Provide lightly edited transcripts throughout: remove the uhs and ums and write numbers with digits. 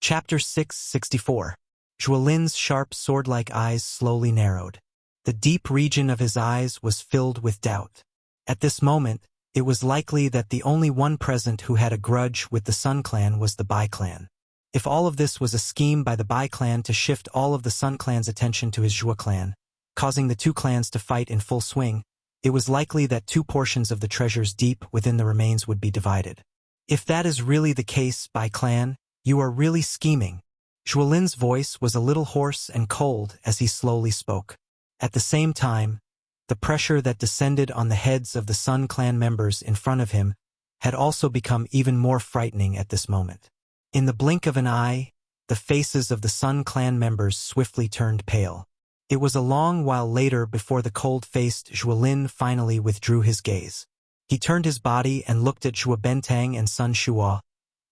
Chapter 664. Zhuolin's sharp sword-like eyes slowly narrowed. The deep region of his eyes was filled with doubt. At this moment, it was likely that the only one present who had a grudge with the Sun clan was the Bai clan. If all of this was a scheme by the Bai clan to shift all of the Sun clan's attention to his Zhuo clan, causing the two clans to fight in full swing, it was likely that two portions of the treasures deep within the remains would be divided. If that is really the case, Bai clan, you are really scheming. Zhuolin's voice was a little hoarse and cold as he slowly spoke. At the same time, the pressure that descended on the heads of the Sun clan members in front of him had also become even more frightening at this moment. In the blink of an eye, the faces of the Sun clan members swiftly turned pale. It was a long while later before the cold-faced Zhuolin finally withdrew his gaze. He turned his body and looked at Zhuo Bentang and Sun Shuo,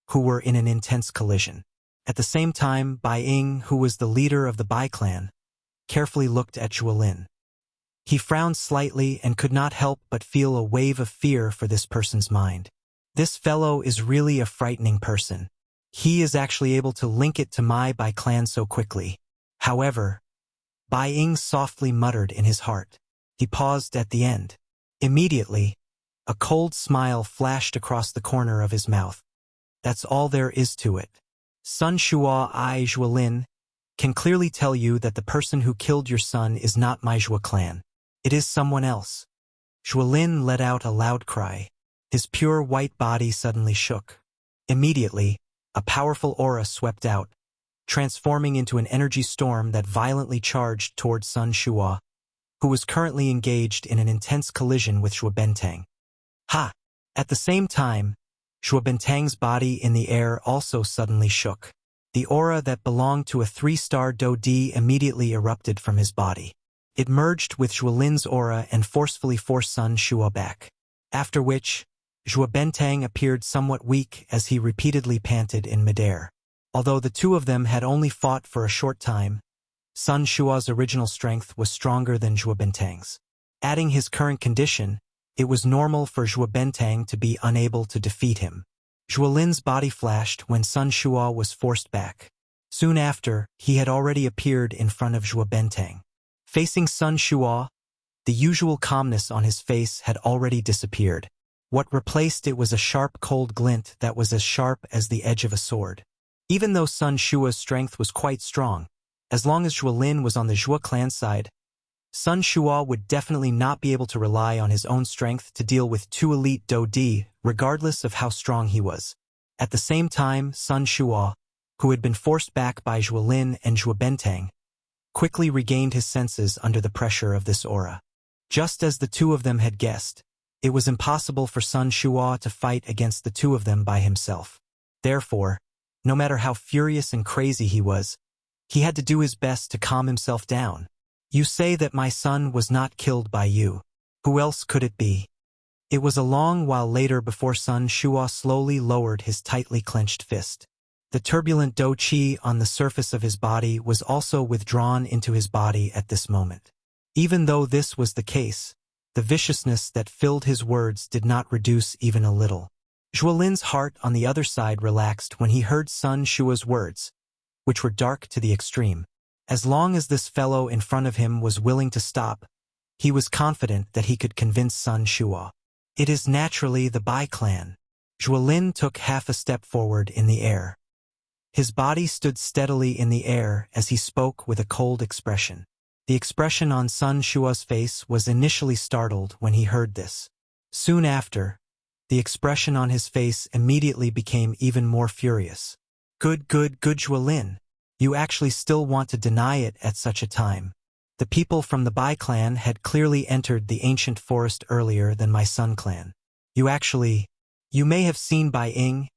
who were in an intense collision. At the same time, Bai Ying, who was the leader of the Bai clan, carefully looked at Zhuolin. He frowned slightly and could not help but feel a wave of fear for this person's mind. This fellow is really a frightening person. He is actually able to link it to my Bai clan so quickly. However, Bai Ying softly muttered in his heart. He paused at the end. Immediately, a cold smile flashed across the corner of his mouth. That's all there is to it. Sun Shuo I Zhuolin can clearly tell you that the person who killed your son is not my Zhuo clan. It is someone else. Zhuolin let out a loud cry. His pure white body suddenly shook. Immediately, a powerful aura swept out, transforming into an energy storm that violently charged towards Sun Shuo, who was currently engaged in an intense collision with Zhuo Bentang. Ha! At the same time, Zhuo Bentang's body in the air also suddenly shook. The aura that belonged to a 3-star Do Di immediately erupted from his body. It merged with Zhuolin's aura and forcefully forced Sun Shuo back. After which, Zhuo Bentang appeared somewhat weak as he repeatedly panted in midair. Although the two of them had only fought for a short time, Sun Shuo's original strength was stronger than Zhuo Bentang's. Adding his current condition, it was normal for Zhuo Bentang to be unable to defeat him. Zhuolin's body flashed when Sun Shuo was forced back. Soon after, he had already appeared in front of Zhuo Bentang. Facing Sun Shuo, the usual calmness on his face had already disappeared. What replaced it was a sharp cold glint that was as sharp as the edge of a sword. Even though Sun Shuo's strength was quite strong, as long as Zhuolin was on the Zhuo clan side, Sun Shuo would definitely not be able to rely on his own strength to deal with two elite Do Di, regardless of how strong he was. At the same time, Sun Shuo, who had been forced back by Zhuolin and Zhuo Bentang, quickly regained his senses under the pressure of this aura. Just as the two of them had guessed, it was impossible for Sun Shuo to fight against the two of them by himself. Therefore, no matter how furious and crazy he was, he had to do his best to calm himself down. You say that my son was not killed by you. Who else could it be? It was a long while later before Sun Shuo slowly lowered his tightly clenched fist. The turbulent Do Qi on the surface of his body was also withdrawn into his body at this moment. Even though this was the case, the viciousness that filled his words did not reduce even a little. Zhuolin's heart on the other side relaxed when he heard Sun Shuo's words, which were dark to the extreme. As long as this fellow in front of him was willing to stop, he was confident that he could convince Sun Shuo. It is naturally the Bai clan. Zhuolin took half a step forward in the air. His body stood steadily in the air as he spoke with a cold expression. The expression on Sun Shuo's face was initially startled when he heard this. Soon after, the expression on his face immediately became even more furious. Good Zhuolin. You actually still want to deny it at such a time. The people from the Bai clan had clearly entered the ancient forest earlier than my Sun clan. You may have seen Bai Ying,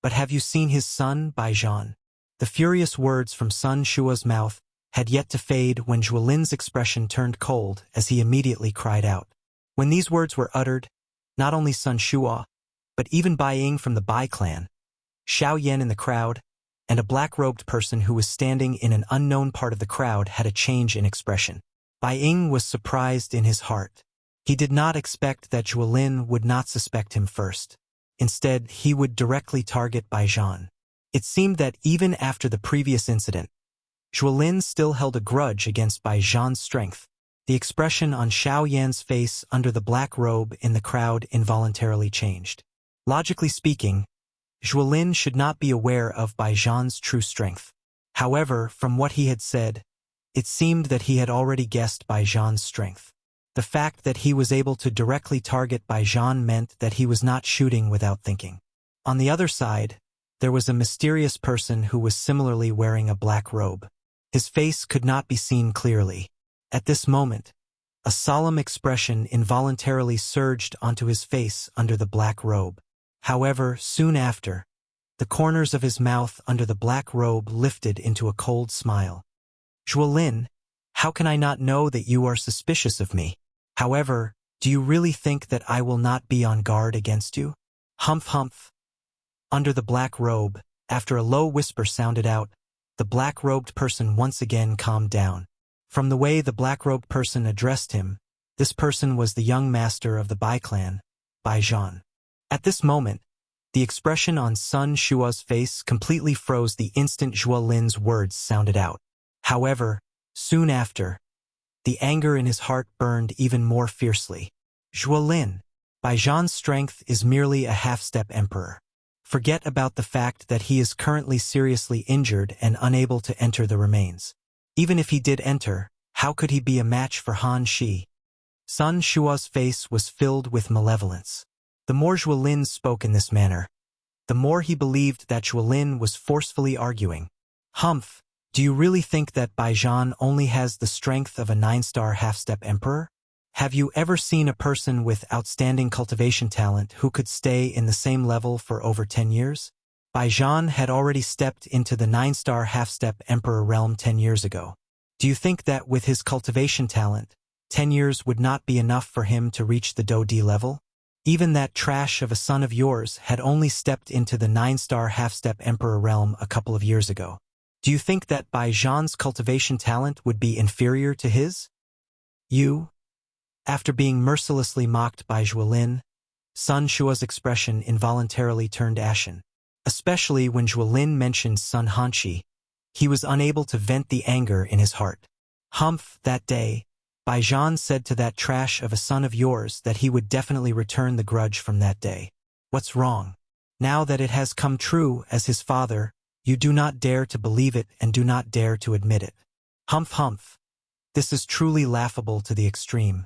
but have you seen his son, Bai Zhan? The furious words from Sun Shuo's mouth had yet to fade when Zhuolin's expression turned cold as he immediately cried out. When these words were uttered, not only Sun Shuo, but even Bai Ying from the Bai clan, Xiao Yan in the crowd, and a black-robed person who was standing in an unknown part of the crowd had a change in expression. Bai Ying was surprised in his heart. He did not expect that Zhuolin would not suspect him first. Instead, he would directly target Bai Zhan. It seemed that even after the previous incident, Zhuolin still held a grudge against Bai Zhan's strength. The expression on Xiao Yan's face under the black robe in the crowd involuntarily changed. Logically speaking, Zhuolin should not be aware of Bai Zhan's true strength. However, from what he had said, it seemed that he had already guessed Bai Zhan's strength. The fact that he was able to directly target Bai Zhan meant that he was not shooting without thinking. On the other side, there was a mysterious person who was similarly wearing a black robe. His face could not be seen clearly. At this moment, a solemn expression involuntarily surged onto his face under the black robe. However, soon after, the corners of his mouth under the black robe lifted into a cold smile. Zhuolin, how can I not know that you are suspicious of me? However, do you really think that I will not be on guard against you? Humph humph. Under the black robe, after a low whisper sounded out, the black-robed person once again calmed down. From the way the black-robed person addressed him, this person was the young master of the Bai clan, Bai Zhan. At this moment, the expression on Sun Shua's face completely froze the instant Zhuolin's words sounded out. However, soon after, the anger in his heart burned even more fiercely. Zhuolin, Bai Zhan's strength is merely a half-step emperor. Forget about the fact that he is currently seriously injured and unable to enter the remains. Even if he did enter, how could he be a match for Han Shi? Sun Shua's face was filled with malevolence. The more Zhuolin spoke in this manner, the more he believed that Zhuolin was forcefully arguing. Humph, do you really think that Bai Zhan only has the strength of a 9-star half-step emperor? Have you ever seen a person with outstanding cultivation talent who could stay in the same level for over 10 years? Bai Zhan had already stepped into the 9-star half-step emperor realm 10 years ago. Do you think that with his cultivation talent, 10 years would not be enough for him to reach the Do D level? Even that trash of a son of yours had only stepped into the 9-star half-step emperor realm a couple of years ago. Do you think that Bai Zhan's cultivation talent would be inferior to his? You? After being mercilessly mocked by Zhuolin, Sun Shua's expression involuntarily turned ashen. Especially when Zhuolin mentioned Sun Hanshi, he was unable to vent the anger in his heart. Humph, that day, Bai Zhan said to that trash of a son of yours that he would definitely return the grudge from that day. What's wrong? Now that it has come true as his father, you do not dare to believe it and do not dare to admit it. Humph humph. This is truly laughable to the extreme.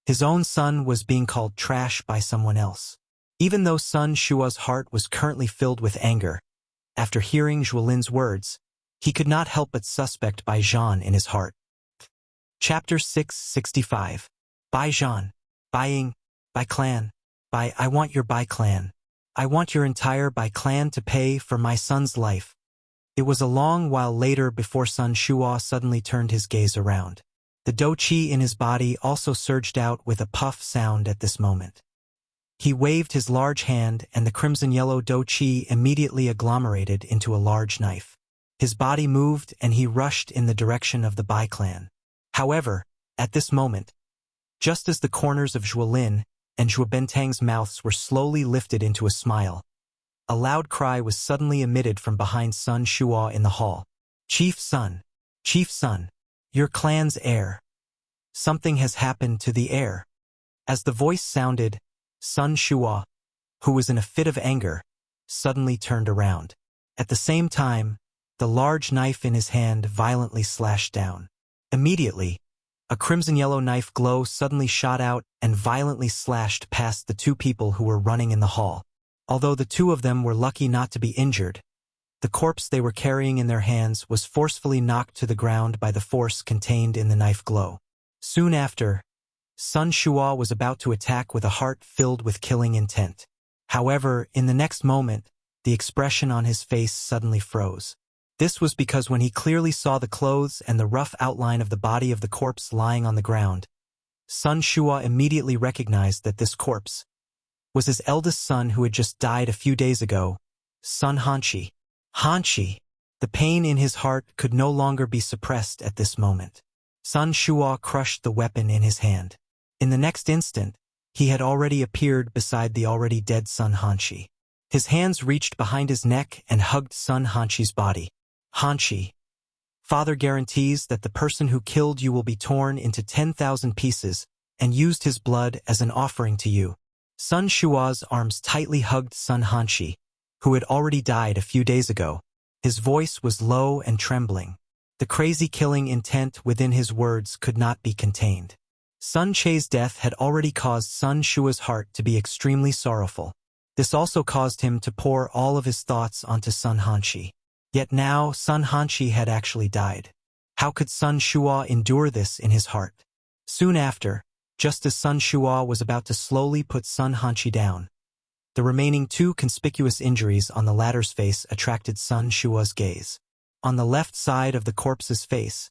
His own son was being called trash by someone else. Even though Sun Shua's heart was currently filled with anger, after hearing Zhuolin's words, he could not help but suspect Bai Zhan in his heart. Chapter 665. Bai Zhan. Buying. Bai clan. I want your Bai clan. I want your entire Bai clan to pay for my son's life. It was a long while later before Sun Shua suddenly turned his gaze around. The do qi in his body also surged out with a puff sound at this moment. He waved his large hand and the crimson-yellow do qi immediately agglomerated into a large knife. His body moved and he rushed in the direction of the Bai clan. However, at this moment, just as the corners of Zhuolin and Zhuobentang's mouths were slowly lifted into a smile, a loud cry was suddenly emitted from behind Sun Shua in the hall. Chief Sun! Chief Sun! Your clan's heir. Something has happened to the heir. As the voice sounded, Sun Shua, who was in a fit of anger, suddenly turned around. At the same time, the large knife in his hand violently slashed down. Immediately, a crimson-yellow knife glow suddenly shot out and violently slashed past the two people who were running in the hall. Although the two of them were lucky not to be injured, the corpse they were carrying in their hands was forcefully knocked to the ground by the force contained in the knife glow. Soon after, Sun Shua was about to attack with a heart filled with killing intent. However, in the next moment, the expression on his face suddenly froze. This was because when he clearly saw the clothes and the rough outline of the body of the corpse lying on the ground, Sun Shua immediately recognized that this corpse was his eldest son who had just died a few days ago, Sun Hanshi. Hanshi! The pain in his heart could no longer be suppressed at this moment. Sun Shua crushed the weapon in his hand. In the next instant, he had already appeared beside the already dead Sun Hanshi. His hands reached behind his neck and hugged son Hanqi's body. Hanqi, Father guarantees that the person who killed you will be torn into 10,000 pieces and used his blood as an offering to you. Sun Shua's arms tightly hugged son Hanqi, who had already died a few days ago. His voice was low and trembling. The crazy killing intent within his words could not be contained. Sun Che's death had already caused Sun Shua's heart to be extremely sorrowful. This also caused him to pour all of his thoughts onto Sun Hanqi. Yet now Sun Hanqi had actually died. How could Sun Shua endure this in his heart? Soon after, just as Sun Shua was about to slowly put Sun Hanqi down, the remaining two conspicuous injuries on the latter's face attracted Sun Shua's gaze. On the left side of the corpse's face,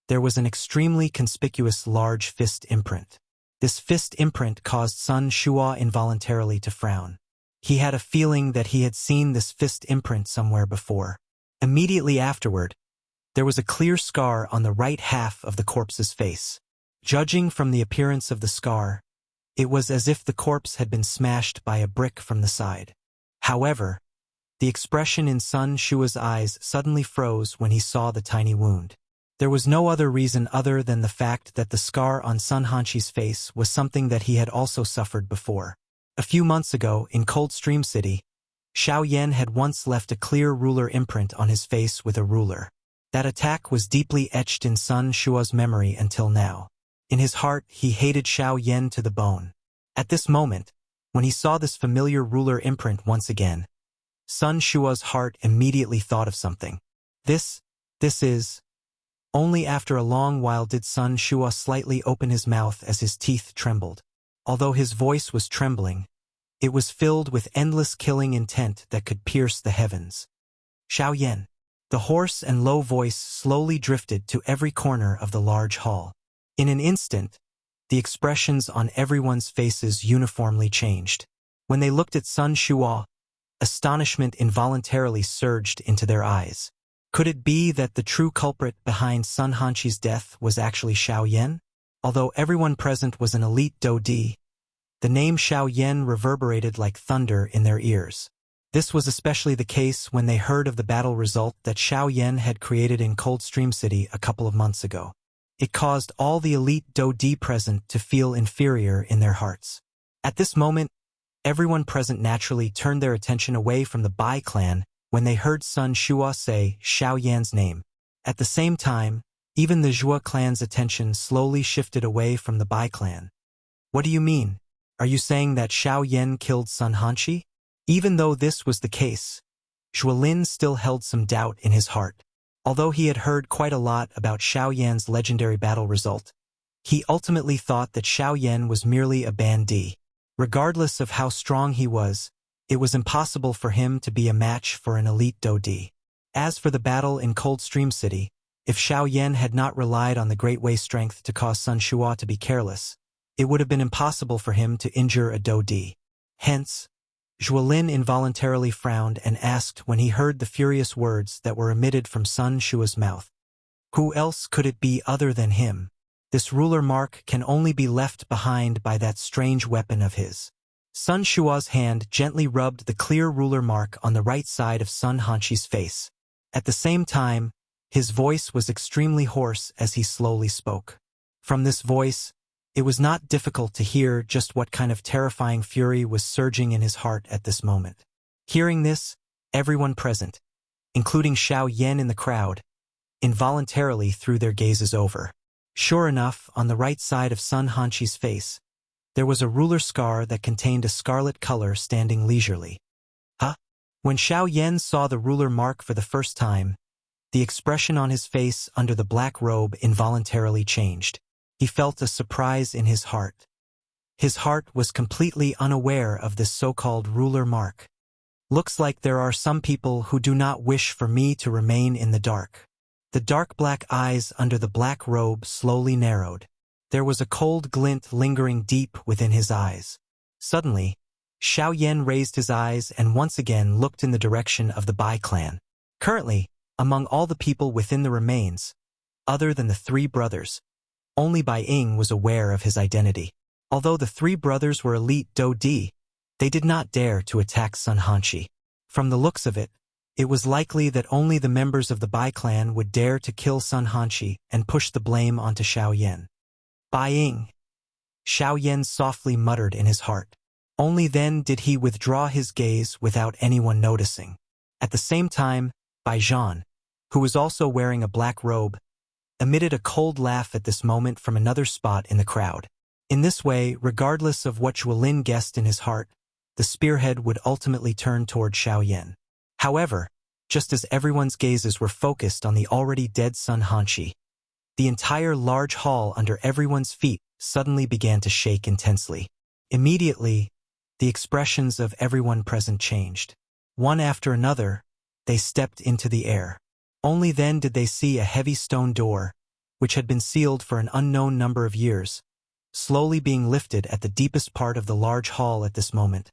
there was an extremely conspicuous large fist imprint. This fist imprint caused Sun Shua involuntarily to frown. He had a feeling that he had seen this fist imprint somewhere before. Immediately afterward, there was a clear scar on the right half of the corpse's face. Judging from the appearance of the scar, it was as if the corpse had been smashed by a brick from the side. However, the expression in Sun Shua's eyes suddenly froze when he saw the tiny wound. There was no other reason other than the fact that the scar on Sun Hanqi's face was something that he had also suffered before. A few months ago, in Coldstream City, Xiao Yan had once left a clear ruler imprint on his face with a ruler. That attack was deeply etched in Sun Shua's memory until now. In his heart, he hated Xiao Yan to the bone. At this moment, when he saw this familiar ruler imprint once again, Sun Shua's heart immediately thought of something. This is... Only after a long while did Sun Shua slightly open his mouth as his teeth trembled. Although his voice was trembling, it was filled with endless killing intent that could pierce the heavens. Xiao Yan. The hoarse and low voice slowly drifted to every corner of the large hall. In an instant, the expressions on everyone's faces uniformly changed. When they looked at Sun Shua, astonishment involuntarily surged into their eyes. Could it be that the true culprit behind Sun Hanqi's death was actually Xiao Yan? Although everyone present was an elite Dodi, the name Xiao Yan reverberated like thunder in their ears. This was especially the case when they heard of the battle result that Xiao Yan had created in Coldstream City a couple of months ago. It caused all the elite Dodi present to feel inferior in their hearts. At this moment, everyone present naturally turned their attention away from the Bai clan when they heard Sun Shua say Xiao Yan's name. At the same time, even the Zhua clan's attention slowly shifted away from the Bai clan. What do you mean? Are you saying that Xiao Yan killed Sun Hanqi? Even though this was the case, Zhuolin still held some doubt in his heart. Although he had heard quite a lot about Xiao Yan's legendary battle result, he ultimately thought that Xiao Yan was merely a bandit. Regardless of how strong he was, it was impossible for him to be a match for an elite Dodi. As for the battle in Coldstream City, if Xiao Yan had not relied on the Great Way strength to cause Sun Shua to be careless, it would have been impossible for him to injure a Dodi. Hence, Zhuolin involuntarily frowned and asked when he heard the furious words that were emitted from Sun Shua's mouth. Who else could it be other than him? This ruler mark can only be left behind by that strange weapon of his. Sun Shua's hand gently rubbed the clear ruler mark on the right side of Sun Hanqi's face. At the same time, his voice was extremely hoarse as he slowly spoke. From this voice, it was not difficult to hear just what kind of terrifying fury was surging in his heart at this moment. Hearing this, everyone present, including Xiao Yan in the crowd, involuntarily threw their gazes over. Sure enough, on the right side of Sun Hanqi's face, there was a ruler scar that contained a scarlet color standing leisurely. Huh? When Xiao Yan saw the ruler mark for the first time, the expression on his face under the black robe involuntarily changed. He felt a surprise in his heart. His heart was completely unaware of this so-called ruler mark. Looks like there are some people who do not wish for me to remain in the dark. The dark black eyes under the black robe slowly narrowed. There was a cold glint lingering deep within his eyes. Suddenly, Xiao Yan raised his eyes and once again looked in the direction of the Bai clan. Currently, among all the people within the remains, other than the three brothers, only Bai Ying was aware of his identity. Although the three brothers were elite Dodi, They did not dare to attack Sun Hanshi. From the looks of it, it was likely that only the members of the Bai clan would dare to kill Sun Hanshi and push the blame onto Xiao Yan. Bai Ying. Xiao Yan softly muttered in his heart. Only then did he withdraw his gaze without anyone noticing. At the same time, Bai Zhan, who was also wearing a black robe, emitted a cold laugh at this moment from another spot in the crowd. In this way, regardless of what Zhuolin guessed in his heart, the spearhead would ultimately turn toward Xiao Yan. However, just as everyone's gazes were focused on the already dead Sun Hanshi, the entire large hall under everyone's feet suddenly began to shake intensely. Immediately, the expressions of everyone present changed. One after another, they stepped into the air. Only then did they see a heavy stone door, which had been sealed for an unknown number of years, slowly being lifted at the deepest part of the large hall at this moment,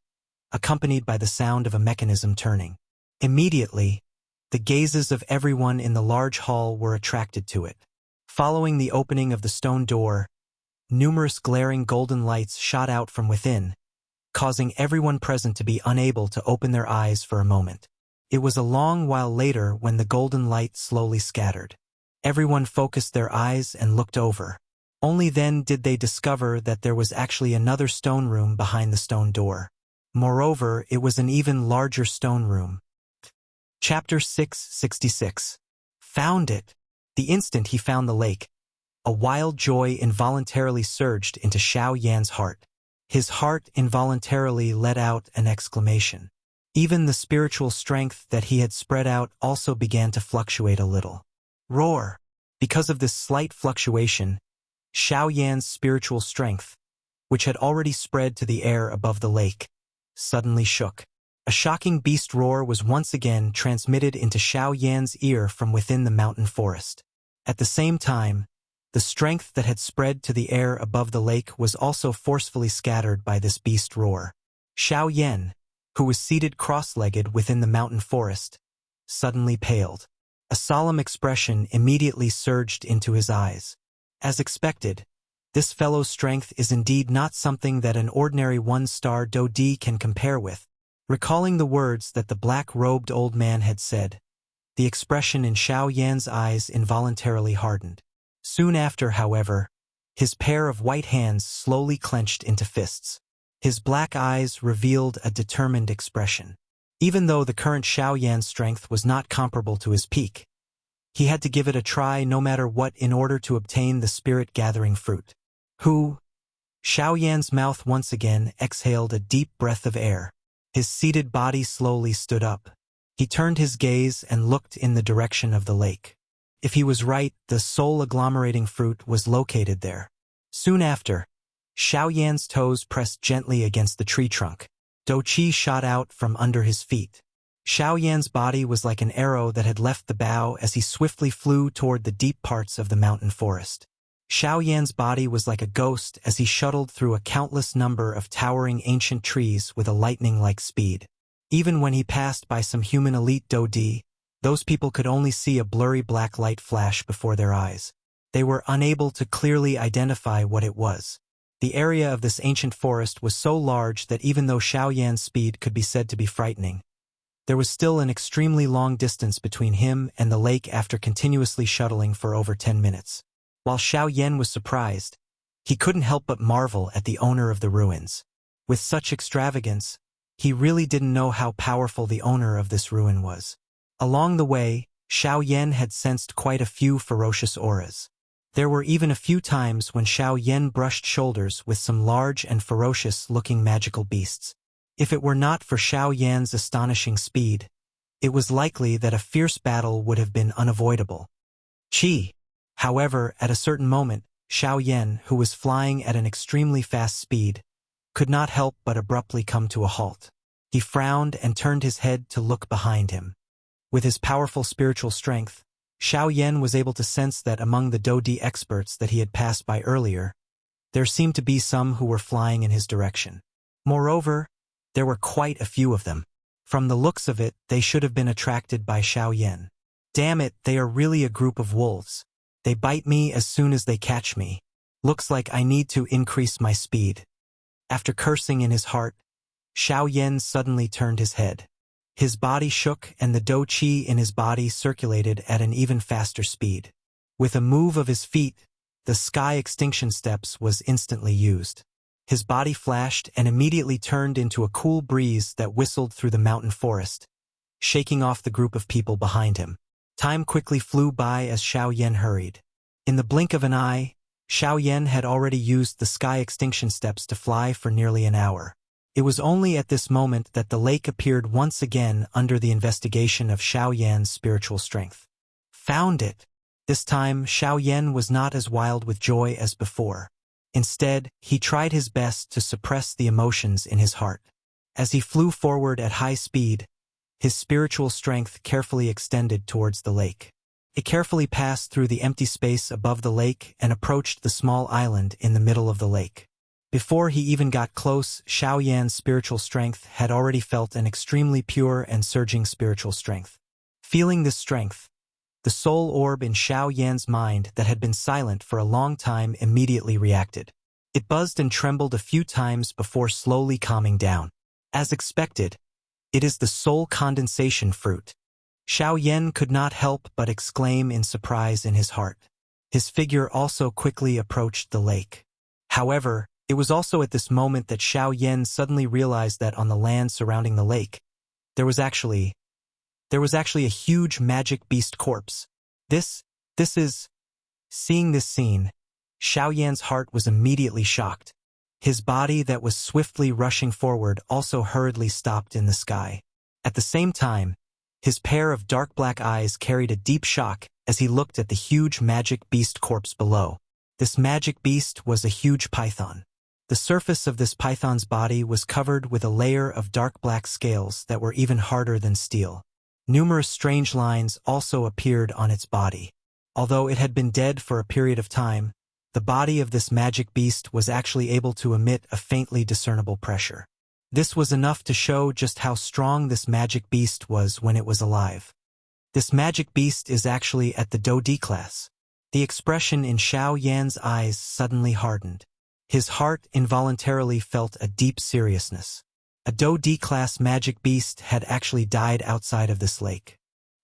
accompanied by the sound of a mechanism turning. Immediately, the gazes of everyone in the large hall were attracted to it. Following the opening of the stone door, numerous glaring golden lights shot out from within, causing everyone present to be unable to open their eyes for a moment. It was a long while later when the golden light slowly scattered. Everyone focused their eyes and looked over. Only then did they discover that there was actually another stone room behind the stone door. Moreover, it was an even larger stone room. Chapter 666. Found it. The instant he found the lake, a wild joy involuntarily surged into Xiao Yan's heart. His heart involuntarily let out an exclamation. Even the spiritual strength that he had spread out also began to fluctuate a little. Roar! Because of this slight fluctuation, Xiao Yan's spiritual strength, which had already spread to the air above the lake, suddenly shook. A shocking beast roar was once again transmitted into Xiao Yan's ear from within the mountain forest. At the same time, the strength that had spread to the air above the lake was also forcefully scattered by this beast roar. Xiao Yan, who was seated cross-legged within the mountain forest, suddenly paled. A solemn expression immediately surged into his eyes. As expected, this fellow's strength is indeed not something that an ordinary one-star Dodi can compare with. Recalling the words that the black-robed old man had said, the expression in Xiao Yan's eyes involuntarily hardened. Soon after, however, his pair of white hands slowly clenched into fists. His black eyes revealed a determined expression. Even though the current Xiao Yan's strength was not comparable to his peak, he had to give it a try no matter what in order to obtain the spirit-gathering fruit. Xiao Yan's mouth once again exhaled a deep breath of air. His seated body slowly stood up. He turned his gaze and looked in the direction of the lake. If he was right, the soul-agglomerating fruit was located there. Soon after, Xiao Yan's toes pressed gently against the tree trunk. Doqi shot out from under his feet. Xiao Yan's body was like an arrow that had left the bow as he swiftly flew toward the deep parts of the mountain forest. Xiao Yan's body was like a ghost as he shuttled through a countless number of towering ancient trees with a lightning-like speed. Even when he passed by some human elite Dodi, those people could only see a blurry black light flash before their eyes. They were unable to clearly identify what it was. The area of this ancient forest was so large that even though Xiao Yan's speed could be said to be frightening, there was still an extremely long distance between him and the lake after continuously shuttling for over 10 minutes. While Xiao Yan was surprised, he couldn't help but marvel at the owner of the ruins. With such extravagance, he really didn't know how powerful the owner of this ruin was. Along the way, Xiao Yan had sensed quite a few ferocious auras. There were even a few times when Xiao Yan brushed shoulders with some large and ferocious-looking magical beasts. If it were not for Xiao Yan's astonishing speed, it was likely that a fierce battle would have been unavoidable. However, at a certain moment, Xiao Yan, who was flying at an extremely fast speed, could not help but abruptly come to a halt. He frowned and turned his head to look behind him. With his powerful spiritual strength, Xiao Yan was able to sense that among the Dodi experts that he had passed by earlier, there seemed to be some who were flying in his direction. Moreover, there were quite a few of them. From the looks of it, they should have been attracted by Xiao Yan. Damn it, they are really a group of wolves. They bite me as soon as they catch me. Looks like I need to increase my speed. After cursing in his heart, Xiao Yan suddenly turned his head. His body shook and the dou qi in his body circulated at an even faster speed. With a move of his feet, the sky extinction steps was instantly used. His body flashed and immediately turned into a cool breeze that whistled through the mountain forest, shaking off the group of people behind him. Time quickly flew by as Xiao Yan hurried. In the blink of an eye, Xiao Yan had already used the sky extinction steps to fly for nearly an hour. It was only at this moment that the lake appeared once again under the investigation of Xiao Yan's spiritual strength. Found it! This time, Xiao Yan was not as wild with joy as before. Instead, he tried his best to suppress the emotions in his heart. As he flew forward at high speed, his spiritual strength carefully extended towards the lake. It carefully passed through the empty space above the lake and approached the small island in the middle of the lake. Before he even got close, Xiao Yan's spiritual strength had already felt an extremely pure and surging spiritual strength. Feeling this strength, the soul orb in Xiao Yan's mind that had been silent for a long time immediately reacted. It buzzed and trembled a few times before slowly calming down. As expected, it is the soul condensation fruit. Xiao Yan could not help but exclaim in surprise in his heart. His figure also quickly approached the lake. However, it was also at this moment that Xiao Yan suddenly realized that on the land surrounding the lake, there was actually a huge magic beast corpse. This is... Seeing this scene, Xiao Yan's heart was immediately shocked. His body that was swiftly rushing forward also hurriedly stopped in the sky. At the same time, his pair of dark black eyes carried a deep shock as he looked at the huge magic beast corpse below. This magic beast was a huge python. The surface of this python's body was covered with a layer of dark black scales that were even harder than steel. Numerous strange lines also appeared on its body. Although it had been dead for a period of time, the body of this magic beast was actually able to emit a faintly discernible pressure. This was enough to show just how strong this magic beast was when it was alive. This magic beast is actually at the Dou D class. The expression in Xiao Yan's eyes suddenly hardened. His heart involuntarily felt a deep seriousness. A Dou D class magic beast had actually died outside of this lake.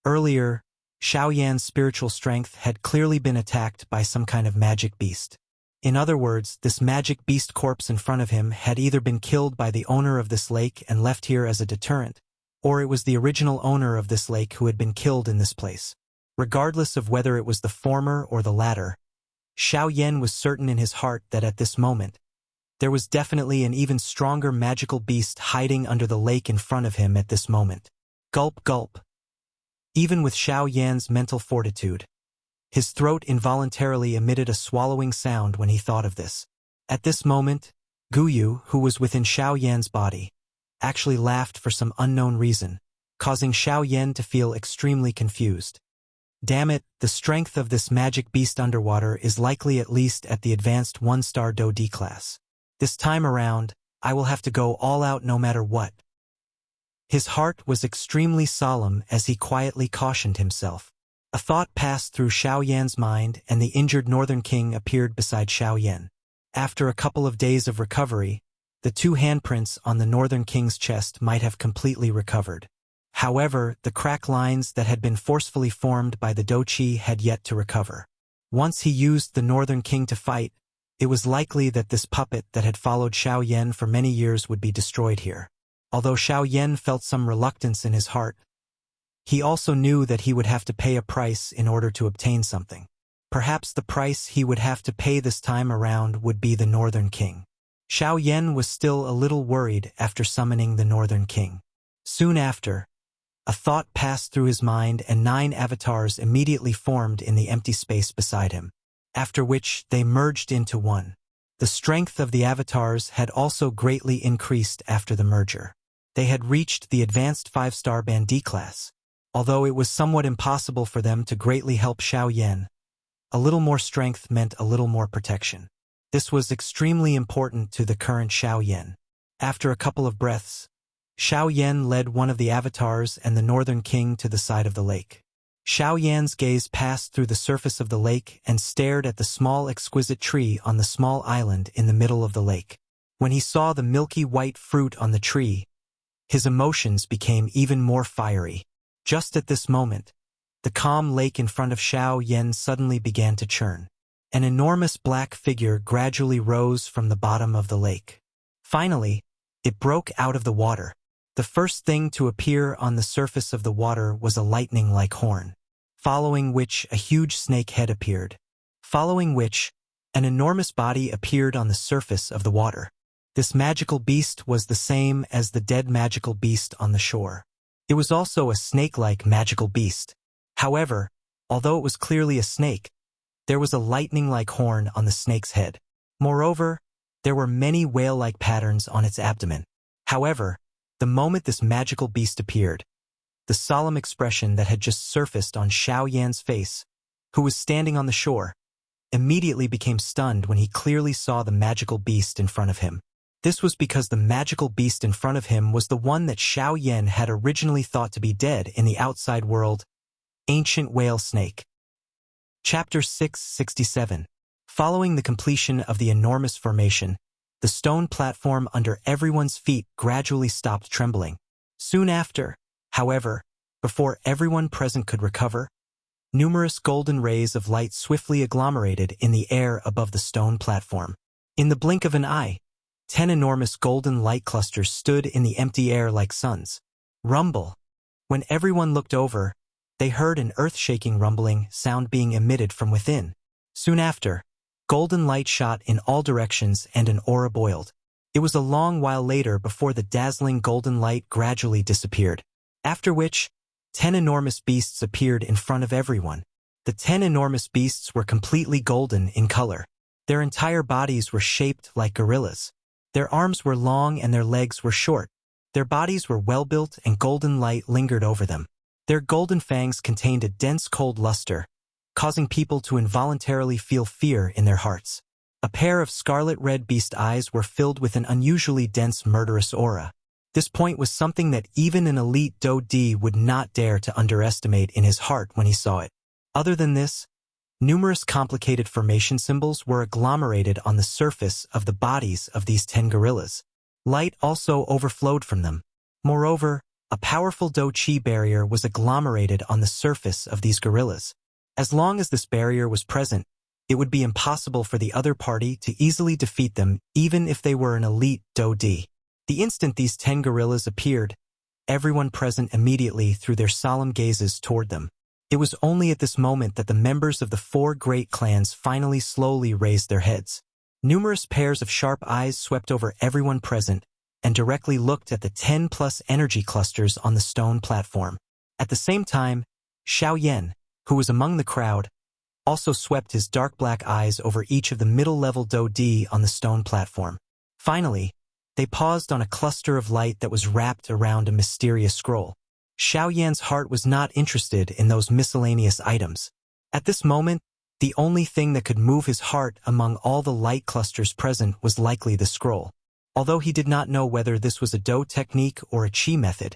Earlier, Xiao Yan's spiritual strength had clearly been attacked by some kind of magic beast. In other words, this magic beast corpse in front of him had either been killed by the owner of this lake and left here as a deterrent, or it was the original owner of this lake who had been killed in this place. Regardless of whether it was the former or the latter, Xiao Yan was certain in his heart that at this moment, there was definitely an even stronger magical beast hiding under the lake in front of him at this moment. Gulp gulp. Even with Xiao Yan's mental fortitude, his throat involuntarily emitted a swallowing sound when he thought of this. At this moment, Guyu, who was within Xiao Yan's body, actually laughed for some unknown reason, causing Xiao Yan to feel extremely confused. Damn it, the strength of this magic beast underwater is likely at least at the advanced 1-star Dou D class. This time around, I will have to go all out no matter what. His heart was extremely solemn as he quietly cautioned himself. A thought passed through Xiao Yan's mind and the injured Northern King appeared beside Xiao Yan. After a couple of days of recovery, the 2 handprints on the Northern King's chest might have completely recovered. However, the crack lines that had been forcefully formed by the Dou Qi had yet to recover. Once he used the Northern King to fight, it was likely that this puppet that had followed Xiao Yan for many years would be destroyed here. Although Xiao Yan felt some reluctance in his heart, he also knew that he would have to pay a price in order to obtain something. Perhaps the price he would have to pay this time around would be the Northern King. Xiao Yan was still a little worried after summoning the Northern King. Soon after, a thought passed through his mind and 9 avatars immediately formed in the empty space beside him, after which they merged into one. The strength of the avatars had also greatly increased after the merger. They had reached the advanced 5-star Band D class. Although it was somewhat impossible for them to greatly help Xiao Yan, a little more strength meant a little more protection. This was extremely important to the current Xiao Yan. After a couple of breaths, Xiao Yan led one of the avatars and the Northern King to the side of the lake. Xiao Yan's gaze passed through the surface of the lake and stared at the small exquisite tree on the small island in the middle of the lake. When he saw the milky white fruit on the tree, his emotions became even more fiery. Just at this moment, the calm lake in front of Xiao Yan suddenly began to churn. An enormous black figure gradually rose from the bottom of the lake. Finally, it broke out of the water. The first thing to appear on the surface of the water was a lightning-like horn, following which a huge snake head appeared, following which an enormous body appeared on the surface of the water. This magical beast was the same as the dead magical beast on the shore. It was also a snake-like magical beast. However, although it was clearly a snake, there was a lightning-like horn on the snake's head. Moreover, there were many whale-like patterns on its abdomen. However, the moment this magical beast appeared, the solemn expression that had just surfaced on Xiao Yan's face, who was standing on the shore, immediately became stunned when he clearly saw the magical beast in front of him. This was because the magical beast in front of him was the one that Xiao Yan had originally thought to be dead in the outside world, Ancient Whale Snake. Chapter 667. Following the completion of the enormous formation, the stone platform under everyone's feet gradually stopped trembling. Soon after, however, before everyone present could recover, numerous golden rays of light swiftly agglomerated in the air above the stone platform. In the blink of an eye, 10 enormous golden light clusters stood in the empty air like suns. Rumble. When everyone looked over, they heard an earth-shaking rumbling sound being emitted from within. Soon after, golden light shot in all directions and an aura boiled. It was a long while later before the dazzling golden light gradually disappeared. After which, 10 enormous beasts appeared in front of everyone. The 10 enormous beasts were completely golden in color. Their entire bodies were shaped like gorillas. Their arms were long and their legs were short. Their bodies were well-built and golden light lingered over them. Their golden fangs contained a dense cold luster, causing people to involuntarily feel fear in their hearts. A pair of scarlet-red beast eyes were filled with an unusually dense murderous aura. This point was something that even an elite Do Di would not dare to underestimate in his heart when he saw it. Other than this, numerous complicated formation symbols were agglomerated on the surface of the bodies of these 10 gorillas. Light also overflowed from them. Moreover, a powerful Do Chi barrier was agglomerated on the surface of these gorillas. As long as this barrier was present, it would be impossible for the other party to easily defeat them even if they were an elite Do Di. The instant these 10 gorillas appeared, everyone present immediately threw their solemn gazes toward them. It was only at this moment that the members of the 4 great clans finally slowly raised their heads. Numerous pairs of sharp eyes swept over everyone present and directly looked at the 10+ energy clusters on the stone platform. At the same time, Xiao Yan, who was among the crowd, also swept his dark black eyes over each of the middle-level Do Di on the stone platform. Finally, they paused on a cluster of light that was wrapped around a mysterious scroll. Xiao Yan's heart was not interested in those miscellaneous items. At this moment, the only thing that could move his heart among all the light clusters present was likely the scroll. Although he did not know whether this was a Do technique or a Qi method,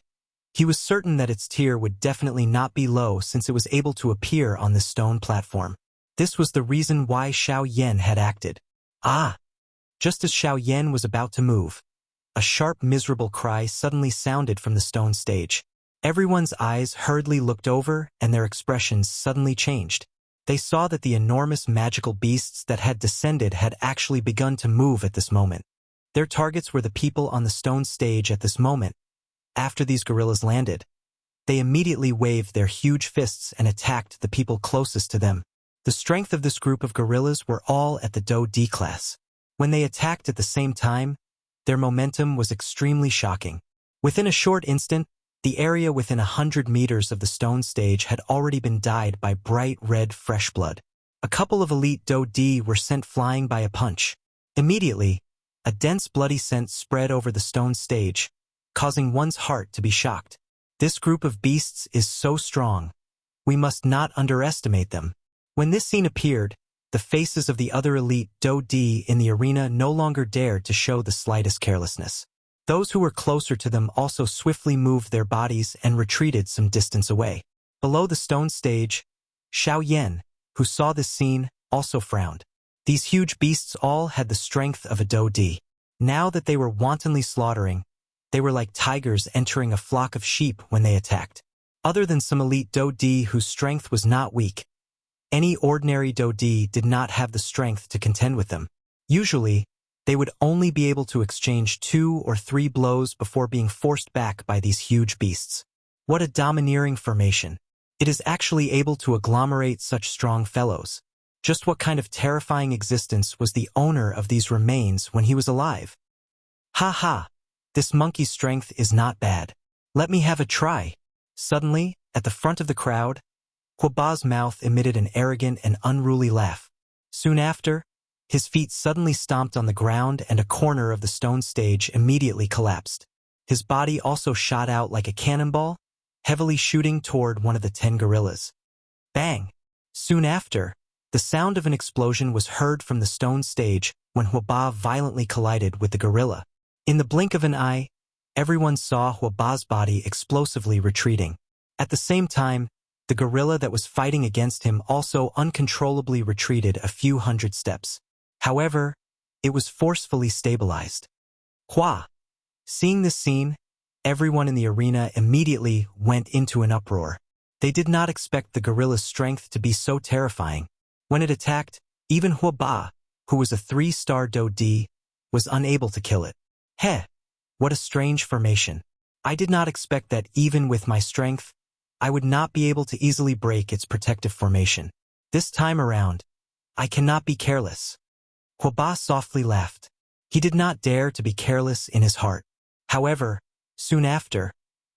he was certain that its tier would definitely not be low since it was able to appear on this stone platform. This was the reason why Xiao Yan had acted. Ah! Just as Xiao Yan was about to move, a sharp, miserable cry suddenly sounded from the stone stage. Everyone's eyes hurriedly looked over and their expressions suddenly changed. They saw that the enormous magical beasts that had descended had actually begun to move at this moment. Their targets were the people on the stone stage at this moment. After these gorillas landed, they immediately waved their huge fists and attacked the people closest to them. The strength of this group of gorillas were all at the Do Di class. When they attacked at the same time, their momentum was extremely shocking. Within a short instant, the area within 100 meters of the stone stage had already been dyed by bright red fresh blood. A couple of elite Do Di were sent flying by a punch. Immediately, a dense bloody scent spread over the stone stage, causing one's heart to be shocked. This group of beasts is so strong. We must not underestimate them. When this scene appeared, the faces of the other elite Do Di in the arena no longer dared to show the slightest carelessness. Those who were closer to them also swiftly moved their bodies and retreated some distance away. Below the stone stage, Xiao Yan, who saw this scene, also frowned. These huge beasts all had the strength of a Do Di. Now that they were wantonly slaughtering, they were like tigers entering a flock of sheep when they attacked. Other than some elite Do-di whose strength was not weak, any ordinary Do-di did not have the strength to contend with them. Usually, they would only be able to exchange 2 or 3 blows before being forced back by these huge beasts. What a domineering formation. It is actually able to agglomerate such strong fellows. Just what kind of terrifying existence was the owner of these remains when he was alive? Ha ha! This monkey's strength is not bad. Let me have a try. Suddenly, at the front of the crowd, Huaba's mouth emitted an arrogant and unruly laugh. Soon after, his feet suddenly stomped on the ground and a corner of the stone stage immediately collapsed. His body also shot out like a cannonball, heavily shooting toward one of the 10 gorillas. Bang! Soon after, the sound of an explosion was heard from the stone stage when Huaba violently collided with the gorilla. In the blink of an eye, everyone saw Huaba's body explosively retreating. At the same time, the gorilla that was fighting against him also uncontrollably retreated a few hundred steps. However, it was forcefully stabilized. Hua! Seeing this scene, everyone in the arena immediately went into an uproar. They did not expect the gorilla's strength to be so terrifying. When it attacked, even Huaba, who was a 3-star Do-di, was unable to kill it. Heh! What a strange formation. I did not expect that even with my strength, I would not be able to easily break its protective formation. This time around, I cannot be careless. Huaba softly laughed. He did not dare to be careless in his heart. However, soon after,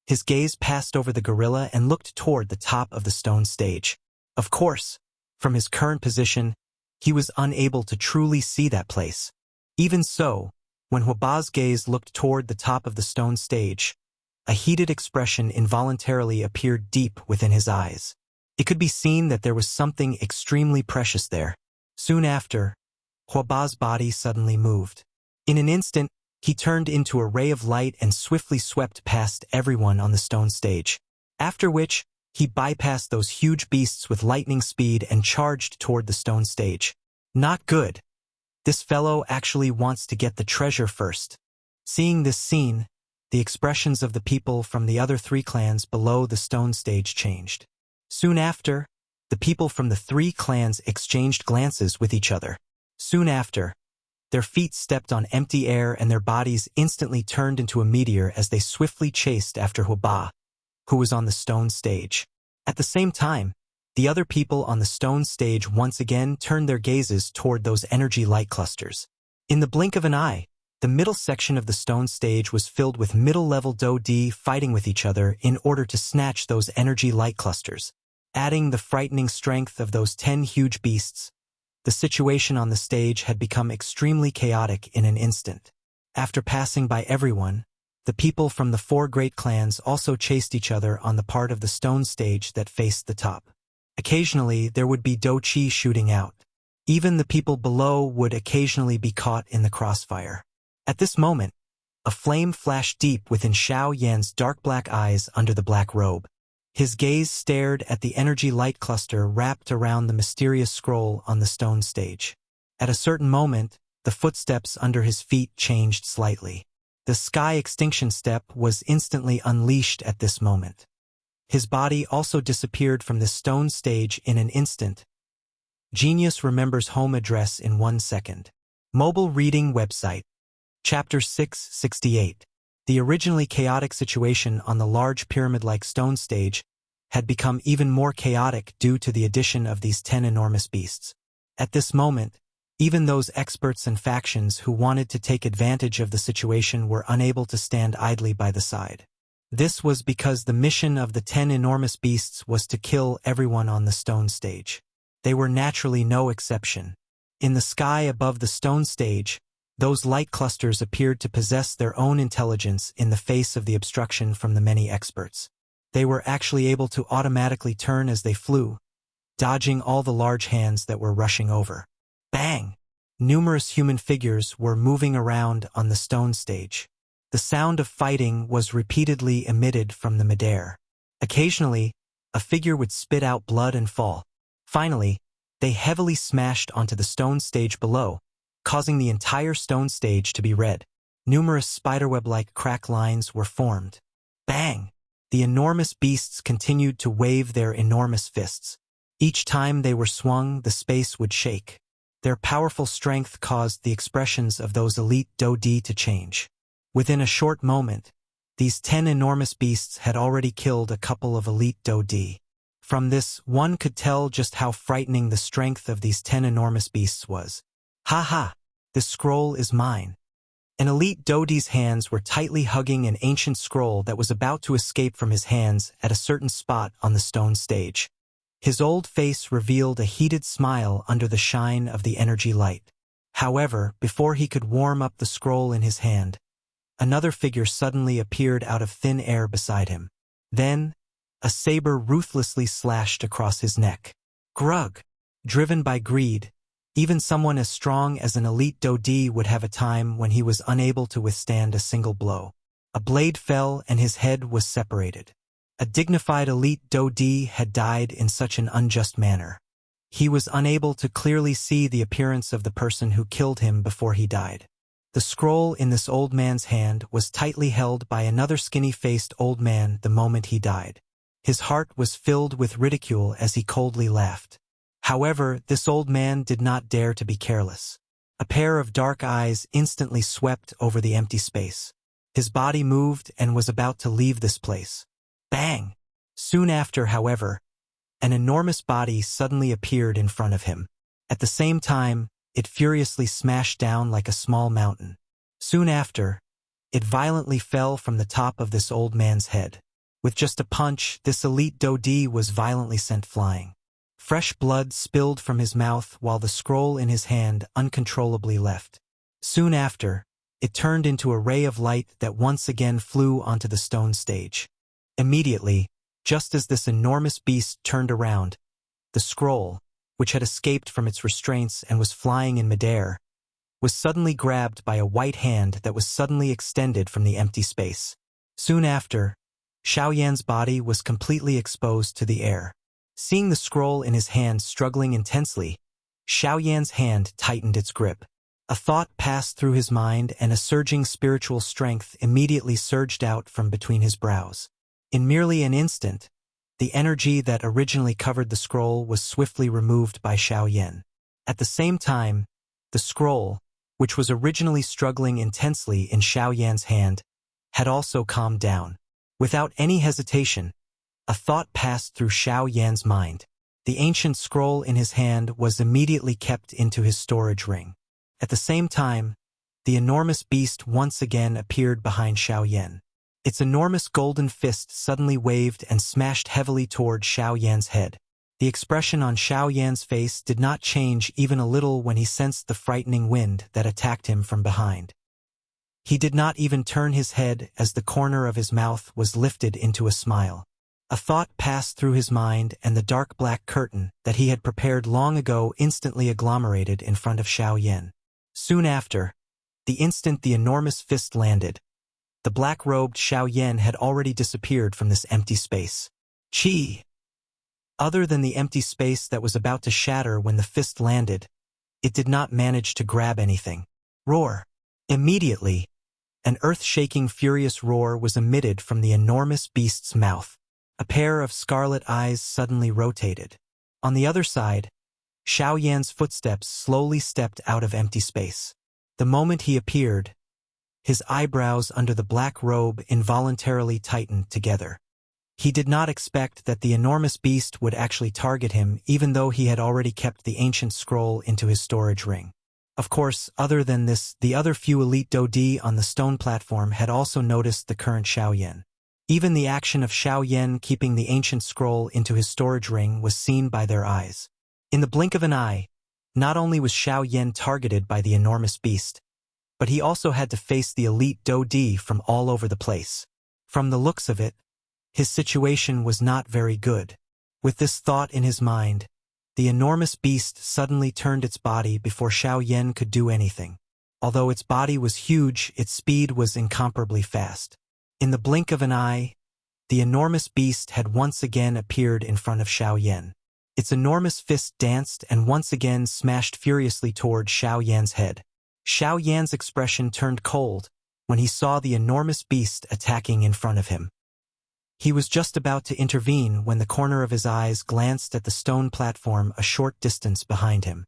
his gaze passed over the gorilla and looked toward the top of the stone stage. Of course, from his current position, he was unable to truly see that place. Even so, when Huaba's gaze looked toward the top of the stone stage, a heated expression involuntarily appeared deep within his eyes. It could be seen that there was something extremely precious there. Soon after, Huaba's body suddenly moved. In an instant, he turned into a ray of light and swiftly swept past everyone on the stone stage. After which, he bypassed those huge beasts with lightning speed and charged toward the stone stage. Not good. This fellow actually wants to get the treasure first. Seeing this scene, the expressions of the people from the other 3 clans below the stone stage changed. Soon after, the people from the 3 clans exchanged glances with each other. Soon after, their feet stepped on empty air and their bodies instantly turned into a meteor as they swiftly chased after Huaba, who was on the stone stage. At the same time, the other people on the stone stage once again turned their gazes toward those energy light clusters. In the blink of an eye, the middle section of the stone stage was filled with middle-level Do-di fighting with each other in order to snatch those energy light clusters. Adding the frightening strength of those 10 huge beasts, the situation on the stage had become extremely chaotic in an instant. After passing by everyone, the people from the 4 great clans also chased each other on the part of the stone stage that faced the top. Occasionally, there would be Do-chi shooting out. Even the people below would occasionally be caught in the crossfire. At this moment, a flame flashed deep within Xiao Yan's dark black eyes under the black robe. His gaze stared at the energy light cluster wrapped around the mysterious scroll on the stone stage. At a certain moment, the footsteps under his feet changed slightly. The sky extinction step was instantly unleashed at this moment. His body also disappeared from the stone stage in an instant. Genius remembers home address in 1 second. Mobile reading website. Chapter 668. The originally chaotic situation on the large pyramid-like stone stage had become even more chaotic due to the addition of these 10 enormous beasts. At this moment, even those experts and factions who wanted to take advantage of the situation were unable to stand idly by the side. This was because the mission of the 10 enormous beasts was to kill everyone on the stone stage. They were naturally no exception. In the sky above the stone stage, those light clusters appeared to possess their own intelligence in the face of the obstruction from the many experts. They were actually able to automatically turn as they flew, dodging all the large hands that were rushing over. Bang! Numerous human figures were moving around on the stone stage. The sound of fighting was repeatedly emitted from the midair. Occasionally, a figure would spit out blood and fall. Finally, they heavily smashed onto the stone stage below, causing the entire stone stage to be red. Numerous spiderweb-like crack lines were formed. Bang! The enormous beasts continued to wave their enormous fists. Each time they were swung, the space would shake. Their powerful strength caused the expressions of those elite Dodi to change. Within a short moment, these 10 enormous beasts had already killed a couple of elite Dodi. From this, one could tell just how frightening the strength of these 10 enormous beasts was. Ha ha! This scroll is mine. An elite Dodi's hands were tightly hugging an ancient scroll that was about to escape from his hands at a certain spot on the stone stage. His old face revealed a heated smile under the shine of the energy light. However, before he could warm up the scroll in his hand, another figure suddenly appeared out of thin air beside him. Then, a saber ruthlessly slashed across his neck. Grug! Driven by greed, even someone as strong as an elite Dodi would have a time when he was unable to withstand a single blow. A blade fell and his head was separated. A dignified elite Dodi had died in such an unjust manner. He was unable to clearly see the appearance of the person who killed him before he died. The scroll in this old man's hand was tightly held by another skinny-faced old man the moment he died. His heart was filled with ridicule as he coldly laughed. However, this old man did not dare to be careless. A pair of dark eyes instantly swept over the empty space. His body moved and was about to leave this place. Bang! Soon after, however, an enormous body suddenly appeared in front of him. At the same time, it furiously smashed down like a small mountain. Soon after, it violently fell from the top of this old man's head. With just a punch, this elite Dodi was violently sent flying. Fresh blood spilled from his mouth while the scroll in his hand uncontrollably left. Soon after, it turned into a ray of light that once again flew onto the stone stage. Immediately, just as this enormous beast turned around, the scroll, which had escaped from its restraints and was flying in midair, was suddenly grabbed by a white hand that was suddenly extended from the empty space. Soon after, Xiaoyan's body was completely exposed to the air. Seeing the scroll in his hand struggling intensely, Xiaoyan's hand tightened its grip. A thought passed through his mind and a surging spiritual strength immediately surged out from between his brows. In merely an instant, the energy that originally covered the scroll was swiftly removed by Xiaoyan. At the same time, the scroll, which was originally struggling intensely in Xiaoyan's hand, had also calmed down. Without any hesitation, a thought passed through Xiaoyan's mind. The ancient scroll in his hand was immediately kept into his storage ring. At the same time, the enormous beast once again appeared behind Xiaoyan. Its enormous golden fist suddenly waved and smashed heavily toward Xiaoyan's head. The expression on Xiaoyan's face did not change even a little when he sensed the frightening wind that attacked him from behind. He did not even turn his head as the corner of his mouth was lifted into a smile. A thought passed through his mind and the dark black curtain that he had prepared long ago instantly agglomerated in front of Xiaoyan. Soon after, the instant the enormous fist landed, the black-robed Xiaoyan had already disappeared from this empty space. Chi! Other than the empty space that was about to shatter when the fist landed, it did not manage to grab anything. Roar! Immediately, an earth-shaking furious roar was emitted from the enormous beast's mouth. A pair of scarlet eyes suddenly rotated. On the other side, Xiaoyan's footsteps slowly stepped out of empty space. The moment he appeared, his eyebrows under the black robe involuntarily tightened together. He did not expect that the enormous beast would actually target him, even though he had already kept the ancient scroll into his storage ring. Of course, other than this, the other few elite Dodi on the stone platform had also noticed the current Xiaoyan. Even the action of Xiaoyan keeping the ancient scroll into his storage ring was seen by their eyes. In the blink of an eye, not only was Xiaoyan targeted by the enormous beast, but he also had to face the elite Dodi from all over the place. From the looks of it, his situation was not very good. With this thought in his mind, the enormous beast suddenly turned its body before Xiaoyan could do anything. Although its body was huge, its speed was incomparably fast. In the blink of an eye, the enormous beast had once again appeared in front of Xiaoyan. Its enormous fist danced and once again smashed furiously toward Xiaoyan's head. Xiaoyan's expression turned cold, when he saw the enormous beast attacking in front of him. He was just about to intervene when the corner of his eyes glanced at the stone platform a short distance behind him.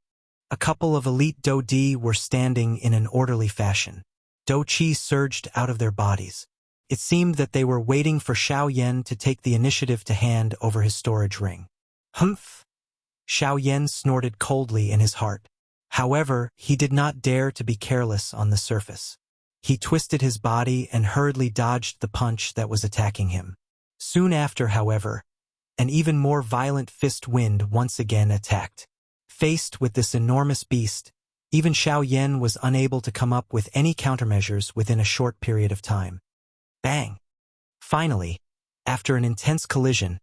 A couple of elite Do-Di were standing in an orderly fashion. Do-Chi surged out of their bodies. It seemed that they were waiting for Xiao Yan to take the initiative to hand over his storage ring. Humph! Xiao Yan snorted coldly in his heart. However, he did not dare to be careless on the surface. He twisted his body and hurriedly dodged the punch that was attacking him. Soon after, however, an even more violent fist wind once again attacked. Faced with this enormous beast, even Xiao Yan was unable to come up with any countermeasures within a short period of time. Bang! Finally, after an intense collision,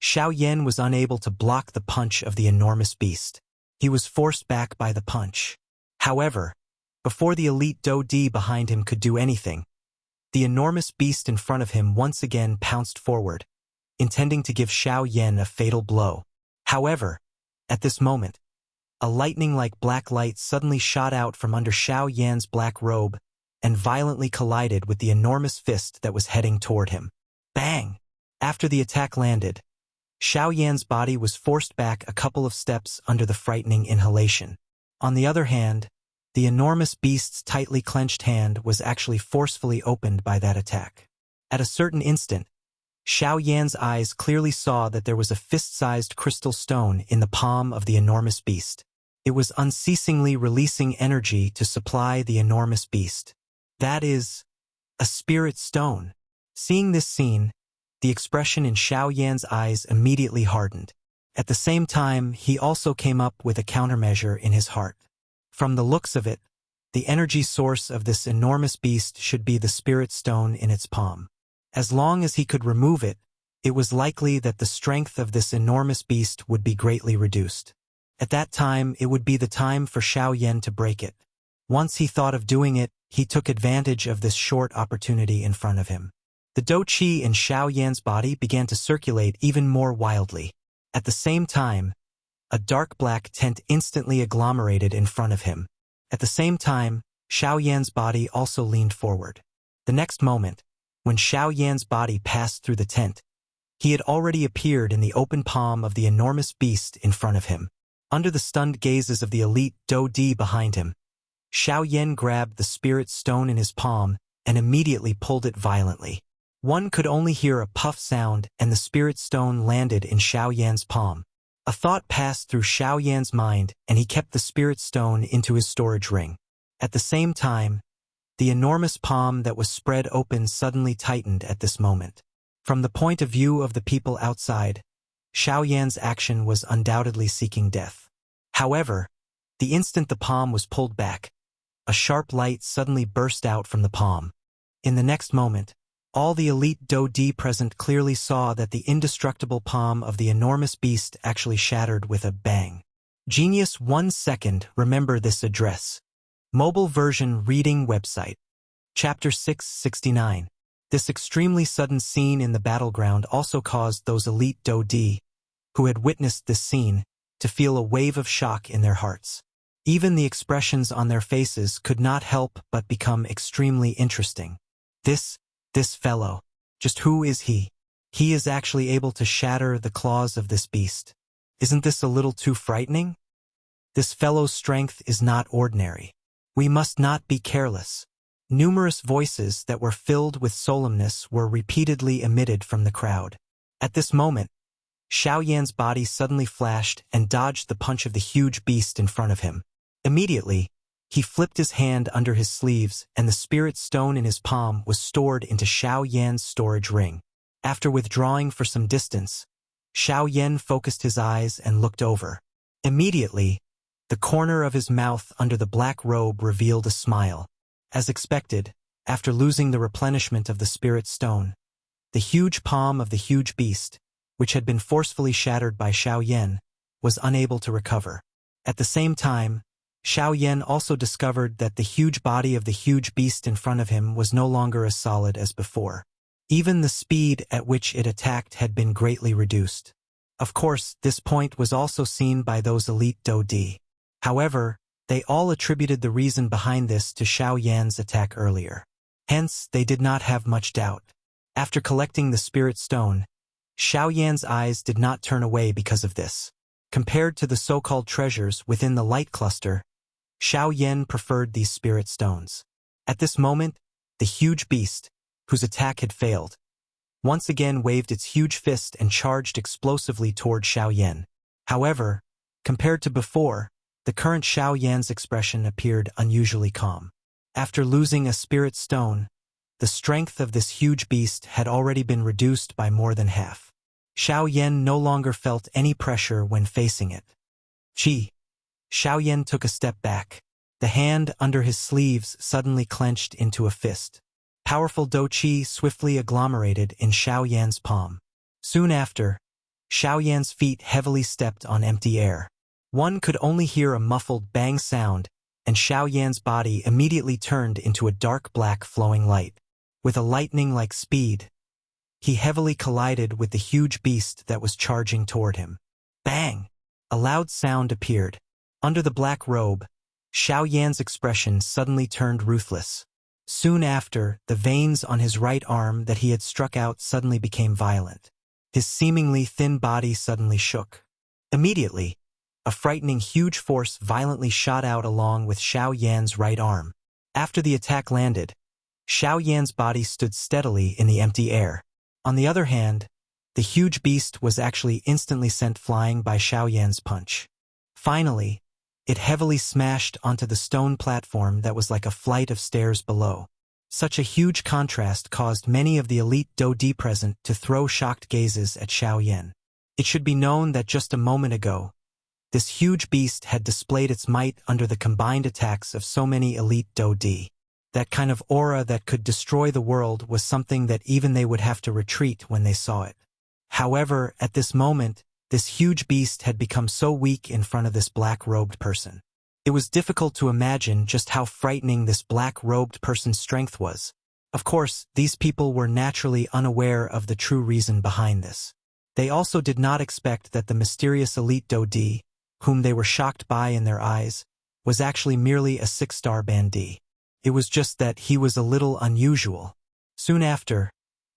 Xiao Yan was unable to block the punch of the enormous beast. He was forced back by the punch. However, before the elite Do-Di behind him could do anything, the enormous beast in front of him once again pounced forward, intending to give Xiao Yan a fatal blow. However, at this moment, a lightning-like black light suddenly shot out from under Xiao Yan's black robe and violently collided with the enormous fist that was heading toward him. Bang! After the attack landed, Xiao Yan's body was forced back a couple of steps under the frightening inhalation. On the other hand, the enormous beast's tightly clenched hand was actually forcefully opened by that attack. At a certain instant, Xiao Yan's eyes clearly saw that there was a fist-sized crystal stone in the palm of the enormous beast. It was unceasingly releasing energy to supply the enormous beast. That is, a spirit stone. Seeing this scene, the expression in Xiao Yan's eyes immediately hardened. At the same time, he also came up with a countermeasure in his heart. From the looks of it, the energy source of this enormous beast should be the spirit stone in its palm. As long as he could remove it, it was likely that the strength of this enormous beast would be greatly reduced. At that time, it would be the time for Xiao Yan to break it. Once he thought of doing it, he took advantage of this short opportunity in front of him. The Do-Chi in Xiao Yan's body began to circulate even more wildly. At the same time, a dark black tent instantly agglomerated in front of him. At the same time, Xiao Yan's body also leaned forward. The next moment, when Xiao Yan's body passed through the tent, he had already appeared in the open palm of the enormous beast in front of him. Under the stunned gazes of the elite Do-Di behind him, Xiao Yan grabbed the spirit stone in his palm and immediately pulled it violently. One could only hear a puff sound and the spirit stone landed in Xiao Yan's palm. A thought passed through Xiao Yan's mind and he kept the spirit stone into his storage ring. At the same time, the enormous palm that was spread open suddenly tightened at this moment. From the point of view of the people outside, Xiao Yan's action was undoubtedly seeking death. However, the instant the palm was pulled back, a sharp light suddenly burst out from the palm. In the next moment, all the elite Do-Di present clearly saw that the indestructible palm of the enormous beast actually shattered with a bang. Genius 1 second, remember this address. Mobile version reading website. Chapter 669. This extremely sudden scene in the battleground also caused those elite Do-Di, who had witnessed this scene, to feel a wave of shock in their hearts. Even the expressions on their faces could not help but become extremely interesting. This fellow, just who is he? He is actually able to shatter the claws of this beast. Isn't this a little too frightening? This fellow's strength is not ordinary. We must not be careless. Numerous voices that were filled with solemnness were repeatedly emitted from the crowd. At this moment, Xiao Yan's body suddenly flashed and dodged the punch of the huge beast in front of him. Immediately, he flipped his hand under his sleeves and the spirit stone in his palm was stored into Xiao Yan's storage ring. After withdrawing for some distance, Xiao Yan focused his eyes and looked over. Immediately, the corner of his mouth under the black robe revealed a smile. As expected, after losing the replenishment of the spirit stone, the huge palm of the huge beast, which had been forcefully shattered by Xiao Yan, was unable to recover. At the same time, Xiao Yan also discovered that the huge body of the huge beast in front of him was no longer as solid as before. Even the speed at which it attacked had been greatly reduced. Of course, this point was also seen by those elite Do-Di. However, they all attributed the reason behind this to Xiao Yan's attack earlier. Hence, they did not have much doubt. After collecting the spirit stone, Xiao Yan's eyes did not turn away because of this. Compared to the so-called treasures within the light cluster, Xiao Yan preferred these spirit stones. At this moment, the huge beast, whose attack had failed, once again waved its huge fist and charged explosively toward Xiao Yan. However, compared to before, the current Xiao Yan's expression appeared unusually calm. After losing a spirit stone, the strength of this huge beast had already been reduced by more than half. Xiao Yan no longer felt any pressure when facing it. Xiao Yan took a step back. The hand under his sleeves suddenly clenched into a fist. Powerful Do Qi swiftly agglomerated in Xiao Yan's palm. Soon after, Xiao Yan's feet heavily stepped on empty air. One could only hear a muffled bang sound, and Xiao Yan's body immediately turned into a dark black flowing light. With a lightning-like speed, he heavily collided with the huge beast that was charging toward him. Bang! A loud sound appeared. Under the black robe, Xiao Yan's expression suddenly turned ruthless. Soon after, the veins on his right arm that he had struck out suddenly became violent. His seemingly thin body suddenly shook. Immediately, a frightening huge force violently shot out along with Xiao Yan's right arm. After the attack landed, Xiao Yan's body stood steadily in the empty air. On the other hand, the huge beast was actually instantly sent flying by Xiao Yan's punch. Finally, it heavily smashed onto the stone platform that was like a flight of stairs below. Such a huge contrast caused many of the elite Do-Di present to throw shocked gazes at Xiao Yan. It should be known that just a moment ago, this huge beast had displayed its might under the combined attacks of so many elite Do-Di. That kind of aura that could destroy the world was something that even they would have to retreat when they saw it. However, at this moment, this huge beast had become so weak in front of this black-robed person. It was difficult to imagine just how frightening this black-robed person's strength was. Of course, these people were naturally unaware of the true reason behind this. They also did not expect that the mysterious elite Do-Di, whom they were shocked by in their eyes, was actually merely a 6-star bandit. It was just that he was a little unusual. Soon after,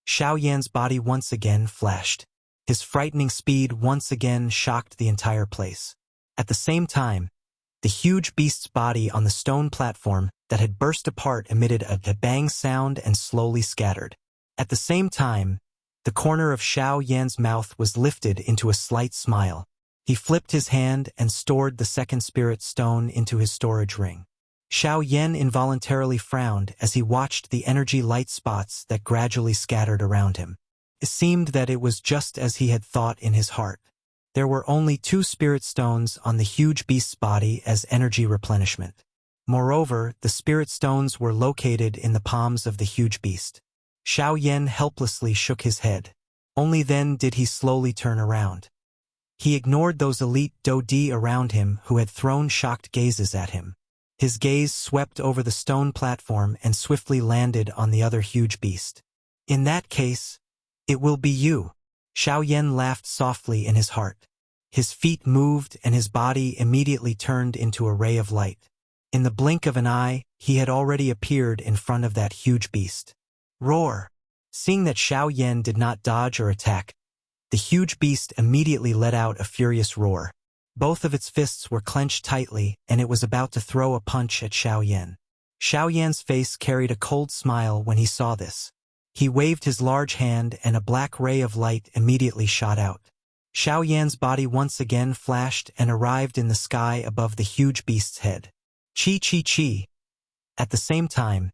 Xiao Yan's body once again flashed. His frightening speed once again shocked the entire place. At the same time, the huge beast's body on the stone platform that had burst apart emitted a bang sound and slowly scattered. At the same time, the corner of Xiao Yan's mouth was lifted into a slight smile. He flipped his hand and stored the second spirit stone into his storage ring. Xiao Yan involuntarily frowned as he watched the energy light spots that gradually scattered around him. It seemed that it was just as he had thought in his heart. There were only 2 spirit stones on the huge beast's body as energy replenishment. Moreover, the spirit stones were located in the palms of the huge beast. Xiao Yan helplessly shook his head. Only then did he slowly turn around. He ignored those elite Do-Di around him who had thrown shocked gazes at him. His gaze swept over the stone platform and swiftly landed on the other huge beast. In that case, it will be you. Xiao Yan laughed softly in his heart. His feet moved and his body immediately turned into a ray of light. In the blink of an eye, he had already appeared in front of that huge beast. Roar! Seeing that Xiao Yan did not dodge or attack, the huge beast immediately let out a furious roar. Both of its fists were clenched tightly, and it was about to throw a punch at Xiao Yan. Xiao Yan's face carried a cold smile when he saw this. He waved his large hand and a black ray of light immediately shot out. Xiao Yan's body once again flashed and arrived in the sky above the huge beast's head. Chi chi chi. At the same time,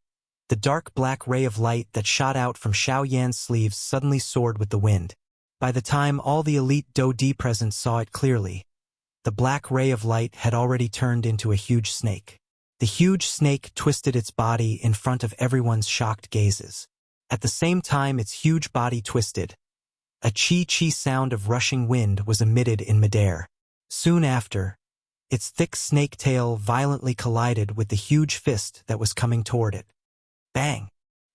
the dark black ray of light that shot out from Xiao Yan's sleeves suddenly soared with the wind. By the time all the elite Do-Di present saw it clearly, the black ray of light had already turned into a huge snake. The huge snake twisted its body in front of everyone's shocked gazes. At the same time its huge body twisted, a chi-chi sound of rushing wind was emitted in midair. Soon after, its thick snake tail violently collided with the huge fist that was coming toward it. Bang!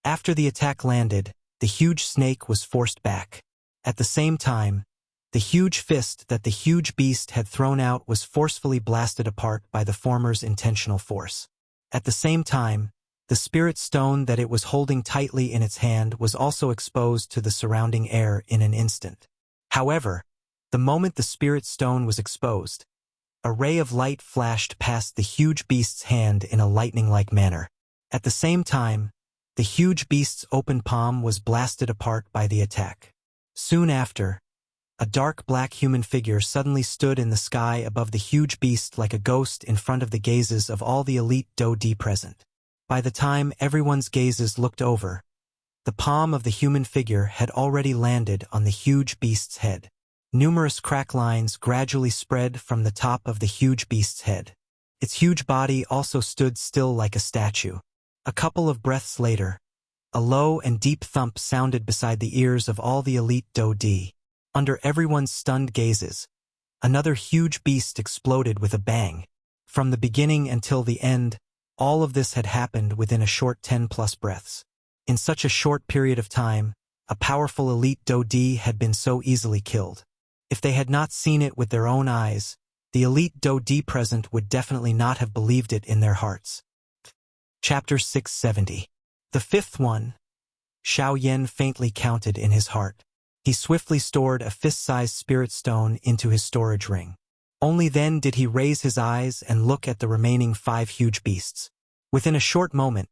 After the attack landed, the huge snake was forced back. At the same time, the huge fist that the huge beast had thrown out was forcefully blasted apart by the former's intentional force. At the same time, The spirit stone that it was holding tightly in its hand was also exposed to the surrounding air in an instant. However, the moment the spirit stone was exposed, a ray of light flashed past the huge beast's hand in a lightning-like manner. At the same time, the huge beast's open palm was blasted apart by the attack. Soon after, a dark black human figure suddenly stood in the sky above the huge beast like a ghost in front of the gazes of all the elite Do-Di present. By the time everyone's gazes looked over, the palm of the human figure had already landed on the huge beast's head. Numerous crack lines gradually spread from the top of the huge beast's head. Its huge body also stood still like a statue. A couple of breaths later, a low and deep thump sounded beside the ears of all the elite Do-Di. Under everyone's stunned gazes, another huge beast exploded with a bang. From the beginning until the end, all of this had happened within a short 10+ breaths. In such a short period of time, a powerful elite Do-Di had been so easily killed. If they had not seen it with their own eyes, the elite Do-Di present would definitely not have believed it in their hearts. Chapter 670. The fifth one. Xiao Yan faintly counted in his heart. He swiftly stored a fist-sized spirit stone into his storage ring. Only then did he raise his eyes and look at the remaining 5 huge beasts. Within a short moment,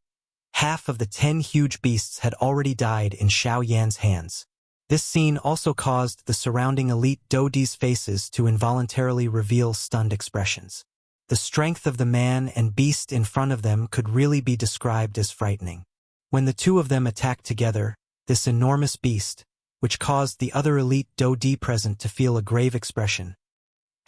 half of the 10 huge beasts had already died in Xiao Yan's hands. This scene also caused the surrounding elite Do-Di's faces to involuntarily reveal stunned expressions. The strength of the man and beast in front of them could really be described as frightening. When the two of them attacked together, this enormous beast, which caused the other elite Do-Di present to feel a grave expression,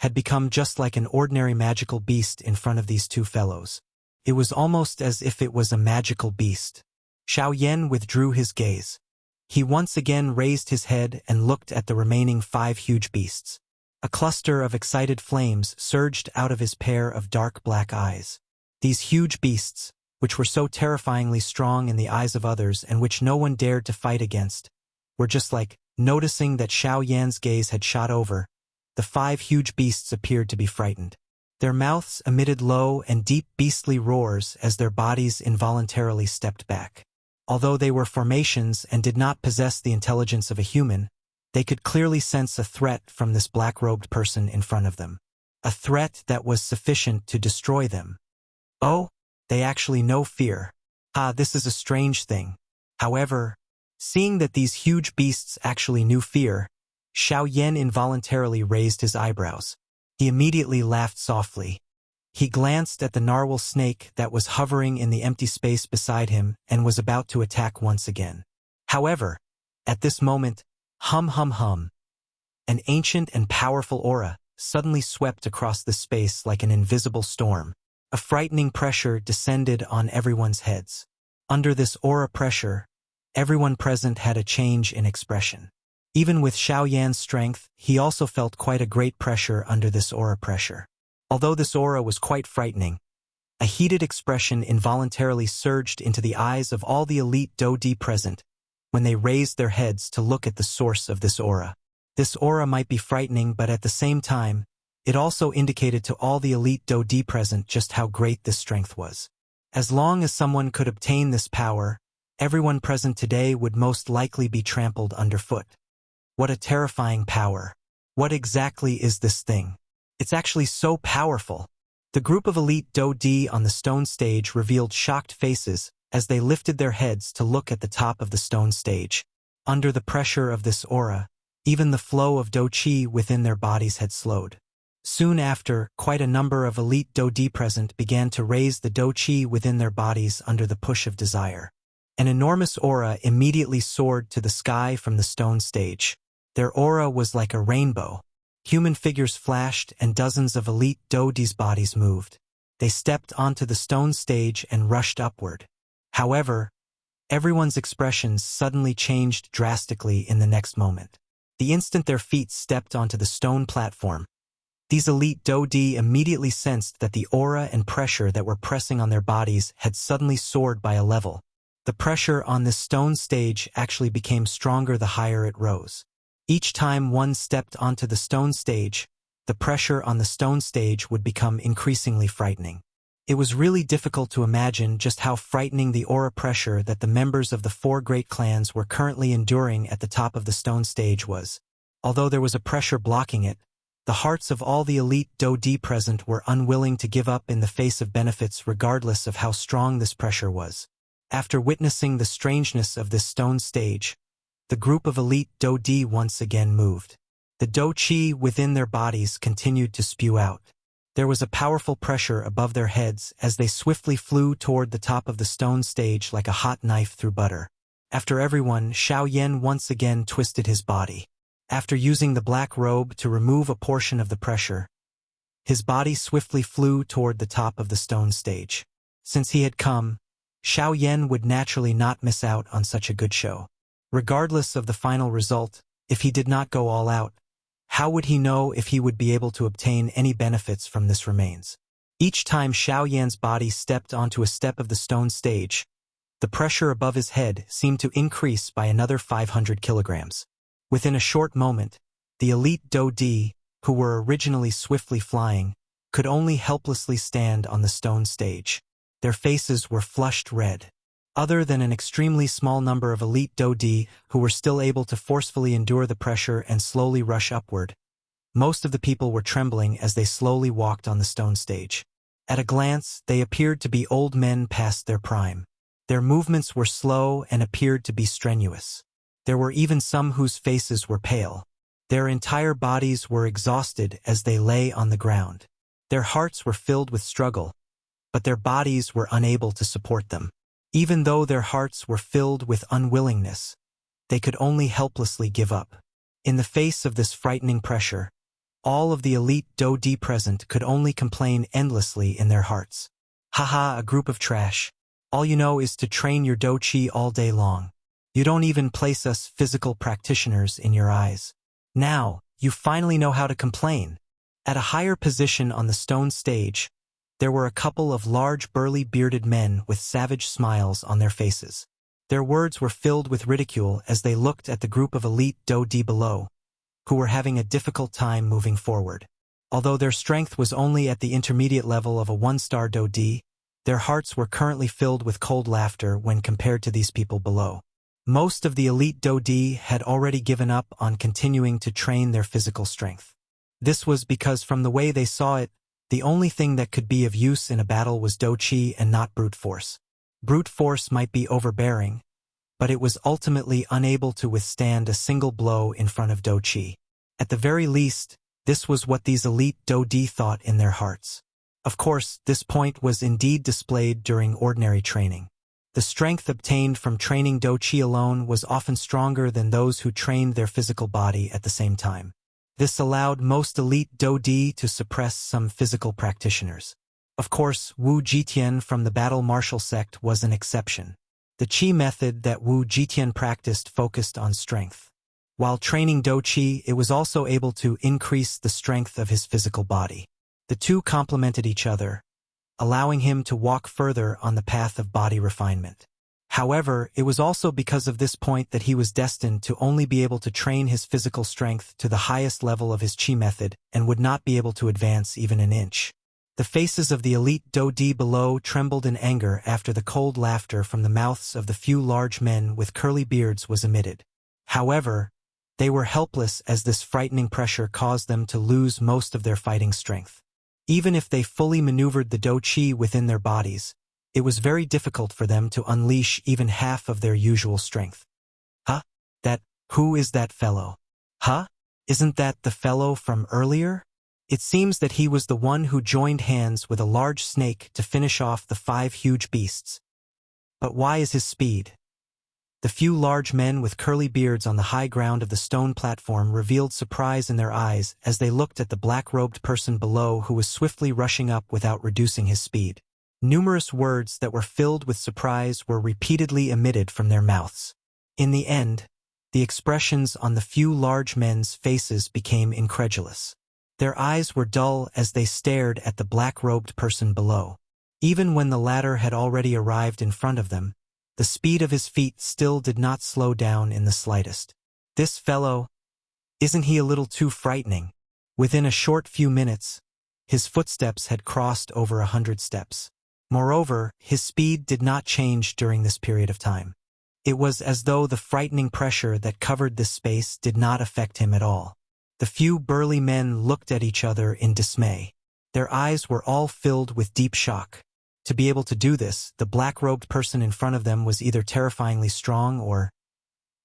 had become just like an ordinary magical beast in front of these two fellows. It was almost as if it was a magical beast. Xiao Yan withdrew his gaze. He once again raised his head and looked at the remaining 5 huge beasts. A cluster of excited flames surged out of his pair of dark black eyes. These huge beasts, which were so terrifyingly strong in the eyes of others and which no one dared to fight against, were just like, noticing that Xiao Yan's gaze had shot over, the 5 huge beasts appeared to be frightened. Their mouths emitted low and deep beastly roars as their bodies involuntarily stepped back. Although they were formations and did not possess the intelligence of a human, they could clearly sense a threat from this black-robed person in front of them. A threat that was sufficient to destroy them. Oh, they actually know fear. This is a strange thing. However, seeing that these huge beasts actually knew fear, Xiao Yan involuntarily raised his eyebrows. He immediately laughed softly. He glanced at the narwhal snake that was hovering in the empty space beside him and was about to attack once again. However, at this moment, hum, an ancient and powerful aura suddenly swept across the space like an invisible storm. A frightening pressure descended on everyone's heads. Under this aura pressure, everyone present had a change in expression. Even with Xiao Yan's strength, he also felt quite a great pressure under this aura pressure. Although this aura was quite frightening, a heated expression involuntarily surged into the eyes of all the elite Do-Di present when they raised their heads to look at the source of this aura. This aura might be frightening, but at the same time, it also indicated to all the elite Do-Di present just how great this strength was. As long as someone could obtain this power, everyone present today would most likely be trampled underfoot. What a terrifying power. What exactly is this thing? It's actually so powerful. The group of elite Do-Di on the stone stage revealed shocked faces as they lifted their heads to look at the top of the stone stage. Under the pressure of this aura, even the flow of Do-Chi within their bodies had slowed. Soon after, quite a number of elite Do-Di present began to raise the Do-Chi within their bodies under the push of desire. An enormous aura immediately soared to the sky from the stone stage. Their aura was like a rainbow. Human figures flashed and dozens of elite Do-Di's bodies moved. They stepped onto the stone stage and rushed upward. However, everyone's expressions suddenly changed drastically in the next moment. The instant their feet stepped onto the stone platform, these elite Do-Di immediately sensed that the aura and pressure that were pressing on their bodies had suddenly soared by a level. The pressure on this stone stage actually became stronger the higher it rose. Each time one stepped onto the stone stage, the pressure on the stone stage would become increasingly frightening. It was really difficult to imagine just how frightening the aura pressure that the members of the four great clans were currently enduring at the top of the stone stage was. Although there was a pressure blocking it, the hearts of all the elite Do-Di present were unwilling to give up in the face of benefits regardless of how strong this pressure was. After witnessing the strangeness of this stone stage, the group of elite Do-Di once again moved. The Do-Chi within their bodies continued to spew out. There was a powerful pressure above their heads as they swiftly flew toward the top of the stone stage like a hot knife through butter. After everyone, Xiao Yan once again twisted his body. After using the black robe to remove a portion of the pressure, his body swiftly flew toward the top of the stone stage. Since he had come, Xiao Yan would naturally not miss out on such a good show. Regardless of the final result, if he did not go all out, how would he know if he would be able to obtain any benefits from this remains? Each time Xiao Yan's body stepped onto a step of the stone stage, the pressure above his head seemed to increase by another 500 kilograms. Within a short moment, the elite Do-Di, who were originally swiftly flying, could only helplessly stand on the stone stage. Their faces were flushed red. Other than an extremely small number of elite Do-Di who were still able to forcefully endure the pressure and slowly rush upward, most of the people were trembling as they slowly walked on the stone stage. At a glance, they appeared to be old men past their prime. Their movements were slow and appeared to be strenuous. There were even some whose faces were pale. Their entire bodies were exhausted as they lay on the ground. Their hearts were filled with struggle, but their bodies were unable to support them. Even though their hearts were filled with unwillingness, they could only helplessly give up. In the face of this frightening pressure, all of the elite Do-Di present could only complain endlessly in their hearts. Haha, a group of trash. All you know is to train your Do-Chi all day long. You don't even place us physical practitioners in your eyes. Now, you finally know how to complain. At a higher position on the stone stage, there were a couple of large burly bearded men with savage smiles on their faces. Their words were filled with ridicule as they looked at the group of elite Do-Di below, who were having a difficult time moving forward. Although their strength was only at the intermediate level of a one-star Do-Di, their hearts were currently filled with cold laughter when compared to these people below. Most of the elite Do-Di had already given up on continuing to train their physical strength. This was because from the way they saw it, the only thing that could be of use in a battle was Do-Chi and not brute force. Brute force might be overbearing, but it was ultimately unable to withstand a single blow in front of Do-Chi. At the very least, this was what these elite Do-Di thought in their hearts. Of course, this point was indeed displayed during ordinary training. The strength obtained from training Do-Chi alone was often stronger than those who trained their physical body at the same time. This allowed most elite Do-Di to suppress some physical practitioners. Of course, Wu Jitian from the battle martial sect was an exception. The Qi method that Wu Jitian practiced focused on strength. While training Do-Chi, it was also able to increase the strength of his physical body. The two complemented each other, allowing him to walk further on the path of body refinement. However, it was also because of this point that he was destined to only be able to train his physical strength to the highest level of his Qi method and would not be able to advance even an inch. The faces of the elite Do-Di below trembled in anger after the cold laughter from the mouths of the few large men with curly beards was emitted. However, they were helpless as this frightening pressure caused them to lose most of their fighting strength. Even if they fully maneuvered the Do-Chi within their bodies, it was very difficult for them to unleash even half of their usual strength. Huh? Who is that fellow? Huh? Isn't that the fellow from earlier? It seems that he was the one who joined hands with a large snake to finish off the 5 huge beasts. But why is his speed? The few large men with curly beards on the high ground of the stone platform revealed surprise in their eyes as they looked at the black-robed person below who was swiftly rushing up without reducing his speed. Numerous words that were filled with surprise were repeatedly emitted from their mouths. In the end, the expressions on the few large men's faces became incredulous. Their eyes were dull as they stared at the black-robed person below. Even when the latter had already arrived in front of them, the speed of his feet still did not slow down in the slightest. This fellow, isn't he a little too frightening? Within a short few minutes, his footsteps had crossed over 100 steps. Moreover, his speed did not change during this period of time. It was as though the frightening pressure that covered this space did not affect him at all. The few burly men looked at each other in dismay. Their eyes were all filled with deep shock. To be able to do this, the black-robed person in front of them was either terrifyingly strong or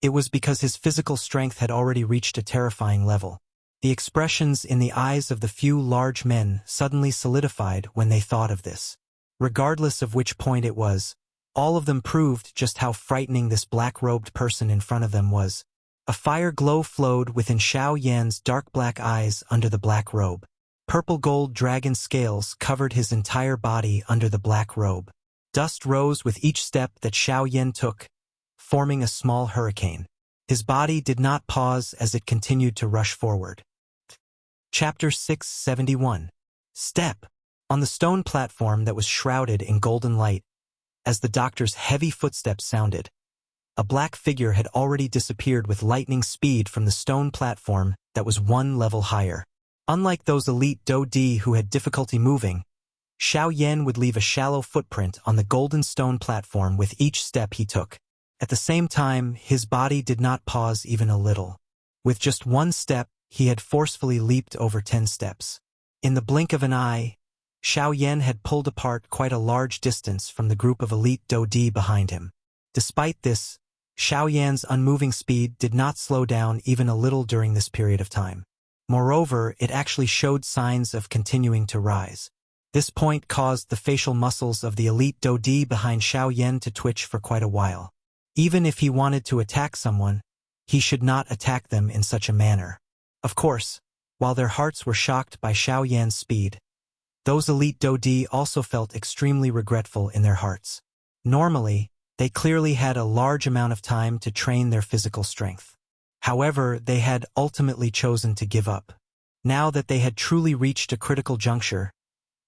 it was because his physical strength had already reached a terrifying level. The expressions in the eyes of the few large men suddenly solidified when they thought of this. Regardless of which point it was, all of them proved just how frightening this black-robed person in front of them was. A fire glow flowed within Xiao Yan's dark black eyes under the black robe. Purple-gold dragon scales covered his entire body under the black robe. Dust rose with each step that Xiao Yan took, forming a small hurricane. His body did not pause as it continued to rush forward. Chapter 671. Step. On the stone platform that was shrouded in golden light, as the doctor's heavy footsteps sounded, a black figure had already disappeared with lightning speed from the stone platform that was one level higher. Unlike those elite Do-Di who had difficulty moving, Xiao Yan would leave a shallow footprint on the golden stone platform with each step he took. At the same time, his body did not pause even a little. With just one step, he had forcefully leaped over 10 steps. In the blink of an eye, Xiao Yan had pulled apart quite a large distance from the group of elite Do-Di behind him. Despite this, Xiao Yan's unmoving speed did not slow down even a little during this period of time. Moreover, it actually showed signs of continuing to rise. This point caused the facial muscles of the elite Do-Di behind Xiao Yan to twitch for quite a while. Even if he wanted to attack someone, he should not attack them in such a manner. Of course, while their hearts were shocked by Xiao Yan's speed, those elite Do-Di also felt extremely regretful in their hearts. Normally, they clearly had a large amount of time to train their physical strength. However, they had ultimately chosen to give up. Now that they had truly reached a critical juncture,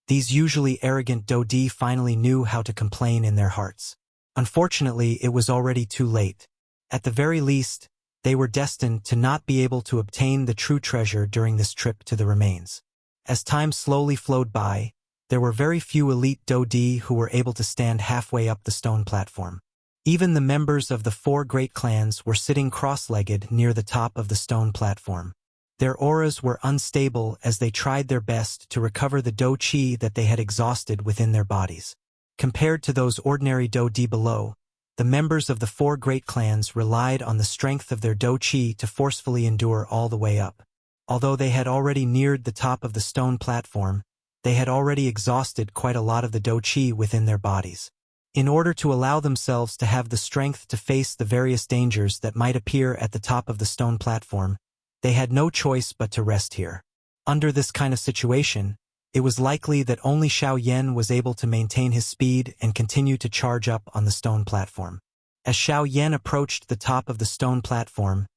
these usually arrogant Do-Di finally knew how to complain in their hearts. Unfortunately, it was already too late. At the very least, they were destined to not be able to obtain the true treasure during this trip to the remains. As time slowly flowed by, there were very few elite Do-Di who were able to stand halfway up the stone platform. Even the members of the 4 great clans were sitting cross-legged near the top of the stone platform. Their auras were unstable as they tried their best to recover the Do-Chi that they had exhausted within their bodies. Compared to those ordinary Do-Di below, the members of the 4 great clans relied on the strength of their Do-Chi to forcefully endure all the way up. Although they had already neared the top of the stone platform, they had already exhausted quite a lot of the Do-Chi within their bodies. In order to allow themselves to have the strength to face the various dangers that might appear at the top of the stone platform, they had no choice but to rest here. Under this kind of situation, it was likely that only Xiao Yan was able to maintain his speed and continue to charge up on the stone platform. As Xiao Yan approached the top of the stone platform,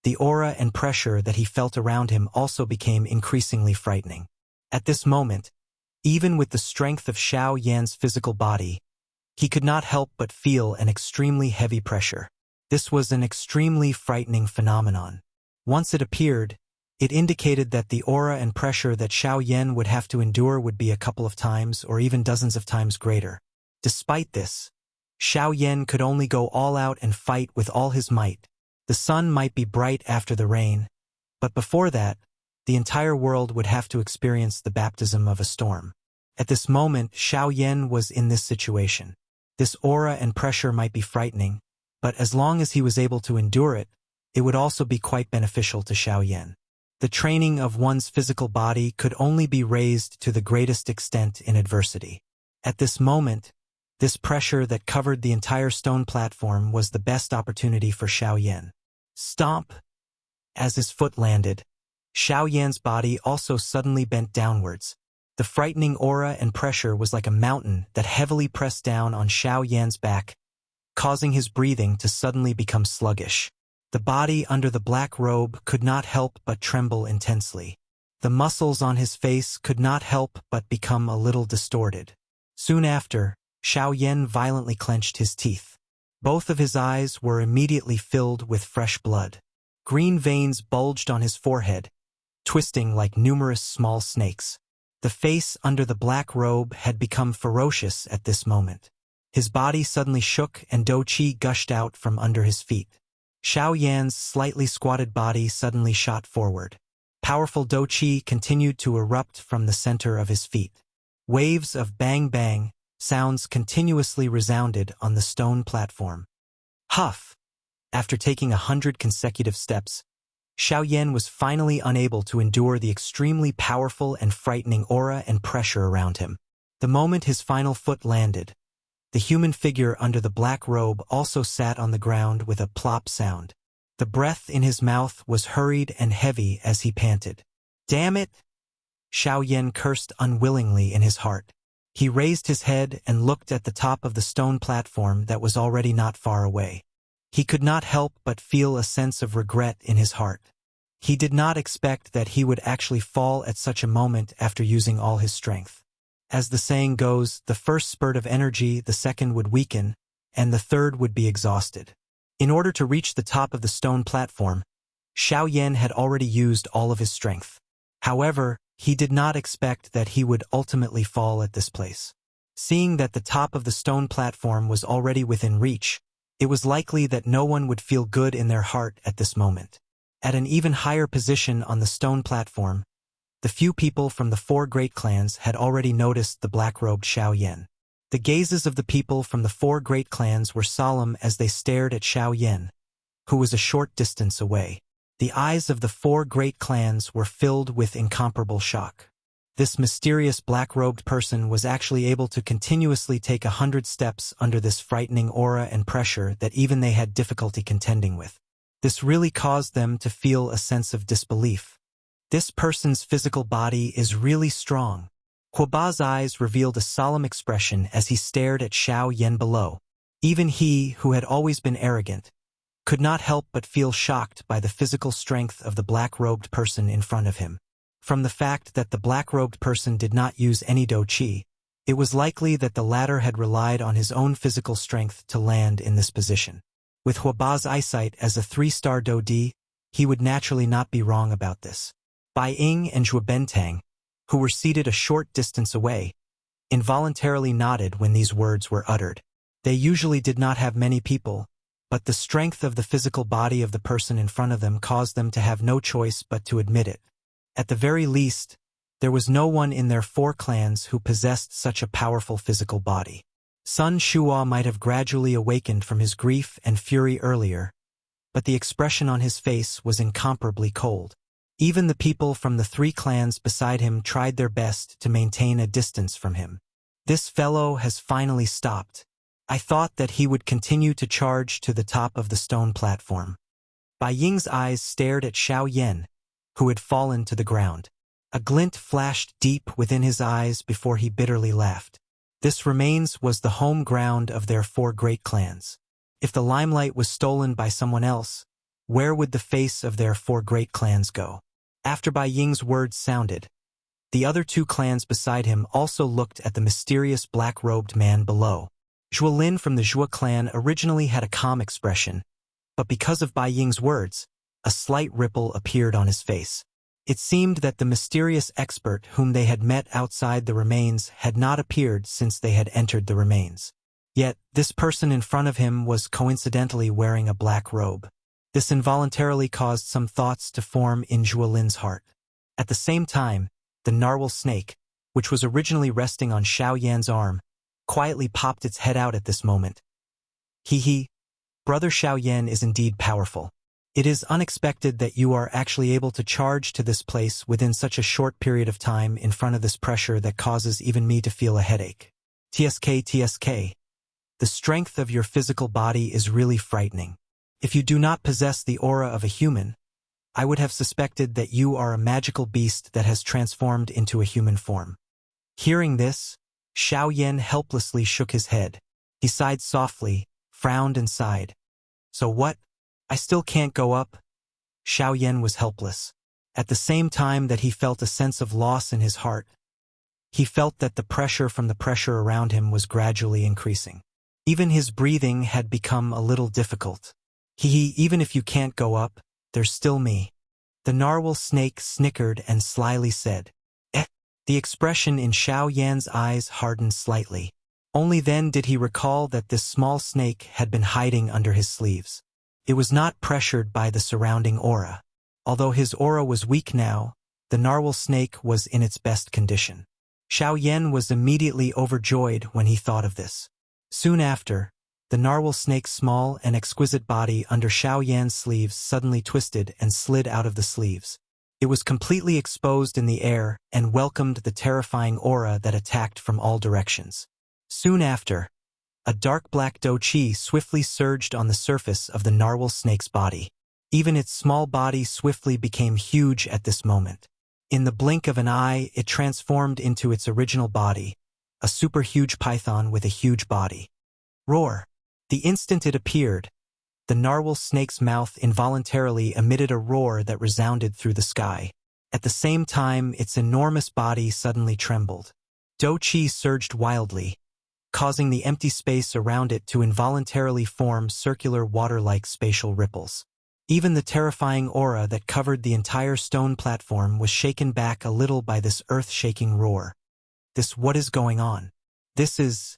the aura and pressure that he felt around him also became increasingly frightening. At this moment, even with the strength of Xiao Yan's physical body, he could not help but feel an extremely heavy pressure. This was an extremely frightening phenomenon. Once it appeared, it indicated that the aura and pressure that Xiao Yan would have to endure would be a couple of times or even dozens of times greater. Despite this, Xiao Yan could only go all out and fight with all his might. The sun might be bright after the rain, but before that, the entire world would have to experience the baptism of a storm. At this moment, Xiao Yan was in this situation. This aura and pressure might be frightening, but as long as he was able to endure it, it would also be quite beneficial to Xiao Yan. The training of one's physical body could only be raised to the greatest extent in adversity. At this moment, this pressure that covered the entire stone platform was the best opportunity for Xiao Yan. Stomp! As his foot landed, Xiao Yan's body also suddenly bent downwards. The frightening aura and pressure was like a mountain that heavily pressed down on Xiao Yan's back, causing his breathing to suddenly become sluggish. The body under the black robe could not help but tremble intensely. The muscles on his face could not help but become a little distorted. Soon after, Xiao Yan violently clenched his teeth. Both of his eyes were immediately filled with fresh blood. Green veins bulged on his forehead, twisting like numerous small snakes. The face under the black robe had become ferocious at this moment. His body suddenly shook and dou qi gushed out from under his feet. Xiao Yan's slightly squatted body suddenly shot forward. Powerful dou qi continued to erupt from the center of his feet. Waves of bang-bang sounds continuously resounded on the stone platform. Huff! After taking 100 consecutive steps, Xiao Yan was finally unable to endure the extremely powerful and frightening aura and pressure around him. The moment his final foot landed, the human figure under the black robe also sat on the ground with a plop sound. The breath in his mouth was hurried and heavy as he panted. "Damn it!" Xiao Yan cursed unwillingly in his heart. He raised his head and looked at the top of the stone platform that was already not far away. He could not help but feel a sense of regret in his heart. He did not expect that he would actually fall at such a moment after using all his strength. As the saying goes, the first spurt of energy, the second would weaken, and the third would be exhausted. In order to reach the top of the stone platform, Xiao Yan had already used all of his strength. However, he did not expect that he would ultimately fall at this place. Seeing that the top of the stone platform was already within reach, it was likely that no one would feel good in their heart at this moment. At an even higher position on the stone platform, the few people from the 4 great clans had already noticed the black-robed Xiao Yan. The gazes of the people from the 4 great clans were solemn as they stared at Xiao Yan, who was a short distance away. The eyes of the 4 great clans were filled with incomparable shock. This mysterious black-robed person was actually able to continuously take 100 steps under this frightening aura and pressure that even they had difficulty contending with. This really caused them to feel a sense of disbelief. This person's physical body is really strong. Huaba's eyes revealed a solemn expression as he stared at Xiao Yan below. Even he, who had always been arrogant, could not help but feel shocked by the physical strength of the black-robed person in front of him. From the fact that the black-robed person did not use any dou qi, it was likely that the latter had relied on his own physical strength to land in this position. With Huaba's eyesight as a 3-star dou di, he would naturally not be wrong about this. Bai Ying and Zhuo Bentang, who were seated a short distance away, involuntarily nodded when these words were uttered. They usually did not have many people, but the strength of the physical body of the person in front of them caused them to have no choice but to admit it. At the very least, there was no one in their 4 clans who possessed such a powerful physical body. Sun Shuo might have gradually awakened from his grief and fury earlier, but the expression on his face was incomparably cold. Even the people from the 3 clans beside him tried their best to maintain a distance from him. This fellow has finally stopped. I thought that he would continue to charge to the top of the stone platform. Bai Ying's eyes stared at Xiao Yan, who had fallen to the ground. A glint flashed deep within his eyes before he bitterly laughed. This remains was the home ground of their 4 great clans. If the limelight was stolen by someone else, where would the face of their 4 great clans go? After Bai Ying's words sounded, the other 2 clans beside him also looked at the mysterious black-robed man below. Zhuo Lin from the Zhuo clan originally had a calm expression, but because of Bai Ying's words, a slight ripple appeared on his face. It seemed that the mysterious expert whom they had met outside the remains had not appeared since they had entered the remains. Yet, this person in front of him was coincidentally wearing a black robe. This involuntarily caused some thoughts to form in Zhuo Lin's heart. At the same time, the narwhal snake, which was originally resting on Xiao Yan's arm, quietly popped its head out at this moment. He, Brother Xiao Yan is indeed powerful. It is unexpected that you are actually able to charge to this place within such a short period of time in front of this pressure that causes even me to feel a headache. TSK. The strength of your physical body is really frightening. If you do not possess the aura of a human, I would have suspected that you are a magical beast that has transformed into a human form. Hearing this, Xiao Yan helplessly shook his head. He sighed softly, frowned and sighed. So what? I still can't go up? Xiao Yan was helpless. At the same time that he felt a sense of loss in his heart, he felt that the pressure from the pressure around him was gradually increasing. Even his breathing had become a little difficult. Even if you can't go up, there's still me. The narwhal snake snickered and slyly said, The expression in Xiao Yan's eyes hardened slightly. Only then did he recall that this small snake had been hiding under his sleeves. It was not pressured by the surrounding aura. Although his aura was weak now, the narwhal snake was in its best condition. Xiao Yan was immediately overjoyed when he thought of this. Soon after, the narwhal snake's small and exquisite body under Xiao Yan's sleeves suddenly twisted and slid out of the sleeves. It was completely exposed in the air and welcomed the terrifying aura that attacked from all directions. Soon after, a dark black douqi swiftly surged on the surface of the narwhal snake's body. Even its small body swiftly became huge at this moment. In the blink of an eye, it transformed into its original body, a super huge python with a huge body. Roar! The instant it appeared, the narwhal snake's mouth involuntarily emitted a roar that resounded through the sky. At the same time, its enormous body suddenly trembled. Douqi surged wildly, causing the empty space around it to involuntarily form circular water-like spatial ripples. Even the terrifying aura that covered the entire stone platform was shaken back a little by this earth-shaking roar. What is going on? This is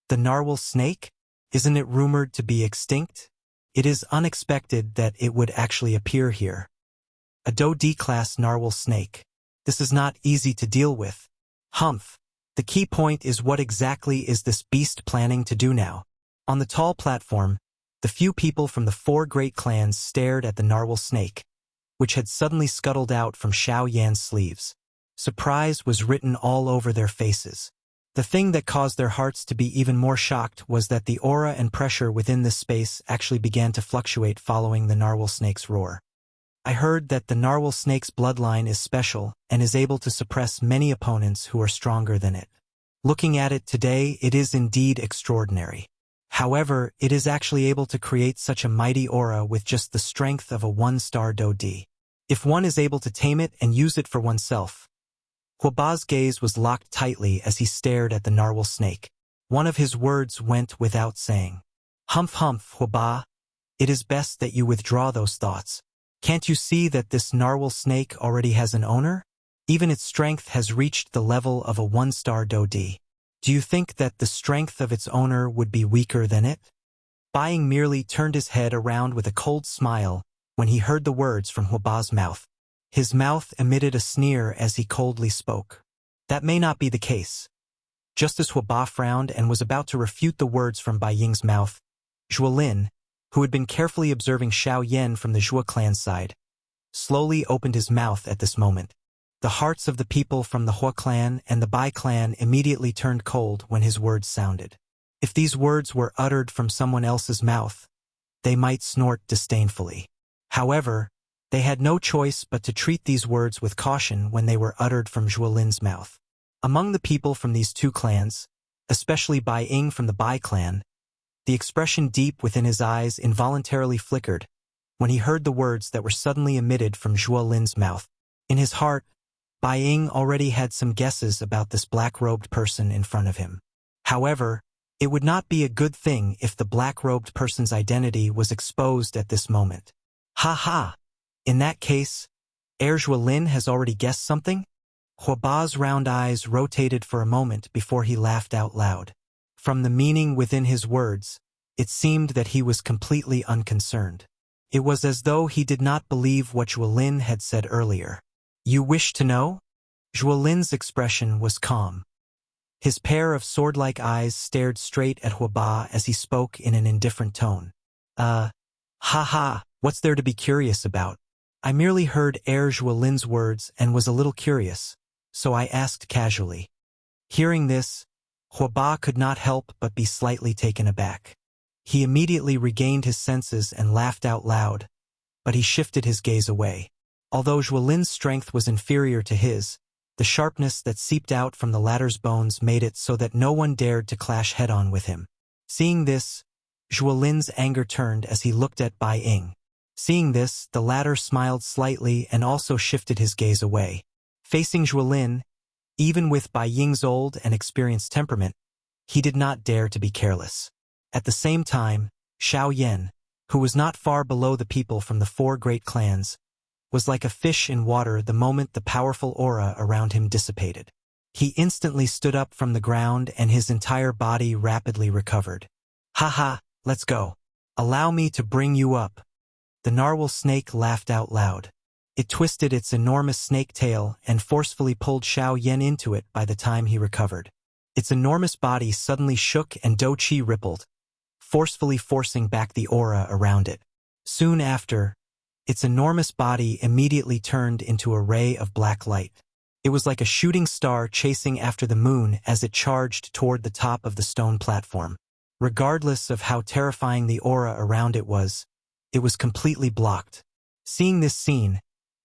the narwhal snake? Isn't it rumored to be extinct? It is unexpected that it would actually appear here. A D-class narwhal snake. This is not easy to deal with. Humph. The key point is what exactly is this beast planning to do now? On the tall platform, the few people from the 4 great clans stared at the narwhal snake, which had suddenly scuttled out from Xiao Yan's sleeves. Surprise was written all over their faces. The thing that caused their hearts to be even more shocked was that the aura and pressure within this space actually began to fluctuate following the narwhal snake's roar. I heard that the narwhal snake's bloodline is special and is able to suppress many opponents who are stronger than it. Looking at it today, it is indeed extraordinary. However, it is actually able to create such a mighty aura with just the strength of a 1-star Do-D. If one is able to tame it and use it for oneself. Huaba's gaze was locked tightly as he stared at the narwhal snake. One of his words went without saying. Humph humph, Huaba. It is best that you withdraw those thoughts. Can't you see that this narwhal snake already has an owner? Even its strength has reached the level of a 1-star Do-D. Do you think that the strength of its owner would be weaker than it? Bai Ying merely turned his head around with a cold smile when he heard the words from Huaba's mouth. His mouth emitted a sneer as he coldly spoke. That may not be the case. Just as Huaba frowned and was about to refute the words from Bai Ying's mouth, Zhuolin, who had been carefully observing Xiao Yan from the Zhuo clan side, slowly opened his mouth at this moment. The hearts of the people from the Hua clan and the Bai clan immediately turned cold when his words sounded. If these words were uttered from someone else's mouth, they might snort disdainfully. However, they had no choice but to treat these words with caution when they were uttered from Zhuolin's mouth. Among the people from these 2 clans, especially Bai Ying from the Bai clan, the expression deep within his eyes involuntarily flickered when he heard the words that were suddenly emitted from Zhuolin's mouth. In his heart, Bai Ying already had some guesses about this black-robed person in front of him. However, it would not be a good thing if the black-robed person's identity was exposed at this moment. Ha ha! In that case, Zhuolin has already guessed something? Huaba's round eyes rotated for a moment before he laughed out loud. From the meaning within his words, it seemed that he was completely unconcerned. It was as though he did not believe what Zhuolin had said earlier. You wish to know? Zhuolin's expression was calm. His pair of sword-like eyes stared straight at Huaba as he spoke in an indifferent tone. Ha ha, what's there to be curious about? I merely heard Zhuolin's words and was a little curious, so I asked casually. Hearing this, Huaba could not help but be slightly taken aback. He immediately regained his senses and laughed out loud, but he shifted his gaze away. Although Zhuolin's strength was inferior to his, the sharpness that seeped out from the latter's bones made it so that no one dared to clash head-on with him. Seeing this, Zhuolin's anger turned as he looked at Bai Ying. Seeing this, the latter smiled slightly and also shifted his gaze away. Facing Zhuolin, even with Bai Ying's old and experienced temperament, he did not dare to be careless. At the same time, Xiao Yan, who was not far below the people from the 4 great clans, was like a fish in water the moment the powerful aura around him dissipated. He instantly stood up from the ground and his entire body rapidly recovered. "Haha, let's go. Allow me to bring you up." The narwhal snake laughed out loud. It twisted its enormous snake tail and forcefully pulled Xiao Yan into it by the time he recovered. Its enormous body suddenly shook and Do Qi rippled, forcefully forcing back the aura around it. Soon after, its enormous body immediately turned into a ray of black light. It was like a shooting star chasing after the moon as it charged toward the top of the stone platform. Regardless of how terrifying the aura around it was completely blocked. Seeing this scene,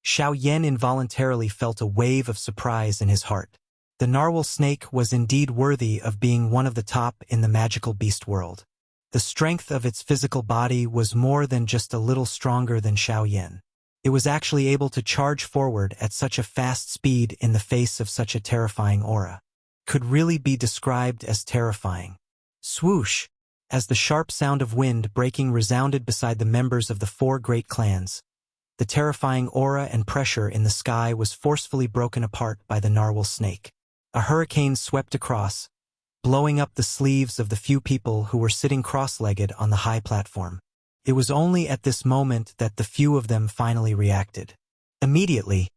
Xiao Yan involuntarily felt a wave of surprise in his heart. The narwhal snake was indeed worthy of being one of the top in the magical beast world. The strength of its physical body was more than just a little stronger than Xiao Yan. It was actually able to charge forward at such a fast speed in the face of such a terrifying aura. Could really be described as terrifying. Swoosh! As the sharp sound of wind breaking resounded beside the members of the 4 great clans, the terrifying aura and pressure in the sky was forcefully broken apart by the narwhal snake. A hurricane swept across, blowing up the sleeves of the few people who were sitting cross-legged on the high platform. It was only at this moment that the few of them finally reacted. Immediately,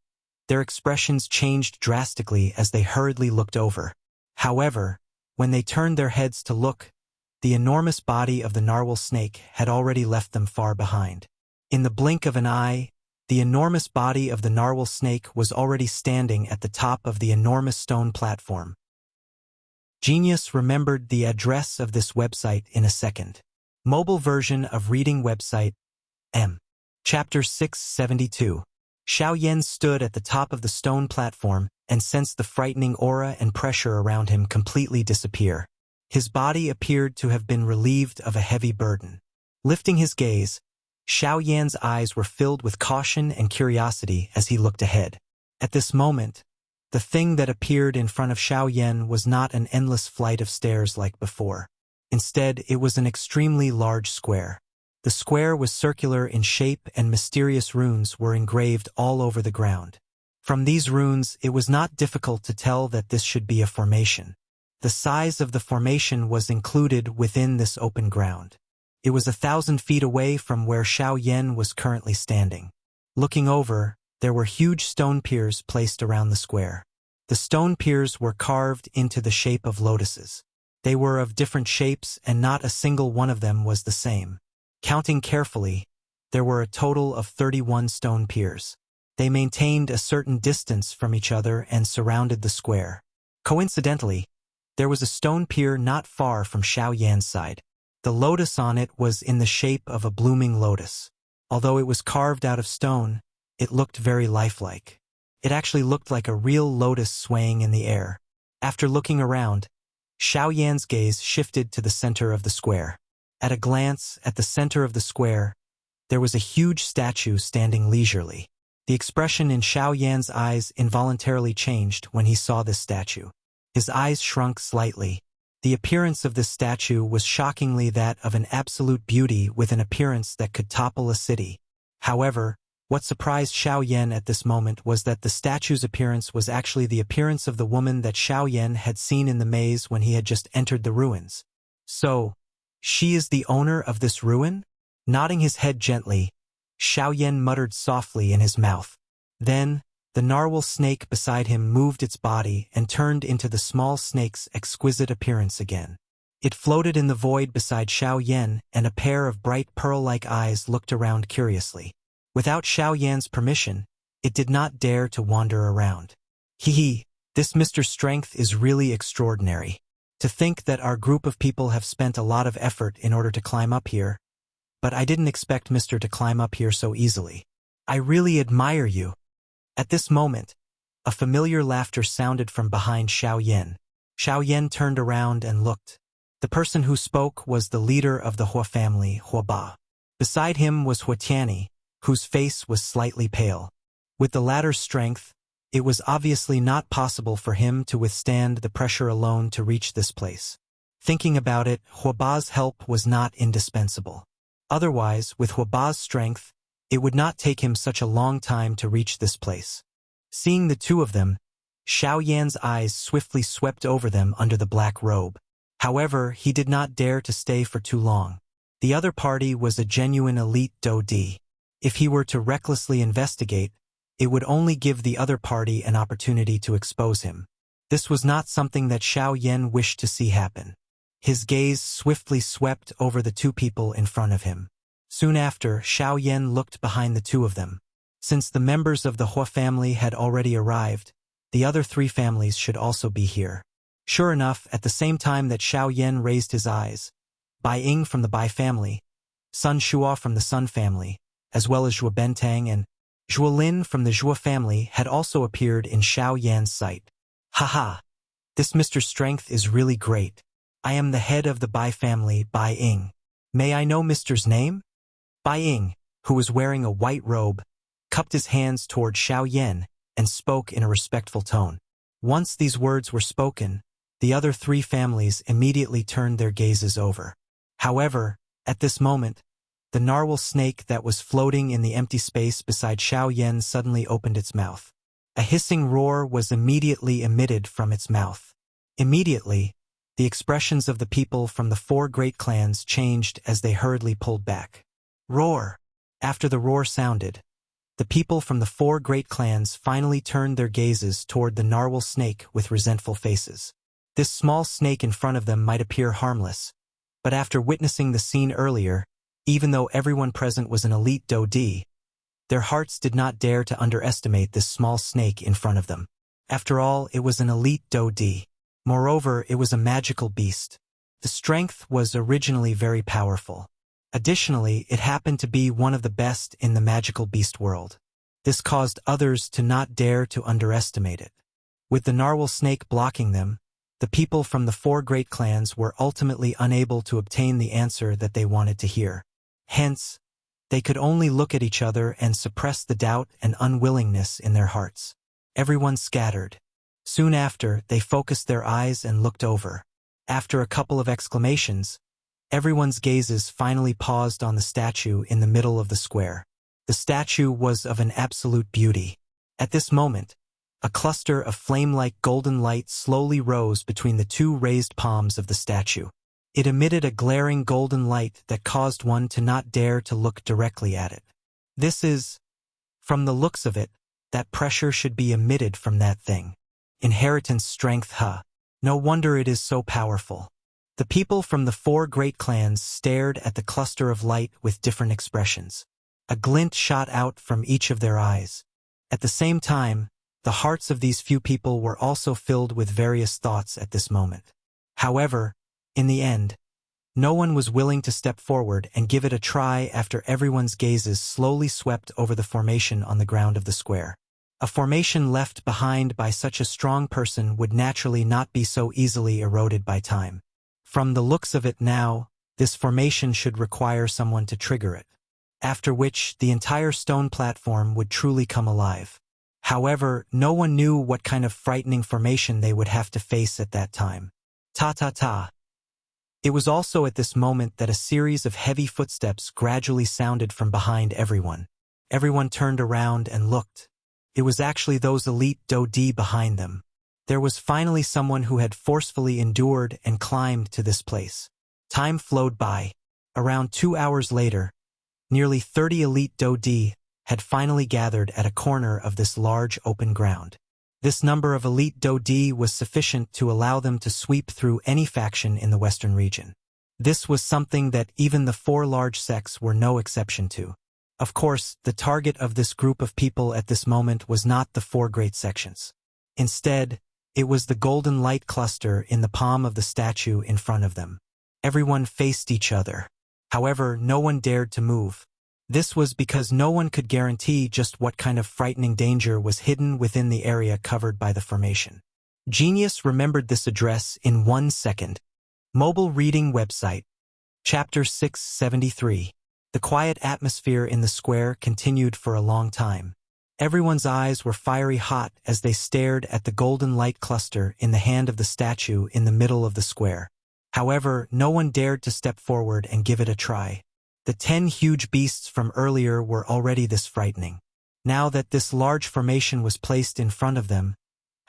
their expressions changed drastically as they hurriedly looked over. However, when they turned their heads to look, the enormous body of the narwhal snake had already left them far behind. In the blink of an eye, the enormous body of the narwhal snake was already standing at the top of the enormous stone platform. Genius remembered the address of this website in a second. Mobile version of reading website, M. Chapter 672. Xiao Yan stood at the top of the stone platform and sensed the frightening aura and pressure around him completely disappear. His body appeared to have been relieved of a heavy burden. Lifting his gaze, Xiao Yan's eyes were filled with caution and curiosity as he looked ahead. At this moment, the thing that appeared in front of Xiao Yan was not an endless flight of stairs like before. Instead, it was an extremely large square. The square was circular in shape and mysterious runes were engraved all over the ground. From these runes, it was not difficult to tell that this should be a formation. The size of the formation was included within this open ground. It was 1,000 feet away from where Xiao Yan was currently standing. Looking over, there were huge stone piers placed around the square. The stone piers were carved into the shape of lotuses. They were of different shapes and not a single one of them was the same. Counting carefully, there were a total of 31 stone piers. They maintained a certain distance from each other and surrounded the square. Coincidentally, there was a stone pier not far from Xiao Yan's side. The lotus on it was in the shape of a blooming lotus. Although it was carved out of stone, it looked very lifelike. It actually looked like a real lotus swaying in the air. After looking around, Xiao Yan's gaze shifted to the center of the square. At a glance, at the center of the square, there was a huge statue standing leisurely. The expression in Xiao Yan's eyes involuntarily changed when he saw this statue. His eyes shrunk slightly. The appearance of this statue was shockingly that of an absolute beauty with an appearance that could topple a city. However, what surprised Xiao Yan at this moment was that the statue's appearance was actually the appearance of the woman that Xiao Yan had seen in the maze when he had just entered the ruins. So, she is the owner of this ruin? Nodding his head gently, Xiao Yan muttered softly in his mouth. Then, the narwhal snake beside him moved its body and turned into the small snake's exquisite appearance again. It floated in the void beside Xiao Yan, and a pair of bright pearl-like eyes looked around curiously. Without Xiao Yan's permission, it did not dare to wander around. Hee, this Mr. Strength is really extraordinary. To think that our group of people have spent a lot of effort in order to climb up here, but I didn't expect Mr. to climb up here so easily. I really admire you. At this moment, a familiar laughter sounded from behind Xiao Yan. Xiao Yan turned around and looked. The person who spoke was the leader of the Hua family, Hua Ba. Beside him was Hua Tianyi, whose face was slightly pale. With the latter's strength, it was obviously not possible for him to withstand the pressure alone to reach this place. Thinking about it, Hua Ba's help was not indispensable. Otherwise, with Hua Ba's strength, it would not take him such a long time to reach this place. Seeing the two of them, Xiao Yan's eyes swiftly swept over them under the black robe. However, he did not dare to stay for too long. The other party was a genuine elite Dodi. If he were to recklessly investigate, it would only give the other party an opportunity to expose him. This was not something that Xiao Yan wished to see happen. His gaze swiftly swept over the two people in front of him. Soon after, Xiao Yan looked behind the two of them. Since the members of the Hua family had already arrived, the other three families should also be here. Sure enough, at the same time that Xiao Yan raised his eyes, Bai Ying from the Bai family, Sun Shua from the Sun family, as well as Zhuo Bentang and Zhuo Lin from the Zhuo family had also appeared in Xiao Yan's sight. Haha! This Mr. Strength is really great. I am the head of the Bai family, Bai Ying. May I know Mr.'s name? Bai Ying, who was wearing a white robe, cupped his hands toward Xiao Yan and spoke in a respectful tone. Once these words were spoken, the other three families immediately turned their gazes over. However, at this moment, the narwhal snake that was floating in the empty space beside Xiao Yan suddenly opened its mouth. A hissing roar was immediately emitted from its mouth. Immediately, the expressions of the people from the four great clans changed as they hurriedly pulled back. Roar! After the roar sounded, the people from the four great clans finally turned their gazes toward the narwhal snake with resentful faces. This small snake in front of them might appear harmless, but after witnessing the scene earlier, even though everyone present was an elite Dodi, their hearts did not dare to underestimate this small snake in front of them. After all, it was an elite Dodi. Moreover, it was a magical beast. The strength was originally very powerful. Additionally, it happened to be one of the best in the magical beast world. This caused others to not dare to underestimate it. With the narwhal snake blocking them, the people from the four great clans were ultimately unable to obtain the answer that they wanted to hear. Hence, they could only look at each other and suppress the doubt and unwillingness in their hearts. Everyone scattered. Soon after, they focused their eyes and looked over. After a couple of exclamations, everyone's gazes finally paused on the statue in the middle of the square. The statue was of an absolute beauty. At this moment, a cluster of flame-like golden light slowly rose between the two raised palms of the statue. It emitted a glaring golden light that caused one to not dare to look directly at it. This is, from the looks of it, that pressure should be emitted from that thing. Inheritance strength, huh? No wonder it is so powerful. The people from the four great clans stared at the cluster of light with different expressions. A glint shot out from each of their eyes. At the same time, the hearts of these few people were also filled with various thoughts at this moment. However, in the end, no one was willing to step forward and give it a try after everyone's gazes slowly swept over the formation on the ground of the square. A formation left behind by such a strong person would naturally not be so easily eroded by time. From the looks of it now, this formation should require someone to trigger it, after which the entire stone platform would truly come alive. However, no one knew what kind of frightening formation they would have to face at that time. Ta-ta-ta. It was also at this moment that a series of heavy footsteps gradually sounded from behind everyone. Everyone turned around and looked. It was actually those elite Dodi behind them. There was finally someone who had forcefully endured and climbed to this place. Time flowed by. Around 2 hours later, nearly 30 elite Dodi had finally gathered at a corner of this large open ground. This number of elite Dodi was sufficient to allow them to sweep through any faction in the western region. This was something that even the four large sects were no exception to. Of course, the target of this group of people at this moment was not the four great sections. Instead, it was the golden light cluster in the palm of the statue in front of them. Everyone faced each other. However, no one dared to move. This was because no one could guarantee just what kind of frightening danger was hidden within the area covered by the formation. Genius remembered this address in 1 second. Mobile reading website. Chapter 673. The quiet atmosphere in the square continued for a long time. Everyone's eyes were fiery hot as they stared at the golden light cluster in the hand of the statue in the middle of the square. However, no one dared to step forward and give it a try. The 10 huge beasts from earlier were already this frightening. Now that this large formation was placed in front of them,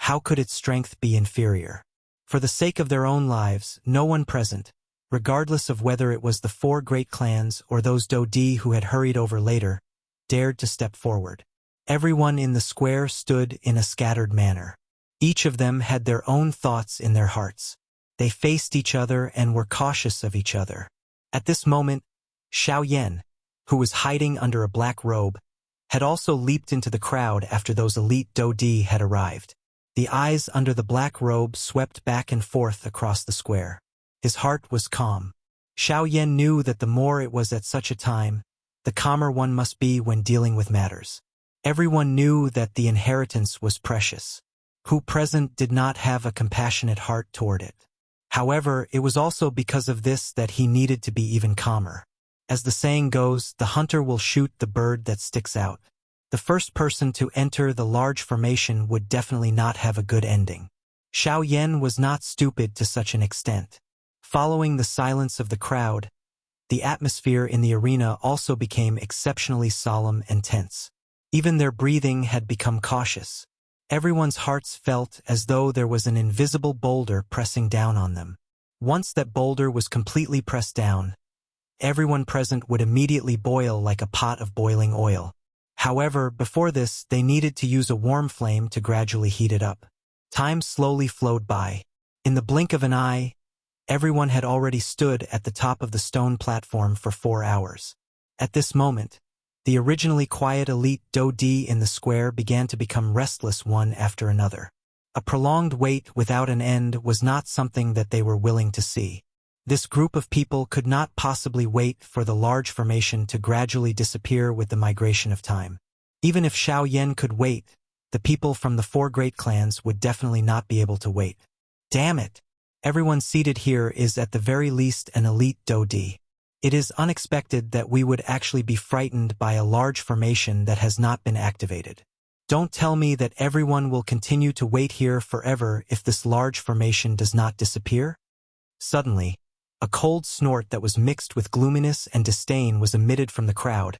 How could its strength be inferior? For the sake of their own lives, no one present, regardless of whether it was the four great clans or those Dodi who had hurried over later, dared to step forward. Everyone in the square stood in a scattered manner. Each of them had their own thoughts in their hearts. They faced each other and were cautious of each other. At this moment, Xiao Yan, who was hiding under a black robe, had also leaped into the crowd after those elite Dodi had arrived. The eyes under the black robe swept back and forth across the square. His heart was calm. Xiao Yan knew that the more it was at such a time, the calmer one must be when dealing with matters. Everyone knew that the inheritance was precious. Who present did not have a compassionate heart toward it. However, it was also because of this that he needed to be even calmer. As the saying goes, the hunter will shoot the bird that sticks out. The first person to enter the large formation would definitely not have a good ending. Xiao Yan was not stupid to such an extent. Following the silence of the crowd, the atmosphere in the arena also became exceptionally solemn and tense. Even their breathing had become cautious. Everyone's hearts felt as though there was an invisible boulder pressing down on them. Once that boulder was completely pressed down, everyone present would immediately boil like a pot of boiling oil. However, before this, they needed to use a warm flame to gradually heat it up. Time slowly flowed by. In the blink of an eye, everyone had already stood at the top of the stone platform for 4 hours. At this moment, the originally quiet elite Dodi in the square began to become restless one after another. A prolonged wait without an end was not something that they were willing to see. This group of people could not possibly wait for the large formation to gradually disappear with the migration of time. Even if Xiao Yan could wait, the people from the four great clans would definitely not be able to wait. Damn it! Everyone seated here is at the very least an elite Dodi. It is unexpected that we would actually be frightened by a large formation that has not been activated. Don't tell me that everyone will continue to wait here forever if this large formation does not disappear? Suddenly, a cold snort that was mixed with gloominess and disdain was emitted from the crowd,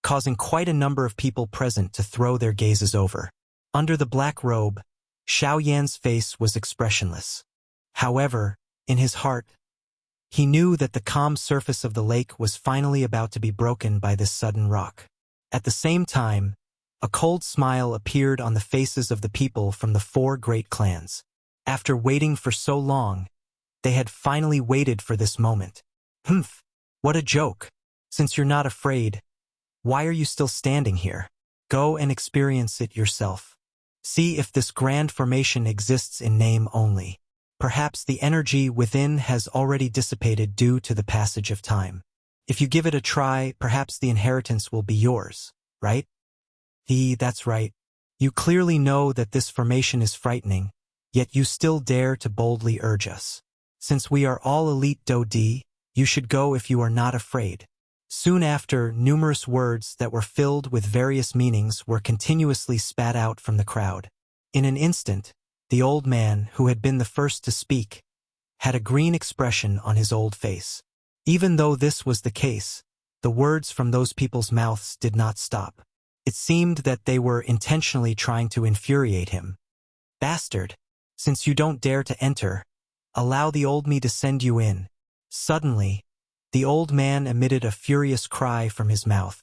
causing quite a number of people present to throw their gazes over. Under the black robe, Xiao Yan's face was expressionless. However, in his heart, he knew that the calm surface of the lake was finally about to be broken by this sudden rock. At the same time, a cold smile appeared on the faces of the people from the four great clans. After waiting for so long, they had finally waited for this moment. Humph, what a joke. Since you're not afraid, why are you still standing here? Go and experience it yourself. See if this grand formation exists in name only. Perhaps the energy within has already dissipated due to the passage of time. If you give it a try, perhaps the inheritance will be yours, right? That's right. You clearly know that this formation is frightening, yet you still dare to boldly urge us. Since we are all elite Dodi, you should go if you are not afraid. Soon after, numerous words that were filled with various meanings were continuously spat out from the crowd. In an instant, the old man, who had been the first to speak, had a green expression on his old face. Even though this was the case, the words from those people's mouths did not stop. It seemed that they were intentionally trying to infuriate him. Bastard! Since you don't dare to enter, allow the old me to send you in. Suddenly, the old man emitted a furious cry from his mouth.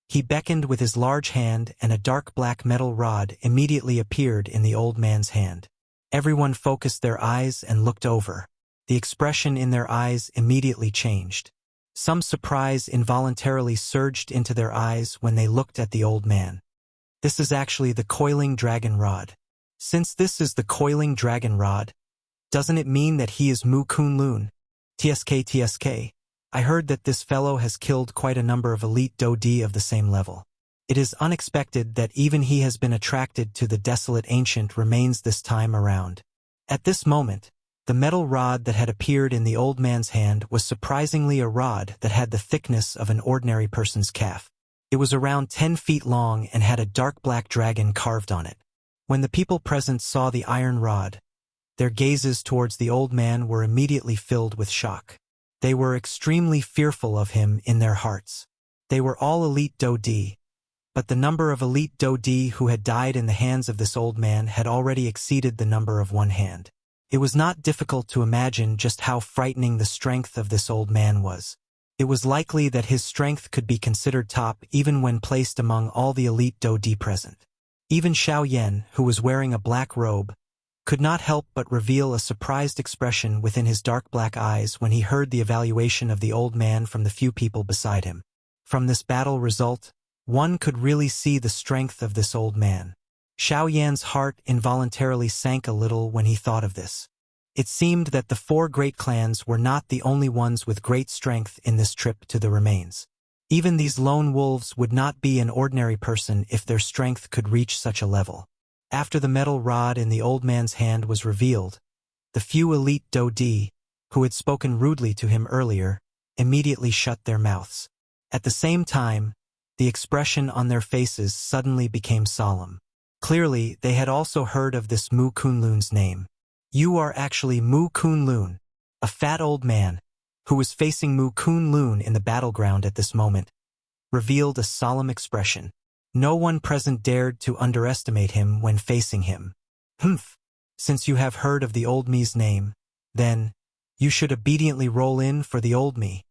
He beckoned with his large hand and a dark black metal rod immediately appeared in the old man's hand. Everyone focused their eyes and looked over. The expression in their eyes immediately changed. Some surprise involuntarily surged into their eyes when they looked at the old man. This is actually the coiling dragon rod. Since this is the coiling dragon rod, doesn't it mean that he is Mu Kunlun? TSK. I heard that this fellow has killed quite a number of elite Dodi of the same level. It is unexpected that even he has been attracted to the desolate ancient remains this time around. At this moment, the metal rod that had appeared in the old man's hand was surprisingly a rod that had the thickness of an ordinary person's calf. It was around 10 feet long and had a dark black dragon carved on it. When the people present saw the iron rod, their gazes towards the old man were immediately filled with shock. They were extremely fearful of him in their hearts. They were all elite Dodi, but the number of elite Dodi who had died in the hands of this old man had already exceeded the number of one hand. It was not difficult to imagine just how frightening the strength of this old man was. It was likely that his strength could be considered top even when placed among all the elite Dodi present. Even Xiao Yan, who was wearing a black robe, could not help but reveal a surprised expression within his dark black eyes when he heard the evaluation of the old man from the few people beside him. From this battle result, one could really see the strength of this old man. Xiao Yan's heart involuntarily sank a little when he thought of this. It seemed that the four great clans were not the only ones with great strength in this trip to the remains. Even these lone wolves would not be an ordinary person if their strength could reach such a level. After the metal rod in the old man's hand was revealed, the few elite Dodi, who had spoken rudely to him earlier, immediately shut their mouths. At the same time, the expression on their faces suddenly became solemn. Clearly, they had also heard of this Mu Kunlun's name. You are actually Mu Kunlun, a fat old man, who was facing Mu Kunlun in the battleground at this moment, revealed a solemn expression. No one present dared to underestimate him when facing him. Humph! Since you have heard of the old me's name, then, you should obediently roll in for the old me.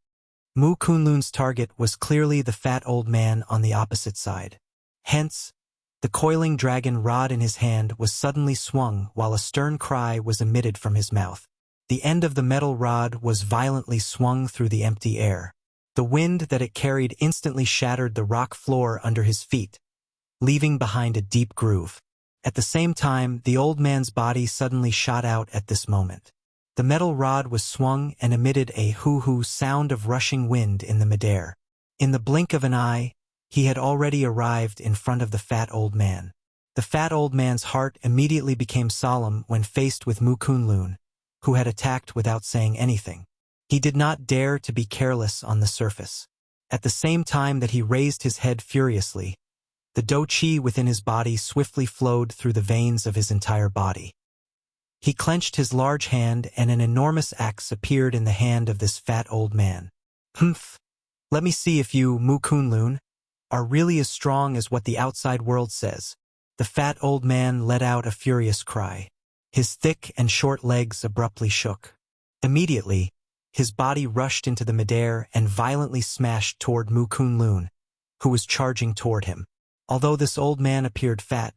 Mu Kunlun's target was clearly the fat old man on the opposite side. Hence, the coiling dragon rod in his hand was suddenly swung while a stern cry was emitted from his mouth. The end of the metal rod was violently swung through the empty air. The wind that it carried instantly shattered the rock floor under his feet, leaving behind a deep groove. At the same time, the old man's body suddenly shot out at this moment. The metal rod was swung and emitted a hoo-hoo sound of rushing wind in the midair. In the blink of an eye, he had already arrived in front of the fat old man. The fat old man's heart immediately became solemn when faced with Mu Kunlun, who had attacked without saying anything. He did not dare to be careless on the surface. At the same time that he raised his head furiously, the do-chi within his body swiftly flowed through the veins of his entire body. He clenched his large hand and an enormous axe appeared in the hand of this fat old man. Humph! Let me see if you, Mu Kunlun, are really as strong as what the outside world says. The fat old man let out a furious cry. His thick and short legs abruptly shook. Immediately, his body rushed into the midair and violently smashed toward Mu Kunlun, who was charging toward him. Although this old man appeared fat,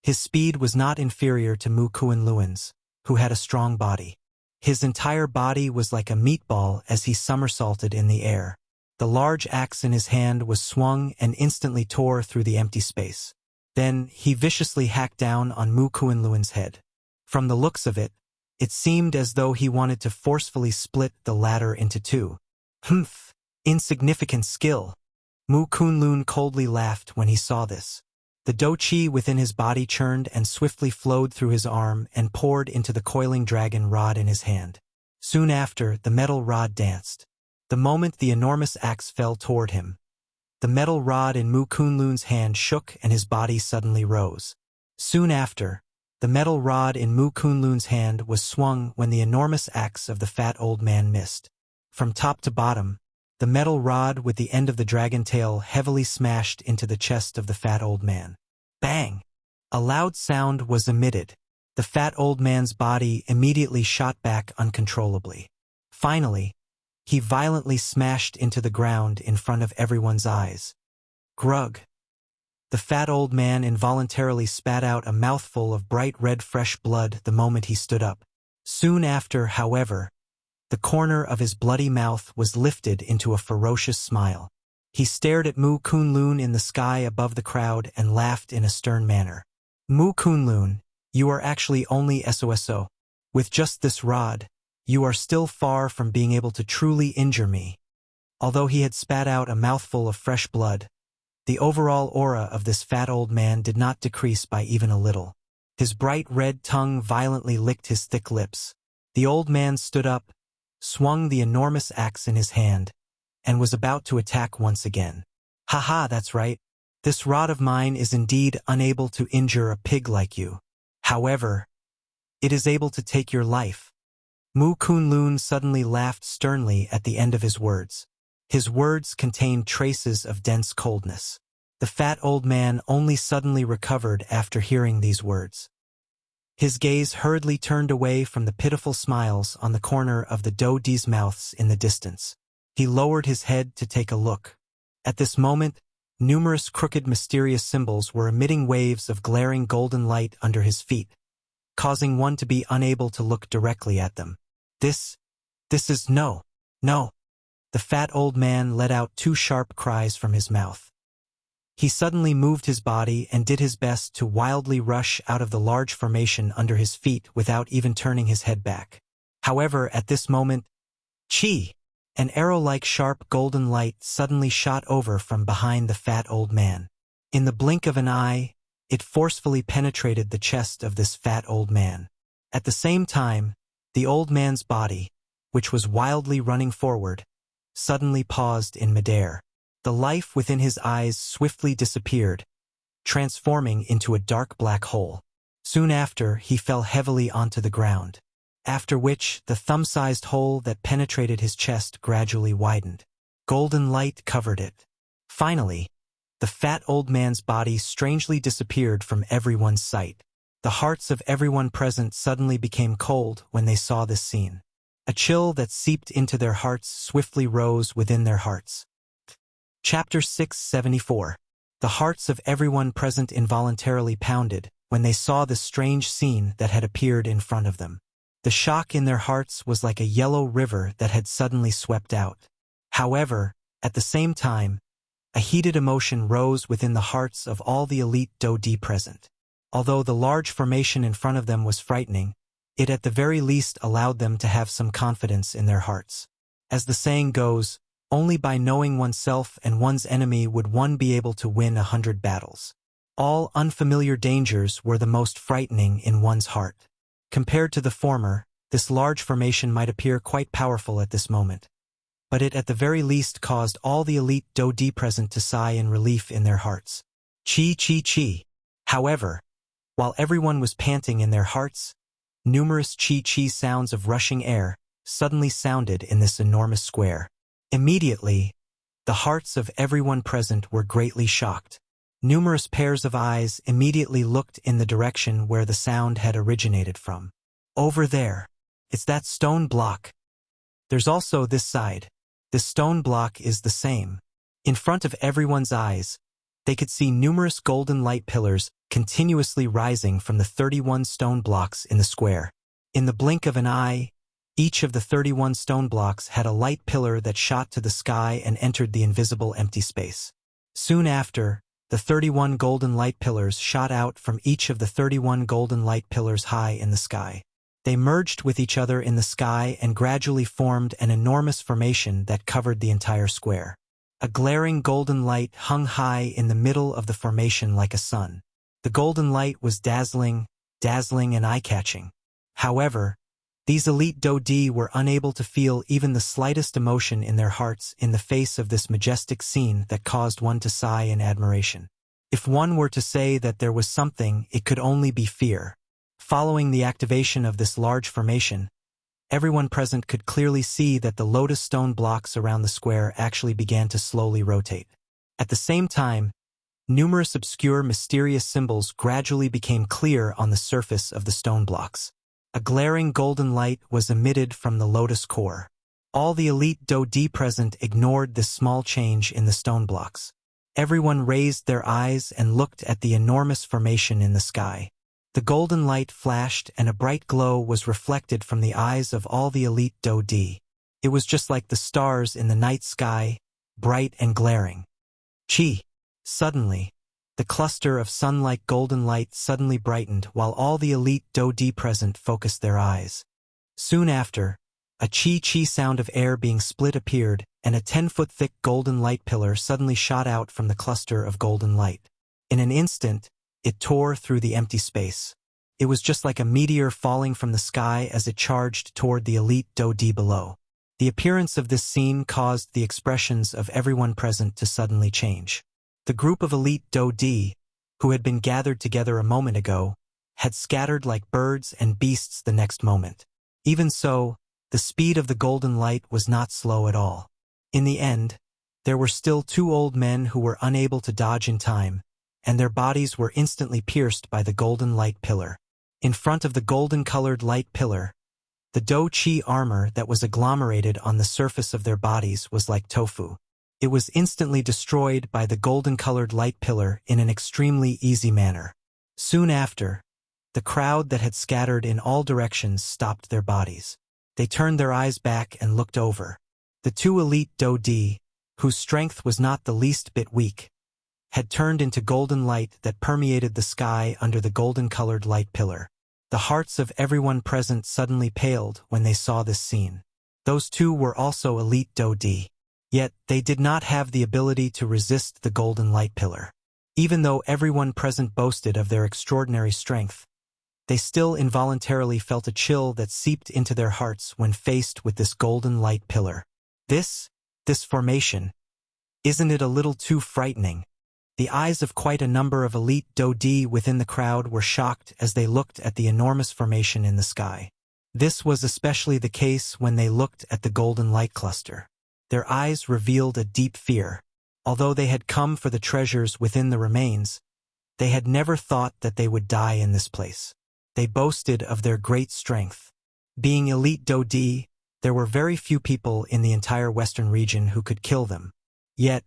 his speed was not inferior to Mu Kunlun's, who had a strong body. His entire body was like a meatball as he somersaulted in the air. The large axe in his hand was swung and instantly tore through the empty space. Then, he viciously hacked down on Mu Kunlun's head. From the looks of it, it seemed as though he wanted to forcefully split the latter into two. Humph! Insignificant skill! Mu Kunlun coldly laughed when he saw this. The do-chi within his body churned and swiftly flowed through his arm and poured into the coiling dragon rod in his hand. Soon after, the metal rod danced. The moment the enormous axe fell toward him, the metal rod in Mu Kunlun's hand shook and his body suddenly rose. Soon after, the metal rod in Mu Kunlun's hand was swung when the enormous axe of the fat old man missed. From top to bottom, the metal rod with the end of the dragon tail heavily smashed into the chest of the fat old man. Bang! A loud sound was emitted. The fat old man's body immediately shot back uncontrollably. Finally, he violently smashed into the ground in front of everyone's eyes. Grug! The fat old man involuntarily spat out a mouthful of bright red fresh blood the moment he stood up. Soon after, however, the corner of his bloody mouth was lifted into a ferocious smile. He stared at Mu Kunlun in the sky above the crowd and laughed in a stern manner. Mu Kunlun, you are actually only SOSO. With just this rod, you are still far from being able to truly injure me. Although he had spat out a mouthful of fresh blood, the overall aura of this fat old man did not decrease by even a little. His bright red tongue violently licked his thick lips. The old man stood up, swung the enormous axe in his hand, and was about to attack once again. Haha, that's right. This rod of mine is indeed unable to injure a pig like you. However, it is able to take your life. Mu Kunlun suddenly laughed sternly at the end of his words. His words contained traces of dense coldness. The fat old man only suddenly recovered after hearing these words. His gaze hurriedly turned away from the pitiful smiles on the corner of the Dode's mouths in the distance. He lowered his head to take a look. At this moment, numerous crooked mysterious symbols were emitting waves of glaring golden light under his feet, causing one to be unable to look directly at them. This is no. The fat old man let out two sharp cries from his mouth. He suddenly moved his body and did his best to wildly rush out of the large formation under his feet without even turning his head back. However, at this moment, an arrow-like sharp golden light suddenly shot over from behind the fat old man. In the blink of an eye, it forcefully penetrated the chest of this fat old man. At the same time, the old man's body, which was wildly running forward, suddenly paused in midair. The life within his eyes swiftly disappeared, transforming into a dark black hole. Soon after, he fell heavily onto the ground, after which the thumb-sized hole that penetrated his chest gradually widened. Golden light covered it. Finally, the fat old man's body strangely disappeared from everyone's sight. The hearts of everyone present suddenly became cold when they saw this scene. A chill that seeped into their hearts swiftly rose within their hearts. Chapter 674. The hearts of everyone present involuntarily pounded when they saw the strange scene that had appeared in front of them. The shock in their hearts was like a yellow river that had suddenly swept out. However, at the same time, a heated emotion rose within the hearts of all the elite Dode present. Although the large formation in front of them was frightening, it at the very least allowed them to have some confidence in their hearts. As the saying goes, only by knowing oneself and one's enemy would one be able to win 100 battles. All unfamiliar dangers were the most frightening in one's heart. Compared to the former, this large formation might appear quite powerful at this moment, but it at the very least caused all the elite Dode present to sigh in relief in their hearts. Chi. However, while everyone was panting in their hearts, numerous chi sounds of rushing air suddenly sounded in this enormous square. Immediately, the hearts of everyone present were greatly shocked. Numerous pairs of eyes immediately looked in the direction where the sound had originated from. Over there. It's that stone block. There's also this side. This stone block is the same. In front of everyone's eyes, they could see numerous golden light pillars continuously rising from the 31 stone blocks in the square. In the blink of an eye, each of the 31 stone blocks had a light pillar that shot to the sky and entered the invisible empty space. Soon after, the 31 golden light pillars shot out from each of the 31 golden light pillars high in the sky. They merged with each other in the sky and gradually formed an enormous formation that covered the entire square. A glaring golden light hung high in the middle of the formation like a sun. The golden light was dazzling and eye-catching. However, these elite Dode were unable to feel even the slightest emotion in their hearts in the face of this majestic scene that caused one to sigh in admiration. If one were to say that there was something, it could only be fear. Following the activation of this large formation, everyone present could clearly see that the lotus stone blocks around the square actually began to slowly rotate. At the same time, numerous obscure mysterious symbols gradually became clear on the surface of the stone blocks. A glaring golden light was emitted from the lotus core. All the elite Dode present ignored this small change in the stone blocks. Everyone raised their eyes and looked at the enormous formation in the sky. The golden light flashed and a bright glow was reflected from the eyes of all the elite Dode. It was just like the stars in the night sky, bright and glaring. Suddenly, the cluster of sun-like golden light suddenly brightened while all the elite Dode present focused their eyes. Soon after, a chi sound of air being split appeared, and a 10-foot-thick golden light pillar suddenly shot out from the cluster of golden light. In an instant, it tore through the empty space. It was just like a meteor falling from the sky as it charged toward the elite Dode below. The appearance of this scene caused the expressions of everyone present to suddenly change. The group of elite Dode, who had been gathered together a moment ago, had scattered like birds and beasts the next moment. Even so, the speed of the golden light was not slow at all. In the end, There were still 2 old men who were unable to dodge in time, and their bodies were instantly pierced by the golden light pillar. In front of the golden-colored light pillar, the Do-Chi armor that was agglomerated on the surface of their bodies was like tofu. It was instantly destroyed by the golden-colored light pillar in an extremely easy manner. Soon after, the crowd that had scattered in all directions stopped their bodies. They turned their eyes back and looked over. The 2 elite Do-Di, whose strength was not the least bit weak, had turned into golden light that permeated the sky under the golden-colored light pillar. The hearts of everyone present suddenly paled when they saw this scene. Those 2 were also elite Do-Di. Yet, they did not have the ability to resist the golden light pillar. Even though everyone present boasted of their extraordinary strength, they still involuntarily felt a chill that seeped into their hearts when faced with this golden light pillar. This formation, isn't it a little too frightening? The eyes of quite a number of elite Do-Di within the crowd were shocked as they looked at the enormous formation in the sky. This was especially the case when they looked at the golden light cluster. Their eyes revealed a deep fear. Although they had come for the treasures within the remains, they had never thought that they would die in this place. They boasted of their great strength. Being elite Do-Di, there were very few people in the entire western region who could kill them. Yet,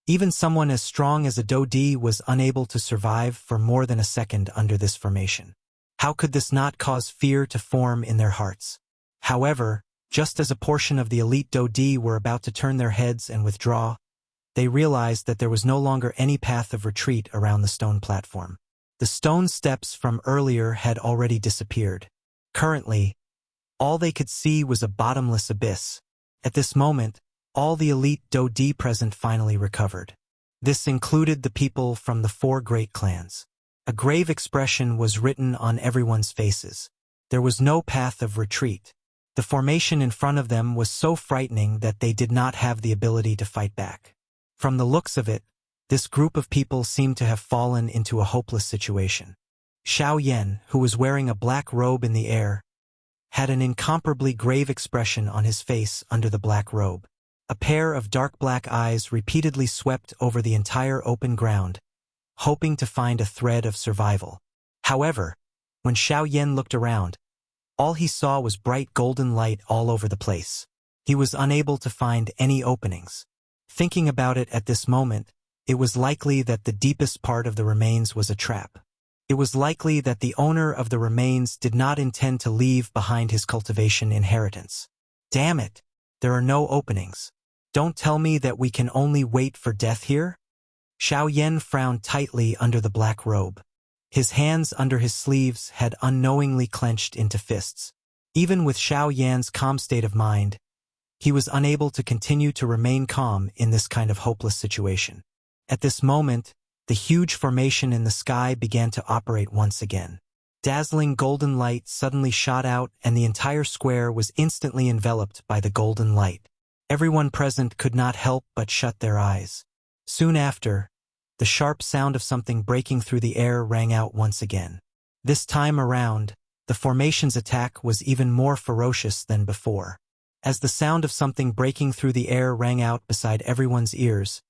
even someone as strong as a Do-Di was unable to survive for more than a second under this formation. How could this not cause fear to form in their hearts? However, just as a portion of the elite Do-Di were about to turn their heads and withdraw, they realized that there was no longer any path of retreat around the stone platform. The stone steps from earlier had already disappeared. Currently, all they could see was a bottomless abyss. At this moment, all the elite Do-Di present finally recovered. This included the people from the 4 great clans. A grave expression was written on everyone's faces. There was no path of retreat. The formation in front of them was so frightening that they did not have the ability to fight back. From the looks of it, this group of people seemed to have fallen into a hopeless situation. Xiao Yan, who was wearing a black robe in the air, had an incomparably grave expression on his face under the black robe. A pair of dark black eyes repeatedly swept over the entire open ground, hoping to find a thread of survival. However, when Xiao Yan looked around, all he saw was bright golden light all over the place. He was unable to find any openings. Thinking about it at this moment, it was likely that the deepest part of the remains was a trap. It was likely that the owner of the remains did not intend to leave behind his cultivation inheritance. Damn it! There are no openings. Don't tell me that we can only wait for death here? Xiao Yan frowned tightly under the black robe. His hands under his sleeves had unknowingly clenched into fists. Even with Xiao Yan's calm state of mind, he was unable to continue to remain calm in this kind of hopeless situation. At this moment, the huge formation in the sky began to operate once again. Dazzling golden light suddenly shot out and the entire square was instantly enveloped by the golden light. Everyone present could not help but shut their eyes. Soon after, the sharp sound of something breaking through the air rang out once again. This time around, the formation's attack was even more ferocious than before. As the sound of something breaking through the air rang out beside everyone's ears,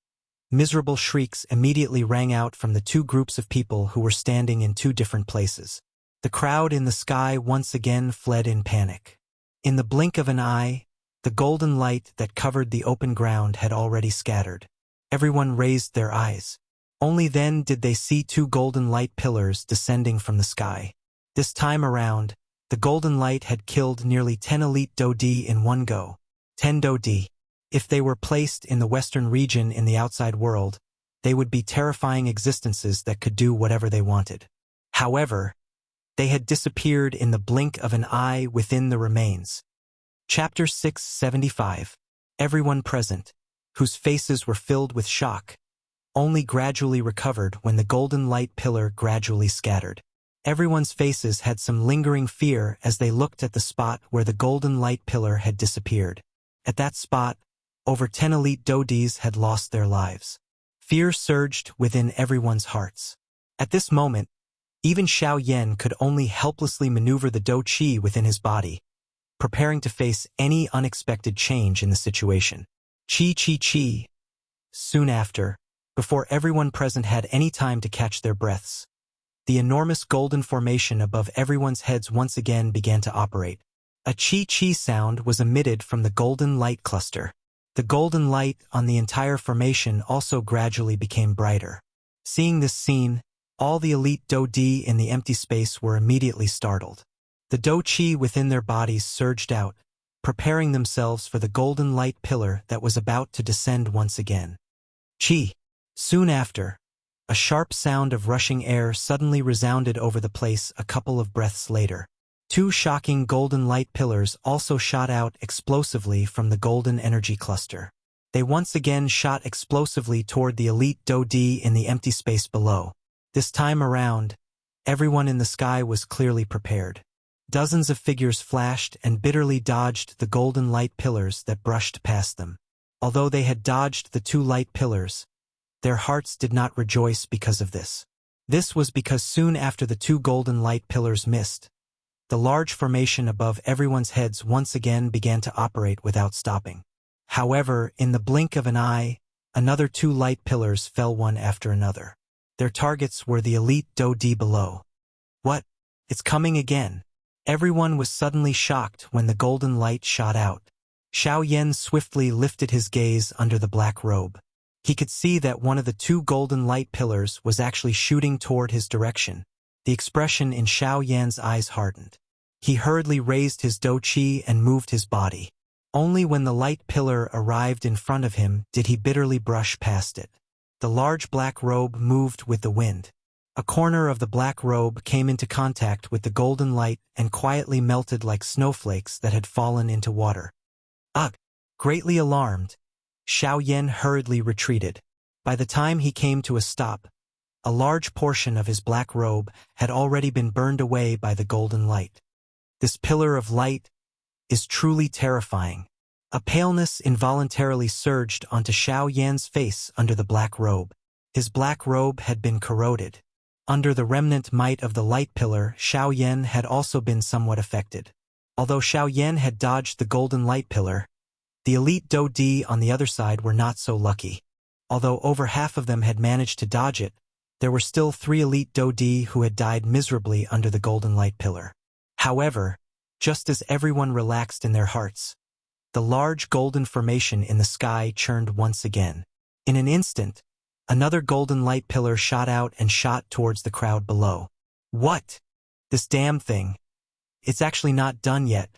miserable shrieks immediately rang out from the 2 groups of people who were standing in 2 different places. The crowd in the sky once again fled in panic. In the blink of an eye, the golden light that covered the open ground had already scattered. Everyone raised their eyes. Only then did they see 2 golden light pillars descending from the sky. This time around, the golden light had killed nearly 10 elite Do-Di in one go. 10 Do-Di. If they were placed in the western region in the outside world, they would be terrifying existences that could do whatever they wanted. However, they had disappeared in the blink of an eye within the remains. Chapter 675. Everyone present, whose faces were filled with shock, only gradually recovered when the golden light pillar gradually scattered. Everyone's faces had some lingering fear as they looked at the spot where the golden light pillar had disappeared. At that spot, over 10 elite Do-Dis had lost their lives. Fear surged within everyone's hearts. At this moment, even Xiao Yan could only helplessly maneuver the Do-Chi within his body, preparing to face any unexpected change in the situation. Chi. soon after, before everyone present had any time to catch their breaths, the enormous golden formation above everyone's heads once again began to operate. A chi-chi sound was emitted from the golden light cluster. The golden light on the entire formation also gradually became brighter. Seeing this scene, all the elite Do-Di in the empty space were immediately startled. The Do-Chi within their bodies surged out, preparing themselves for the golden light pillar that was about to descend once again. Chi. Soon after, a sharp sound of rushing air suddenly resounded over the place a couple of breaths later. Two shocking golden light pillars also shot out explosively from the golden energy cluster. They once again shot explosively toward the elite Do-Di in the empty space below. This time around, everyone in the sky was clearly prepared. Dozens of figures flashed and bitterly dodged the golden light pillars that brushed past them. Although they had dodged the two light pillars, their hearts did not rejoice because of this. This was because soon after the two golden light pillars missed, the large formation above everyone's heads once again began to operate without stopping. However, in the blink of an eye, another two light pillars fell one after another. Their targets were the elite Do-Di below. What? It's coming again. Everyone was suddenly shocked when the golden light shot out. Xiao Yan swiftly lifted his gaze under the black robe. He could see that one of the two golden light pillars was actually shooting toward his direction. The expression in Xiao Yan's eyes hardened. He hurriedly raised his Do-Chi and moved his body. Only when the light pillar arrived in front of him did he bitterly brush past it. The large black robe moved with the wind. A corner of the black robe came into contact with the golden light and quietly melted like snowflakes that had fallen into water. Ugh! Greatly alarmed, Xiao Yan hurriedly retreated. By the time he came to a stop, a large portion of his black robe had already been burned away by the golden light. This pillar of light is truly terrifying. A paleness involuntarily surged onto Xiao Yan's face under the black robe. His black robe had been corroded. Under the remnant might of the light pillar, Xiao Yan had also been somewhat affected. Although Xiao Yan had dodged the golden light pillar, the elite Do-Di on the other side were not so lucky. Although over half of them had managed to dodge it, there were still 3 elite Do-Di who had died miserably under the golden light pillar. However, just as everyone relaxed in their hearts, the large golden formation in the sky churned once again. In an instant, another golden light pillar shot out and shot towards the crowd below. What? This damn thing. It's actually not done yet.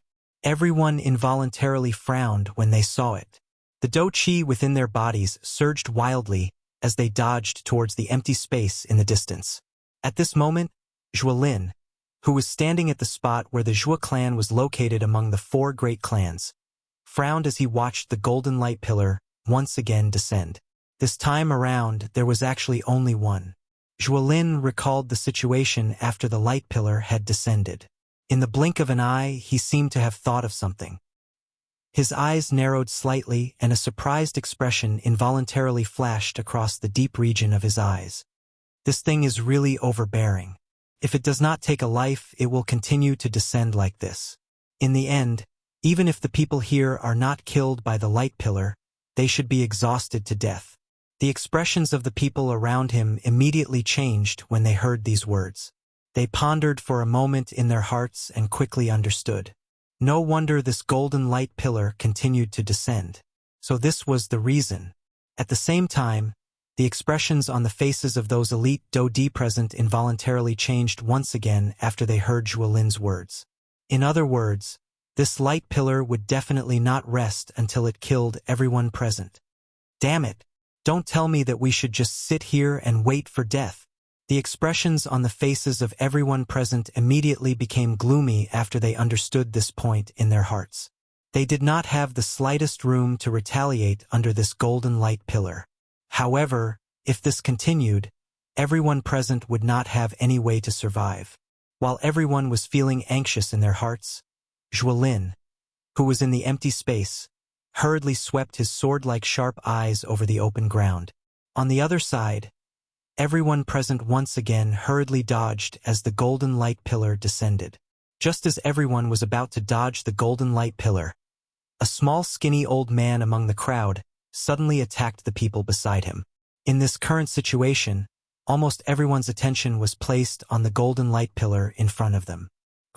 Everyone involuntarily frowned when they saw it. The Do-Chi within their bodies surged wildly as they dodged towards the empty space in the distance. At this moment, Zhuolin, who was standing at the spot where the Zhua clan was located among the 4 great clans, frowned as he watched the golden light pillar once again descend. This time around, there was actually only one. Zhuolin recalled the situation after the light pillar had descended. In the blink of an eye, he seemed to have thought of something. His eyes narrowed slightly and a surprised expression involuntarily flashed across the deep region of his eyes. This thing is really overbearing. If it does not take a life, it will continue to descend like this. In the end, even if the people here are not killed by the light pillar, they should be exhausted to death. The expressions of the people around him immediately changed when they heard these words. They pondered for a moment in their hearts and quickly understood. No wonder this golden light pillar continued to descend. So this was the reason. At the same time, the expressions on the faces of those elite Do-Di present involuntarily changed once again after they heard Zhuolin's words. In other words, this light pillar would definitely not rest until it killed everyone present. Damn it! Don't tell me that we should just sit here and wait for death. The expressions on the faces of everyone present immediately became gloomy after they understood this point in their hearts. They did not have the slightest room to retaliate under this golden light pillar. However, if this continued, everyone present would not have any way to survive. While everyone was feeling anxious in their hearts, Zhuolin, who was in the empty space, hurriedly swept his sword-like sharp eyes over the open ground. On the other side, everyone present once again hurriedly dodged as the golden light pillar descended. Just as everyone was about to dodge the golden light pillar, a small skinny old man among the crowd suddenly attacked the people beside him. In this current situation, almost everyone's attention was placed on the golden light pillar in front of them.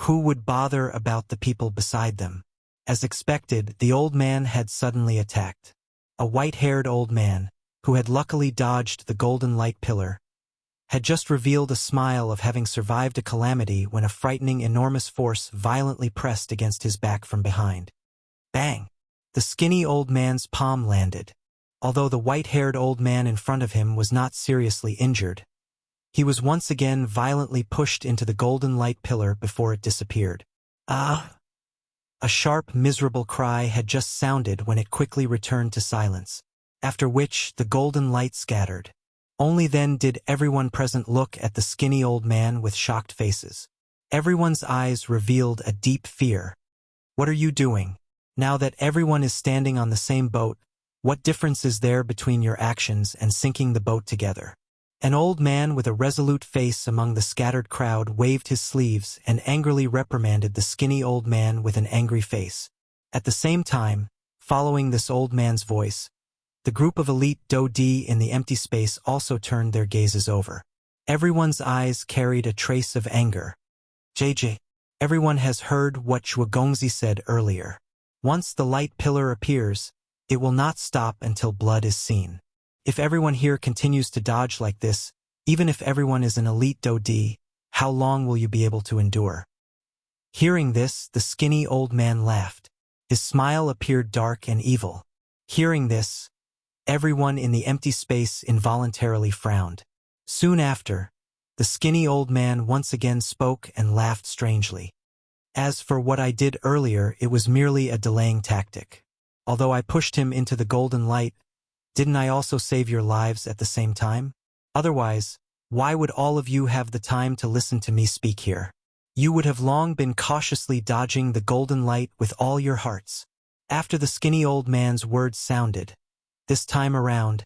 Who would bother about the people beside them? As expected, the old man had suddenly attacked. A white-haired old man, who had luckily dodged the golden light pillar, had just revealed a smile of having survived a calamity when a frightening enormous force violently pressed against his back from behind. Bang! The skinny old man's palm landed. Although the white-haired old man in front of him was not seriously injured, he was once again violently pushed into the golden light pillar before it disappeared. Ah! A sharp, miserable cry had just sounded when it quickly returned to silence, after which the golden light scattered. Only then did everyone present look at the skinny old man with shocked faces. Everyone's eyes revealed a deep fear. What are you doing? Now that everyone is standing on the same boat, what difference is there between your actions and sinking the boat together? An old man with a resolute face among the scattered crowd waved his sleeves and angrily reprimanded the skinny old man with an angry face. At the same time, following this old man's voice, the group of elite Dodi in the empty space also turned their gazes over. Everyone's eyes carried a trace of anger. JJ, everyone has heard what Shuagongzi said earlier. Once the light pillar appears, it will not stop until blood is seen. If everyone here continues to dodge like this, even if everyone is an elite Dodi, how long will you be able to endure? Hearing this, the skinny old man laughed. His smile appeared dark and evil. Hearing this, everyone in the empty space involuntarily frowned. Soon after, the skinny old man once again spoke and laughed strangely. As for what I did earlier, it was merely a delaying tactic. Although I pushed him into the golden light, didn't I also save your lives at the same time? Otherwise, why would all of you have the time to listen to me speak here? You would have long been cautiously dodging the golden light with all your hearts. After the skinny old man's words sounded, this time around,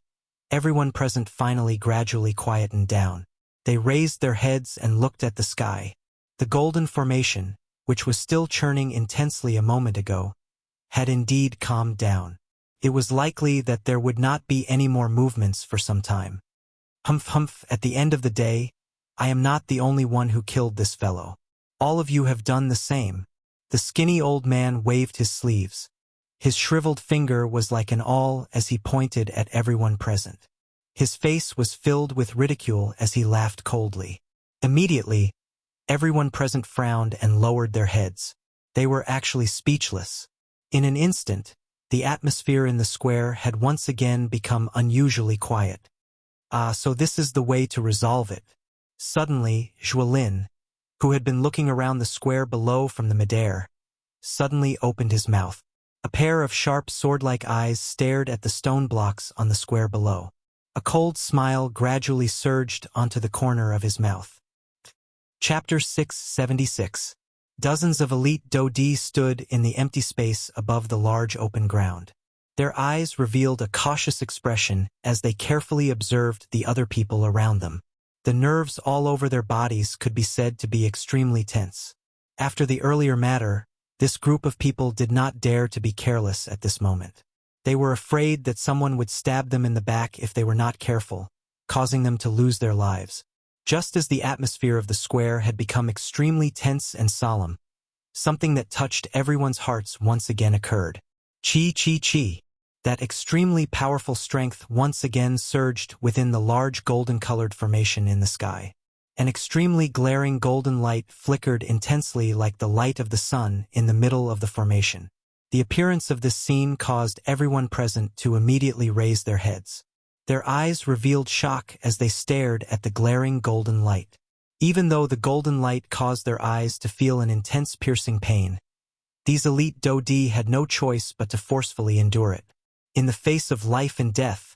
everyone present finally gradually quietened down. They raised their heads and looked at the sky. The golden formation, which was still churning intensely a moment ago, had indeed calmed down. It was likely that there would not be any more movements for some time. Humph, at the end of the day, I am not the only one who killed this fellow. All of you have done the same. The skinny old man waved his sleeves. His shriveled finger was like an awl as he pointed at everyone present. His face was filled with ridicule as he laughed coldly. Immediately, everyone present frowned and lowered their heads. They were actually speechless. In an instant, the atmosphere in the square had once again become unusually quiet. So this is the way to resolve it. Suddenly, Zhuolin, who had been looking around the square below from the midair, suddenly opened his mouth. A pair of sharp sword-like eyes stared at the stone blocks on the square below. A cold smile gradually surged onto the corner of his mouth. Chapter 676. Dozens of elite Dodi stood in the empty space above the large open ground. Their eyes revealed a cautious expression as they carefully observed the other people around them. The nerves all over their bodies could be said to be extremely tense. After the earlier matter, this group of people did not dare to be careless at this moment. They were afraid that someone would stab them in the back if they were not careful, causing them to lose their lives. Just as the atmosphere of the square had become extremely tense and solemn, something that touched everyone's hearts once again occurred. Chi. That extremely powerful strength once again surged within the large golden-colored formation in the sky. An extremely glaring golden light flickered intensely like the light of the sun in the middle of the formation. The appearance of this scene caused everyone present to immediately raise their heads. Their eyes revealed shock as they stared at the glaring golden light. Even though the golden light caused their eyes to feel an intense piercing pain, these elite Dodi had no choice but to forcefully endure it. In the face of life and death,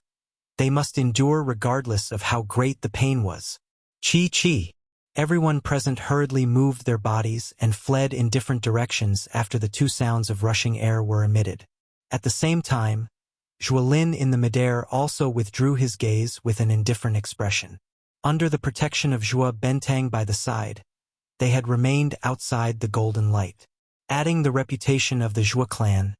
they must endure regardless of how great the pain was. Chi. Everyone present hurriedly moved their bodies and fled in different directions after the two sounds of rushing air were emitted. At the same time, Zhuolin in the midair also withdrew his gaze with an indifferent expression. Under the protection of Zhua Bentang by the side, they had remained outside the golden light. Adding the reputation of the Zhua clan,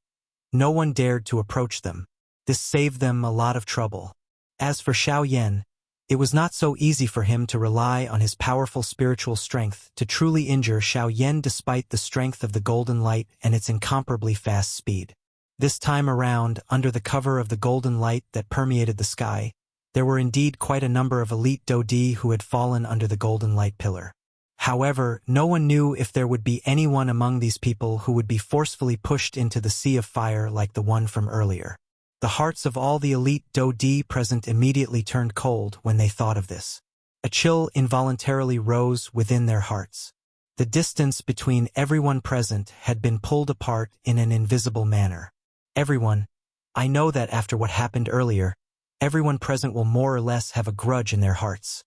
no one dared to approach them. This saved them a lot of trouble. As for Xiao Yan, it was not so easy for him to rely on his powerful spiritual strength to truly injure Xiao Yan despite the strength of the golden light and its incomparably fast speed. This time around, under the cover of the golden light that permeated the sky, there were indeed quite a number of elite Dodi who had fallen under the golden light pillar. However, no one knew if there would be anyone among these people who would be forcefully pushed into the sea of fire like the one from earlier. The hearts of all the elite Dodi present immediately turned cold when they thought of this. A chill involuntarily rose within their hearts. The distance between everyone present had been pulled apart in an invisible manner. Everyone, I know that after what happened earlier, everyone present will more or less have a grudge in their hearts.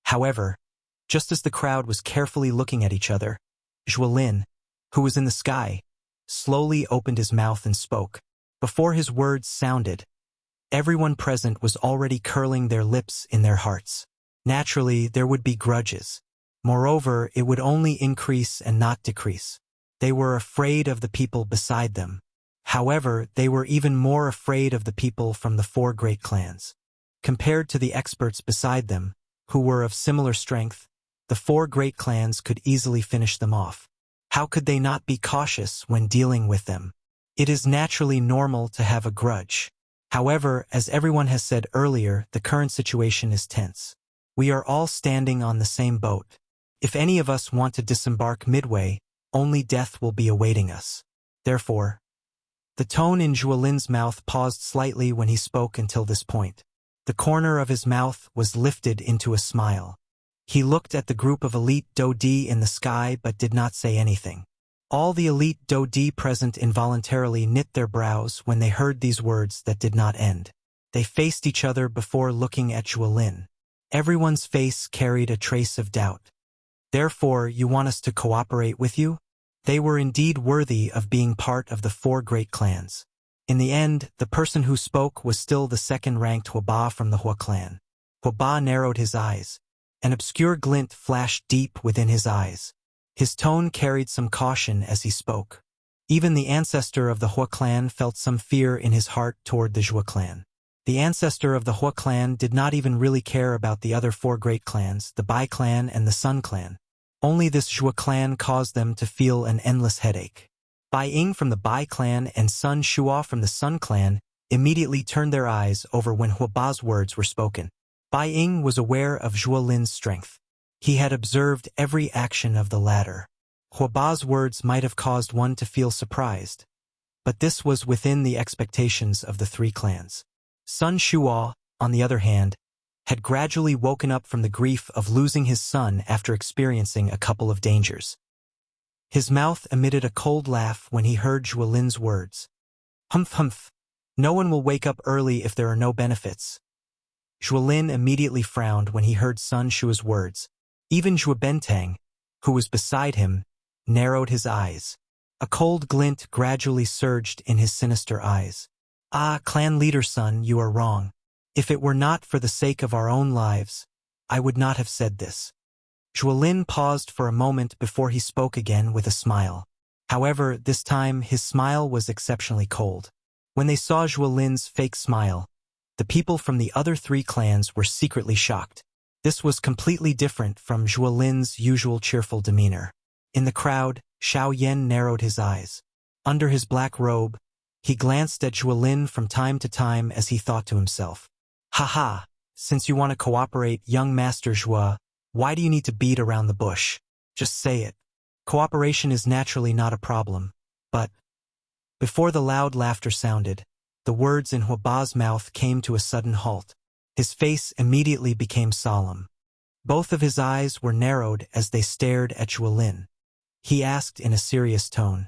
However, just as the crowd was carefully looking at each other, Zhuolin, who was in the sky, slowly opened his mouth and spoke. Before his words sounded, everyone present was already curling their lips in their hearts. Naturally, there would be grudges. Moreover, it would only increase and not decrease. They were afraid of the people beside them. However, they were even more afraid of the people from the 4 great clans. Compared to the experts beside them, who were of similar strength, the 4 great clans could easily finish them off. How could they not be cautious when dealing with them? It is naturally normal to have a grudge. However, as everyone has said earlier, the current situation is tense. We are all standing on the same boat. If any of us want to disembark midway, only death will be awaiting us. Therefore, the tone in Zhuolin's mouth paused slightly when he spoke until this point. The corner of his mouth was lifted into a smile. He looked at the group of elite Dodi in the sky but did not say anything. All the elite Dodi present involuntarily knit their brows when they heard these words that did not end. They faced each other before looking at Zhuolin. Everyone's face carried a trace of doubt. Therefore, you want us to cooperate with you? They were indeed worthy of being part of the 4 great clans. In the end, the person who spoke was still the second-ranked Huoba from the Hua clan. Huoba narrowed his eyes. An obscure glint flashed deep within his eyes. His tone carried some caution as he spoke. Even the ancestor of the Hua clan felt some fear in his heart toward the Zhua clan. The ancestor of the Hua clan did not even really care about the other 4 great clans, the Bai clan and the Sun clan. Only this Zhua clan caused them to feel an endless headache. Bai Ying from the Bai clan and Sun Shua from the Sun clan immediately turned their eyes over when Huoba's words were spoken. Bai Ying was aware of Zhuolin's strength. He had observed every action of the latter. Huoba's words might have caused one to feel surprised, but this was within the expectations of the 3 clans. Sun Shua, on the other hand, had gradually woken up from the grief of losing his son after experiencing a couple of dangers. His mouth emitted a cold laugh when he heard Zhuolin's words. Humph humph. No one will wake up early if there are no benefits. Zhuolin immediately frowned when he heard Sun Shua's words. Even Zhuo Bentang, who was beside him, narrowed his eyes. A cold glint gradually surged in his sinister eyes. Ah, clan leader son, you are wrong. If it were not for the sake of our own lives, I would not have said this. Zhuolin paused for a moment before he spoke again with a smile. However, this time his smile was exceptionally cold. When they saw Zhuolin's fake smile, the people from the other 3 clans were secretly shocked. This was completely different from Zhuolin's usual cheerful demeanor. In the crowd, Xiao Yan narrowed his eyes. Under his black robe, he glanced at Zhuolin from time to time as he thought to himself, "Haha, since you want to cooperate, young Master Zhuo, why do you need to beat around the bush? Just say it. Cooperation is naturally not a problem, but..." Before the loud laughter sounded, the words in Huoba's mouth came to a sudden halt. His face immediately became solemn. Both of his eyes were narrowed as they stared at Zhuolin. He asked in a serious tone,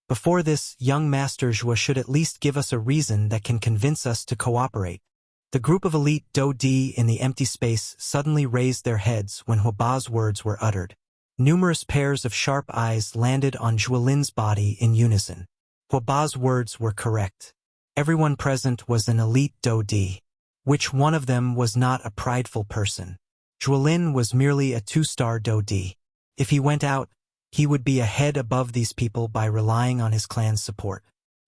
"Before this, young Master Zhuo should at least give us a reason that can convince us to cooperate." The group of elite Dodi in the empty space suddenly raised their heads when Huoba's words were uttered. Numerous pairs of sharp eyes landed on Zhuolin's body in unison. Huoba's words were correct. Everyone present was an elite Dodi. Which one of them was not a prideful person? Zhuolin was merely a 2-star Dodi. If he went out, he would be a head above these people by relying on his clan's support.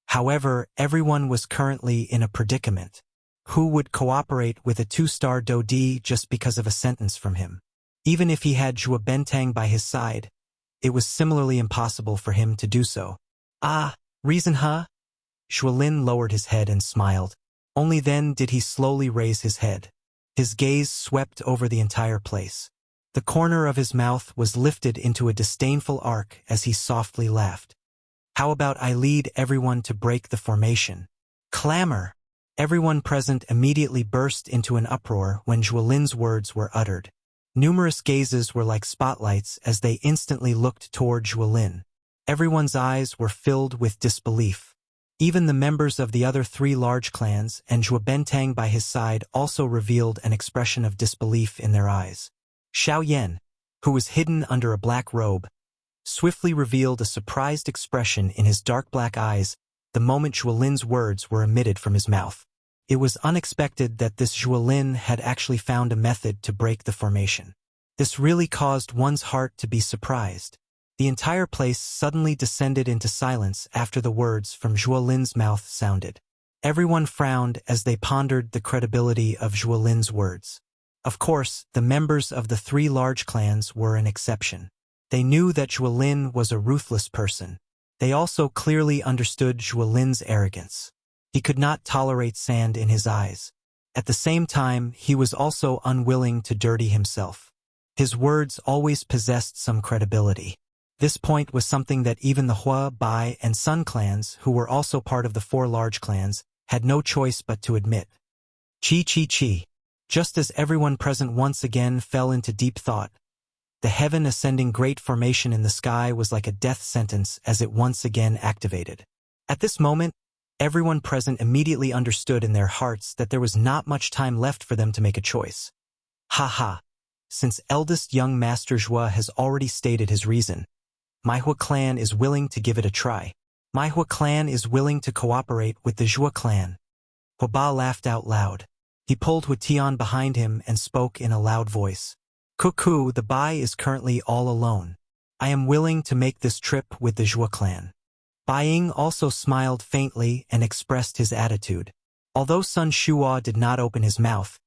However, everyone was currently in a predicament. Who would cooperate with a 2-star Dodi just because of a sentence from him? Even if he had Zhuo Bentang by his side, it was similarly impossible for him to do so. Ah, reason huh? Zhuolin lowered his head and smiled. Only then did he slowly raise his head. His gaze swept over the entire place. The corner of his mouth was lifted into a disdainful arc as he softly laughed. How about I lead everyone to break the formation? Clamor! Everyone present immediately burst into an uproar when Zhuolin's words were uttered. Numerous gazes were like spotlights as they instantly looked toward Zhuolin. Everyone's eyes were filled with disbelief. Even the members of the other 3 large clans and Zhuo Bentang by his side also revealed an expression of disbelief in their eyes. Xiao Yan, who was hidden under a black robe, swiftly revealed a surprised expression in his dark black eyes the moment Zhuolin's words were emitted from his mouth. It was unexpected that this Zhuolin had actually found a method to break the formation. This really caused one's heart to be surprised. The entire place suddenly descended into silence after the words from Zhuolin's mouth sounded. Everyone frowned as they pondered the credibility of Zhuolin's words. Of course, the members of the 3 large clans were an exception. They knew that Zhuolin was a ruthless person. They also clearly understood Zhuolin's arrogance. He could not tolerate sand in his eyes. At the same time, he was also unwilling to dirty himself. His words always possessed some credibility. This point was something that even the Hua, Bai, and Sun clans, who were also part of the 4 large clans, had no choice but to admit. Chi. Just as everyone present once again fell into deep thought, the heaven-ascending great formation in the sky was like a death sentence as it once again activated. At this moment, everyone present immediately understood in their hearts that there was not much time left for them to make a choice. Ha! Since eldest young Master Zhuo has already stated his reason, my Hua clan is willing to give it a try. My Hua clan is willing to cooperate with the Zhuo clan. Hua Ba laughed out loud. He pulled Hua Tian behind him and spoke in a loud voice. Cuckoo, the Bai is currently all alone. I am willing to make this trip with the Zhuo clan. Bai Ying also smiled faintly and expressed his attitude. Although Sun Shuo did not open his mouth,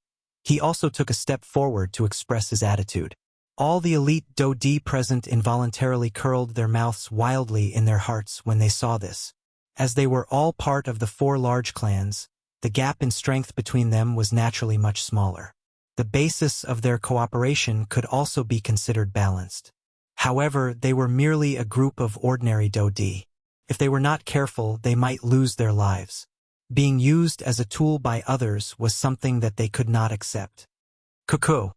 he also took a step forward to express his attitude. All the elite Dodi present involuntarily curled their mouths wildly in their hearts when they saw this. As they were all part of the 4 large clans, the gap in strength between them was naturally much smaller. The basis of their cooperation could also be considered balanced. However, they were merely a group of ordinary Dodi. If they were not careful, they might lose their lives. Being used as a tool by others was something that they could not accept. Cuckoo,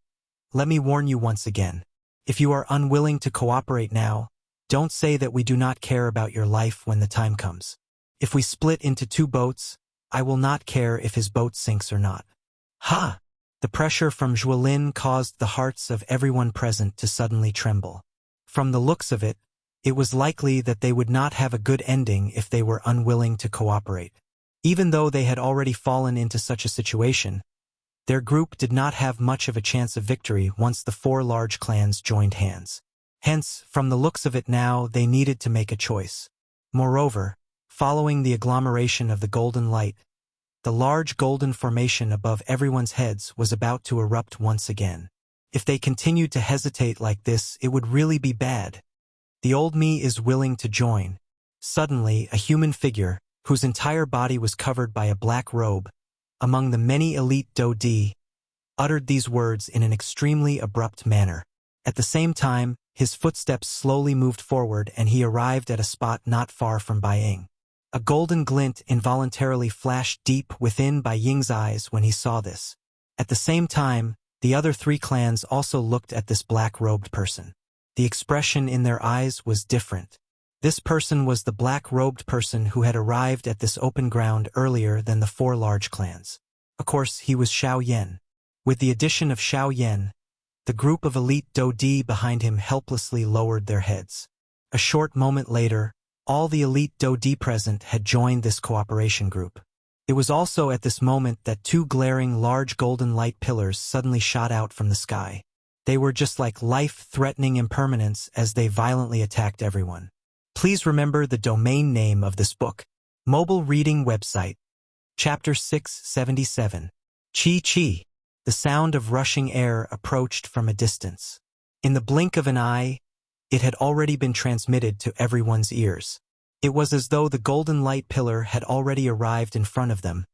let me warn you once again. If you are unwilling to cooperate now, don't say that we do not care about your life when the time comes. If we split into 2 boats, I will not care if his boat sinks or not. Ha! The pressure from Zhuolin caused the hearts of everyone present to suddenly tremble. From the looks of it, it was likely that they would not have a good ending if they were unwilling to cooperate. Even though they had already fallen into such a situation, their group did not have much of a chance of victory once the 4 large clans joined hands. Hence, from the looks of it now, they needed to make a choice. Moreover, following the agglomeration of the golden light, the large golden formation above everyone's heads was about to erupt once again. If they continued to hesitate like this, it would really be bad. The old me is willing to join. Suddenly, a human figure, whose entire body was covered by a black robe, among the many elite Dodi, uttered these words in an extremely abrupt manner. At the same time, his footsteps slowly moved forward and he arrived at a spot not far from Bai Ying. A golden glint involuntarily flashed deep within Bai Ying's eyes when he saw this. At the same time, the other 3 clans also looked at this black-robed person. The expression in their eyes was different. This person was the black-robed person who had arrived at this open ground earlier than the 4 large clans. Of course, he was Xiao Yan. With the addition of Xiao Yan, the group of elite Dodi behind him helplessly lowered their heads. A short moment later, all the elite Dodi present had joined this cooperation group. It was also at this moment that 2 glaring large golden light pillars suddenly shot out from the sky. They were just like life-threatening impermanence as they violently attacked everyone. Please remember the domain name of this book. Mobile Reading Website. Chapter 677. Chi Chi. The sound of rushing air approached from a distance. In the blink of an eye, it had already been transmitted to everyone's ears. It was as though the golden light pillar had already arrived in front of them,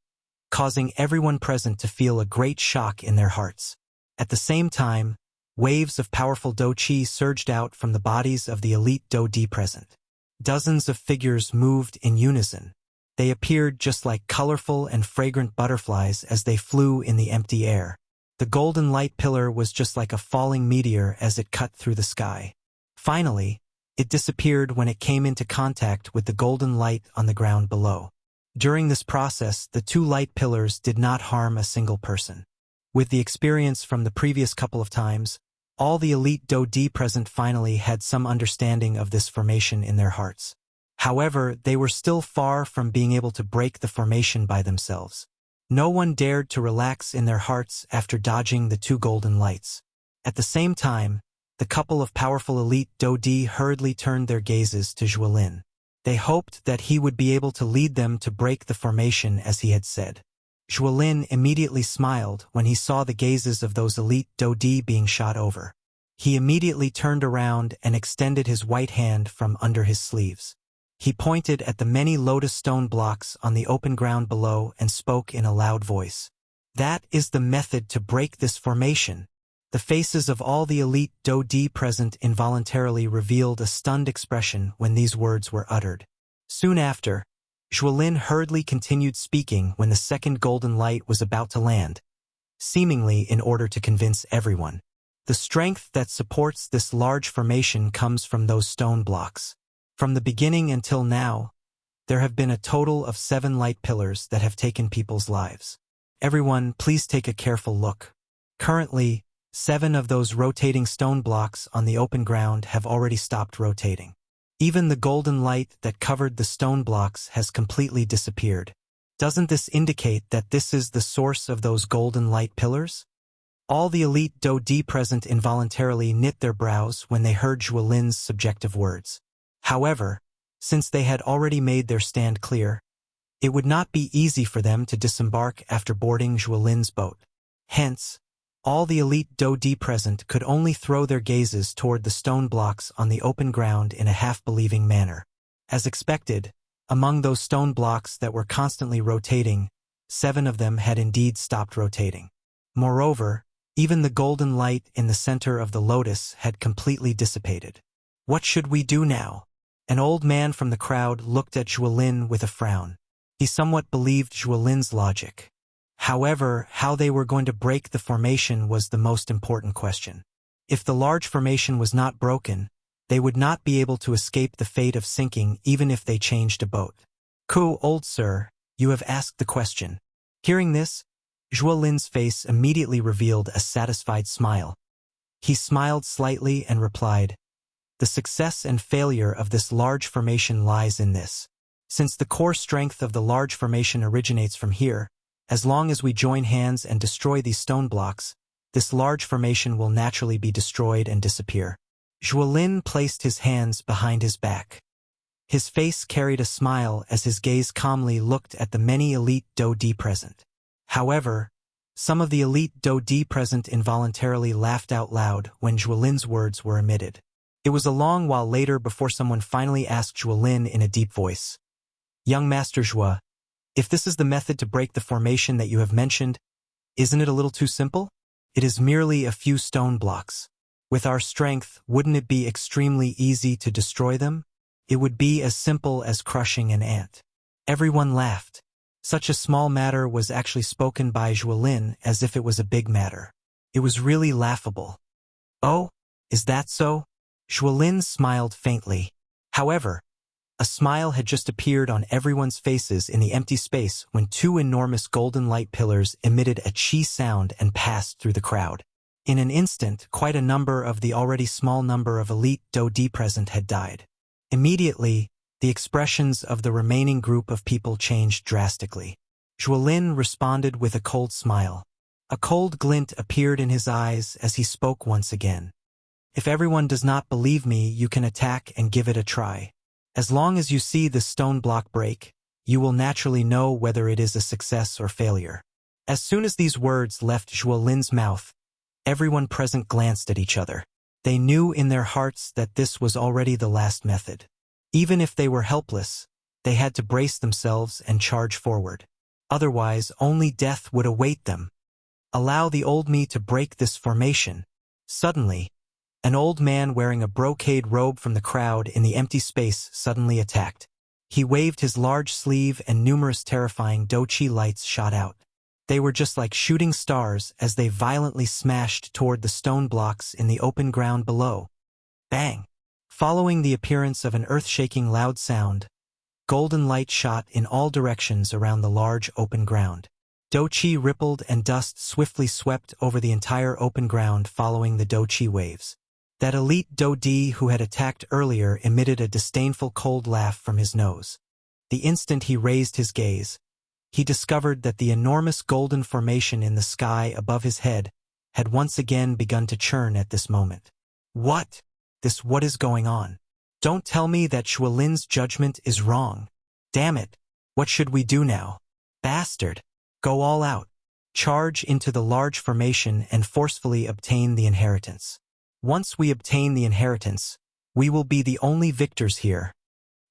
causing everyone present to feel a great shock in their hearts. At the same time, waves of powerful Do Chi surged out from the bodies of the elite Do Di present. Dozens of figures moved in unison. They appeared just like colorful and fragrant butterflies as they flew in the empty air. The golden light pillar was just like a falling meteor as it cut through the sky. Finally, it disappeared when it came into contact with the golden light on the ground below. During this process, the two light pillars did not harm a single person. With the experience from the previous couple of times, all the elite Do Di present finally had some understanding of this formation in their hearts. However, they were still far from being able to break the formation by themselves. No one dared to relax in their hearts after dodging the two golden lights. At the same time, the couple of powerful elite Do Di hurriedly turned their gazes to Zhuolin. They hoped that he would be able to lead them to break the formation as he had said. Zhuolin immediately smiled when he saw the gazes of those elite Do Di being shot over. He immediately turned around and extended his white hand from under his sleeves. He pointed at the many lotus stone blocks on the open ground below and spoke in a loud voice. That is the method to break this formation. The faces of all the elite Do Di present involuntarily revealed a stunned expression when these words were uttered. Soon after, Zhuolin hurriedly continued speaking when the second golden light was about to land, seemingly in order to convince everyone. The strength that supports this large formation comes from those stone blocks. From the beginning until now, there have been a total of 7 light pillars that have taken people's lives. Everyone, please take a careful look. Currently, 7 of those rotating stone blocks on the open ground have already stopped rotating. Even the golden light that covered the stone blocks has completely disappeared. Doesn't this indicate that this is the source of those golden light pillars? All the elite Do Di present involuntarily knit their brows when they heard Zhuolin's subjective words. However, since they had already made their stand clear, it would not be easy for them to disembark after boarding Zhuolin's boat. Hence, all the elite Do Di present could only throw their gazes toward the stone blocks on the open ground in a half-believing manner. As expected, among those stone blocks that were constantly rotating, 7 of them had indeed stopped rotating. Moreover, even the golden light in the center of the lotus had completely dissipated. What should we do now? An old man from the crowd looked at Zhuolin with a frown. He somewhat believed Zhuolin's logic. However, how they were going to break the formation was the most important question. If the large formation was not broken, they would not be able to escape the fate of sinking even if they changed a boat. Old sir, you have asked the question. Hearing this, Zhuolin's face immediately revealed a satisfied smile. He smiled slightly and replied, "The success and failure of this large formation lies in this. Since the core strength of the large formation originates from here, as long as we join hands and destroy these stone blocks, this large formation will naturally be destroyed and disappear." Zhuolin placed his hands behind his back. His face carried a smile as his gaze calmly looked at the many elite Do Di present. However, some of the elite Do Di present involuntarily laughed out loud when Zhuolin's words were emitted. It was a long while later before someone finally asked Zhuolin in a deep voice, "Young Master Zhuo, if this is the method to break the formation that you have mentioned, isn't it a little too simple? It is merely a few stone blocks. With our strength, wouldn't it be extremely easy to destroy them? It would be as simple as crushing an ant." Everyone laughed. Such a small matter was actually spoken by Zhuolin as if it was a big matter. It was really laughable. "Oh, is that so?" Zhuolin smiled faintly. However, a smile had just appeared on everyone's faces in the empty space when 2 enormous golden light pillars emitted a chi sound and passed through the crowd. In an instant, quite a number of the already small number of elite Do Di present had died. Immediately, the expressions of the remaining group of people changed drastically. Zhuolin responded with a cold smile. A cold glint appeared in his eyes as he spoke once again. "If everyone does not believe me, you can attack and give it a try. As long as you see the stone block break, you will naturally know whether it is a success or failure. As soon as these words left Zhuo Lin's mouth, everyone present glanced at each other. They knew in their hearts that this was already the last method. Even if they were helpless, they had to brace themselves and charge forward. Otherwise, only death would await them. Allow the old me to break this formation. Suddenly, an old man wearing a brocade robe from the crowd in the empty space suddenly attacked. He waved his large sleeve and numerous terrifying douqi lights shot out. They were just like shooting stars as they violently smashed toward the stone blocks in the open ground below. Bang! Following the appearance of an earth-shaking loud sound, golden light shot in all directions around the large open ground. Douqi rippled and dust swiftly swept over the entire open ground following the douqi waves. That elite Dodi who had attacked earlier emitted a disdainful cold laugh from his nose. The instant he raised his gaze, he discovered that the enormous golden formation in the sky above his head had once again begun to churn at this moment. What is going on? Don't tell me that Zhuo Lin's judgment is wrong. Damn it, what should we do now? Bastard! Go all out. Charge into the large formation and forcefully obtain the inheritance. Once we obtain the inheritance, we will be the only victors here.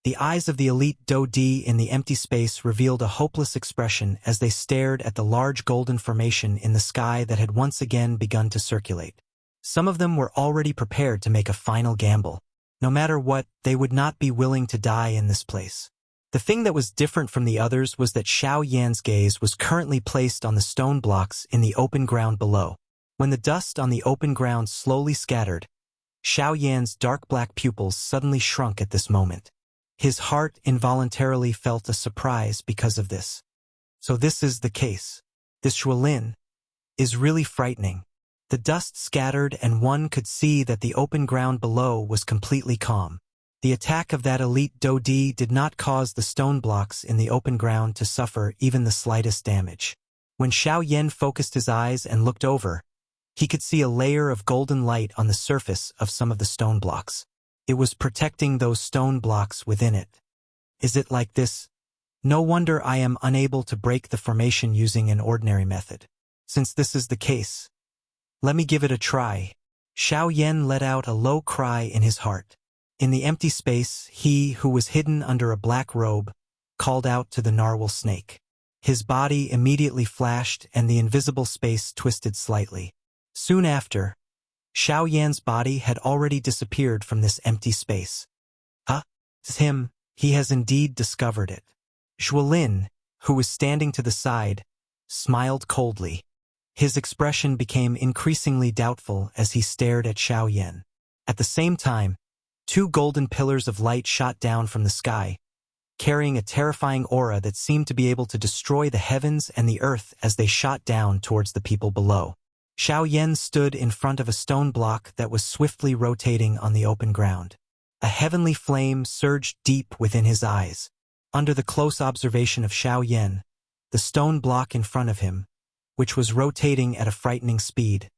The eyes of the elite Dodi in the empty space revealed a hopeless expression as they stared at the large golden formation in the sky that had once again begun to circulate. Some of them were already prepared to make a final gamble. No matter what, they would not be willing to die in this place. The thing that was different from the others was that Xiao Yan's gaze was currently placed on the stone blocks in the open ground below. When the dust on the open ground slowly scattered, Xiao Yan's dark black pupils suddenly shrunk at this moment. His heart involuntarily felt a surprise because of this. So this is the case. This Zhuo Lin is really frightening. The dust scattered and one could see that the open ground below was completely calm. The attack of that elite Dodi did not cause the stone blocks in the open ground to suffer even the slightest damage. When Xiao Yan focused his eyes and looked over, he could see a layer of golden light on the surface of some of the stone blocks. It was protecting those stone blocks within it. Is it like this? No wonder I am unable to break the formation using an ordinary method. Since this is the case, let me give it a try. Xiao Yan let out a low cry in his heart. In the empty space, he, who was hidden under a black robe, called out to the narwhal snake. His body immediately flashed and the invisible space twisted slightly. Soon after, Xiao Yan's body had already disappeared from this empty space. It's him. He has indeed discovered it. Zhuo Lin, who was standing to the side, smiled coldly. His expression became increasingly doubtful as he stared at Xiao Yan. At the same time, two golden pillars of light shot down from the sky, carrying a terrifying aura that seemed to be able to destroy the heavens and the earth as they shot down towards the people below. Xiao Yan stood in front of a stone block that was swiftly rotating on the open ground. A heavenly flame surged deep within his eyes. Under the close observation of Xiao Yan, the stone block in front of him, which was rotating at a frightening speed,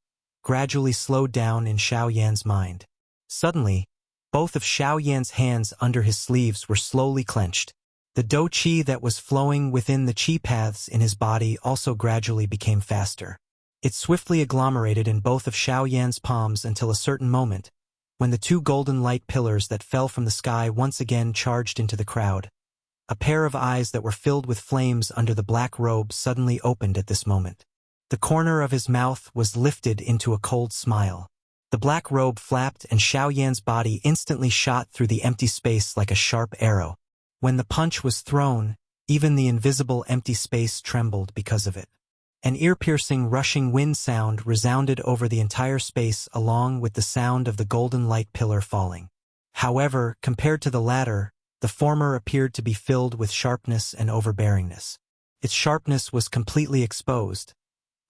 gradually slowed down in Xiao Yan's mind. Suddenly, both of Xiao Yan's hands under his sleeves were slowly clenched. The douqi that was flowing within the qi paths in his body also gradually became faster. It swiftly agglomerated in both of Xiao Yan's palms until a certain moment, when the two golden light pillars that fell from the sky once again charged into the crowd. A pair of eyes that were filled with flames under the black robe suddenly opened at this moment. The corner of his mouth was lifted into a cold smile. The black robe flapped and Xiao Yan's body instantly shot through the empty space like a sharp arrow. When the punch was thrown, even the invisible empty space trembled because of it. An ear-piercing rushing wind sound resounded over the entire space along with the sound of the golden light pillar falling. However, compared to the latter, the former appeared to be filled with sharpness and overbearingness. Its sharpness was completely exposed,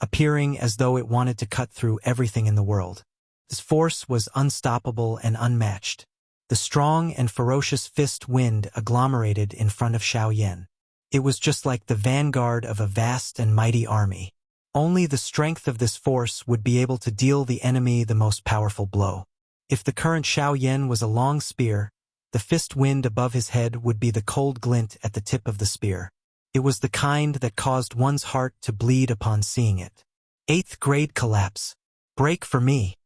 appearing as though it wanted to cut through everything in the world. His force was unstoppable and unmatched. The strong and ferocious fist wind agglomerated in front of Xiao Yan. It was just like the vanguard of a vast and mighty army. Only the strength of this force would be able to deal the enemy the most powerful blow. If the current Xiao Yan was a long spear, The fist wind above his head would be the cold glint at the tip of the spear. It was the kind that caused one's heart to bleed upon seeing it. 8th grade collapse. Break for me.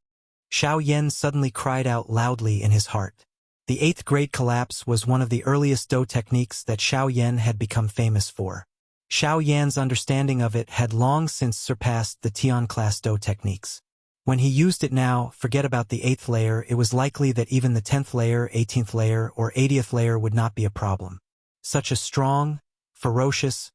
Xiao Yan suddenly cried out loudly in his heart. The 8th grade collapse was one of the earliest Do techniques that Xiao Yan had become famous for. Xiao Yan's understanding of it had long since surpassed the Tian class Do techniques. When he used it now, forget about the 8th layer, it was likely that even the 10th layer, 18th layer, or 80th layer would not be a problem. Such a strong, ferocious,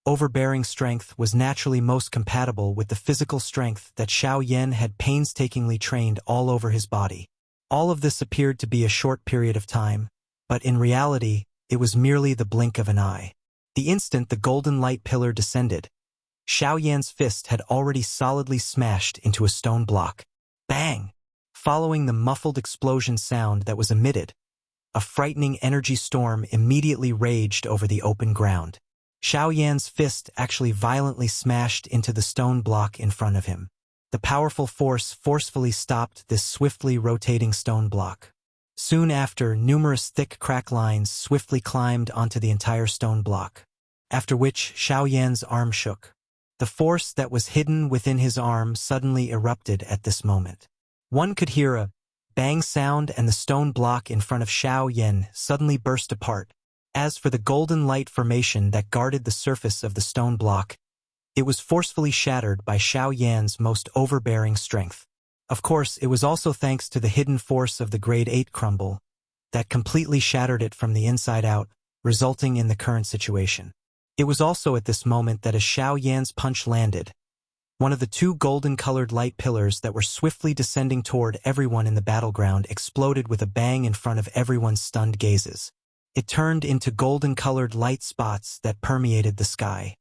overbearing strength was naturally most compatible with the physical strength that Xiao Yan had painstakingly trained all over his body. All of this appeared to be a short period of time, but in reality, it was merely the blink of an eye. The instant the golden light pillar descended, Xiao Yan's fist had already solidly smashed into a stone block. Bang! Following the muffled explosion sound that was emitted, a frightening energy storm immediately raged over the open ground. Xiao Yan's fist actually violently smashed into the stone block in front of him. The powerful force forcefully stopped this swiftly rotating stone block. Soon after, numerous thick crack lines swiftly climbed onto the entire stone block, after which Xiao Yan's arm shook. The force that was hidden within his arm suddenly erupted at this moment. One could hear a bang sound and the stone block in front of Xiao Yan suddenly burst apart. As for the golden light formation that guarded the surface of the stone block, it was forcefully shattered by Xiao Yan's most overbearing strength. Of course, it was also thanks to the hidden force of the grade 8 crumble that completely shattered it from the inside out, resulting in the current situation. It was also at this moment that as Xiao Yan's punch landed, one of the two golden-colored light pillars that were swiftly descending toward everyone in the battleground exploded with a bang in front of everyone's stunned gazes. It turned into golden-colored light spots that permeated the sky.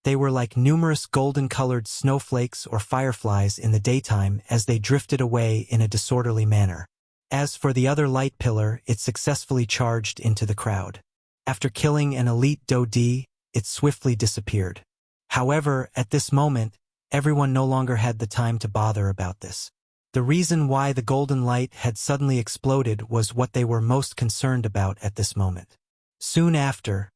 They were like numerous golden-colored snowflakes or fireflies in the daytime as they drifted away in a disorderly manner. As for the other light pillar, it successfully charged into the crowd. After killing an elite Do-D, it swiftly disappeared. However, at this moment, everyone no longer had the time to bother about this. The reason why the golden light had suddenly exploded was what they were most concerned about at this moment. Soon after,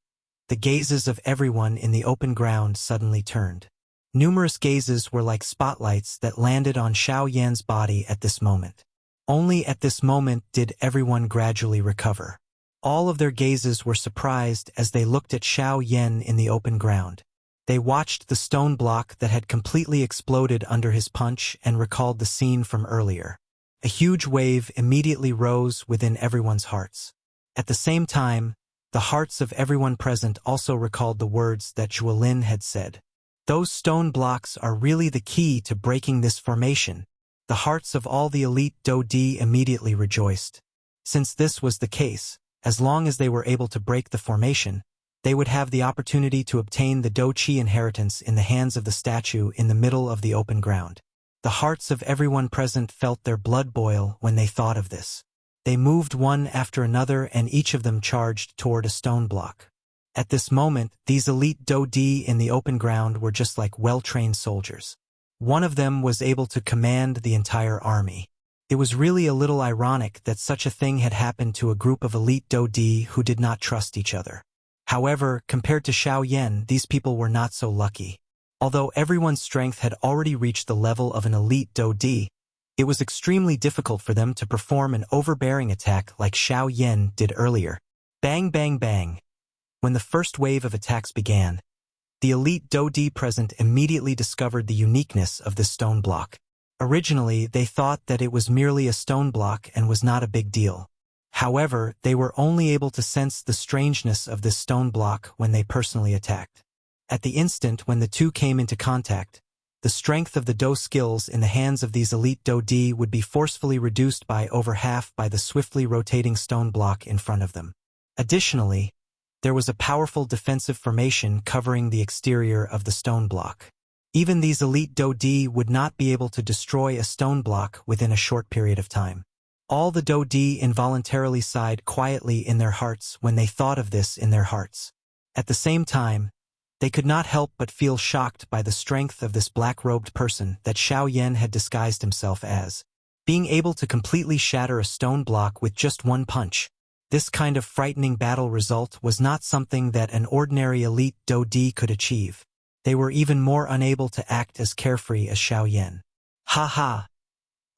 the gazes of everyone in the open ground suddenly turned. Numerous gazes were like spotlights that landed on Xiao Yan's body at this moment. Only at this moment did everyone gradually recover. All of their gazes were surprised as they looked at Xiao Yan in the open ground. They watched the stone block that had completely exploded under his punch and recalled the scene from earlier. A huge wave immediately rose within everyone's hearts. At the same time, the hearts of everyone present also recalled the words that Zhuolin had said. Those stone blocks are really the key to breaking this formation. The hearts of all the elite Do-D immediately rejoiced. Since this was the case, as long as they were able to break the formation, they would have the opportunity to obtain the Do-Chi inheritance in the hands of the statue in the middle of the open ground. The hearts of everyone present felt their blood boil when they thought of this. They moved one after another and each of them charged toward a stone block. At this moment, these elite Do-D in the open ground were just like well-trained soldiers. One of them was able to command the entire army. It was really a little ironic that such a thing had happened to a group of elite Do-D who did not trust each other. However, compared to Xiao Yan, these people were not so lucky. Although everyone's strength had already reached the level of an elite Do-D, it was extremely difficult for them to perform an overbearing attack like Xiao Yan did earlier. Bang bang bang. When the first wave of attacks began, the elite Do-D present immediately discovered the uniqueness of this stone block. Originally, they thought that it was merely a stone block and was not a big deal. However, they were only able to sense the strangeness of this stone block when they personally attacked. At the instant when the two came into contact, the strength of the Do skills in the hands of these elite Do-D would be forcefully reduced by over half by the swiftly rotating stone block in front of them. Additionally, there was a powerful defensive formation covering the exterior of the stone block. Even these elite Do-D would not be able to destroy a stone block within a short period of time. All the Do-D involuntarily sighed quietly in their hearts when they thought of this in their hearts. At the same time, they could not help but feel shocked by the strength of this black-robed person that Xiao Yan had disguised himself as. Being able to completely shatter a stone block with just one punch, This kind of frightening battle result was not something that an ordinary elite Do-Di could achieve. They were even more unable to act as carefree as Xiao Yan. Ha ha!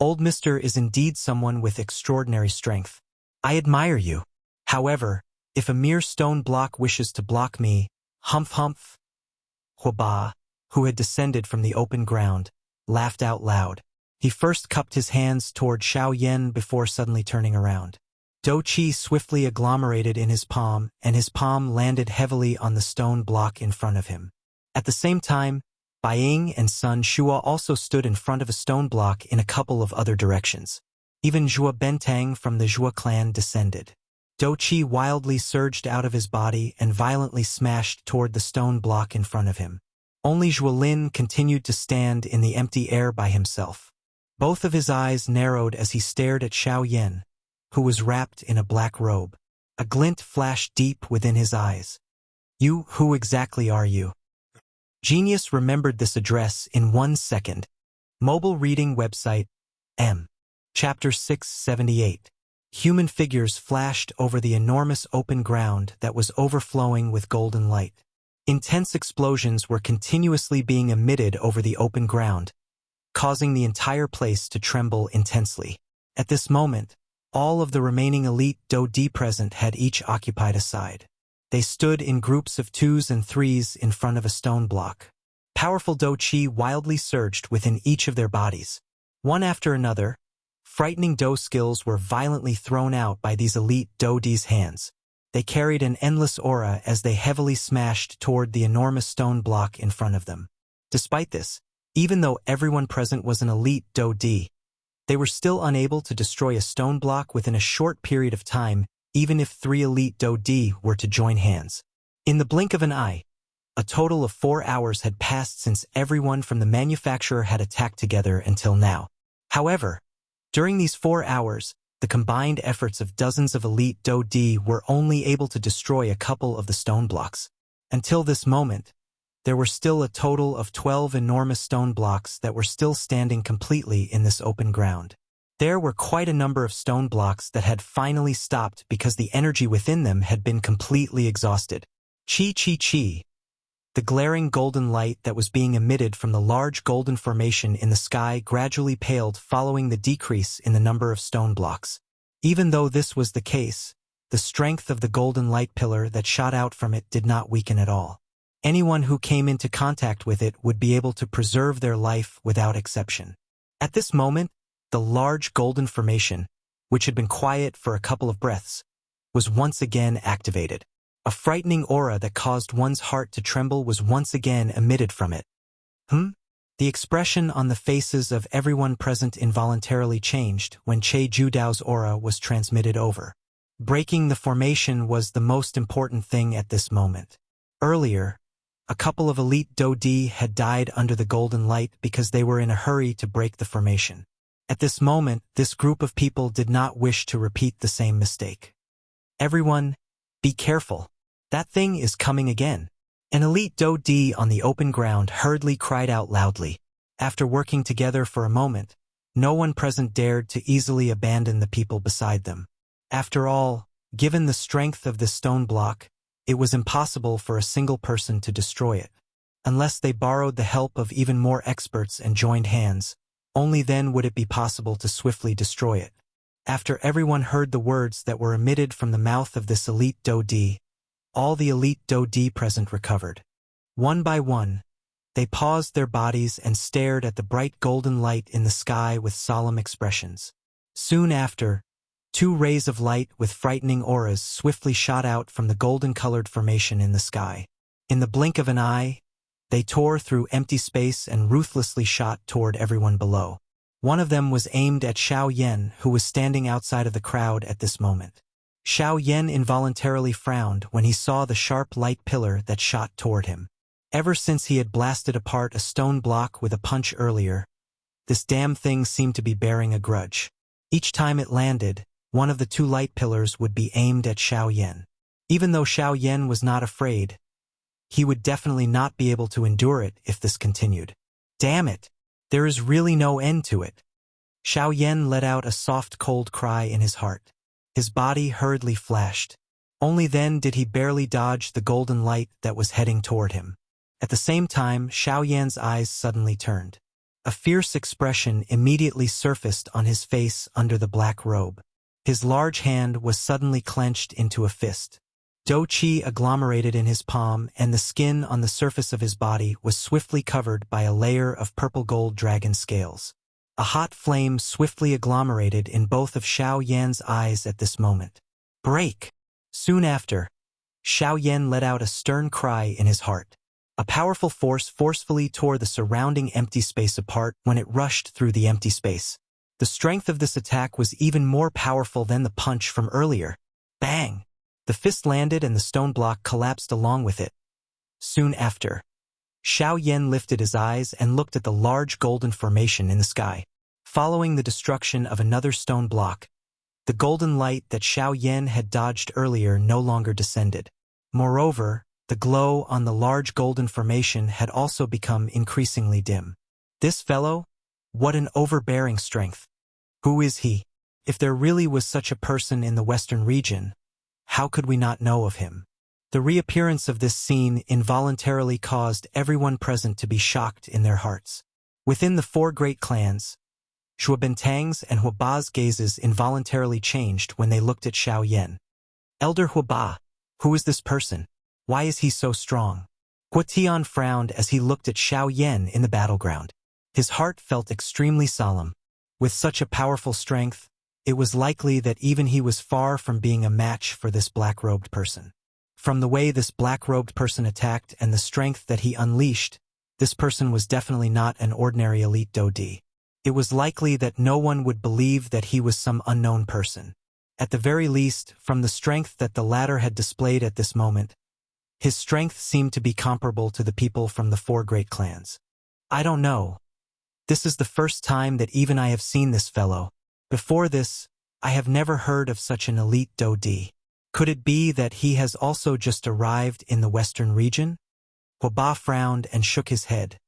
Old Mister is indeed someone with extraordinary strength. I admire you. However, if a mere stone block wishes to block me, humph humph. Huaba, who had descended from the open ground, laughed out loud. He first cupped his hands toward Xiao Yan before suddenly turning around. Do Qi swiftly agglomerated in his palm, and his palm landed heavily on the stone block in front of him. At the same time, Bai Ying and Sun Shua also stood in front of a stone block in a couple of other directions. Even Zhua Bentang from the Zhua clan descended. Do Qi wildly surged out of his body and violently smashed toward the stone block in front of him. Only Zhuolin continued to stand in the empty air by himself. Both of his eyes narrowed as he stared at Xiao Yan, who was wrapped in a black robe. A glint flashed deep within his eyes. You, who exactly are you? Genius remembered this address in 1 second. Mobile reading website, M. Chapter 678. Human figures flashed over the enormous open ground that was overflowing with golden light. Intense explosions were continuously being emitted over the open ground, causing the entire place to tremble intensely. At this moment, all of the remaining elite Do-Di present had each occupied a side. They stood in groups of 2s and 3s in front of a stone block. Powerful Do-Chi wildly surged within each of their bodies. One after another, frightening Do skills were violently thrown out by these elite Do-Di's hands. They carried an endless aura as they heavily smashed toward the enormous stone block in front of them. Despite this, even though everyone present was an elite Do-Di, they were still unable to destroy a stone block within a short period of time, even if 3 elite Do-Di were to join hands. In the blink of an eye, a total of 4 hours had passed since everyone from the manufacturer had attacked together until now. However, during these 4 hours, the combined efforts of dozens of elite Do-Di were only able to destroy a couple of the stone blocks. Until this moment, there were still a total of 12 enormous stone blocks that were still standing completely in this open ground. There were quite a number of stone blocks that had finally stopped because the energy within them had been completely exhausted. Chi chi chi. The glaring golden light that was being emitted from the large golden formation in the sky gradually paled following the decrease in the number of stone blocks. Even though this was the case, the strength of the golden light pillar that shot out from it did not weaken at all. Anyone who came into contact with it would be able to preserve their life without exception. At this moment, the large golden formation, which had been quiet for a couple of breaths, was once again activated. A frightening aura that caused one's heart to tremble was once again emitted from it. The expression on the faces of everyone present involuntarily changed when Che Judao's aura was transmitted over. Breaking the formation was the most important thing at this moment. Earlier, a couple of elite Do-Di had died under the golden light because they were in a hurry to break the formation. At this moment, this group of people did not wish to repeat the same mistake. Everyone, be careful. That thing is coming again. An elite Do-Di on the open ground hurriedly cried out loudly. After working together for a moment, no one present dared to easily abandon the people beside them. After all, given the strength of this stone block, it was impossible for a single person to destroy it. Unless they borrowed the help of even more experts and joined hands, only then would it be possible to swiftly destroy it. After everyone heard the words that were emitted from the mouth of this elite Do-Di, all the elite Do-Di present recovered. One by one, they paused their bodies and stared at the bright golden light in the sky with solemn expressions. Soon after, 2 rays of light with frightening auras swiftly shot out from the golden-colored formation in the sky. In the blink of an eye, they tore through empty space and ruthlessly shot toward everyone below. One of them was aimed at Xiao Yan, who was standing outside of the crowd at this moment. Xiao Yan involuntarily frowned when he saw the sharp light pillar that shot toward him. Ever since he had blasted apart a stone block with a punch earlier, this damn thing seemed to be bearing a grudge. Each time it landed, one of the 2 light pillars would be aimed at Xiao Yan. Even though Xiao Yan was not afraid, he would definitely not be able to endure it if this continued. Damn it! There is really no end to it. Xiao Yan let out a soft cold cry in his heart. His body hurriedly flashed. Only then did he barely dodge the golden light that was heading toward him. At the same time, Xiao Yan's eyes suddenly turned. A fierce expression immediately surfaced on his face under the black robe. His large hand was suddenly clenched into a fist. Dou Qi agglomerated in his palm, and the skin on the surface of his body was swiftly covered by a layer of purple-gold dragon scales. A hot flame swiftly agglomerated in both of Xiao Yan's eyes at this moment. Break! Soon after, Xiao Yan let out a stern cry in his heart. A powerful force forcefully tore the surrounding empty space apart when it rushed through the empty space. The strength of this attack was even more powerful than the punch from earlier. Bang! The fist landed and the stone block collapsed along with it. Soon after, Xiao Yan lifted his eyes and looked at the large golden formation in the sky. Following the destruction of another stone block, the golden light that Xiao Yan had dodged earlier no longer descended. Moreover, the glow on the large golden formation had also become increasingly dim. This fellow? What an overbearing strength. Who is he? If there really was such a person in the western region, how could we not know of him? The reappearance of this scene involuntarily caused everyone present to be shocked in their hearts. Within the four great clans, Shuabentang's and Huaba's gazes involuntarily changed when they looked at Xiao Yan. Elder Huaba, who is this person? Why is he so strong? Huatian frowned as he looked at Xiao Yan in the battleground. His heart felt extremely solemn. With such a powerful strength, it was likely that even he was far from being a match for this black-robed person. From the way this black-robed person attacked and the strength that he unleashed, this person was definitely not an ordinary elite Dodi. It was likely that no one would believe that he was some unknown person. At the very least, from the strength that the latter had displayed at this moment, his strength seemed to be comparable to the people from the four great clans. I don't know. This is the first time that even I have seen this fellow. Before this, I have never heard of such an elite Dodi. Could it be that he has also just arrived in the western region? Huaba frowned and shook his head.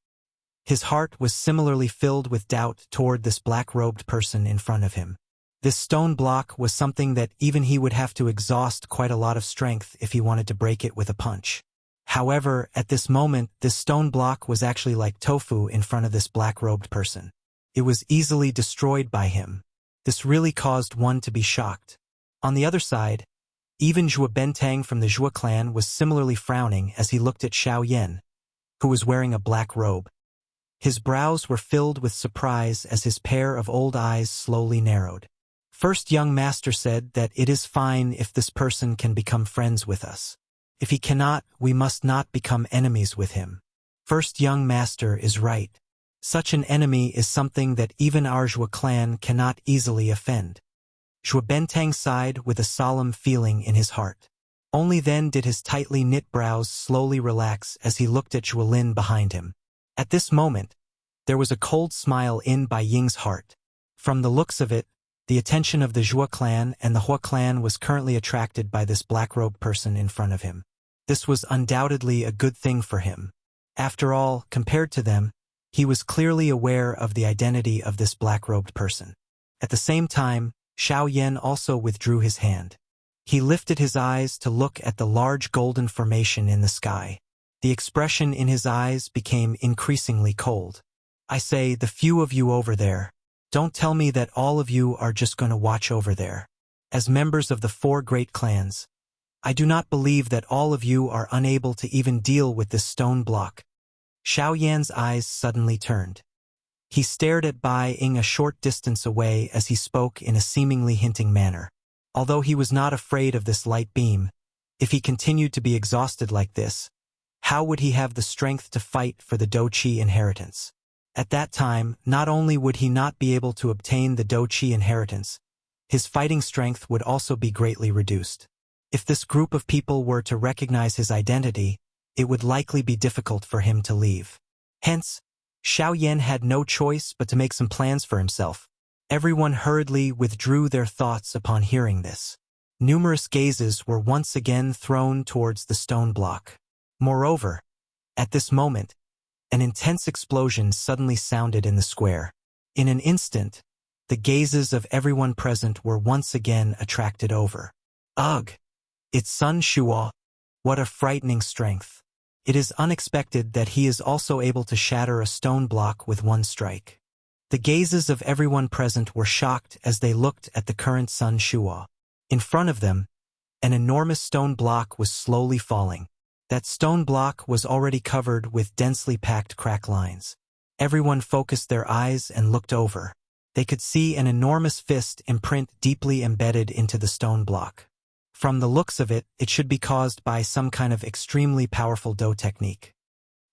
His heart was similarly filled with doubt toward this black-robed person in front of him. This stone block was something that even he would have to exhaust quite a lot of strength if he wanted to break it with a punch. However, at this moment, this stone block was actually like tofu in front of this black-robed person. It was easily destroyed by him. This really caused one to be shocked. On the other side, even Zhua Bentang from the Zhua clan was similarly frowning as he looked at Xiao Yan, who was wearing a black robe. His brows were filled with surprise as his pair of old eyes slowly narrowed. First young master said that it is fine if this person can become friends with us. If he cannot, we must not become enemies with him. First young master is right. Such an enemy is something that even our Zhua clan cannot easily offend. Zhua Bentang sighed with a solemn feeling in his heart. Only then did his tightly knit brows slowly relax as he looked at Zhua Lin behind him. At this moment, there was a cold smile in Bai Ying's heart. From the looks of it, the attention of the Zhua clan and the Hua clan was currently attracted by this black-robed person in front of him. This was undoubtedly a good thing for him. After all, compared to them, he was clearly aware of the identity of this black-robed person. At the same time, Xiao Yan also withdrew his hand. He lifted his eyes to look at the large golden formation in the sky. The expression in his eyes became increasingly cold. I say, the few of you over there, don't tell me that all of you are just going to watch over there. As members of the four great clans, I do not believe that all of you are unable to even deal with this stone block. Xiao Yan's eyes suddenly turned. He stared at Bai Ying a short distance away as he spoke in a seemingly hinting manner. Although he was not afraid of this light beam, if he continued to be exhausted like this, how would he have the strength to fight for the Dou Qi inheritance? At that time, not only would he not be able to obtain the Dou Qi inheritance, his fighting strength would also be greatly reduced. If this group of people were to recognize his identity, it would likely be difficult for him to leave. Hence, Xiao Yan had no choice but to make some plans for himself. Everyone hurriedly withdrew their thoughts upon hearing this. Numerous gazes were once again thrown towards the stone block. Moreover, at this moment, an intense explosion suddenly sounded in the square. In an instant, the gazes of everyone present were once again attracted over. Ugh! It's Sun Shuo. What a frightening strength. It is unexpected that he is also able to shatter a stone block with one strike. The gazes of everyone present were shocked as they looked at the current Sun Shuo. In front of them, an enormous stone block was slowly falling. That stone block was already covered with densely packed crack lines. Everyone focused their eyes and looked over. They could see an enormous fist imprint deeply embedded into the stone block. From the looks of it, it should be caused by some kind of extremely powerful Do technique.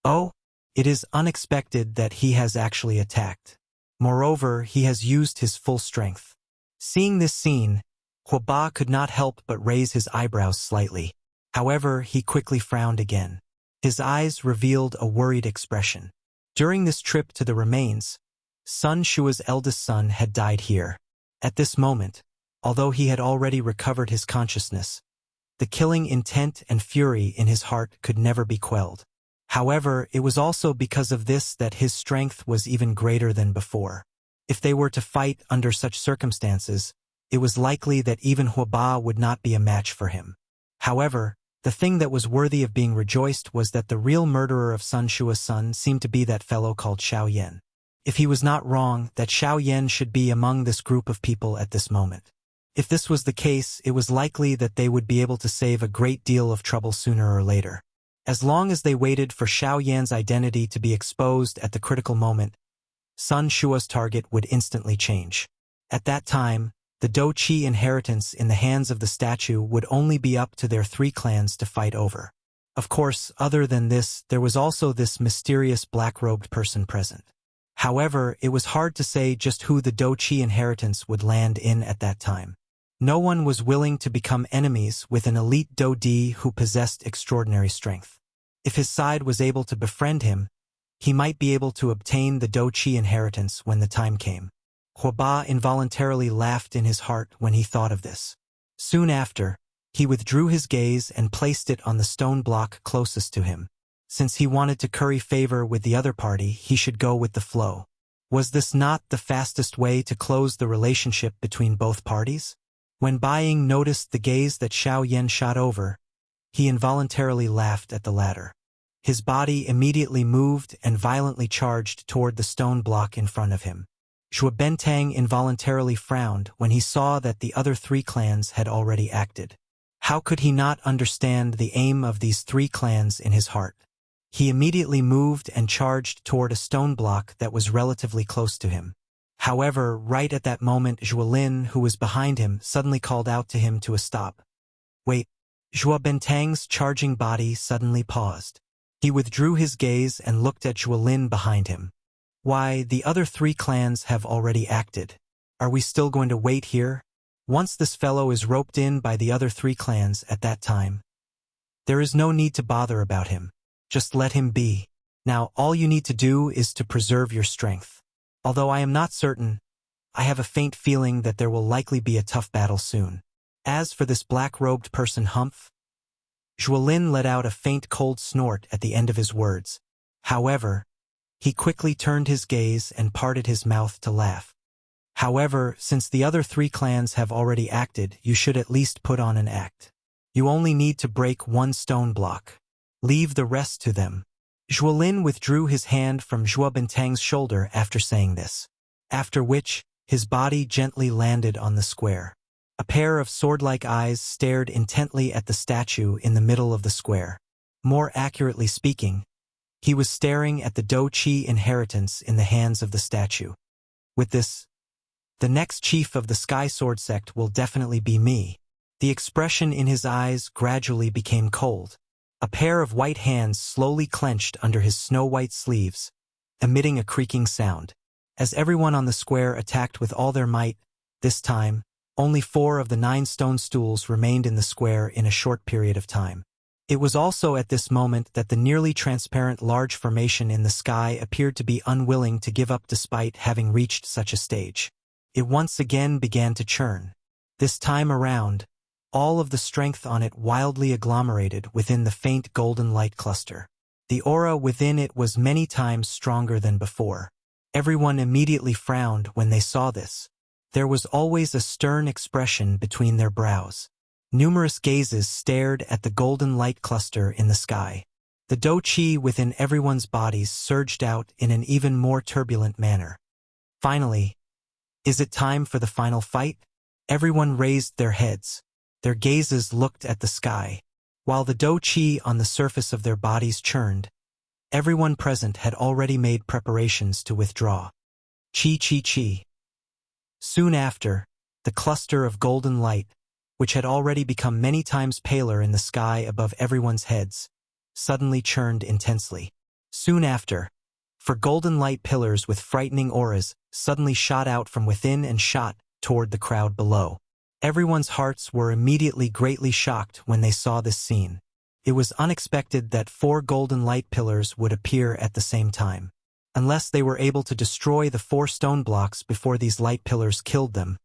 Oh, it is unexpected that he has actually attacked. Moreover, he has used his full strength. Seeing this scene, Huoba could not help but raise his eyebrows slightly. However, he quickly frowned again. His eyes revealed a worried expression. During this trip to the remains, Sun Shua's eldest son had died here. At this moment, although he had already recovered his consciousness, the killing intent and fury in his heart could never be quelled. However, it was also because of this that his strength was even greater than before. If they were to fight under such circumstances, it was likely that even Huoba would not be a match for him. However, the thing that was worthy of being rejoiced was that the real murderer of Sun Shua's son seemed to be that fellow called Xiao Yan. If he was not wrong, that Xiao Yan should be among this group of people at this moment. If this was the case, it was likely that they would be able to save a great deal of trouble sooner or later. As long as they waited for Xiao Yan's identity to be exposed at the critical moment, Sun Shua's target would instantly change. At that time, the Do Qi inheritance in the hands of the statue would only be up to their 3 clans to fight over. Of course, other than this, there was also this mysterious black-robed person present. However, it was hard to say just who the Do Qi inheritance would land in at that time. No one was willing to become enemies with an elite Do Di who possessed extraordinary strength. If his side was able to befriend him, he might be able to obtain the Do Qi inheritance when the time came. Huoba involuntarily laughed in his heart when he thought of this. Soon after, he withdrew his gaze and placed it on the stone block closest to him. Since he wanted to curry favor with the other party, he should go with the flow. Was this not the fastest way to close the relationship between both parties? When Bai Ying noticed the gaze that Xiao Yan shot over, he involuntarily laughed at the latter. His body immediately moved and violently charged toward the stone block in front of him. Zhuo Bentang involuntarily frowned when he saw that the other 3 clans had already acted. How could he not understand the aim of these 3 clans in his heart? He immediately moved and charged toward a stone block that was relatively close to him. However, right at that moment, Zhuolin, who was behind him, suddenly called out to him to a stop. Wait! Zhuo Bentang's charging body suddenly paused. He withdrew his gaze and looked at Zhuolin behind him. Why, the other 3 clans have already acted. Are we still going to wait here? Once this fellow is roped in by the other 3 clans at that time, there is no need to bother about him. Just let him be. Now, all you need to do is to preserve your strength. Although I am not certain, I have a faint feeling that there will likely be a tough battle soon. As for this black-robed person Humph, Zhuolin let out a faint cold snort at the end of his words. However, he quickly turned his gaze and parted his mouth to laugh. However, since the other 3 clans have already acted, you should at least put on an act. You only need to break 1 stone block. Leave the rest to them. Zhuolin withdrew his hand from Zhuo Bentang's shoulder after saying this, after which, his body gently landed on the square. A pair of sword-like eyes stared intently at the statue in the middle of the square. More accurately speaking, he was staring at the Do Qi inheritance in the hands of the statue. With this, the next chief of the Sky Sword sect will definitely be me. The expression in his eyes gradually became cold. A pair of white hands slowly clenched under his snow-white sleeves, emitting a creaking sound. As everyone on the square attacked with all their might, this time, only 4 of the 9 stone stools remained in the square in a short period of time. It was also at this moment that the nearly transparent large formation in the sky appeared to be unwilling to give up despite having reached such a stage. It once again began to churn. This time around, all of the strength on it wildly agglomerated within the faint golden light cluster. The aura within it was many times stronger than before. Everyone immediately frowned when they saw this. There was always a stern expression between their brows. Numerous gazes stared at the golden light cluster in the sky. The do-chi within everyone's bodies surged out in an even more turbulent manner. Finally, is it time for the final fight? Everyone raised their heads. Their gazes looked at the sky. While the do-chi on the surface of their bodies churned, everyone present had already made preparations to withdraw. Chi. Soon after, the cluster of golden light, which had already become many times paler in the sky above everyone's heads, suddenly churned intensely. Soon after, for golden light pillars with frightening auras suddenly shot out from within and shot toward the crowd below. Everyone's hearts were immediately greatly shocked when they saw this scene. It was unexpected that 4 golden light pillars would appear at the same time. Unless they were able to destroy the 4 stone blocks before these light pillars killed them,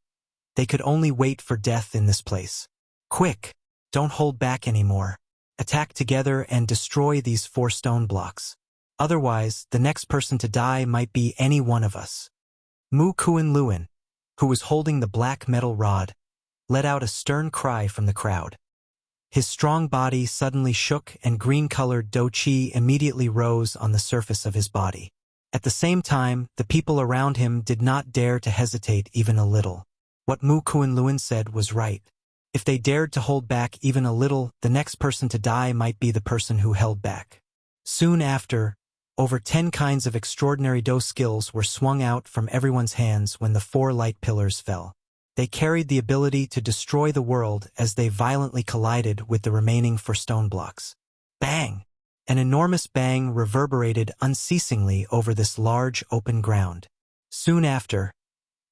they could only wait for death in this place. Quick! Don't hold back anymore. Attack together and destroy these 4 stone blocks. Otherwise, the next person to die might be any one of us. Mu Kuan Luan, who was holding the black metal rod, let out a stern cry from the crowd. His strong body suddenly shook and green-colored do-chi immediately rose on the surface of his body. At the same time, the people around him did not dare to hesitate even a little. What Mu Kuan Luan said was right. If they dared to hold back even a little, the next person to die might be the person who held back. Soon after, over 10 kinds of extraordinary do skills were swung out from everyone's hands when the 4 light pillars fell. They carried the ability to destroy the world as they violently collided with the remaining 4 stone blocks. Bang! An enormous bang reverberated unceasingly over this large open ground. Soon after,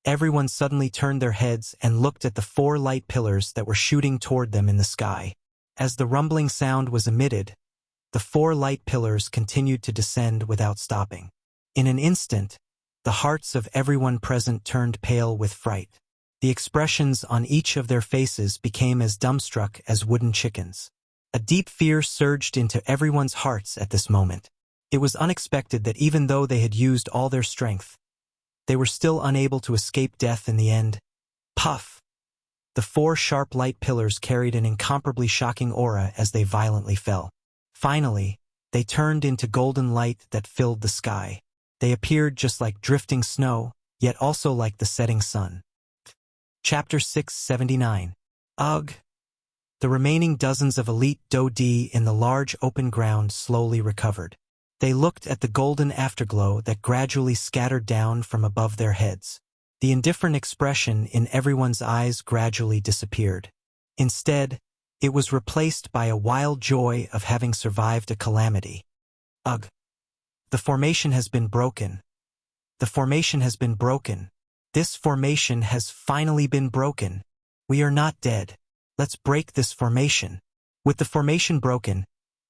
everyone suddenly turned their heads and looked at the 4 light pillars that were shooting toward them in the sky. As the rumbling sound was emitted, the 4 light pillars continued to descend without stopping. In an instant, the hearts of everyone present turned pale with fright. The expressions on each of their faces became as dumbstruck as wooden chickens. A deep fear surged into everyone's hearts at this moment. It was unexpected that even though they had used all their strength, they were still unable to escape death in the end. Puff! The 4 sharp light pillars carried an incomparably shocking aura as they violently fell. Finally, they turned into golden light that filled the sky. They appeared just like drifting snow, yet also like the setting sun. Chapter 679. Ugh! The remaining dozens of elite do-di in the large open ground slowly recovered. They looked at the golden afterglow that gradually scattered down from above their heads. The indifferent expression in everyone's eyes gradually disappeared. Instead, it was replaced by a wild joy of having survived a calamity. Ugh! The formation has been broken. The formation has been broken. This formation has finally been broken. We are not dead. Let's break this formation. With the formation broken,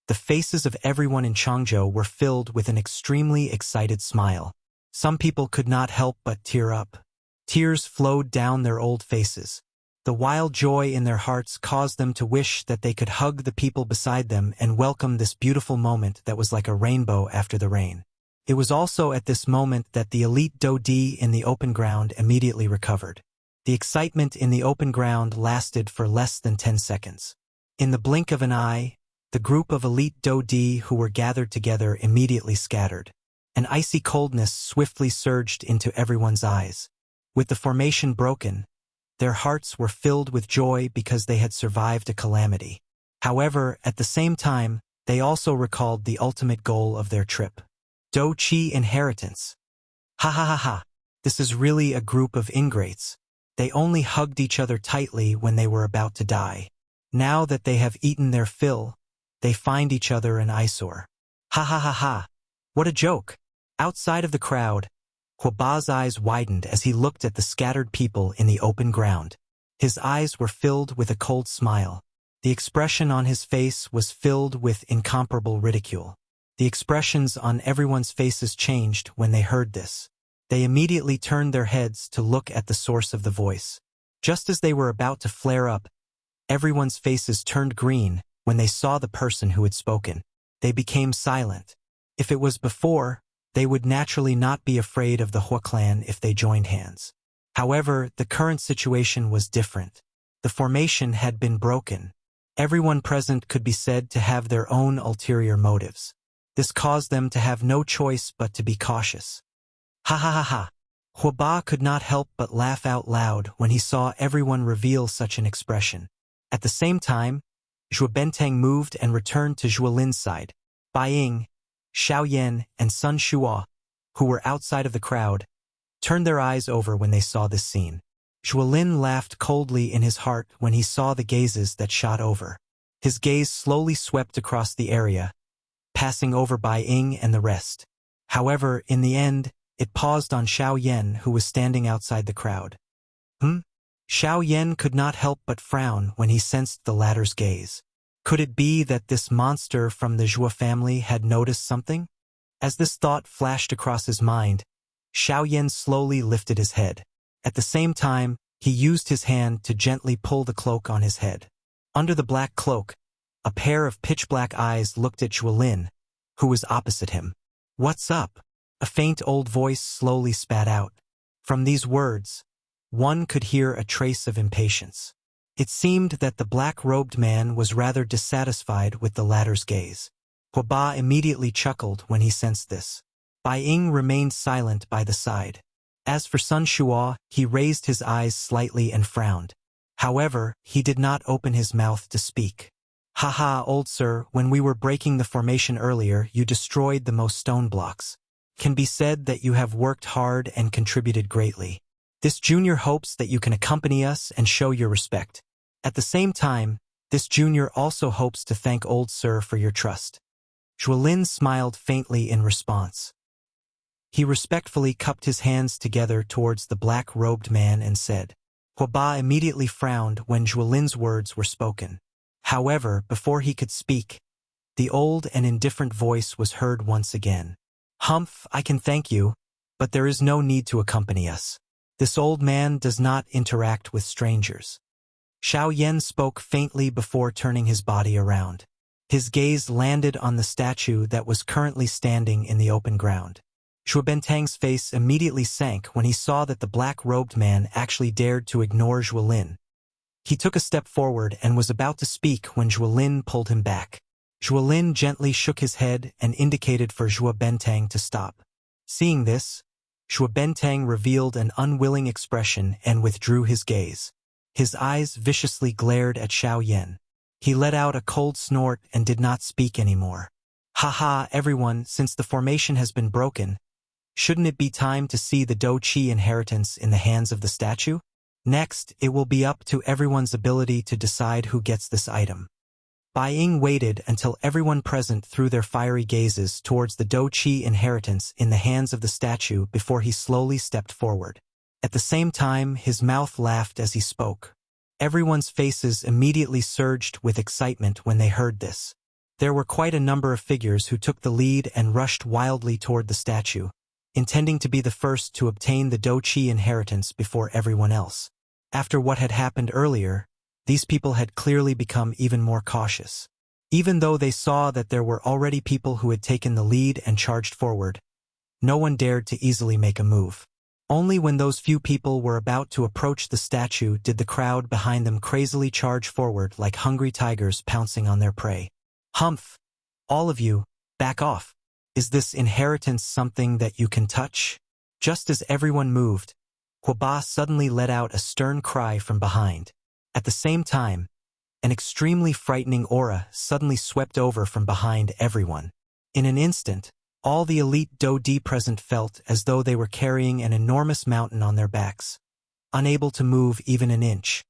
the faces of everyone in Changzhou were filled with an extremely excited smile. Some people could not help but tear up. Tears flowed down their old faces. The wild joy in their hearts caused them to wish that they could hug the people beside them and welcome this beautiful moment that was like a rainbow after the rain. It was also at this moment that the elite do-di in the open ground immediately recovered. The excitement in the open ground lasted for less than 10 seconds. In the blink of an eye, the group of elite do-di who were gathered together immediately scattered. An icy coldness swiftly surged into everyone's eyes. With the formation broken, their hearts were filled with joy because they had survived a calamity. However, at the same time, they also recalled the ultimate goal of their trip. Do-chi inheritance. Ha ha ha ha. This is really a group of ingrates. They only hugged each other tightly when they were about to die. Now that they have eaten their fill, they find each other an eyesore. Ha ha ha ha. What a joke. Outside of the crowd, Huaba's eyes widened as he looked at the scattered people in the open ground. His eyes were filled with a cold smile. The expression on his face was filled with incomparable ridicule. The expressions on everyone's faces changed when they heard this. They immediately turned their heads to look at the source of the voice. Just as they were about to flare up, everyone's faces turned green when they saw the person who had spoken. They became silent. If it was before, they would naturally not be afraid of the Hua clan if they joined hands. However, the current situation was different. The formation had been broken. Everyone present could be said to have their own ulterior motives. This caused them to have no choice but to be cautious. Ha ha ha ha. Huoba could not help but laugh out loud when he saw everyone reveal such an expression. At the same time, Zhuo Benteng moved and returned to Zhuo Lin's side. Bai Ying, Xiao Yan, and Sun Shuo, who were outside of the crowd, turned their eyes over when they saw this scene. Zhuo Lin laughed coldly in his heart when he saw the gazes that shot over. His gaze slowly swept across the area, passing over Bai Ying and the rest. However, in the end, it paused on Xiao Yan, who was standing outside the crowd. Xiao Yan could not help but frown when he sensed the latter's gaze. Could it be that this monster from the Zhuo family had noticed something? As this thought flashed across his mind, Xiao Yan slowly lifted his head. At the same time, he used his hand to gently pull the cloak on his head. Under the black cloak, a pair of pitch-black eyes looked at Zhuo Lin, who was opposite him. "What's up?" A faint old voice slowly spat out. From these words, one could hear a trace of impatience. It seemed that the black-robed man was rather dissatisfied with the latter's gaze. Huoba immediately chuckled when he sensed this. Bai Ying remained silent by the side. As for Sun Shuo, he raised his eyes slightly and frowned. However, he did not open his mouth to speak. "Haha, old sir, when we were breaking the formation earlier, you destroyed the most stone blocks. Can be said that you have worked hard and contributed greatly. This junior hopes that you can accompany us and show your respect. At the same time, this junior also hopes to thank old sir for your trust." Zhuo Lin smiled faintly in response. He respectfully cupped his hands together towards the black-robed man and said. Huoba immediately frowned when Zhuo Lin's words were spoken. However, before he could speak, the old and indifferent voice was heard once again. "Humph, I can thank you, but there is no need to accompany us. This old man does not interact with strangers." Xiao Yan spoke faintly before turning his body around. His gaze landed on the statue that was currently standing in the open ground. Zhuo Benteng's face immediately sank when he saw that the black-robed man actually dared to ignore Zhuo Lin. He took a step forward and was about to speak when Zhuo Lin pulled him back. Zhuo Lin gently shook his head and indicated for Zhuo Benteng to stop. Seeing this, Zhuo Benteng revealed an unwilling expression and withdrew his gaze. His eyes viciously glared at Xiao Yan. He let out a cold snort and did not speak anymore. "Haha, everyone, since the formation has been broken, shouldn't it be time to see the Do Qi inheritance in the hands of the statue? Next, it will be up to everyone's ability to decide who gets this item." Bai Ying waited until everyone present threw their fiery gazes towards the Do Qi inheritance in the hands of the statue before he slowly stepped forward. At the same time, his mouth laughed as he spoke. Everyone's faces immediately surged with excitement when they heard this. There were quite a number of figures who took the lead and rushed wildly toward the statue, intending to be the first to obtain the Do Qi inheritance before everyone else. After what had happened earlier, these people had clearly become even more cautious. Even though they saw that there were already people who had taken the lead and charged forward, no one dared to easily make a move. Only when those few people were about to approach the statue did the crowd behind them crazily charge forward like hungry tigers pouncing on their prey. "Humph! All of you, back off. Is this inheritance something that you can touch?" Just as everyone moved, Huoba suddenly let out a stern cry from behind. At the same time, an extremely frightening aura suddenly swept over from behind everyone. In an instant, all the elite Do Di present felt as though they were carrying an enormous mountain on their backs, unable to move even an inch.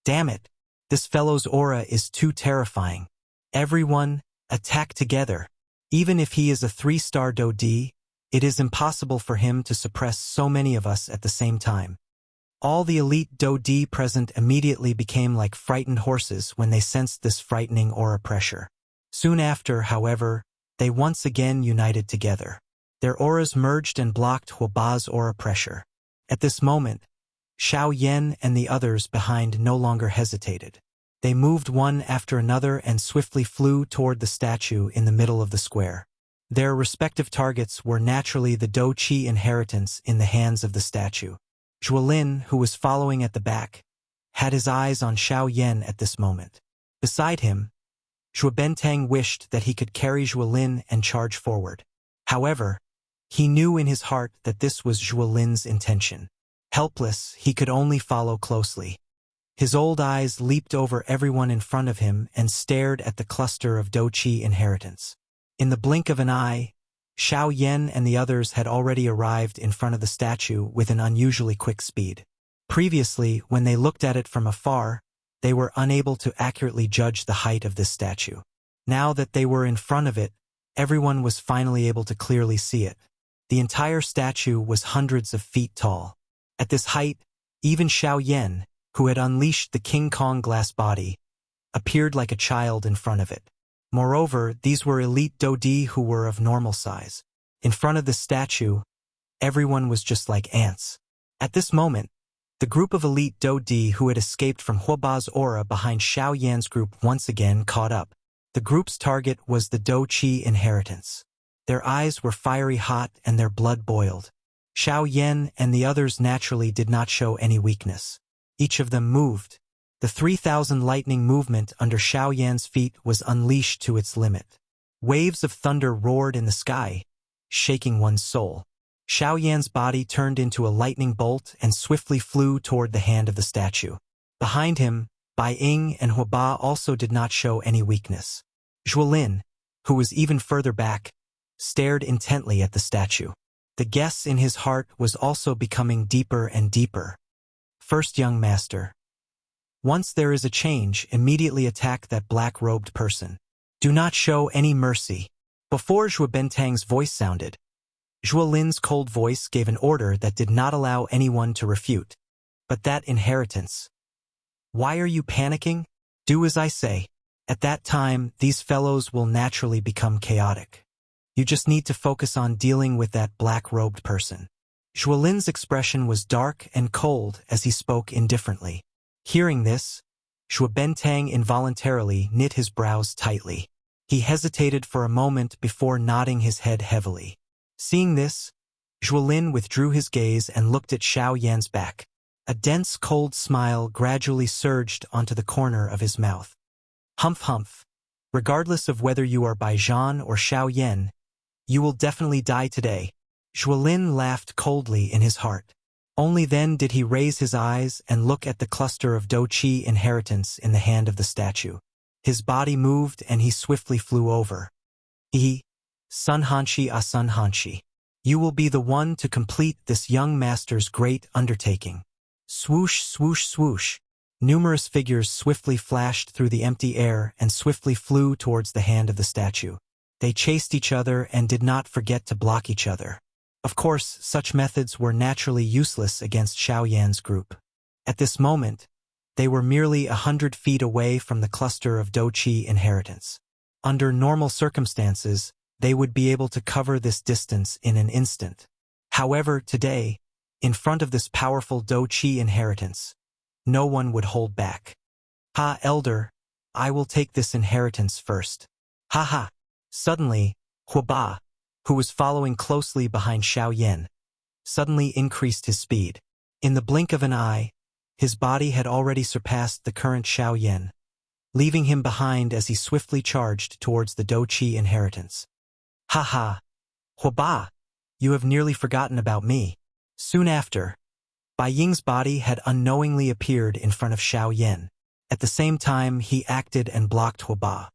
"Damn it! This fellow's aura is too terrifying. Everyone, attack together. Even if he is a 3-star Do Di, it is impossible for him to suppress so many of us at the same time." All the elite Do Di present immediately became like frightened horses when they sensed this frightening aura pressure. Soon after, however, they once again united together. Their auras merged and blocked Huoba's aura pressure. At this moment, Xiao Yan and the others behind no longer hesitated. They moved one after another and swiftly flew toward the statue in the middle of the square. Their respective targets were naturally the Do Qi inheritance in the hands of the statue. Zhuolin, who was following at the back, had his eyes on Xiao Yan at this moment. Beside him, Zhuo Bentang wished that he could carry Zhuolin and charge forward. However, he knew in his heart that this was Zhuolin's intention. Helpless, he could only follow closely. His old eyes leaped over everyone in front of him and stared at the cluster of Douqi inheritance. In the blink of an eye, Xiao Yan and the others had already arrived in front of the statue with an unusually quick speed. Previously, when they looked at it from afar, they were unable to accurately judge the height of this statue. Now that they were in front of it, everyone was finally able to clearly see it. The entire statue was hundreds of feet tall. At this height, even Xiao Yan, who had unleashed the King Kong glass body, appeared like a child in front of it. Moreover, these were elite Dodi who were of normal size. In front of the statue, everyone was just like ants. At this moment, the group of elite Dodi who had escaped from Huoba's aura behind Xiao Yan's group once again caught up. The group's target was the Douqi inheritance. Their eyes were fiery hot and their blood boiled. Xiao Yan and the others naturally did not show any weakness. Each of them moved. The 3,000 lightning movement under Xiao Yan's feet was unleashed to its limit. Waves of thunder roared in the sky, shaking one's soul. Xiao Yan's body turned into a lightning bolt and swiftly flew toward the hand of the statue. Behind him, Bai Ying and Huoba also did not show any weakness. Zhuolin, who was even further back, stared intently at the statue. The guess in his heart was also becoming deeper and deeper. First young master. Once there is a change, immediately attack that black-robed person. Do not show any mercy. Before Zhuo Bentang's voice sounded, Zhuolin's cold voice gave an order that did not allow anyone to refute. But that inheritance. Why are you panicking? Do as I say. At that time, these fellows will naturally become chaotic. You just need to focus on dealing with that black-robed person. Zhuolin's expression was dark and cold as he spoke indifferently. Hearing this, Zhuo Bentang involuntarily knit his brows tightly. He hesitated for a moment before nodding his head heavily. Seeing this, Zhuolin withdrew his gaze and looked at Xiao Yan's back. A dense, cold smile gradually surged onto the corner of his mouth. Humph humph. Regardless of whether you are Bai Zhan or Xiao Yan, you will definitely die today. Zhuolin laughed coldly in his heart. Only then did he raise his eyes and look at the cluster of Douqi inheritance in the hand of the statue. His body moved and he swiftly flew over. Sun Hanshi a Sun Hanshi. You will be the one to complete this young master's great undertaking. Swoosh, swoosh, swoosh. Numerous figures swiftly flashed through the empty air and swiftly flew towards the hand of the statue. They chased each other and did not forget to block each other. Of course, such methods were naturally useless against Xiao Yan's group. At this moment, they were merely 100 feet away from the cluster of Douqi inheritance. Under normal circumstances, they would be able to cover this distance in an instant. However, today, in front of this powerful Douqi inheritance, no one would hold back. Ha, elder, I will take this inheritance first. Ha ha. Suddenly, Huoba, who was following closely behind Xiao Yan, suddenly increased his speed. In the blink of an eye, his body had already surpassed the current Xiao Yan, leaving him behind as he swiftly charged towards the Douqi inheritance. Ha ha! Huoba, you have nearly forgotten about me. Soon after, Bai Ying's body had unknowingly appeared in front of Xiao Yan. At the same time, he acted and blocked Huoba.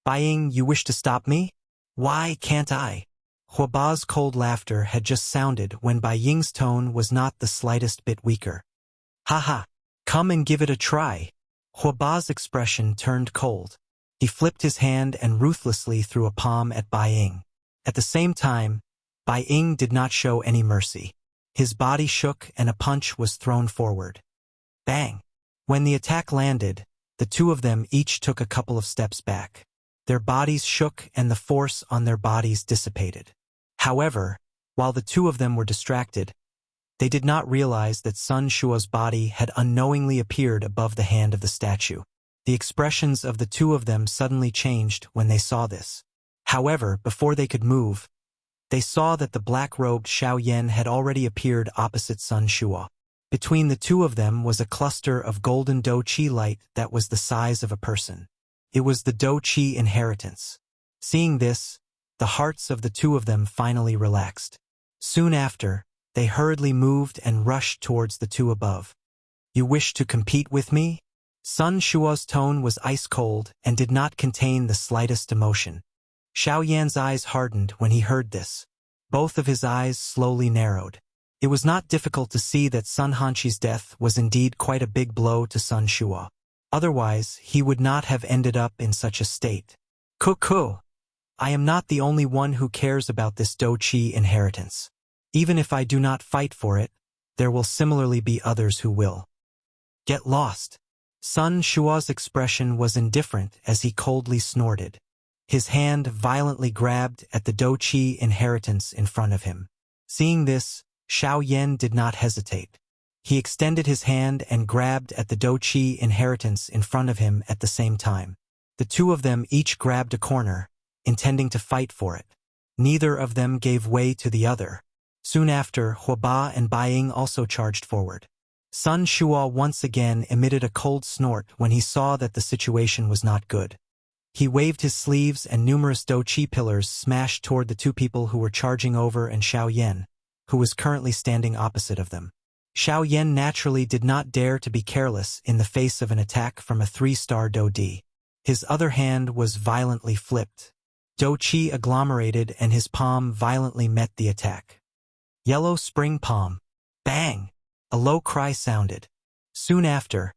Bai Ying, you wish to stop me? Why can't I? Huoba's cold laughter had just sounded when Bai Ying's tone was not the slightest bit weaker. Ha ha! Come and give it a try. Huoba's expression turned cold. He flipped his hand and ruthlessly threw a palm at Bai Ying. At the same time, Bai Ying did not show any mercy. His body shook and a punch was thrown forward. Bang! When the attack landed, the two of them each took a couple of steps back. Their bodies shook and the force on their bodies dissipated. However, while the two of them were distracted, they did not realize that Sun Shuo's body had unknowingly appeared above the hand of the statue. The expressions of the two of them suddenly changed when they saw this. However, before they could move, they saw that the black-robed Xiao Yan had already appeared opposite Sun Shuo. Between the two of them was a cluster of golden Do-Chi light that was the size of a person. It was the Do-Chi inheritance. Seeing this, the hearts of the two of them finally relaxed. Soon after, they hurriedly moved and rushed towards the two above. "You wish to compete with me?" Sun Shuo's tone was ice-cold and did not contain the slightest emotion. Xiao Yan's eyes hardened when he heard this. Both of his eyes slowly narrowed. It was not difficult to see that Sun Hanqi's death was indeed quite a big blow to Sun Shuo. Otherwise, he would not have ended up in such a state. "Cuckoo! I am not the only one who cares about this Do-Chi inheritance. Even if I do not fight for it, there will similarly be others who will. Get lost." Sun Shuo's expression was indifferent as he coldly snorted. His hand violently grabbed at the Do-Chi inheritance in front of him. Seeing this, Xiao Yan did not hesitate. He extended his hand and grabbed at the Do-Chi inheritance in front of him at the same time. The two of them each grabbed a corner, intending to fight for it. Neither of them gave way to the other. Soon after, Huoba and Baiying also charged forward. Sun Shuo once again emitted a cold snort when he saw that the situation was not good. He waved his sleeves and numerous Do-Chi pillars smashed toward the two people who were charging over and Xiao Yan, who was currently standing opposite of them. Xiao Yan naturally did not dare to be careless in the face of an attack from a 3-star Do-Di. His other hand was violently flipped. Do-Chi agglomerated and his palm violently met the attack. Yellow spring palm. Bang! A low cry sounded. Soon after,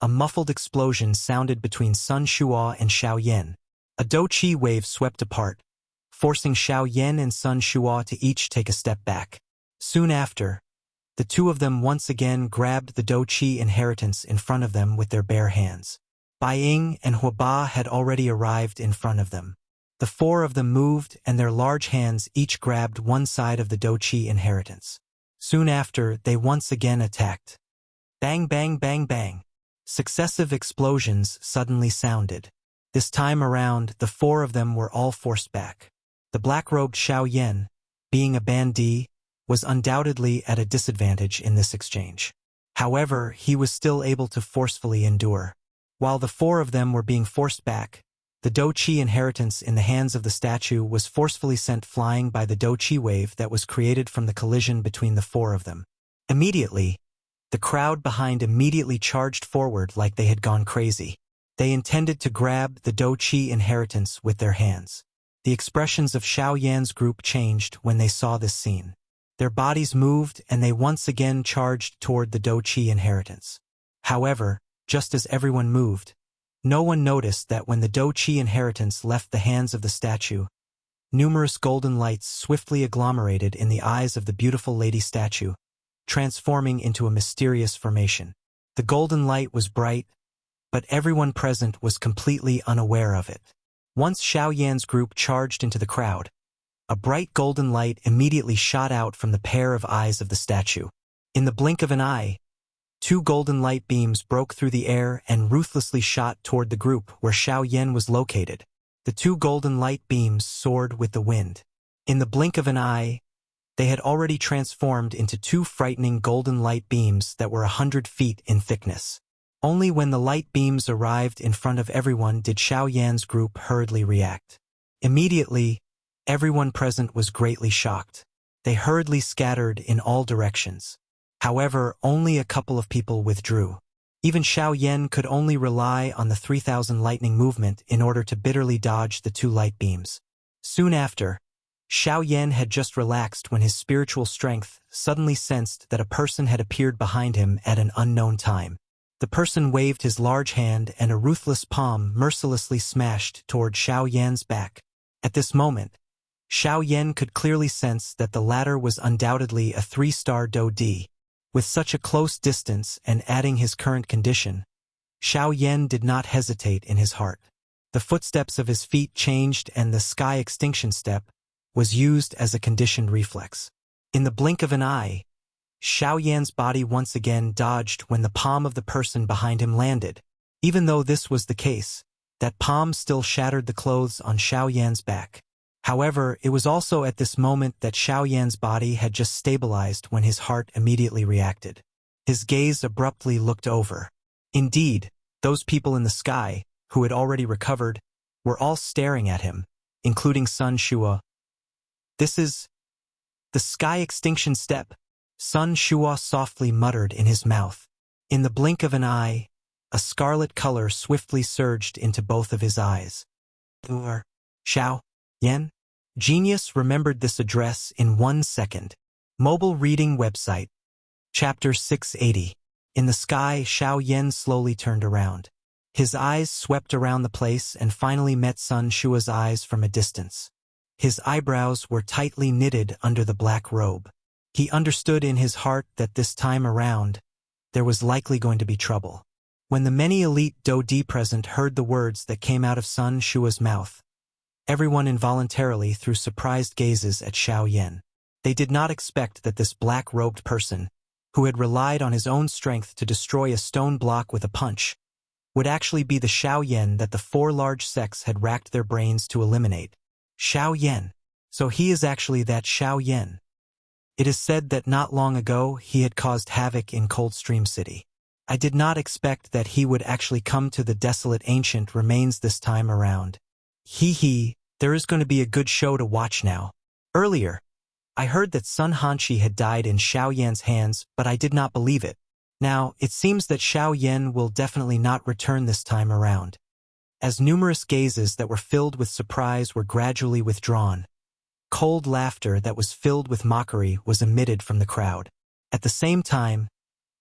a muffled explosion sounded between Sun Shuo and Xiao Yan. A Do-Chi wave swept apart, forcing Xiao Yan and Sun Shuo to each take a step back. Soon after, the two of them once again grabbed the Do-Chi inheritance in front of them with their bare hands. Baiying and Huoba had already arrived in front of them. The four of them moved and their large hands each grabbed one side of the Do-Chi inheritance. Soon after, they once again attacked. Bang, bang, bang, bang. Successive explosions suddenly sounded. This time around, the four of them were all forced back. The black-robed Xiao Yan, being a bandit, was undoubtedly at a disadvantage in this exchange. However, he was still able to forcefully endure. While the four of them were being forced back, the Do-Chi inheritance in the hands of the statue was forcefully sent flying by the Do-Chi wave that was created from the collision between the four of them. Immediately, the crowd behind immediately charged forward like they had gone crazy. They intended to grab the Do-Chi inheritance with their hands. The expressions of Xiao Yan's group changed when they saw this scene. Their bodies moved and they once again charged toward the Do-Chi inheritance. However, just as everyone moved, no one noticed that when the Do-Chi inheritance left the hands of the statue, numerous golden lights swiftly agglomerated in the eyes of the beautiful lady statue, transforming into a mysterious formation. The golden light was bright, but everyone present was completely unaware of it. Once Xiao Yan's group charged into the crowd, a bright golden light immediately shot out from the pair of eyes of the statue. In the blink of an eye, 2 golden light beams broke through the air and ruthlessly shot toward the group where Xiao Yan was located. The 2 golden light beams soared with the wind. In the blink of an eye, they had already transformed into 2 frightening golden light beams that were 100 feet in thickness. Only when the light beams arrived in front of everyone did Xiao Yan's group hurriedly react. Immediately, everyone present was greatly shocked. They hurriedly scattered in all directions. However, only a couple of people withdrew. Even Xiao Yan could only rely on the 3,000 lightning movement in order to bitterly dodge the 2 light beams. Soon after, Xiao Yan had just relaxed when his spiritual strength suddenly sensed that a person had appeared behind him at an unknown time. The person waved his large hand and a ruthless palm mercilessly smashed toward Xiao Yan's back. At this moment, Xiao Yan could clearly sense that the latter was undoubtedly a 3-star Do-Di. With such a close distance and adding his current condition, Xiao Yan did not hesitate in his heart. The footsteps of his feet changed and the sky extinction step was used as a conditioned reflex. In the blink of an eye, Xiao Yan's body once again dodged when the palm of the person behind him landed. Even though this was the case, that palm still shattered the clothes on Xiao Yan's back. However, it was also at this moment that Xiao Yan's body had just stabilized when his heart immediately reacted. His gaze abruptly looked over. Indeed, those people in the sky, who had already recovered, were all staring at him, including Sun Shua. This is the sky extinction step, Sun Shua softly muttered in his mouth. In the blink of an eye, a scarlet color swiftly surged into both of his eyes. You are Xiao Yan? Genius remembered this address in 1 second. Mobile reading website. Chapter 680. In the sky, Xiao Yan slowly turned around. His eyes swept around the place and finally met Sun Shua's eyes from a distance. His eyebrows were tightly knitted under the black robe. He understood in his heart that this time around, there was likely going to be trouble. When the many elite Dodi present heard the words that came out of Sun Shua's mouth, everyone involuntarily threw surprised gazes at Xiao Yan. They did not expect that this black-robed person, who had relied on his own strength to destroy a stone block with a punch, would actually be the Xiao Yan that the 4 large sects had racked their brains to eliminate. Xiao Yan. So he is actually that Xiao Yan. It is said that not long ago he had caused havoc in Coldstream City. I did not expect that he would actually come to the desolate ancient remains this time around. There is going to be a good show to watch now. Earlier, I heard that Sun Hanshi had died in Xiao Yan's hands, but I did not believe it. Now, it seems that Xiao Yan will definitely not return this time around. As numerous gazes that were filled with surprise were gradually withdrawn, cold laughter that was filled with mockery was emitted from the crowd. At the same time,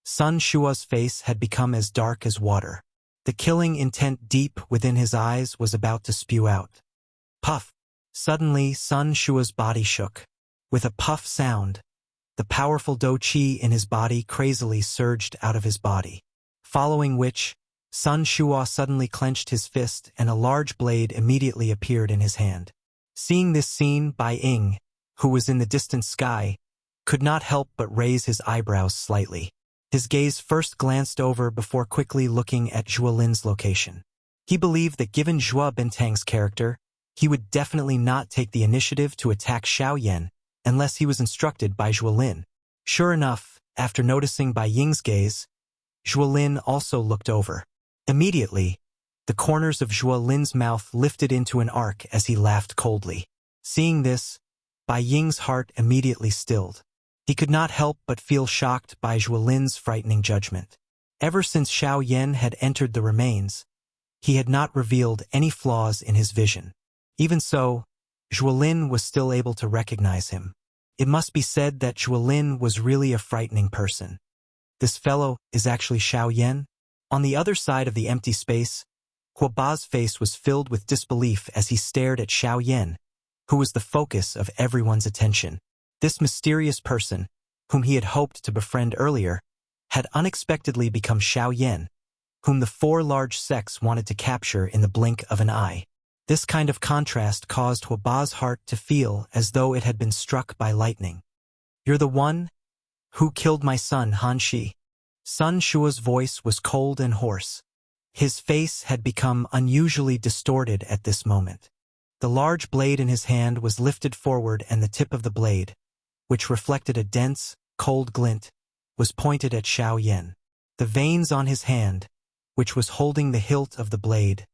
Sun Shua's face had become as dark as water. The killing intent deep within his eyes was about to spew out. Puff! Suddenly, Sun Shua's body shook. With a puff sound, the powerful Do Qi in his body crazily surged out of his body. Following which, Sun Shua suddenly clenched his fist and a large blade immediately appeared in his hand. Seeing this scene, Bai Ying, who was in the distant sky, could not help but raise his eyebrows slightly. His gaze first glanced over before quickly looking at Zhuo Lin's location. He believed that given Zhuo Bentang's character, he would definitely not take the initiative to attack Xiao Yan unless he was instructed by Zhuo Lin. Sure enough, after noticing Bai Ying's gaze, Zhuo Lin also looked over. Immediately, the corners of Zhuo Lin's mouth lifted into an arc as he laughed coldly. Seeing this, Bai Ying's heart immediately stilled. He could not help but feel shocked by Zhuo Lin's frightening judgment. Ever since Xiao Yan had entered the remains, he had not revealed any flaws in his vision. Even so, Zhuo Lin was still able to recognize him. It must be said that Zhuo Lin was really a frightening person. This fellow is actually Xiao Yan? On the other side of the empty space, Huo Ba's face was filled with disbelief as he stared at Xiao Yan, who was the focus of everyone's attention. This mysterious person, whom he had hoped to befriend earlier, had unexpectedly become Xiao Yan, whom the 4 large sects wanted to capture in the blink of an eye. This kind of contrast caused Huo Ba's heart to feel as though it had been struck by lightning. You're the one who killed my son, Hanshi. Sun Shua's voice was cold and hoarse. His face had become unusually distorted at this moment. The large blade in his hand was lifted forward and the tip of the blade, which reflected a dense, cold glint, was pointed at Xiao Yan. The veins on his hand, which was holding the hilt of the blade,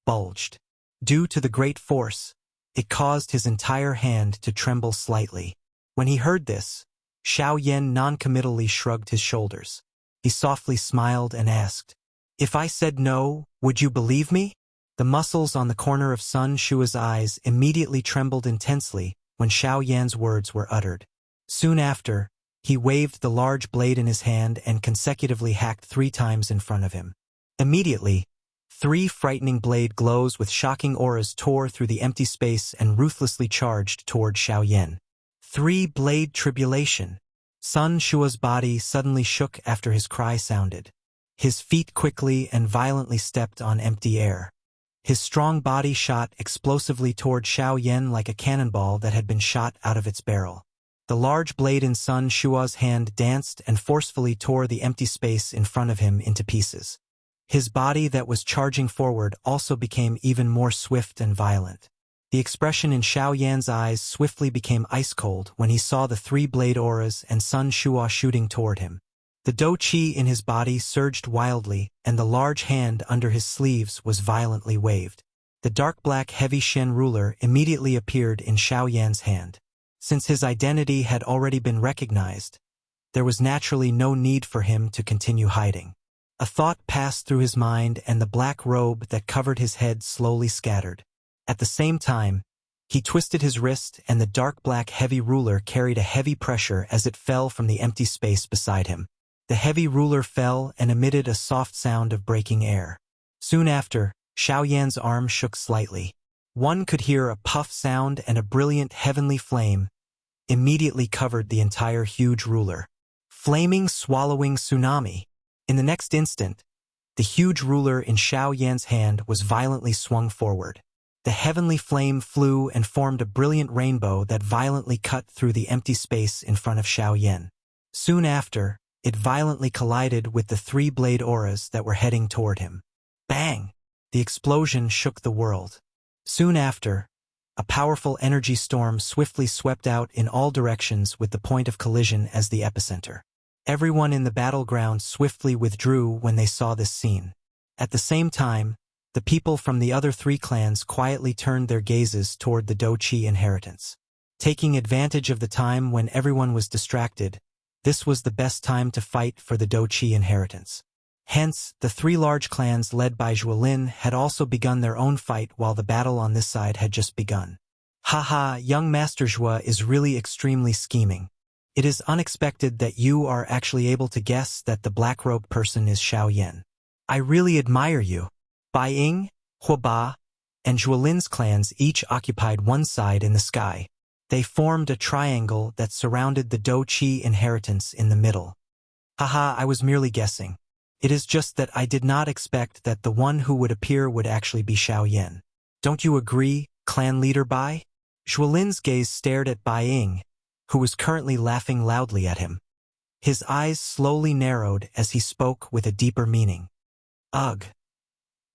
bulged. Due to the great force, it caused his entire hand to tremble slightly. When he heard this, Xiao Yan noncommittally shrugged his shoulders. He softly smiled and asked, "If I said no, would you believe me?" The muscles on the corner of Sun Shua's eyes immediately trembled intensely when Xiao Yan's words were uttered. Soon after, he waved the large blade in his hand and consecutively hacked 3 times in front of him. Immediately, 3 frightening blade glows with shocking auras tore through the empty space and ruthlessly charged toward Xiao Yan. 3-blade tribulation. Sun Shua's body suddenly shook after his cry sounded. His feet quickly and violently stepped on empty air. His strong body shot explosively toward Xiao Yan like a cannonball that had been shot out of its barrel. The large blade in Sun Shua's hand danced and forcefully tore the empty space in front of him into pieces. His body that was charging forward also became even more swift and violent. The expression in Xiao Yan's eyes swiftly became ice cold when he saw the 3-blade auras and Sun Shua shooting toward him. The dou qi in his body surged wildly, and the large hand under his sleeves was violently waved. The dark black heavy Shen ruler immediately appeared in Xiao Yan's hand. Since his identity had already been recognized, there was naturally no need for him to continue hiding. A thought passed through his mind, and the black robe that covered his head slowly scattered. At the same time, he twisted his wrist, and the dark black heavy ruler carried a heavy pressure as it fell from the empty space beside him. The heavy ruler fell and emitted a soft sound of breaking air. Soon after, Xiao Yan's arm shook slightly. One could hear a puff sound, and a brilliant heavenly flame immediately covered the entire huge ruler. Flaming, swallowing tsunami. In the next instant, the huge ruler in Xiao Yan's hand was violently swung forward. The heavenly flame flew and formed a brilliant rainbow that violently cut through the empty space in front of Xiao Yan. Soon after, it violently collided with the three blade auras that were heading toward him. Bang! The explosion shook the world. Soon after, a powerful energy storm swiftly swept out in all directions with the point of collision as the epicenter. Everyone in the battleground swiftly withdrew when they saw this scene. At the same time, the people from the other three clans quietly turned their gazes toward the dou qi inheritance. Taking advantage of the time when everyone was distracted, this was the best time to fight for the dou qi inheritance. Hence, the three large clans led by Zhuolin had also begun their own fight while the battle on this side had just begun. Haha, young Master Zhua is really extremely scheming. It is unexpected that you are actually able to guess that the black-robed person is Xiao Yan. I really admire you. Bai Ying, Hua Ba, and Zhuolin's clans each occupied one side in the sky. They formed a triangle that surrounded the dou qi inheritance in the middle. Haha, I was merely guessing. It is just that I did not expect that the one who would appear would actually be Xiao Yan. Don't you agree, clan leader Bai? Zhuolin's gaze stared at Bai Ying, who was currently laughing loudly at him. His eyes slowly narrowed as he spoke with a deeper meaning. Ugh.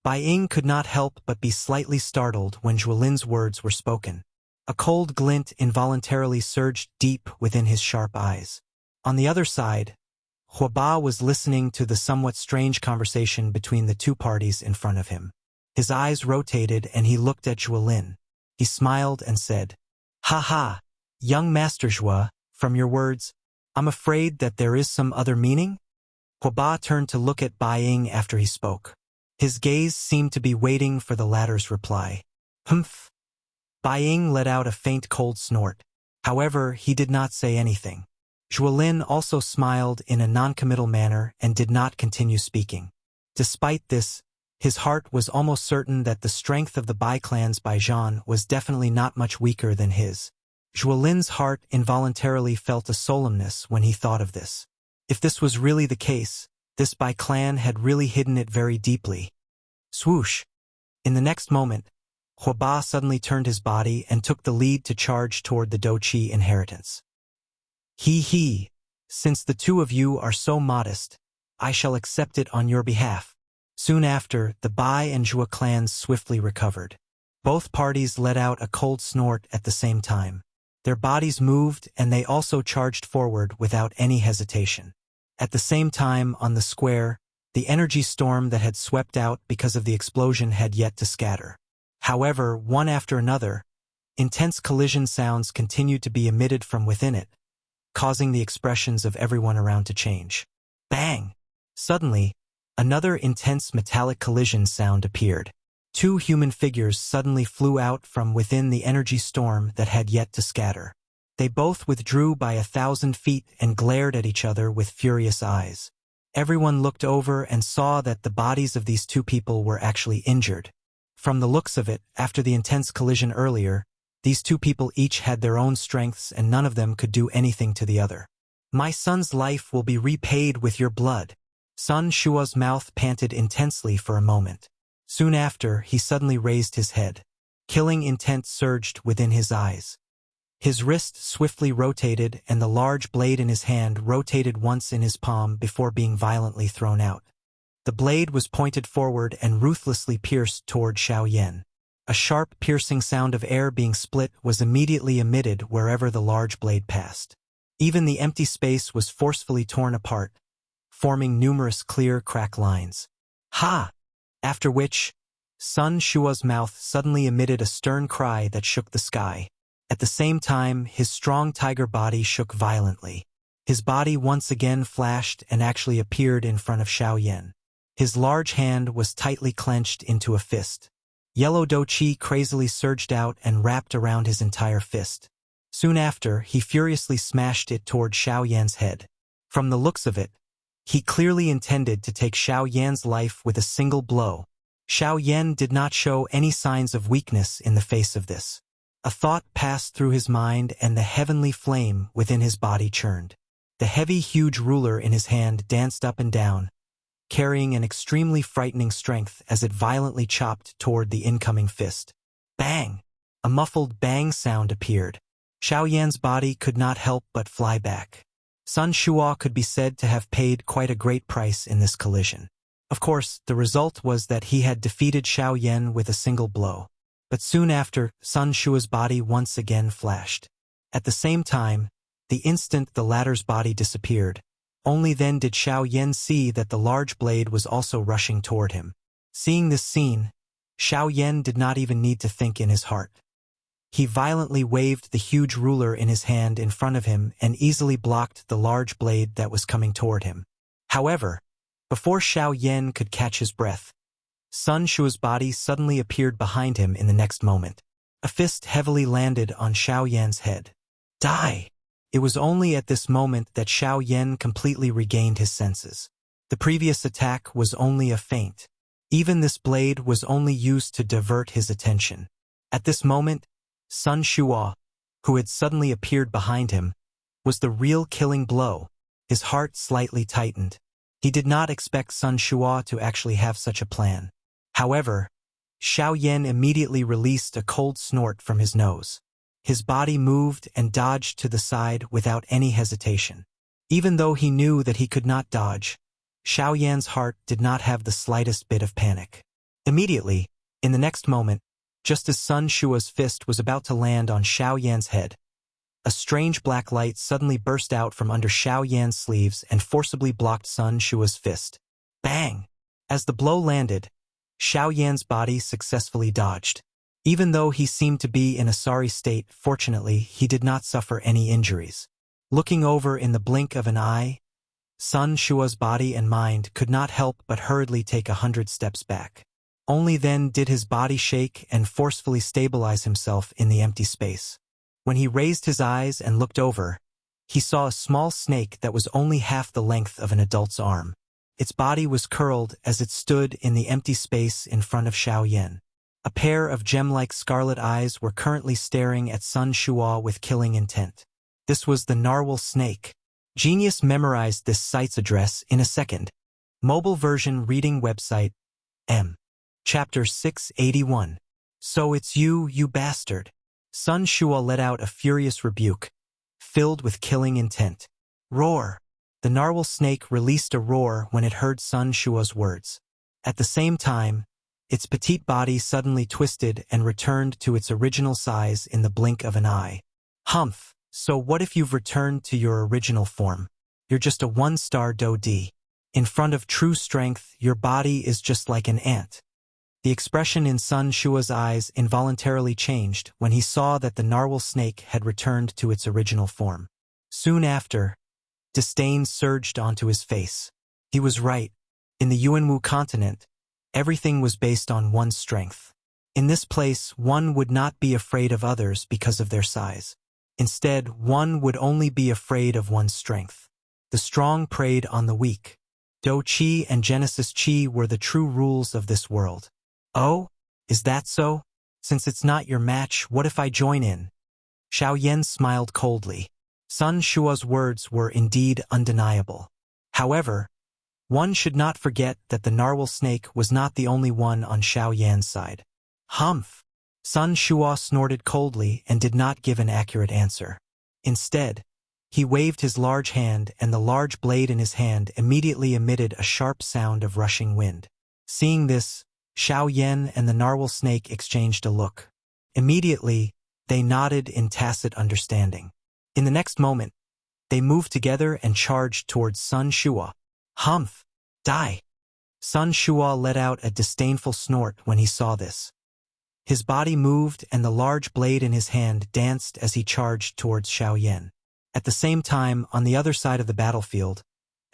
Bai Ying could not help but be slightly startled when Zhuolin's words were spoken. A cold glint involuntarily surged deep within his sharp eyes. On the other side, Hua Ba was listening to the somewhat strange conversation between the two parties in front of him. His eyes rotated and he looked at Zhuolin. He smiled and said, "Ha ha, young Master Zhua, from your words, I'm afraid that there is some other meaning?" Hua Ba turned to look at Bai Ying after he spoke. His gaze seemed to be waiting for the latter's reply. Humph. Bai Ying let out a faint cold snort. However, he did not say anything. Zhuolin also smiled in a non-committal manner and did not continue speaking. Despite this, his heart was almost certain that the strength of the Bai clan's Baijian was definitely not much weaker than his. Zhuolin's heart involuntarily felt a solemnness when he thought of this. If this was really the case, this Bai clan had really hidden it very deeply. Swoosh! In the next moment, Hua Ba suddenly turned his body and took the lead to charge toward the dou qi inheritance. He, since the two of you are so modest, I shall accept it on your behalf. Soon after, the Bai and Zhua clans swiftly recovered. Both parties let out a cold snort at the same time. Their bodies moved and they also charged forward without any hesitation. At the same time, on the square, the energy storm that had swept out because of the explosion had yet to scatter. However, one after another, intense collision sounds continued to be emitted from within it, causing the expressions of everyone around to change. Bang! Suddenly, another intense metallic collision sound appeared. Two human figures suddenly flew out from within the energy storm that had yet to scatter. They both withdrew by 1,000 feet and glared at each other with furious eyes. Everyone looked over and saw that the bodies of these two people were actually injured. From the looks of it, after the intense collision earlier, these two people each had their own strengths and none of them could do anything to the other. My son's life will be repaid with your blood. Sun Shua's mouth panted intensely for a moment. Soon after, he suddenly raised his head. Killing intent surged within his eyes. His wrist swiftly rotated and the large blade in his hand rotated once in his palm before being violently thrown out. The blade was pointed forward and ruthlessly pierced toward Xiao Yan. A sharp, piercing sound of air being split was immediately emitted wherever the large blade passed. Even the empty space was forcefully torn apart, forming numerous clear crack lines. Ha! After which, Sun Shua's mouth suddenly emitted a stern cry that shook the sky. At the same time, his strong tiger body shook violently. His body once again flashed and actually appeared in front of Xiao Yan. His large hand was tightly clenched into a fist. Yellow Douqi crazily surged out and wrapped around his entire fist. Soon after, he furiously smashed it toward Xiao Yan's head. From the looks of it, he clearly intended to take Xiao Yan's life with a single blow. Xiao Yan did not show any signs of weakness in the face of this. A thought passed through his mind and the heavenly flame within his body churned. The heavy, huge ruler in his hand danced up and down, carrying an extremely frightening strength as it violently chopped toward the incoming fist. Bang! A muffled bang sound appeared. Xiao Yan's body could not help but fly back. Sun Shua could be said to have paid quite a great price in this collision. Of course, the result was that he had defeated Xiao Yan with a single blow. But soon after, Sun Shua's body once again flashed. At the same time, the instant the latter's body disappeared, only then did Xiao Yan see that the large blade was also rushing toward him. Seeing this scene, Xiao Yan did not even need to think in his heart. He violently waved the huge ruler in his hand in front of him and easily blocked the large blade that was coming toward him. However, before Xiao Yan could catch his breath, Sun Shua's body suddenly appeared behind him in the next moment. A fist heavily landed on Xiao Yan's head. Die! It was only at this moment that Xiao Yan completely regained his senses. The previous attack was only a feint. Even this blade was only used to divert his attention. At this moment, Sun Shua, who had suddenly appeared behind him, was the real killing blow. His heart slightly tightened. He did not expect Sun Shua to actually have such a plan. However, Xiao Yan immediately released a cold snort from his nose. His body moved and dodged to the side without any hesitation. Even though he knew that he could not dodge, Xiao Yan's heart did not have the slightest bit of panic. Immediately, in the next moment, just as Sun Shua's fist was about to land on Xiao Yan's head, a strange black light suddenly burst out from under Xiao Yan's sleeves and forcibly blocked Sun Shua's fist. Bang! As the blow landed, Xiao Yan's body successfully dodged. Even though he seemed to be in a sorry state, fortunately, he did not suffer any injuries. Looking over in the blink of an eye, Sun Shua's body and mind could not help but hurriedly take 100 steps back. Only then did his body shake and forcefully stabilize himself in the empty space. When he raised his eyes and looked over, he saw a small snake that was only half the length of an adult's arm. Its body was curled as it stood in the empty space in front of Xiao Yan. A pair of gem-like scarlet eyes were currently staring at Sun Shua with killing intent. This was the narwhal snake. Genius memorized this site's address in a second. Mobile version reading website, M. Chapter 681. So it's you, you bastard. Sun Shua let out a furious rebuke, filled with killing intent. Roar! The narwhal snake released a roar when it heard Sun Shua's words. At the same time, its petite body suddenly twisted and returned to its original size in the blink of an eye. Humph! So what if you've returned to your original form? You're just a one-star Do-D. In front of true strength, your body is just like an ant. The expression in Sun Shua's eyes involuntarily changed when he saw that the narwhal snake had returned to its original form. Soon after, disdain surged onto his face. He was right. In the Yuanwu continent, everything was based on one's strength. In this place, one would not be afraid of others because of their size. Instead, one would only be afraid of one's strength. The strong preyed on the weak. Do Qi and Genesis Qi were the true rules of this world. Oh, is that so? Since it's not your match, what if I join in? Xiao Yan smiled coldly. Sun Shua's words were indeed undeniable. However, one should not forget that the narwhal snake was not the only one on Xiao Yan's side. Humph! Sun Shua snorted coldly and did not give an accurate answer. Instead, he waved his large hand and the large blade in his hand immediately emitted a sharp sound of rushing wind. Seeing this, Xiao Yan and the narwhal snake exchanged a look. Immediately, they nodded in tacit understanding. In the next moment, they moved together and charged towards Sun Shua. Humph! Die! Sun Shua let out a disdainful snort when he saw this. His body moved and the large blade in his hand danced as he charged towards Xiaoyan. At the same time, on the other side of the battlefield,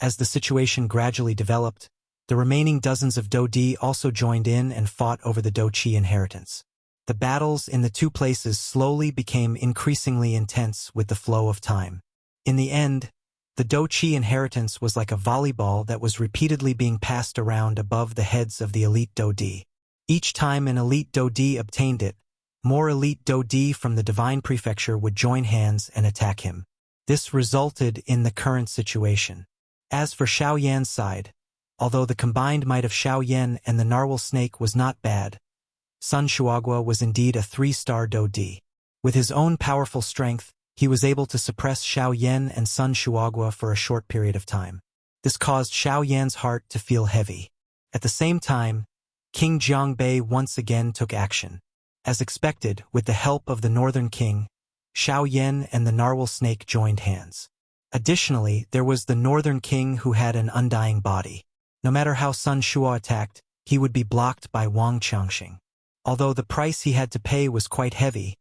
as the situation gradually developed, the remaining dozens of Dodi also joined in and fought over the Doqi inheritance. The battles in the two places slowly became increasingly intense with the flow of time. In the end, the Doqi inheritance was like a volleyball that was repeatedly being passed around above the heads of the elite Dodi. Each time an elite Dodi obtained it, more elite Dodi from the divine prefecture would join hands and attack him. This resulted in the current situation. As for Xiaoyan's side, although the combined might of Xiaoyan and the narwhal snake was not bad, Sun Shuagua was indeed a 3-star Dodi. With his own powerful strength, he was able to suppress Xiaoyan and Sun Shuagua for a short period of time. This caused Xiaoyan's heart to feel heavy. At the same time, King Jiangbei once again took action. As expected, with the help of the Northern King, Xiaoyan and the narwhal snake joined hands. Additionally, there was the Northern King who had an undying body. No matter how Sun Shua attacked, he would be blocked by Wang Changxing. Although the price he had to pay was quite heavy,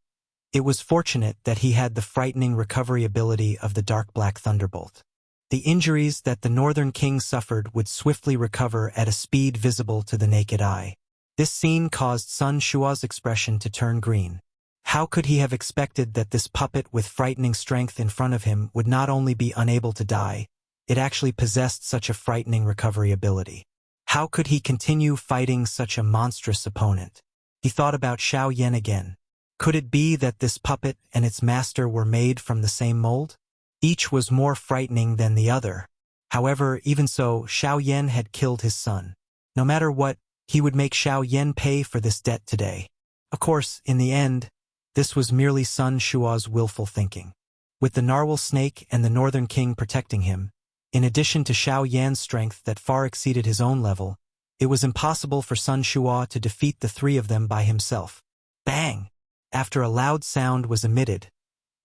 it was fortunate that he had the frightening recovery ability of the Dark Black Thunderbolt. The injuries that the Northern King suffered would swiftly recover at a speed visible to the naked eye. This scene caused Sun Shua's expression to turn green. How could he have expected that this puppet with frightening strength in front of him would not only be unable to die, it actually possessed such a frightening recovery ability? How could he continue fighting such a monstrous opponent? He thought about Xiaoyan again. Could it be that this puppet and its master were made from the same mold? Each was more frightening than the other. However, even so, Xiaoyan had killed his son. No matter what, he would make Xiaoyan pay for this debt today. Of course, in the end, this was merely Sun Shua's willful thinking. With the narwhal snake and the Northern King protecting him, in addition to Xiaoyan's strength that far exceeded his own level, it was impossible for Sun Shua to defeat the three of them by himself. Bang! After a loud sound was emitted,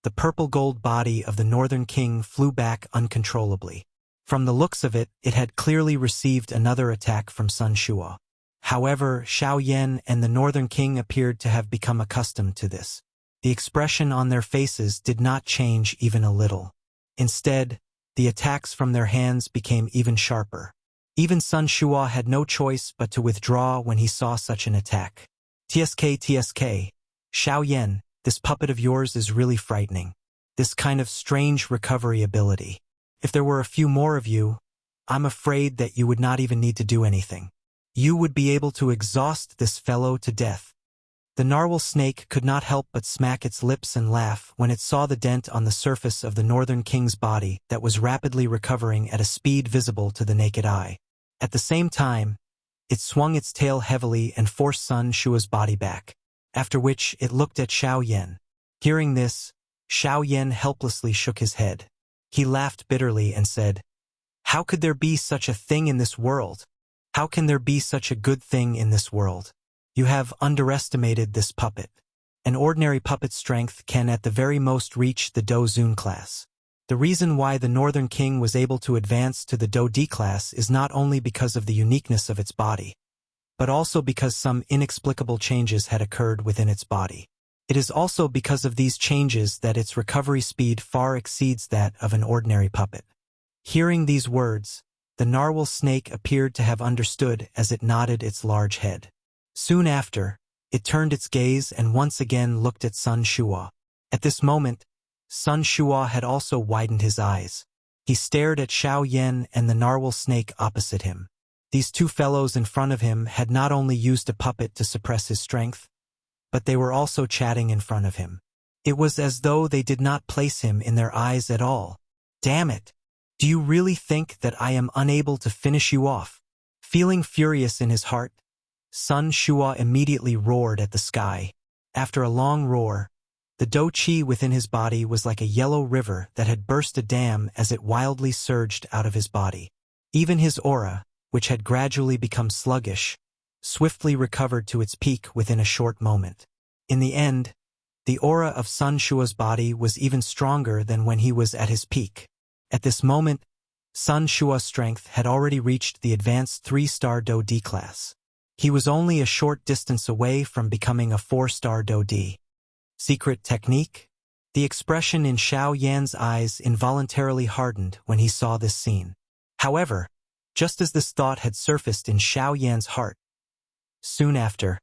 the purple-gold body of the Northern King flew back uncontrollably. From the looks of it, it had clearly received another attack from Sun Shua. However, Xiaoyan and the Northern King appeared to have become accustomed to this. The expression on their faces did not change even a little. Instead, the attacks from their hands became even sharper. Even Sun Shua had no choice but to withdraw when he saw such an attack. TSK, Xiaoyan, this puppet of yours is really frightening. This kind of strange recovery ability. If there were a few more of you, I'm afraid that you would not even need to do anything. You would be able to exhaust this fellow to death. The narwhal snake could not help but smack its lips and laugh when it saw the dent on the surface of the Northern King's body that was rapidly recovering at a speed visible to the naked eye. At the same time, it swung its tail heavily and forced Sun Shua's body back, after which it looked at Xiaoyan. Hearing this, Xiaoyan helplessly shook his head. He laughed bitterly and said, "How could there be such a thing in this world? How can there be such a good thing in this world? You have underestimated this puppet. An ordinary puppet's strength can at the very most reach the Dozun class. The reason why the Northern King was able to advance to the Dodi class is not only because of the uniqueness of its body, but also because some inexplicable changes had occurred within its body. It is also because of these changes that its recovery speed far exceeds that of an ordinary puppet." Hearing these words, the narwhal snake appeared to have understood as it nodded its large head. Soon after, it turned its gaze and once again looked at Sun Shua. At this moment, Sun Shua had also widened his eyes. He stared at Xiaoyan and the narwhal snake opposite him. These two fellows in front of him had not only used a puppet to suppress his strength, but they were also chatting in front of him. It was as though they did not place him in their eyes at all. "Damn it! Do you really think that I am unable to finish you off?" Feeling furious in his heart, Sun Shua immediately roared at the sky. After a long roar, the Do-Chi within his body was like a yellow river that had burst a dam as it wildly surged out of his body. Even his aura, which had gradually become sluggish, swiftly recovered to its peak within a short moment. In the end, the aura of Sun Shua's body was even stronger than when he was at his peak. At this moment, Sun Shua's strength had already reached the advanced 3-star Do D class. He was only a short distance away from becoming a 4-star Do D. Secret technique? The expression in Xiao Yan's eyes involuntarily hardened when he saw this scene. However, just as this thought had surfaced in Xiao Yan's heart, soon after,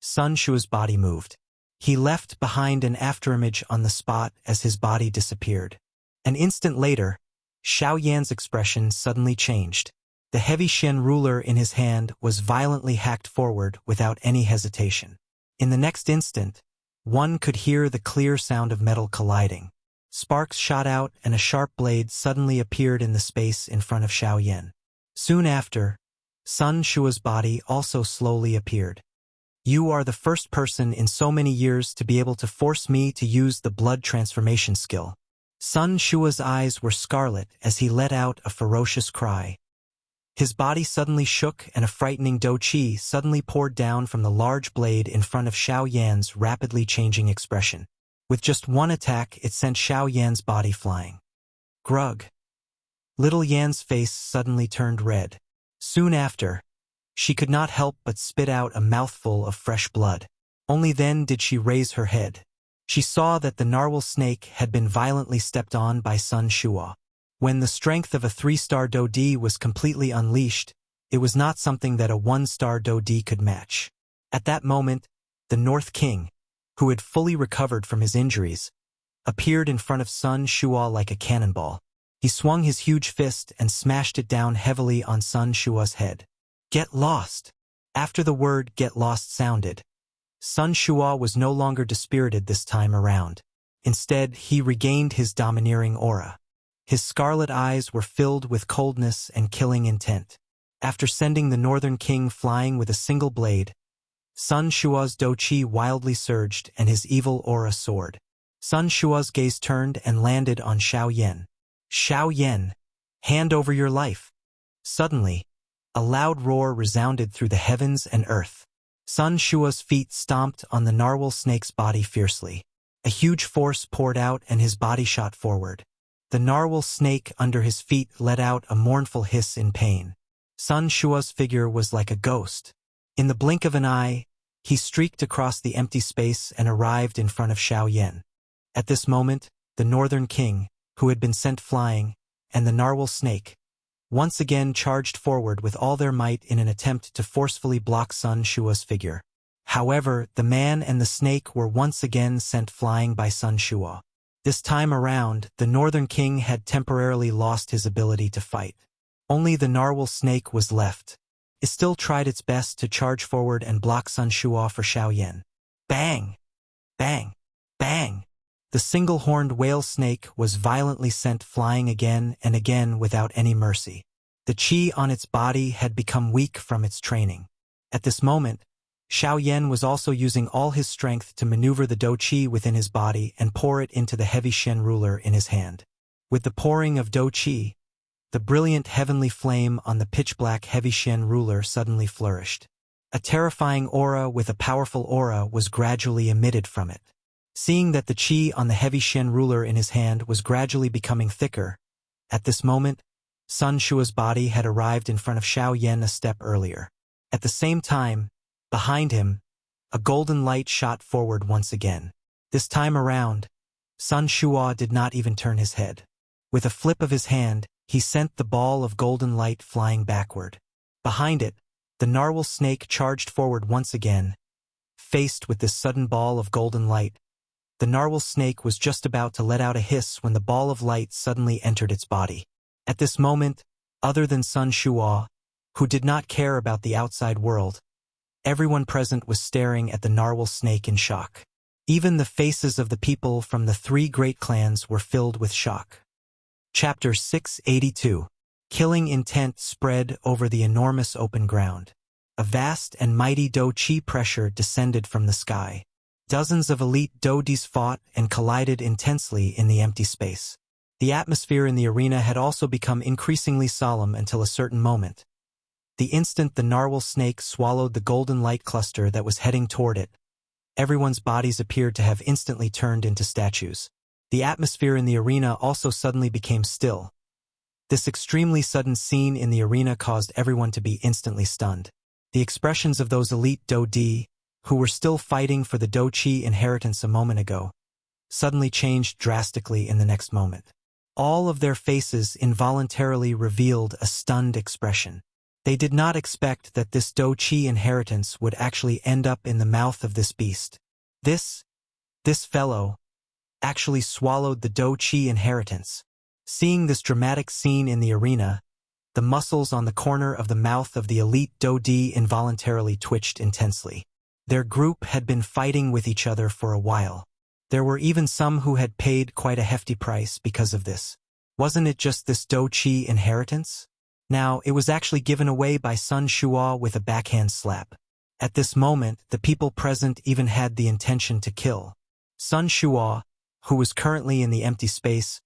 Sun Shua's body moved. He left behind an afterimage on the spot as his body disappeared. An instant later, Xiao Yan's expression suddenly changed. The heavy Shen ruler in his hand was violently hacked forward without any hesitation. In the next instant, one could hear the clear sound of metal colliding. Sparks shot out and a sharp blade suddenly appeared in the space in front of Xiao Yan. Soon after, Sun Shua's body also slowly appeared. You are the first person in so many years to be able to force me to use the blood transformation skill. Sun Shua's eyes were scarlet as he let out a ferocious cry. His body suddenly shook and a frightening Do Qi suddenly poured down from the large blade in front of Xiao Yan's rapidly changing expression. With just one attack, it sent Xiao Yan's body flying. Grug. Little Yan's face suddenly turned red. Soon after, she could not help but spit out a mouthful of fresh blood. Only then did she raise her head. She saw that the narwhal snake had been violently stepped on by Sun Shua. When the strength of a 3-star Do D was completely unleashed, it was not something that a 1-star Do D could match. At that moment, the North King, who had fully recovered from his injuries, appeared in front of Sun Shua like a cannonball. He swung his huge fist and smashed it down heavily on Sun Shua's head. Get lost! After the word get lost sounded, Sun Shua was no longer dispirited this time around. Instead, he regained his domineering aura. His scarlet eyes were filled with coldness and killing intent. After sending the Northern King flying with a single blade, Sun Shua's Do Qi wildly surged and his evil aura soared. Sun Shua's gaze turned and landed on Xiao Yan. Xiao Yan, hand over your life. Suddenly, a loud roar resounded through the heavens and earth. Sun Shua's feet stomped on the narwhal snake's body fiercely. A huge force poured out and his body shot forward. The narwhal snake under his feet let out a mournful hiss in pain. Sun Shua's figure was like a ghost. In the blink of an eye, he streaked across the empty space and arrived in front of Xiao Yan. At this moment, the Northern King, who had been sent flying, and the narwhal snake, once again charged forward with all their might in an attempt to forcefully block Sun Shua's figure. However, the man and the snake were once again sent flying by Sun Shua. This time around, the Northern King had temporarily lost his ability to fight. Only the narwhal snake was left. It still tried its best to charge forward and block Sun Shua for Xiao Yan. Bang! Bang! Bang! The single-horned whale snake was violently sent flying again and again without any mercy. The qi on its body had become weak from its training. At this moment, Xiao Yan was also using all his strength to maneuver the Do Qi within his body and pour it into the heavy Shen ruler in his hand. With the pouring of Do Qi, the brilliant heavenly flame on the pitch-black heavy Shen ruler suddenly flourished. A terrifying aura with a powerful aura was gradually emitted from it. Seeing that the qi on the heavy Shen ruler in his hand was gradually becoming thicker, at this moment, Sun Shua's body had arrived in front of Xiao Yan a step earlier. At the same time, behind him, a golden light shot forward once again. This time around, Sun Shua did not even turn his head. With a flip of his hand, he sent the ball of golden light flying backward. Behind it, the narwhal snake charged forward once again. Faced with this sudden ball of golden light, the narwhal snake was just about to let out a hiss when the ball of light suddenly entered its body. At this moment, other than Sun Shua, who did not care about the outside world, everyone present was staring at the narwhal snake in shock. Even the faces of the people from the 3 great clans were filled with shock. Chapter 682. Killing intent spread over the enormous open ground. A vast and mighty Do Qi pressure descended from the sky. Dozens of elite Dodis fought and collided intensely in the empty space. The atmosphere in the arena had also become increasingly solemn until a certain moment. The instant the narwhal snake swallowed the golden light cluster that was heading toward it, everyone's bodies appeared to have instantly turned into statues. The atmosphere in the arena also suddenly became still. This extremely sudden scene in the arena caused everyone to be instantly stunned. The expressions of those elite Do-Di, who were still fighting for the Do-Chi inheritance a moment ago, suddenly changed drastically in the next moment. All of their faces involuntarily revealed a stunned expression. They did not expect that this Do-Chi inheritance would actually end up in the mouth of this beast. This fellow actually swallowed the Do-Chi inheritance. Seeing this dramatic scene in the arena, the muscles on the corner of the mouth of the elite Do-Di involuntarily twitched intensely. Their group had been fighting with each other for a while. There were even some who had paid quite a hefty price because of this. Wasn't it just this Do-Chi inheritance? Now, it was actually given away by Sun Shua with a backhand slap. At this moment, the people present even had the intention to kill. Sun Shua, who was currently in the empty space,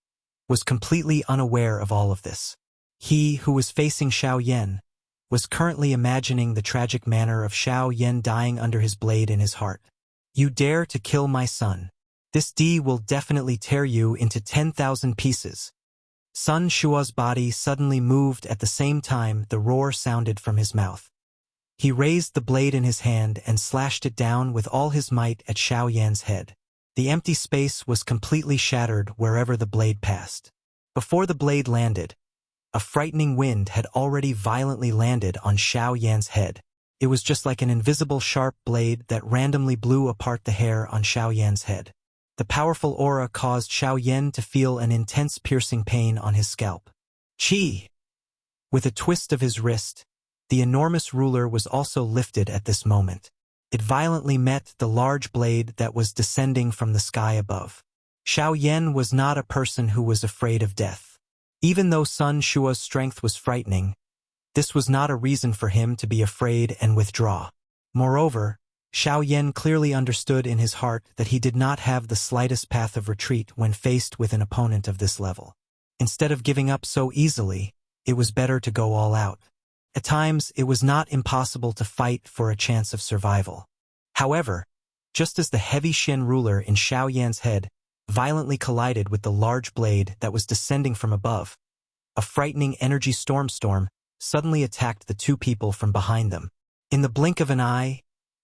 was completely unaware of all of this. He, who was facing Xiao Yan, was currently imagining the tragic manner of Xiao Yan dying under his blade in his heart. You dare to kill my son. This D will definitely tear you into 10,000 pieces. Sun Shua's body suddenly moved at the same time the roar sounded from his mouth. He raised the blade in his hand and slashed it down with all his might at Xiao Yan's head. The empty space was completely shattered wherever the blade passed. Before the blade landed, a frightening wind had already violently landed on Xiao Yan's head. It was just like an invisible sharp blade that randomly blew apart the hair on Xiao Yan's head. The powerful aura caused Xiao Yan to feel an intense piercing pain on his scalp. Chi! With a twist of his wrist, the enormous ruler was also lifted at this moment. It violently met the large blade that was descending from the sky above. Xiao Yan was not a person who was afraid of death. Even though Sun Shua's strength was frightening, this was not a reason for him to be afraid and withdraw. Moreover, Xiao Yan clearly understood in his heart that he did not have the slightest path of retreat when faced with an opponent of this level. Instead of giving up so easily, it was better to go all out. At times, it was not impossible to fight for a chance of survival. However, just as the heavy Shen ruler in Xiao Yan's head violently collided with the large blade that was descending from above, a frightening energy storm suddenly attacked the two people from behind them. In the blink of an eye,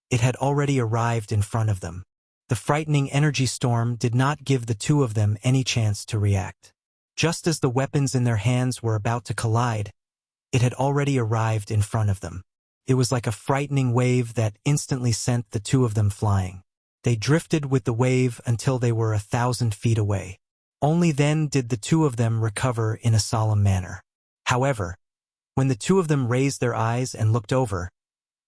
it had already arrived in front of them. The frightening energy storm did not give the two of them any chance to react. Just as the weapons in their hands were about to collide, it had already arrived in front of them. It was like a frightening wave that instantly sent the two of them flying. They drifted with the wave until they were 1,000 feet away. Only then did the two of them recover in a solemn manner. However, when the two of them raised their eyes and looked over,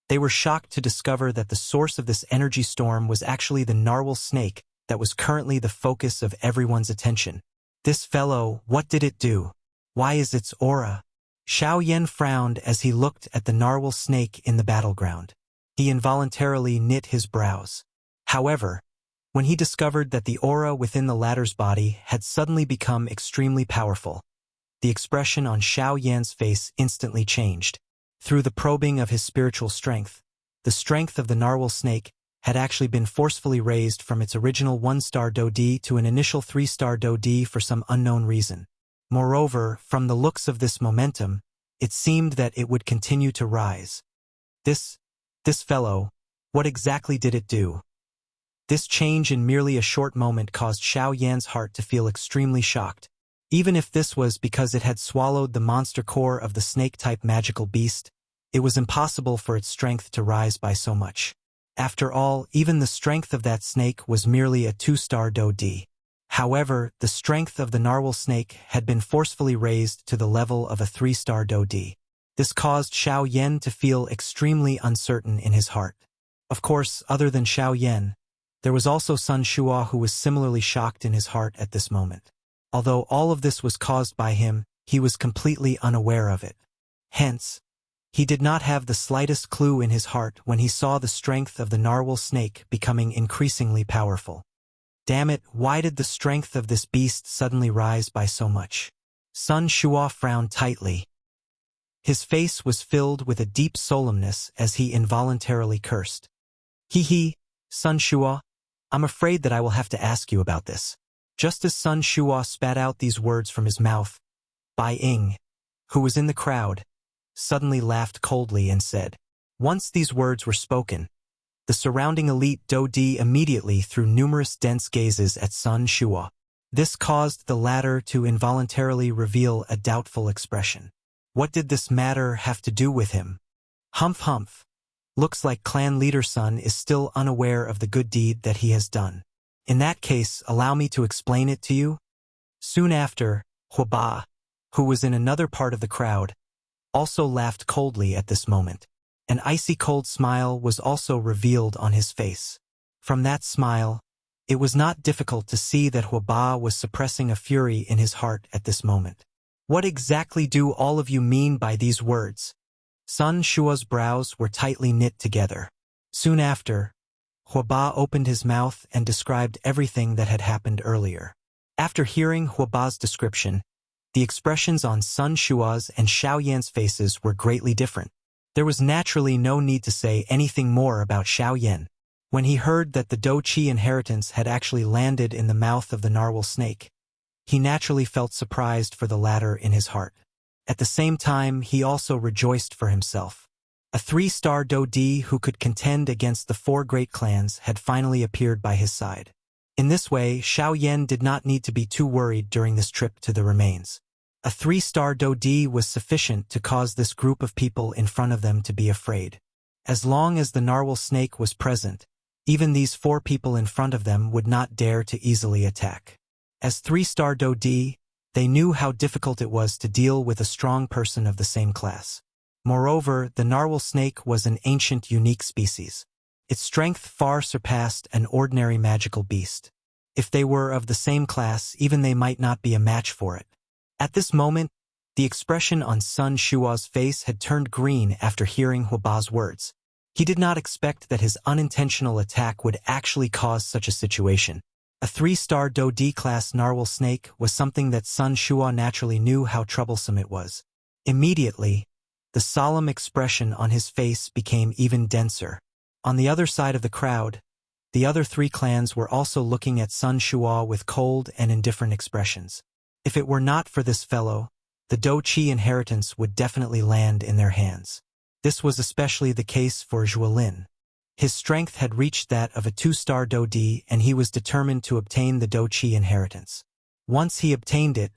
they were shocked to discover that the source of this energy storm was actually the narwhal snake that was currently the focus of everyone's attention. This fellow, what did it do? Why is its aura? Xiao Yan frowned as he looked at the narwhal snake in the battleground. He involuntarily knit his brows. However, when he discovered that the aura within the latter's body had suddenly become extremely powerful, the expression on Xiao Yan's face instantly changed. Through the probing of his spiritual strength, the strength of the narwhal snake had actually been forcefully raised from its original 1-star Do-Di to an initial 3-star Do-Di for some unknown reason. Moreover, from the looks of this momentum, it seemed that it would continue to rise. This fellow, what exactly did it do? This change in merely a short moment caused Xiao Yan's heart to feel extremely shocked. Even if this was because it had swallowed the monster core of the snake-type magical beast, it was impossible for its strength to rise by so much. After all, even the strength of that snake was merely a 2-star Do-Di. However, the strength of the narwhal snake had been forcefully raised to the level of a 3-star Do-Di. This caused Xiao Yan to feel extremely uncertain in his heart. Of course, other than Xiao Yan, there was also Sun Shua who was similarly shocked in his heart at this moment. Although all of this was caused by him, he was completely unaware of it. Hence, he did not have the slightest clue in his heart when he saw the strength of the narwhal snake becoming increasingly powerful. Damn it, why did the strength of this beast suddenly rise by so much? Sun Shua frowned tightly. His face was filled with a deep solemnness as he involuntarily cursed. He, Sun Shua, I'm afraid that I will have to ask you about this. Just as Sun Shua spat out these words from his mouth, Bai Ying, who was in the crowd, suddenly laughed coldly and said. Once these words were spoken, the surrounding elite Dodi immediately threw numerous dense gazes at Sun Shua. This caused the latter to involuntarily reveal a doubtful expression. What did this matter have to do with him? Humph humph. Looks like clan leader Sun is still unaware of the good deed that he has done. In that case, allow me to explain it to you. Soon after, Huaba, who was in another part of the crowd, also laughed coldly at this moment. An icy cold smile was also revealed on his face. From that smile, it was not difficult to see that Huaba was suppressing a fury in his heart at this moment. What exactly do all of you mean by these words? Sun Shua's brows were tightly knit together. Soon after, Huaba opened his mouth and described everything that had happened earlier. After hearing Huaba's description, the expressions on Sun Shua's and Xiao Yan's faces were greatly different. There was naturally no need to say anything more about Xiao Yan. When he heard that the Do Qi inheritance had actually landed in the mouth of the narwhal snake, he naturally felt surprised for the latter in his heart. At the same time, he also rejoiced for himself. A 3-star Do Di who could contend against the 4 great clans had finally appeared by his side. In this way, Xiao Yan did not need to be too worried during this trip to the remains. A 3-star Do Di was sufficient to cause this group of people in front of them to be afraid. As long as the narwhal snake was present, even these 4 people in front of them would not dare to easily attack. As 3-star Do Di, they knew how difficult it was to deal with a strong person of the same class. Moreover, the narwhal snake was an ancient unique species. Its strength far surpassed an ordinary magical beast. If they were of the same class, even they might not be a match for it. At this moment, the expression on Sun Shua's face had turned green after hearing Huaba's words. He did not expect that his unintentional attack would actually cause such a situation. A 3-star Do Di class narwhal snake was something that Sun Shua naturally knew how troublesome it was. Immediately, the solemn expression on his face became even denser. On the other side of the crowd, the other 3 clans were also looking at Sun Shua with cold and indifferent expressions. If it were not for this fellow, the Do Qi inheritance would definitely land in their hands. This was especially the case for Zhuolin. His strength had reached that of a 2-star Do Di, and he was determined to obtain the Do Qi inheritance. Once he obtained it,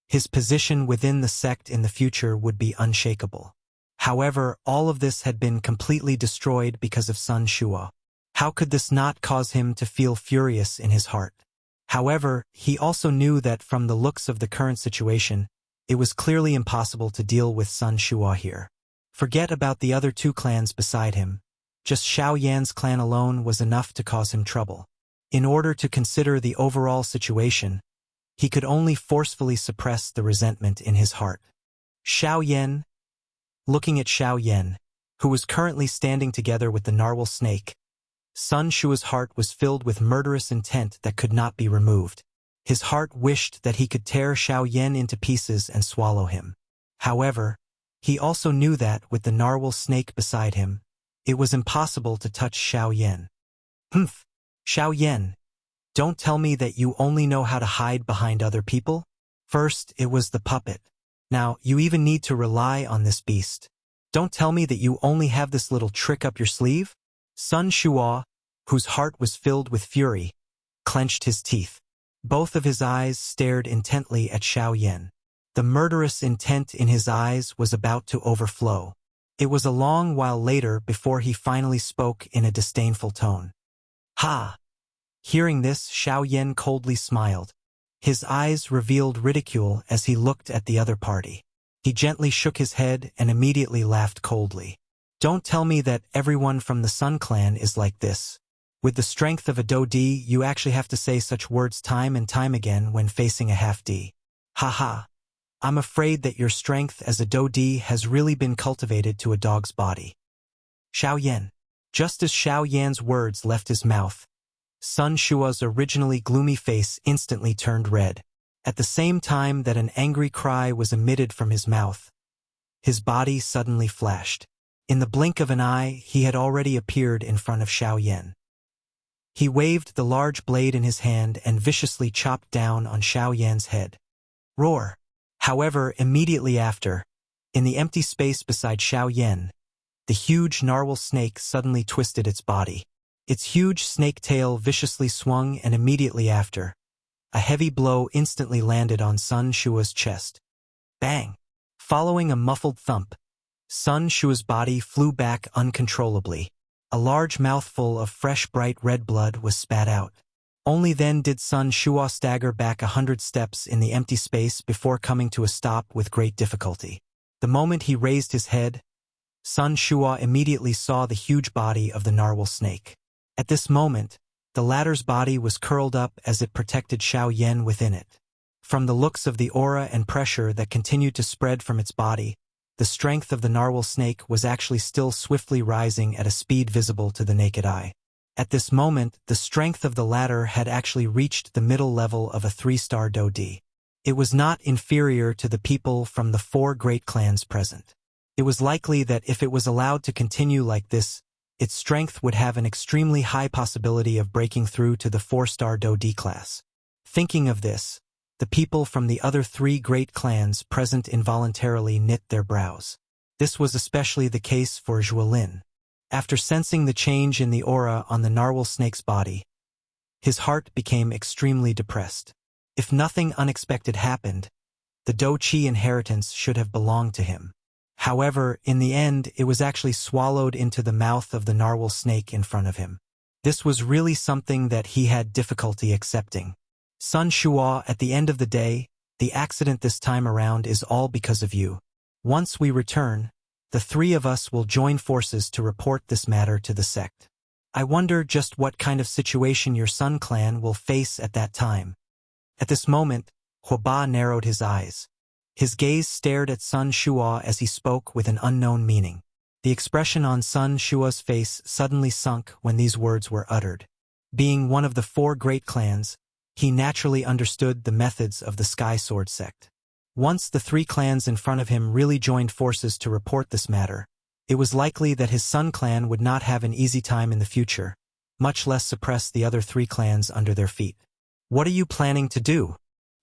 his position within the sect in the future would be unshakable. However, all of this had been completely destroyed because of Sun Shua. How could this not cause him to feel furious in his heart? However, he also knew that from the looks of the current situation, it was clearly impossible to deal with Sun Shua here. Forget about the other 2 clans beside him. Just Xiao Yan's clan alone was enough to cause him trouble. In order to consider the overall situation, he could only forcefully suppress the resentment in his heart. Xiao Yan, looking at Xiao Yan, who was currently standing together with the narwhal snake, Sun Shua's heart was filled with murderous intent that could not be removed. His heart wished that he could tear Xiao Yan into pieces and swallow him. However, he also knew that, with the narwhal snake beside him, it was impossible to touch Xiao Yan. Humph! Xiao Yan, don't tell me that you only know how to hide behind other people? First, it was the puppet. Now, you even need to rely on this beast. Don't tell me that you only have this little trick up your sleeve? Sun Shua, whose heart was filled with fury, clenched his teeth. Both of his eyes stared intently at Xiao Yan. The murderous intent in his eyes was about to overflow. It was a long while later before he finally spoke in a disdainful tone. Ha! Hearing this, Xiao Yan coldly smiled. His eyes revealed ridicule as he looked at the other party. He gently shook his head and immediately laughed coldly. Don't tell me that everyone from the Sun clan is like this. With the strength of a Do Di, you actually have to say such words time and time again when facing a half D. Ha ha. I'm afraid that your strength as a Do Di has really been cultivated to a dog's body. Xiao Yan. Just as Xiao Yan's words left his mouth, Sun Shua's originally gloomy face instantly turned red. At the same time that an angry cry was emitted from his mouth, his body suddenly flashed. In the blink of an eye, he had already appeared in front of Xiao Yan. He waved the large blade in his hand and viciously chopped down on Xiao Yan's head. Roar! However, immediately after, In the empty space beside Xiao Yan, the huge narwhal snake suddenly twisted its body. Its huge snake tail viciously swung, and immediately after, a heavy blow instantly landed on Sun Shua's chest. Bang! Following a muffled thump, Sun Shua's body flew back uncontrollably. A large mouthful of fresh bright red blood was spat out. Only then did Sun Shua stagger back 100 steps in the empty space before coming to a stop with great difficulty. The moment he raised his head, Sun Shua immediately saw the huge body of the narwhal snake. At this moment, the latter's body was curled up as it protected Xiao Yan within it. From the looks of the aura and pressure that continued to spread from its body, the strength of the narwhal snake was actually still swiftly rising at a speed visible to the naked eye. At this moment, the strength of the latter had actually reached the middle level of a 3-star Dodi. It was not inferior to the people from the 4 great clans present. It was likely that if it was allowed to continue like this, its strength would have an extremely high possibility of breaking through to the 4-star Dodi class. Thinking of this, the people from the other 3 great clans present involuntarily knit their brows. This was especially the case for Zhuolin. After sensing the change in the aura on the narwhal snake's body, his heart became extremely depressed. If nothing unexpected happened, the Dou Qi inheritance should have belonged to him. However, in the end, it was actually swallowed into the mouth of the narwhal snake in front of him. This was really something that he had difficulty accepting. Sun Shua, at the end of the day, the accident this time around is all because of you. Once we return, the 3 of us will join forces to report this matter to the sect. I wonder just what kind of situation your Sun clan will face at that time. At this moment, Huoba narrowed his eyes. His gaze stared at Sun Shua as he spoke with an unknown meaning. The expression on Sun Shua's face suddenly sunk when these words were uttered. Being one of the 4 great clans, he naturally understood the methods of the Sky Sword sect. Once the 3 clans in front of him really joined forces to report this matter, it was likely that his Sun clan would not have an easy time in the future, much less suppress the other 3 clans under their feet. What are you planning to do?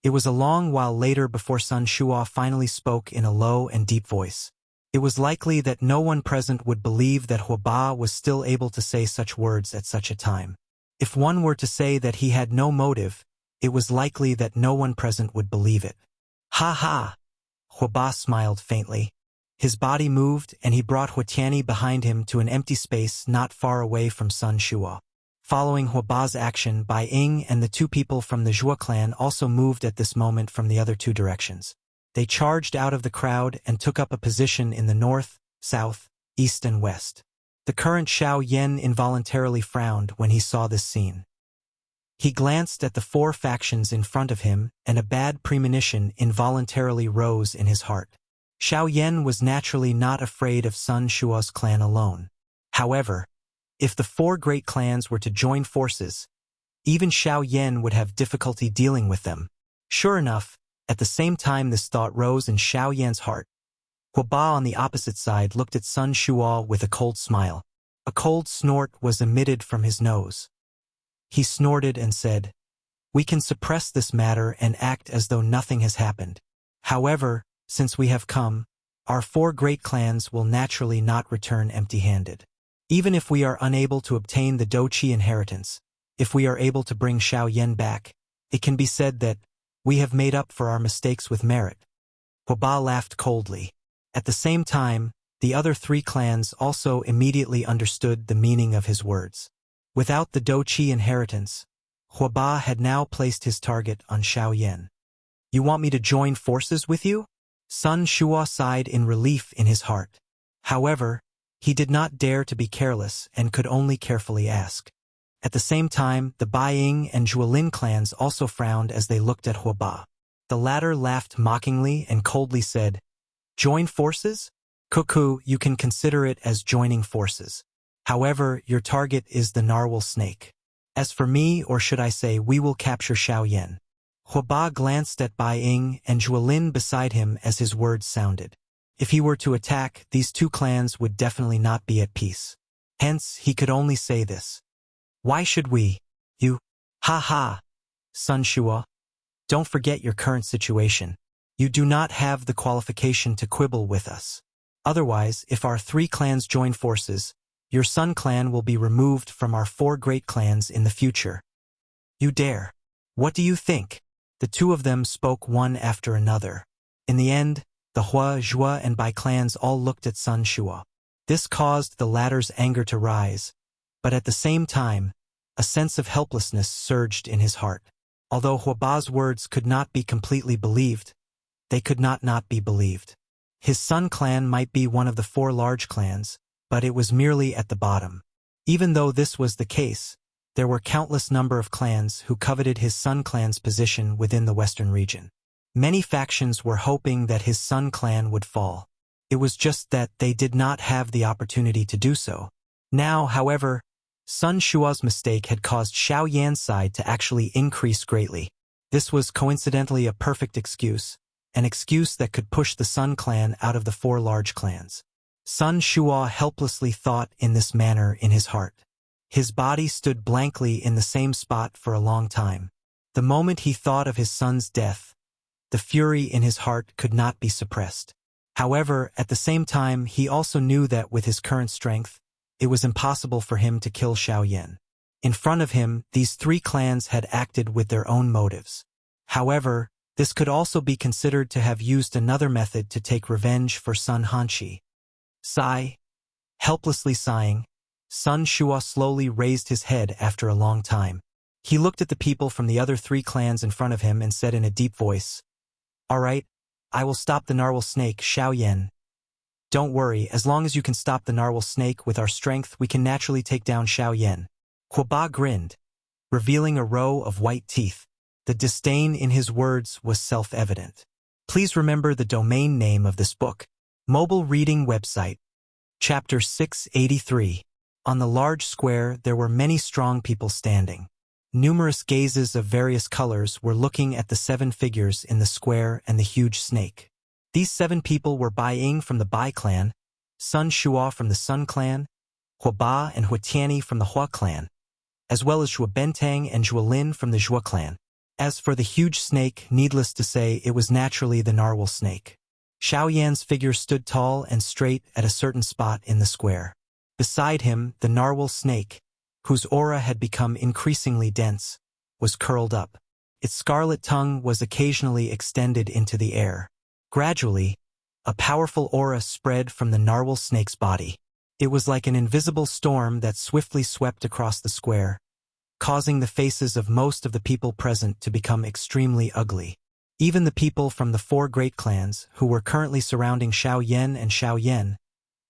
It was a long while later before Sun Shua finally spoke in a low and deep voice. It was likely that no one present would believe that Huoba was still able to say such words at such a time. If one were to say that he had no motive, it was likely that no one present would believe it. Ha ha! Huoba smiled faintly. His body moved, and he brought Huotianyi behind him to an empty space not far away from Sun Shua. Following Huoba's action, Bai Ying and the 2 people from the Zhuo clan also moved at this moment from the other 2 directions. They charged out of the crowd and took up a position in the north, south, east and west. The current Xiao Yan involuntarily frowned when he saw this scene. He glanced at the 4 factions in front of him, and a bad premonition involuntarily rose in his heart. Xiao Yan was naturally not afraid of Sun Shua's clan alone. However, if the 4 great clans were to join forces, even Xiao Yan would have difficulty dealing with them. Sure enough, at the same time this thought rose in Xiao Yan's heart, Huoba on the opposite side looked at Sun Shua with a cold smile. A cold snort was emitted from his nose. He snorted and said, "We can suppress this matter and act as though nothing has happened. However, since we have come, our 4 great clans will naturally not return empty-handed. Even if we are unable to obtain the Dou Qi inheritance, if we are able to bring Xiao Yan back, it can be said that we have made up for our mistakes with merit." Huoba laughed coldly. At the same time, the other 3 clans also immediately understood the meaning of his words. Without the Dou Qi inheritance, Huoba had now placed his target on Xiao Yan. "You want me to join forces with you?" Sun Shua sighed in relief in his heart. However, he did not dare to be careless and could only carefully ask. At the same time, the Bai Ying and Zhuolin clans also frowned as they looked at Huoba. The latter laughed mockingly and coldly said, "Join forces? Cuckoo, you can consider it as joining forces. However, your target is the narwhal snake. As for me, or should I say, we will capture Xiao Yan." Huoba glanced at Bai Ying and Zhuolin beside him as his words sounded. If he were to attack, these 2 clans would definitely not be at peace. Hence, he could only say this. "Why should we? You? Ha ha! Sun Shua, don't forget your current situation. You do not have the qualification to quibble with us. Otherwise, if our 3 clans join forces, your Sun clan will be removed from our 4 great clans in the future. You dare. What do you think? The 2 of them spoke one after another. In the end, the Hua, Zhua, and Bai clans all looked at Sun Shua. This caused the latter's anger to rise, but at the same time, a sense of helplessness surged in his heart. Although Huaba's words could not be completely believed, they could not be believed. His Sun clan might be one of the 4 large clans, but it was merely at the bottom. Even though this was the case, there were countless number of clans who coveted his Sun clan's position within the western region. Many factions were hoping that his Sun clan would fall. It was just that they did not have the opportunity to do so. Now, however, Sun Shua's mistake had caused Xiao Yan's side to actually increase greatly. This was coincidentally a perfect excuse, an excuse that could push the Sun clan out of the 4 large clans. Sun Shua helplessly thought in this manner in his heart. His body stood blankly in the same spot for a long time. The moment he thought of his son's death, the fury in his heart could not be suppressed. However, at the same time, he also knew that with his current strength, it was impossible for him to kill Xiao Yan. In front of him, these 3 clans had acted with their own motives. However, this could also be considered to have used another method to take revenge for Sun Hanshi. Sigh. Helplessly sighing, Sun Shua slowly raised his head after a long time. He looked at the people from the other 3 clans in front of him and said in a deep voice, "All right, I will stop the narwhal snake, Xiao Yan. Don't worry, as long as you can stop the narwhal snake with our strength, we can naturally take down Xiao Yan." Huaba grinned, revealing a row of white teeth. The disdain in his words was self-evident. Please remember the domain name of this book. Mobile reading website. Chapter 683. On the large square, there were many strong people standing. Numerous gazes of various colors were looking at the 7 figures in the square and the huge snake. These 7 people were Bai Ying from the Bai clan, Sun Shua from the Sun clan, Huaba and Huatiani from the Hua clan, as well as Zhua Bentang and Zhua Lin from the Zhua clan. As for the huge snake, needless to say, it was naturally the narwhal snake. Xiao Yan's figure stood tall and straight at a certain spot in the square. Beside him, the narwhal snake, whose aura had become increasingly dense, was curled up. Its scarlet tongue was occasionally extended into the air. Gradually, a powerful aura spread from the narwhal snake's body. It was like an invisible storm that swiftly swept across the square, causing the faces of most of the people present to become extremely ugly. Even the people from the 4 great clans, who were currently surrounding Xiao Yan and Xiao Yan,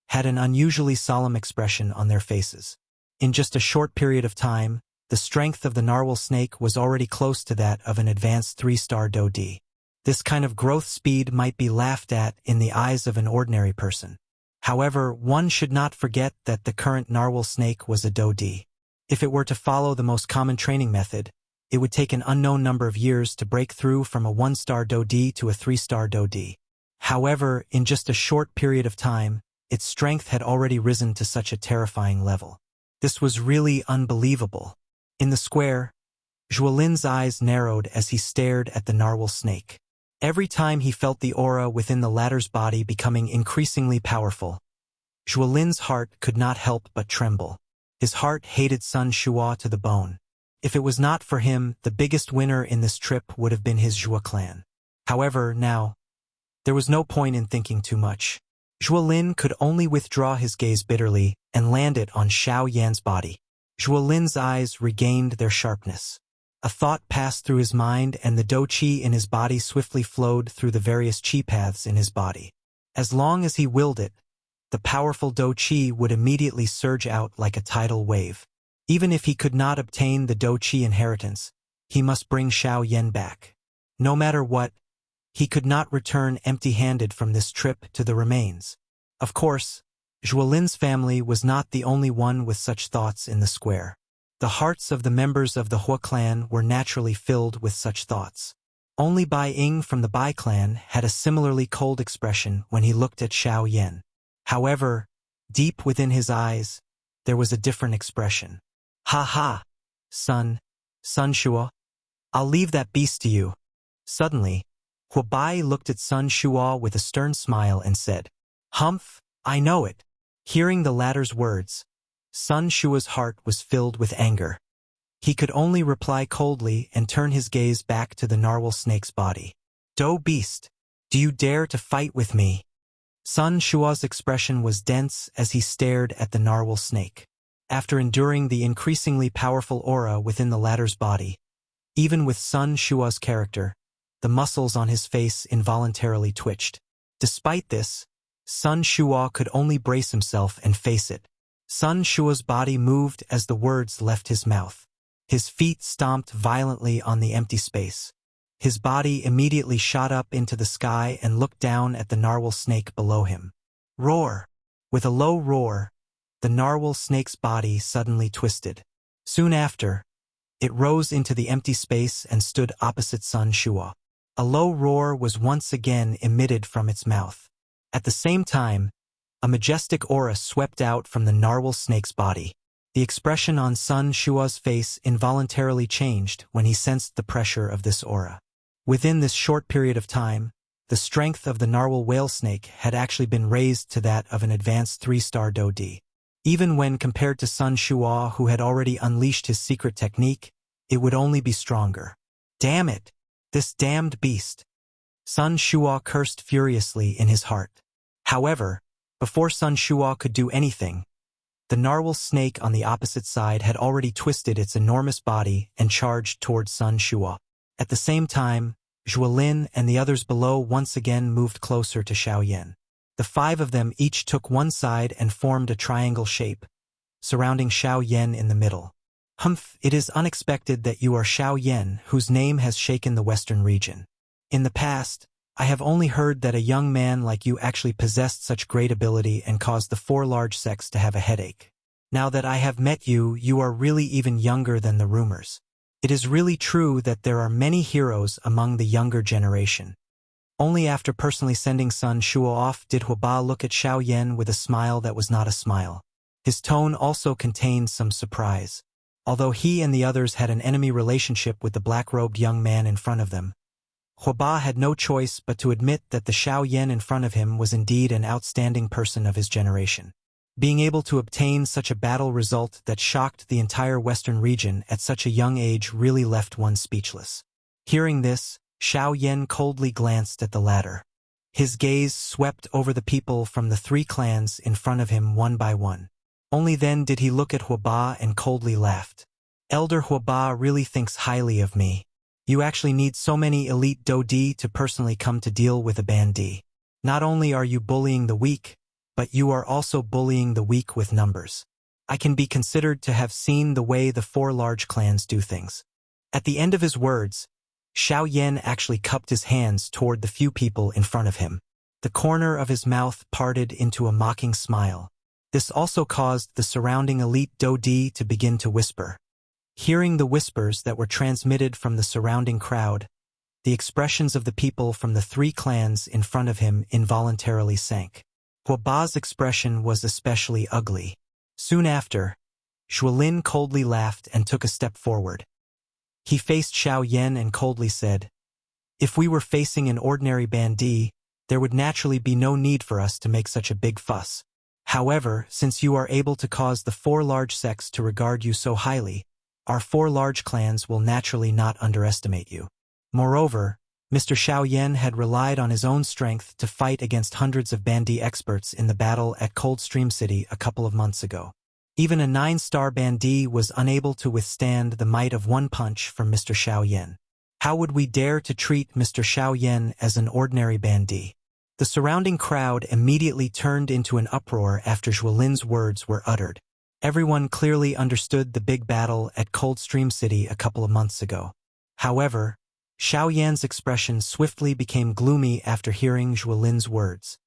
had an unusually solemn expression on their faces. In just a short period of time, the strength of the narwhal snake was already close to that of an advanced 3-star Dodi. This kind of growth speed might be laughed at in the eyes of an ordinary person. However, one should not forget that the current narwhal snake was a Dodi. If it were to follow the most common training method, it would take an unknown number of years to break through from a 1-star Dodi to a 3-star Dodi. However, in just a short period of time, its strength had already risen to such a terrifying level. This was really unbelievable. In the square, Zhua Lin's eyes narrowed as he stared at the narwhal snake. Every time he felt the aura within the latter's body becoming increasingly powerful, Zhua Lin's heart could not help but tremble. His heart hated Sun Shua to the bone. If it was not for him, the biggest winner in this trip would have been his Zhua clan. However, now, there was no point in thinking too much. Zhua Lin could only withdraw his gaze bitterly and land it on Xiao Yan's body. Zhua Lin's eyes regained their sharpness. A thought passed through his mind, and the Do Qi in his body swiftly flowed through the various Qi paths in his body. As long as he willed it, the powerful Do Qi would immediately surge out like a tidal wave. Even if he could not obtain the Do Qi inheritance, he must bring Xiao Yan back. No matter what, he could not return empty-handed from this trip to the remains. Of course, Zhua Lin's family was not the only one with such thoughts in the square. The hearts of the members of the Hua clan were naturally filled with such thoughts. Only Bai Ying from the Bai clan had a similarly cold expression when he looked at Xiao Yan. However, deep within his eyes, there was a different expression. "Ha ha! Sun Shua, I'll leave that beast to you." Suddenly, Huabai looked at Sun Shua with a stern smile and said, "Humph, I know it." Hearing the latter's words, Sun Shua's heart was filled with anger. He could only reply coldly and turn his gaze back to the narwhal snake's body. "Do beast, do you dare to fight with me?" Sun Shua's expression was dense as he stared at the narwhal snake. After enduring the increasingly powerful aura within the latter's body, even with Sun Shua's character, the muscles on his face involuntarily twitched. Despite this, Sun Shua could only brace himself and face it. Sun Shua's body moved as the words left his mouth. His feet stomped violently on the empty space. His body immediately shot up into the sky and looked down at the narwhal snake below him. Roar! With a low roar, the narwhal snake's body suddenly twisted. Soon after, it rose into the empty space and stood opposite Sun Shua. A low roar was once again emitted from its mouth. At the same time, a majestic aura swept out from the narwhal snake's body. The expression on Sun Shua's face involuntarily changed when he sensed the pressure of this aura. Within this short period of time, the strength of the narwhal whale snake had actually been raised to that of an advanced 3-star Do-D. Even when compared to Sun Shua, who had already unleashed his secret technique, it would only be stronger. Damn it! This damned beast! Sun Shua cursed furiously in his heart. However, before Sun Shua could do anything, the narwhal snake on the opposite side had already twisted its enormous body and charged towards Sun Shua. At the same time, Zhuolin and the others below once again moved closer to Xiaoyan. The 5 of them each took one side and formed a triangle shape, surrounding Xiaoyan in the middle. Humph, it is unexpected that you are Xiaoyan, whose name has shaken the western region. In the past, I have only heard that a young man like you actually possessed such great ability and caused the 4 large sects to have a headache. Now that I have met you, you are really even younger than the rumors. It is really true that there are many heroes among the younger generation. Only after personally sending Sun Shua off did Huaba look at Xiaoyan with a smile that was not a smile. His tone also contained some surprise. Although he and the others had an enemy relationship with the black-robed young man in front of them, Huaba had no choice but to admit that the Xiaoyan in front of him was indeed an outstanding person of his generation. Being able to obtain such a battle result that shocked the entire western region at such a young age really left one speechless. Hearing this, Xiaoyan coldly glanced at the latter. His gaze swept over the people from the 3 clans in front of him one by one. Only then did he look at Huaba and coldly laughed. Elder Huaba really thinks highly of me. You actually need so many elite Do-D to personally come to deal with a Band-D. Not only are you bullying the weak, but you are also bullying the weak with numbers. I can be considered to have seen the way the 4 large clans do things. At the end of his words, Xiaoyan actually cupped his hands toward the few people in front of him. The corner of his mouth parted into a mocking smile. This also caused the surrounding elite Do-D to begin to whisper. Hearing the whispers that were transmitted from the surrounding crowd, the expressions of the people from the 3 clans in front of him involuntarily sank. Huaba's expression was especially ugly. Soon after, Zhuolin coldly laughed and took a step forward. He faced Xiaoyan and coldly said, "If we were facing an ordinary Band-D, there would naturally be no need for us to make such a big fuss. However, since you are able to cause the 4 large sects to regard you so highly, our 4 large clans will naturally not underestimate you." Moreover, Mr. Xiaoyan had relied on his own strength to fight against hundreds of Band-D experts in the battle at Coldstream City a couple of months ago. Even a 9-star Band-D was unable to withstand the might of one punch from Mr. Xiaoyan. How would we dare to treat Mr. Xiaoyan as an ordinary Band-D? The surrounding crowd immediately turned into an uproar after Zhuolin's words were uttered. Everyone clearly understood the big battle at Coldstream City a couple of months ago. However, Xiaoyan's expression swiftly became gloomy after hearing Zhuolin's words.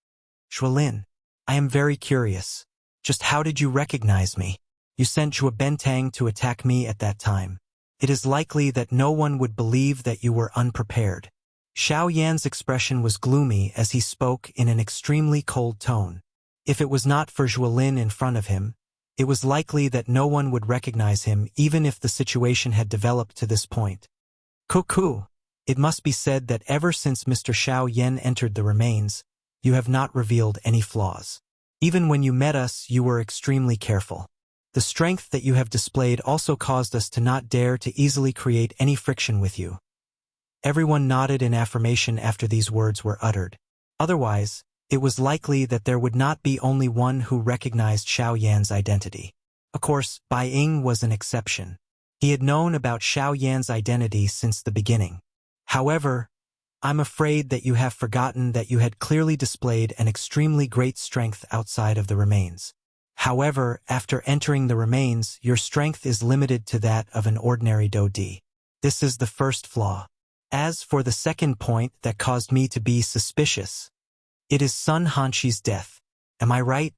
"Zhuolin, I am very curious. Just how did you recognize me? You sent Zhuo Bentang to attack me at that time. It is likely that no one would believe that you were unprepared." Xiaoyan's expression was gloomy as he spoke in an extremely cold tone. If it was not for Zhuolin in front of him, it was likely that no one would recognize him even if the situation had developed to this point. "Cuckoo! It must be said that ever since Mr. Xiao Yan entered the remains, you have not revealed any flaws. Even when you met us, you were extremely careful. The strength that you have displayed also caused us to not dare to easily create any friction with you." Everyone nodded in affirmation after these words were uttered. Otherwise, it was likely that there would not be only one who recognized Xiao Yan's identity. Of course, Bai Ying was an exception. He had known about Xiao Yan's identity since the beginning. However, I'm afraid that you have forgotten that you had clearly displayed an extremely great strength outside of the remains. However, after entering the remains, your strength is limited to that of an ordinary Dodi. This is the first flaw. As for the second point that caused me to be suspicious, it is Sun Hanxi's death. Am I right?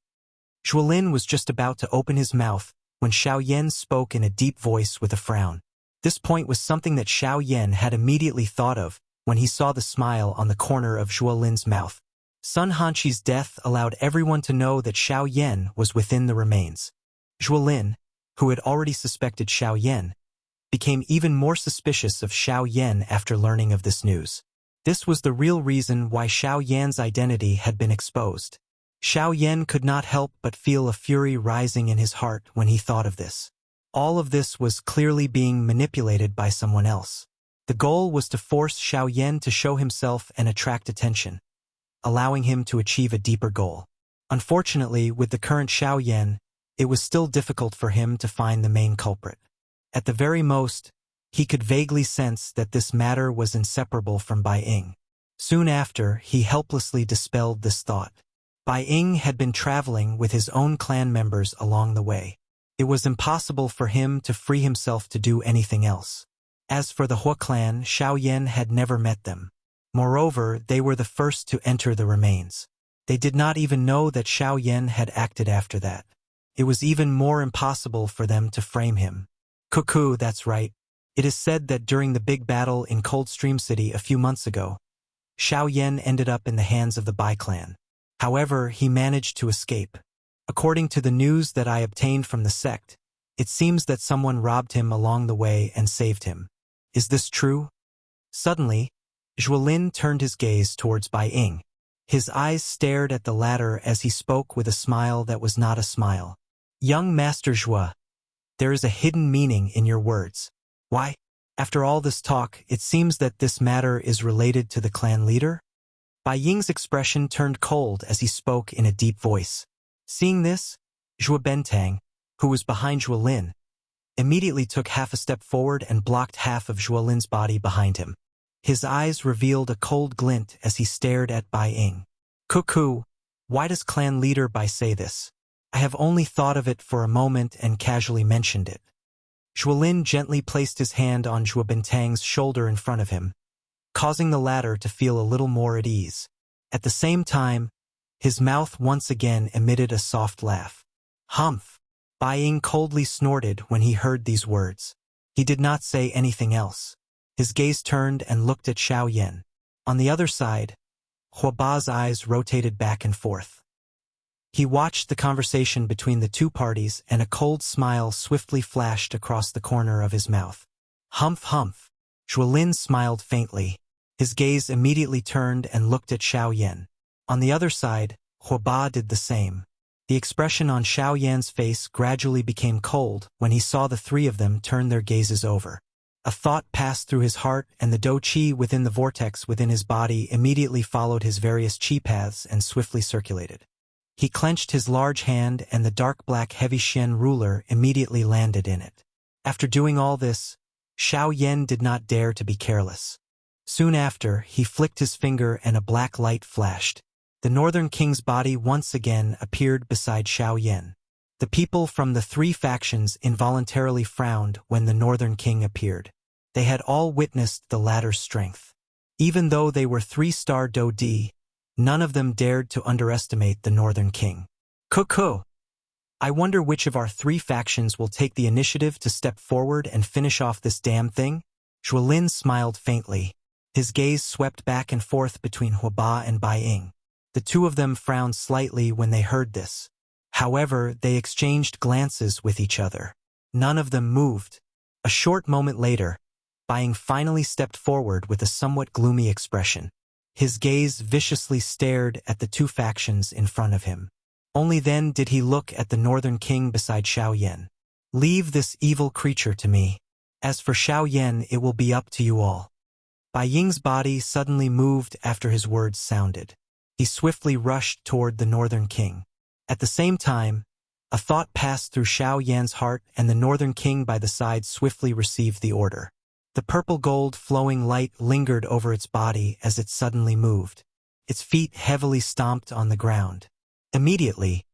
Zhuolin was just about to open his mouth when Xiao Yan spoke in a deep voice with a frown. This point was something that Xiao Yan had immediately thought of when he saw the smile on the corner of Zhuolin's mouth. Sun Hanxi's death allowed everyone to know that Xiao Yan was within the remains. Zhuolin, who had already suspected Xiao Yan, became even more suspicious of Xiao Yan after learning of this news. This was the real reason why Xiao Yan's identity had been exposed. Xiao Yan could not help but feel a fury rising in his heart when he thought of this. All of this was clearly being manipulated by someone else. The goal was to force Xiao Yan to show himself and attract attention, allowing him to achieve a deeper goal. Unfortunately, with the current Xiao Yan, it was still difficult for him to find the main culprit. At the very most, he could vaguely sense that this matter was inseparable from Bai Ying. Soon after, he helplessly dispelled this thought. Bai Ying had been traveling with his own clan members along the way. It was impossible for him to free himself to do anything else. As for the Hua clan, Xiao Yan had never met them. Moreover, they were the first to enter the remains. They did not even know that Xiao Yan had acted after that. It was even more impossible for them to frame him. Cuckoo, that's right. It is said that during the big battle in Coldstream City a few months ago, Xiao Yan ended up in the hands of the Bai clan. However, he managed to escape. According to the news that I obtained from the sect, it seems that someone robbed him along the way and saved him. Is this true? Suddenly, Zhuolin turned his gaze towards Bai Ying. His eyes stared at the latter as he spoke with a smile that was not a smile. "Young Master Zhua, there is a hidden meaning in your words. Why? After all this talk, it seems that this matter is related to the clan leader?" Bai Ying's expression turned cold as he spoke in a deep voice. Seeing this, Zhuo Bentang, who was behind Zhuolin, immediately took half a step forward and blocked half of Zhuolin's body behind him. His eyes revealed a cold glint as he stared at Bai Ying. "Cuckoo, why does clan leader Bai say this? I have only thought of it for a moment and casually mentioned it." Zhuolin gently placed his hand on Zhuo Bentang's shoulder in front of him, causing the latter to feel a little more at ease. At the same time, his mouth once again emitted a soft laugh. "Humph!" Bai Ying coldly snorted when he heard these words. He did not say anything else. His gaze turned and looked at Xiao Yan. On the other side, Hua Ba's eyes rotated back and forth. He watched the conversation between the two parties and a cold smile swiftly flashed across the corner of his mouth. "Humph humph." Zhuolin smiled faintly. His gaze immediately turned and looked at Xiao Yan. On the other side, Hua Ba did the same. The expression on Xiao Yan's face gradually became cold when he saw the three of them turn their gazes over. A thought passed through his heart, and the Do Qi within the vortex within his body immediately followed his various Qi paths and swiftly circulated. He clenched his large hand, and the dark black heavy Xian ruler immediately landed in it. After doing all this, Xiao Yan did not dare to be careless. Soon after, he flicked his finger and a black light flashed. The Northern King's body once again appeared beside Xiao Yan. The people from the three factions involuntarily frowned when the Northern King appeared. They had all witnessed the latter's strength. Even though they were three-star Do Di, none of them dared to underestimate the Northern King. "Cuckoo! I wonder which of our three factions will take the initiative to step forward and finish off this damn thing?" Zhuolin smiled faintly. His gaze swept back and forth between Hua Ba and Bai Ying. The two of them frowned slightly when they heard this. However, they exchanged glances with each other. None of them moved. A short moment later, Bai Ying finally stepped forward with a somewhat gloomy expression. His gaze viciously stared at the two factions in front of him. Only then did he look at the Northern King beside Xiao Yan. "Leave this evil creature to me. As for Xiao Yan, it will be up to you all." Bai Ying's body suddenly moved after his words sounded. He swiftly rushed toward the Northern King. At the same time, a thought passed through Xiao Yan's heart, and the Northern King by the side swiftly received the order. The purple-gold flowing light lingered over its body as it suddenly moved. Its feet heavily stomped on the ground. Immediately,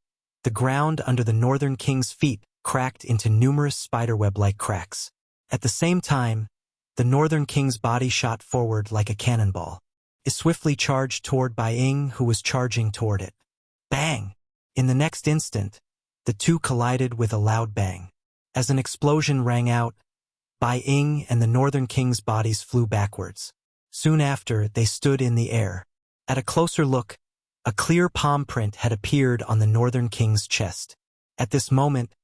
the ground under the Northern King's feet cracked into numerous spiderweb-like cracks. At the same time, the Northern King's body shot forward like a cannonball. It swiftly charged toward Bai Ying, who was charging toward it. Bang! In the next instant, the two collided with a loud bang. As an explosion rang out, Bai Ying and the Northern King's bodies flew backwards. Soon after, they stood in the air. At a closer look, a clear palm print had appeared on the Northern King's chest. At this moment,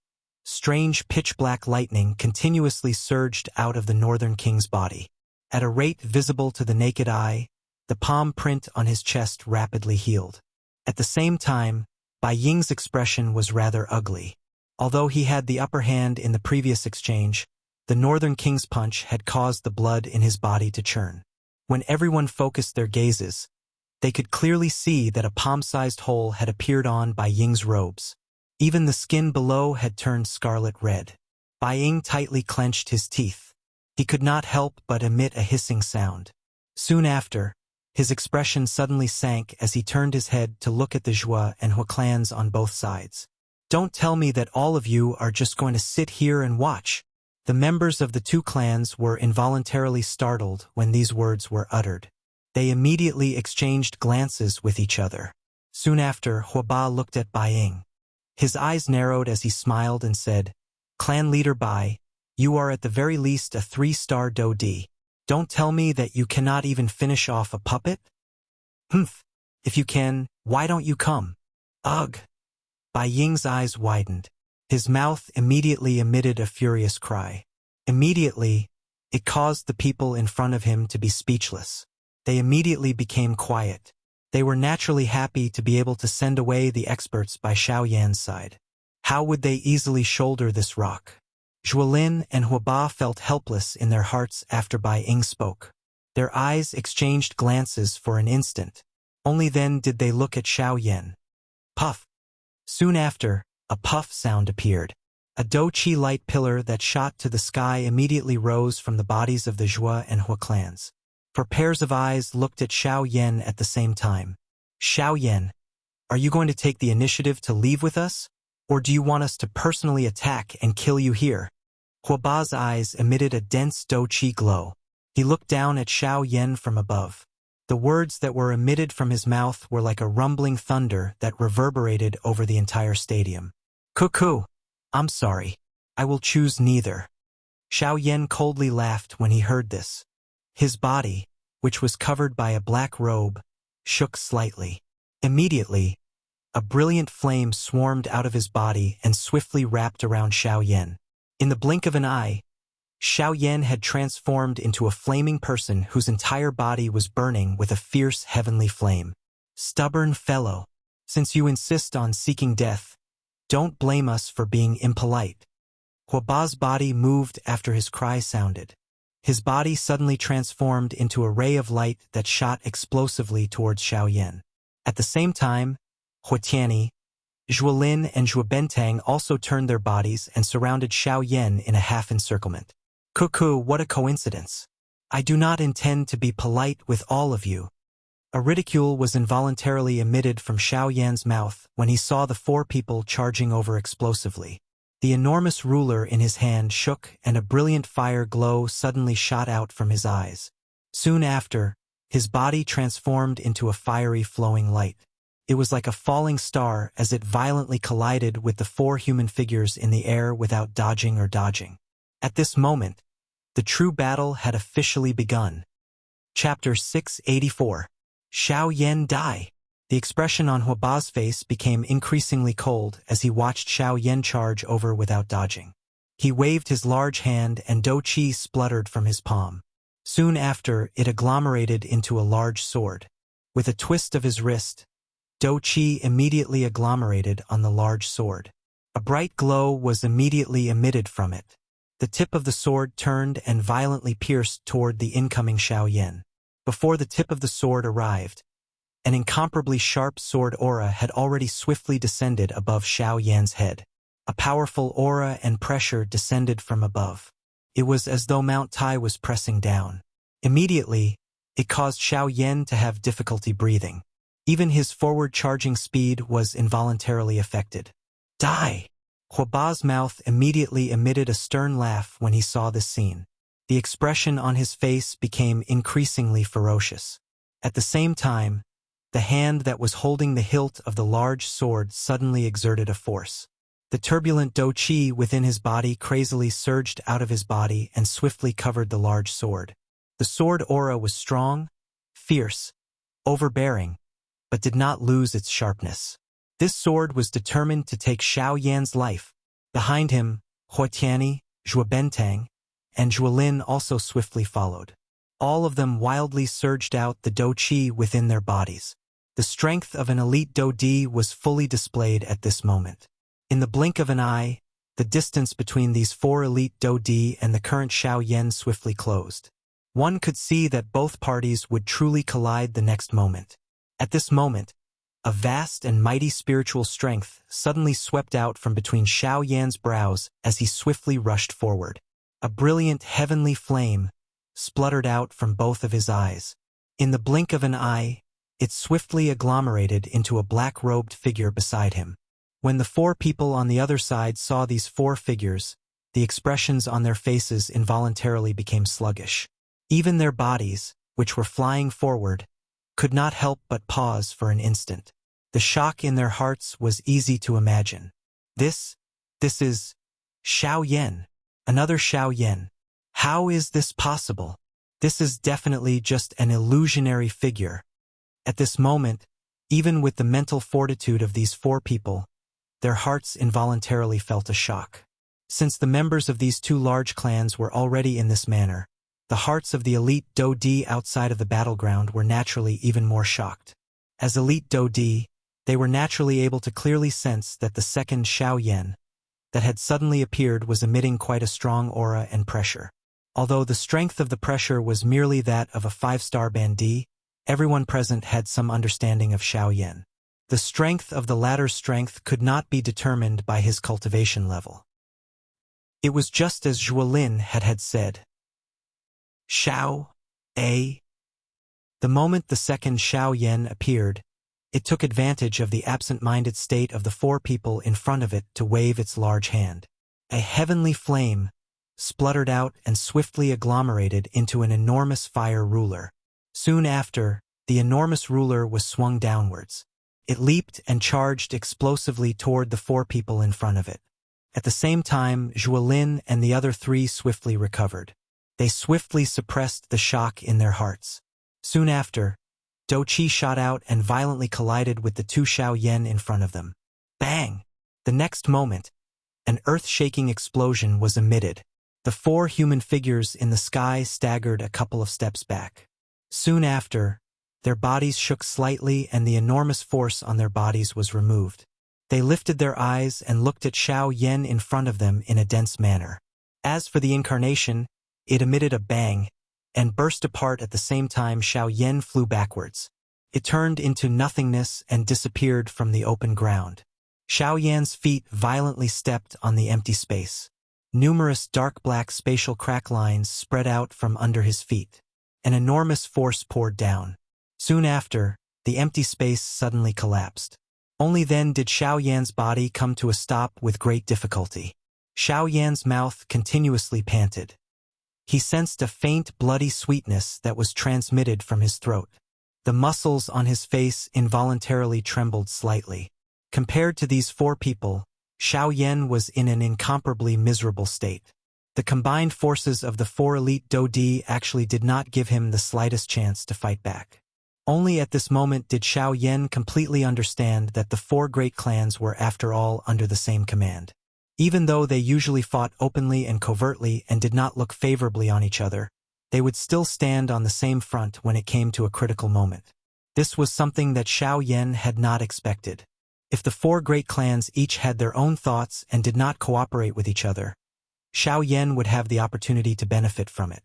strange pitch-black lightning continuously surged out of the Northern King's body. At a rate visible to the naked eye, the palm print on his chest rapidly healed. At the same time, Bai Ying's expression was rather ugly. Although he had the upper hand in the previous exchange, the Northern King's punch had caused the blood in his body to churn. When everyone focused their gazes, they could clearly see that a palm-sized hole had appeared on Bai Ying's robes. Even the skin below had turned scarlet red. Bai Ying tightly clenched his teeth. He could not help but emit a hissing sound. Soon after, his expression suddenly sank as he turned his head to look at the Zhua and Hua clans on both sides. "Don't tell me that all of you are just going to sit here and watch." The members of the two clans were involuntarily startled when these words were uttered. They immediately exchanged glances with each other. Soon after, Hua Ba looked at Bai Ying. His eyes narrowed as he smiled and said, "Clan leader Bai, you are at the very least a 3-star Do D. Don't tell me that you cannot even finish off a puppet? Humph. If you can, why don't you come?" Ugh. Bai Ying's eyes widened. His mouth immediately emitted a furious cry. Immediately, it caused the people in front of him to be speechless. They immediately became quiet. They were naturally happy to be able to send away the experts by Xiao Yan's side. How would they easily shoulder this rock? Zhuolin and Hua Ba felt helpless in their hearts after Bai Ying spoke. Their eyes exchanged glances for an instant. Only then did they look at Xiao Yan. Puff. Soon after, a puff sound appeared. A Do-Chi light pillar that shot to the sky immediately rose from the bodies of the Zhua and Hua clans. 4 pairs of eyes looked at Xiao Yan at the same time. "Xiao Yan, are you going to take the initiative to leave with us? Or do you want us to personally attack and kill you here?" Hua Ba's eyes emitted a dense Do-Chi glow. He looked down at Xiao Yan from above. The words that were emitted from his mouth were like a rumbling thunder that reverberated over the entire stadium. "Cuckoo! I'm sorry. I will choose neither." Xiao Yan coldly laughed when he heard this. His body, which was covered by a black robe, shook slightly. Immediately, a brilliant flame swarmed out of his body and swiftly wrapped around Xiao Yan. In the blink of an eye, Xiao Yan had transformed into a flaming person whose entire body was burning with a fierce heavenly flame. "Stubborn fellow, since you insist on seeking death, don't blame us for being impolite." Hua Ba's body moved after his cry sounded. His body suddenly transformed into a ray of light that shot explosively towards Xiao Yan. At the same time, Hua Tianyi, Zhuolin and Zhua Bentang also turned their bodies and surrounded Xiao Yan in a half-encirclement. "Cuckoo, what a coincidence. I do not intend to be polite with all of you." A ridicule was involuntarily emitted from Xiao Yan's mouth when he saw the 4 people charging over explosively. The enormous ruler in his hand shook and a brilliant fire glow suddenly shot out from his eyes. Soon after, his body transformed into a fiery flowing light. It was like a falling star as it violently collided with the 4 human figures in the air without dodging or dodging. At this moment, the true battle had officially begun. Chapter 684. Xiao Yan die. The expression on Hua Ba's face became increasingly cold as he watched Xiao Yan charge over without dodging. He waved his large hand and Do Chi spluttered from his palm. Soon after, it agglomerated into a large sword. With a twist of his wrist, Do Chi immediately agglomerated on the large sword. A bright glow was immediately emitted from it. The tip of the sword turned and violently pierced toward the incoming Xiao Yan. Before the tip of the sword arrived, an incomparably sharp sword aura had already swiftly descended above Xiao Yan's head. A powerful aura and pressure descended from above. It was as though Mount Tai was pressing down. Immediately, it caused Xiao Yan to have difficulty breathing. Even his forward charging speed was involuntarily affected. Die! Huaba's mouth immediately emitted a stern laugh when he saw this scene. The expression on his face became increasingly ferocious. At the same time, the hand that was holding the hilt of the large sword suddenly exerted a force. The turbulent Do Chi within his body crazily surged out of his body and swiftly covered the large sword. The sword aura was strong, fierce, overbearing, but did not lose its sharpness. This sword was determined to take Xiao Yan's life. Behind him, Huatiani, Zhuobentang, and Zhuolin also swiftly followed. All of them wildly surged out the Do Chi within their bodies. The strength of an elite Do Di was fully displayed at this moment. In the blink of an eye, the distance between these 4 elite Do Di and the current Xiao Yan swiftly closed. One could see that both parties would truly collide the next moment. At this moment, a vast and mighty spiritual strength suddenly swept out from between Xiao Yan's brows as he swiftly rushed forward. A brilliant heavenly flame spluttered out from both of his eyes. In the blink of an eye, it swiftly agglomerated into a black-robed figure beside him. When the 4 people on the other side saw these 4 figures, the expressions on their faces involuntarily became sluggish. Even their bodies, which were flying forward, could not help but pause for an instant. The shock in their hearts was easy to imagine. This is Xiao Yan, another Xiao Yan. How is this possible? This is definitely just an illusionary figure. At this moment, even with the mental fortitude of these 4 people, their hearts involuntarily felt a shock. Since the members of these 2 large clans were already in this manner, the hearts of the elite Do Di outside of the battleground were naturally even more shocked. As elite Do Di, they were naturally able to clearly sense that the second Xiao Yan that had suddenly appeared was emitting quite a strong aura and pressure. Although the strength of the pressure was merely that of a 5-star bandit, everyone present had some understanding of Xiao Yan. The strength of the latter's strength could not be determined by his cultivation level. It was just as Zhuolin had said. Xiao, A. The moment the second Xiao Yan appeared, it took advantage of the absent-minded state of the 4 people in front of it to wave its large hand. A heavenly flame spluttered out and swiftly agglomerated into an enormous fire ruler. Soon after, the enormous ruler was swung downwards. It leaped and charged explosively toward the 4 people in front of it. At the same time, Zhuolin and the other 3 swiftly recovered. They swiftly suppressed the shock in their hearts. Soon after, Do Chi shot out and violently collided with the 2 Xiao Yan in front of them. Bang! The next moment, an earth-shaking explosion was emitted. The 4 human figures in the sky staggered a couple of steps back. Soon after, their bodies shook slightly and the enormous force on their bodies was removed. They lifted their eyes and looked at Xiao Yan in front of them in a dense manner. As for the incarnation, it emitted a bang and burst apart at the same time Xiao Yan flew backwards. It turned into nothingness and disappeared from the open ground. Xiao Yan's feet violently stepped on the empty space. Numerous dark black spatial crack lines spread out from under his feet. An enormous force poured down. Soon after, the empty space suddenly collapsed. Only then did Xiao Yan's body come to a stop with great difficulty. Xiao Yan's mouth continuously panted. He sensed a faint bloody sweetness that was transmitted from his throat. The muscles on his face involuntarily trembled slightly. Compared to these 4 people, Xiao Yan was in an incomparably miserable state. The combined forces of the 4 elite Do Di actually did not give him the slightest chance to fight back. Only at this moment did Xiao Yan completely understand that the 4 great clans were after all under the same command. Even though they usually fought openly and covertly and did not look favorably on each other, they would still stand on the same front when it came to a critical moment. This was something that Xiao Yan had not expected. If the four great clans each had their own thoughts and did not cooperate with each other, Xiao Yan would have the opportunity to benefit from it.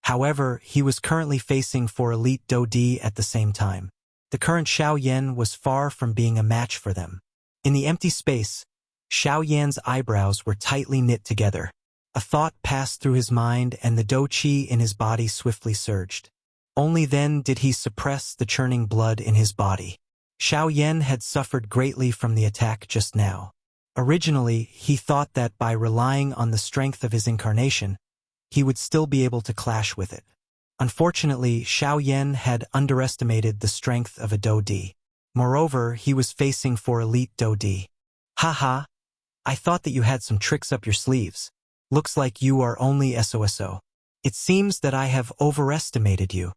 However, he was currently facing four elite Do Di at the same time. The current Xiao Yan was far from being a match for them. In the empty space, Xiao Yan's eyebrows were tightly knit together. A thought passed through his mind and the Do Qi in his body swiftly surged. Only then did he suppress the churning blood in his body. Xiao Yan had suffered greatly from the attack just now. Originally, he thought that by relying on the strength of his incarnation, he would still be able to clash with it. Unfortunately, Xiao Yan had underestimated the strength of a Do Di. Moreover, he was facing four elite Do Di. Haha, I thought that you had some tricks up your sleeves. Looks like you are only SOSO. It seems that I have overestimated you.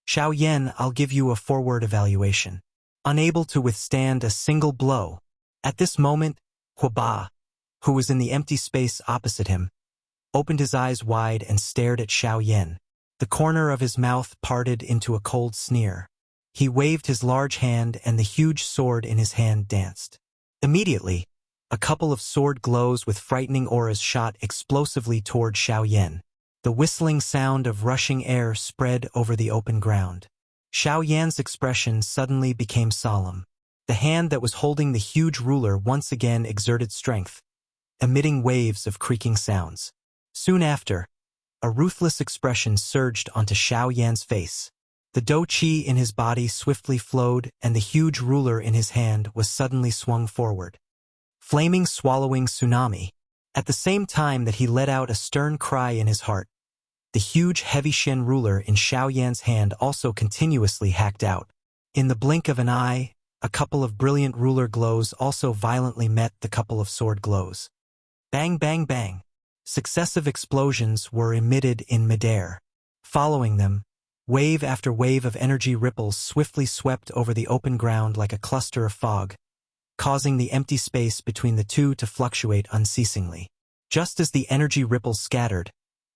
Xiao Yan, I'll give you a forward evaluation. Unable to withstand a single blow. At this moment, Huoba, who was in the empty space opposite him, opened his eyes wide and stared at Xiao Yan. The corner of his mouth parted into a cold sneer. He waved his large hand and the huge sword in his hand danced. Immediately, a couple of sword glows with frightening auras shot explosively toward Xiao Yan. The whistling sound of rushing air spread over the open ground. Xiao Yan's expression suddenly became solemn. The hand that was holding the huge ruler once again exerted strength, emitting waves of creaking sounds. Soon after, a ruthless expression surged onto Xiao Yan's face. The Do Qi in his body swiftly flowed and the huge ruler in his hand was suddenly swung forward. Flaming swallowing tsunami. At the same time that he let out a stern cry in his heart, the huge heavy Shen ruler in Xiao Yan's hand also continuously hacked out. In the blink of an eye, a couple of brilliant ruler glows also violently met the couple of sword glows. Bang bang bang. Successive explosions were emitted in midair. Following them, wave after wave of energy ripples swiftly swept over the open ground like a cluster of fog, causing the empty space between the two to fluctuate unceasingly. Just as the energy ripples scattered,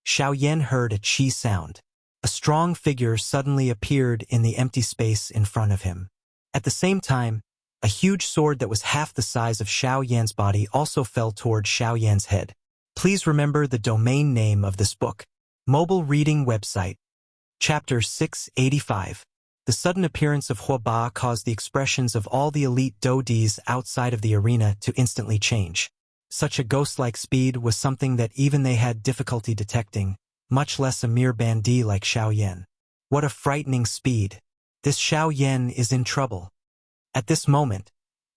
Xiao Yan heard a qi sound. A strong figure suddenly appeared in the empty space in front of him. At the same time, a huge sword that was half the size of Xiao Yan's body also fell toward Xiao Yan's head. Please remember the domain name of this book. Mobile Reading Website. Chapter 685. The sudden appearance of Huoba caused the expressions of all the elite Do Dis outside of the arena to instantly change. Such a ghost-like speed was something that even they had difficulty detecting, much less a mere bandit like Xiao Yan. What a frightening speed. This Xiao Yan is in trouble. At this moment,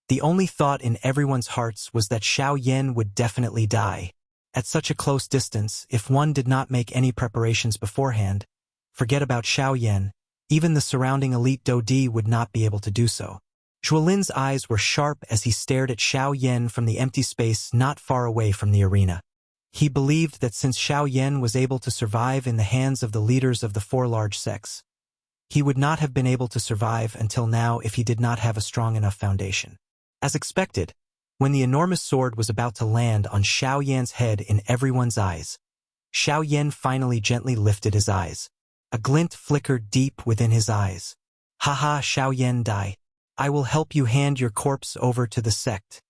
the only thought in everyone's hearts was that Xiao Yan would definitely die. At such a close distance, if one did not make any preparations beforehand, forget about Xiao Yan, even the surrounding elite Do Di would not be able to do so. Zhuolin's eyes were sharp as he stared at Xiao Yan from the empty space not far away from the arena. He believed that since Xiao Yan was able to survive in the hands of the leaders of the four large sects, he would not have been able to survive until now if he did not have a strong enough foundation. As expected, when the enormous sword was about to land on Xiao Yan's head in everyone's eyes, Xiao Yan finally gently lifted his eyes. A glint flickered deep within his eyes. Haha, Xiao Yan die. I will help you hand your corpse over to the sect.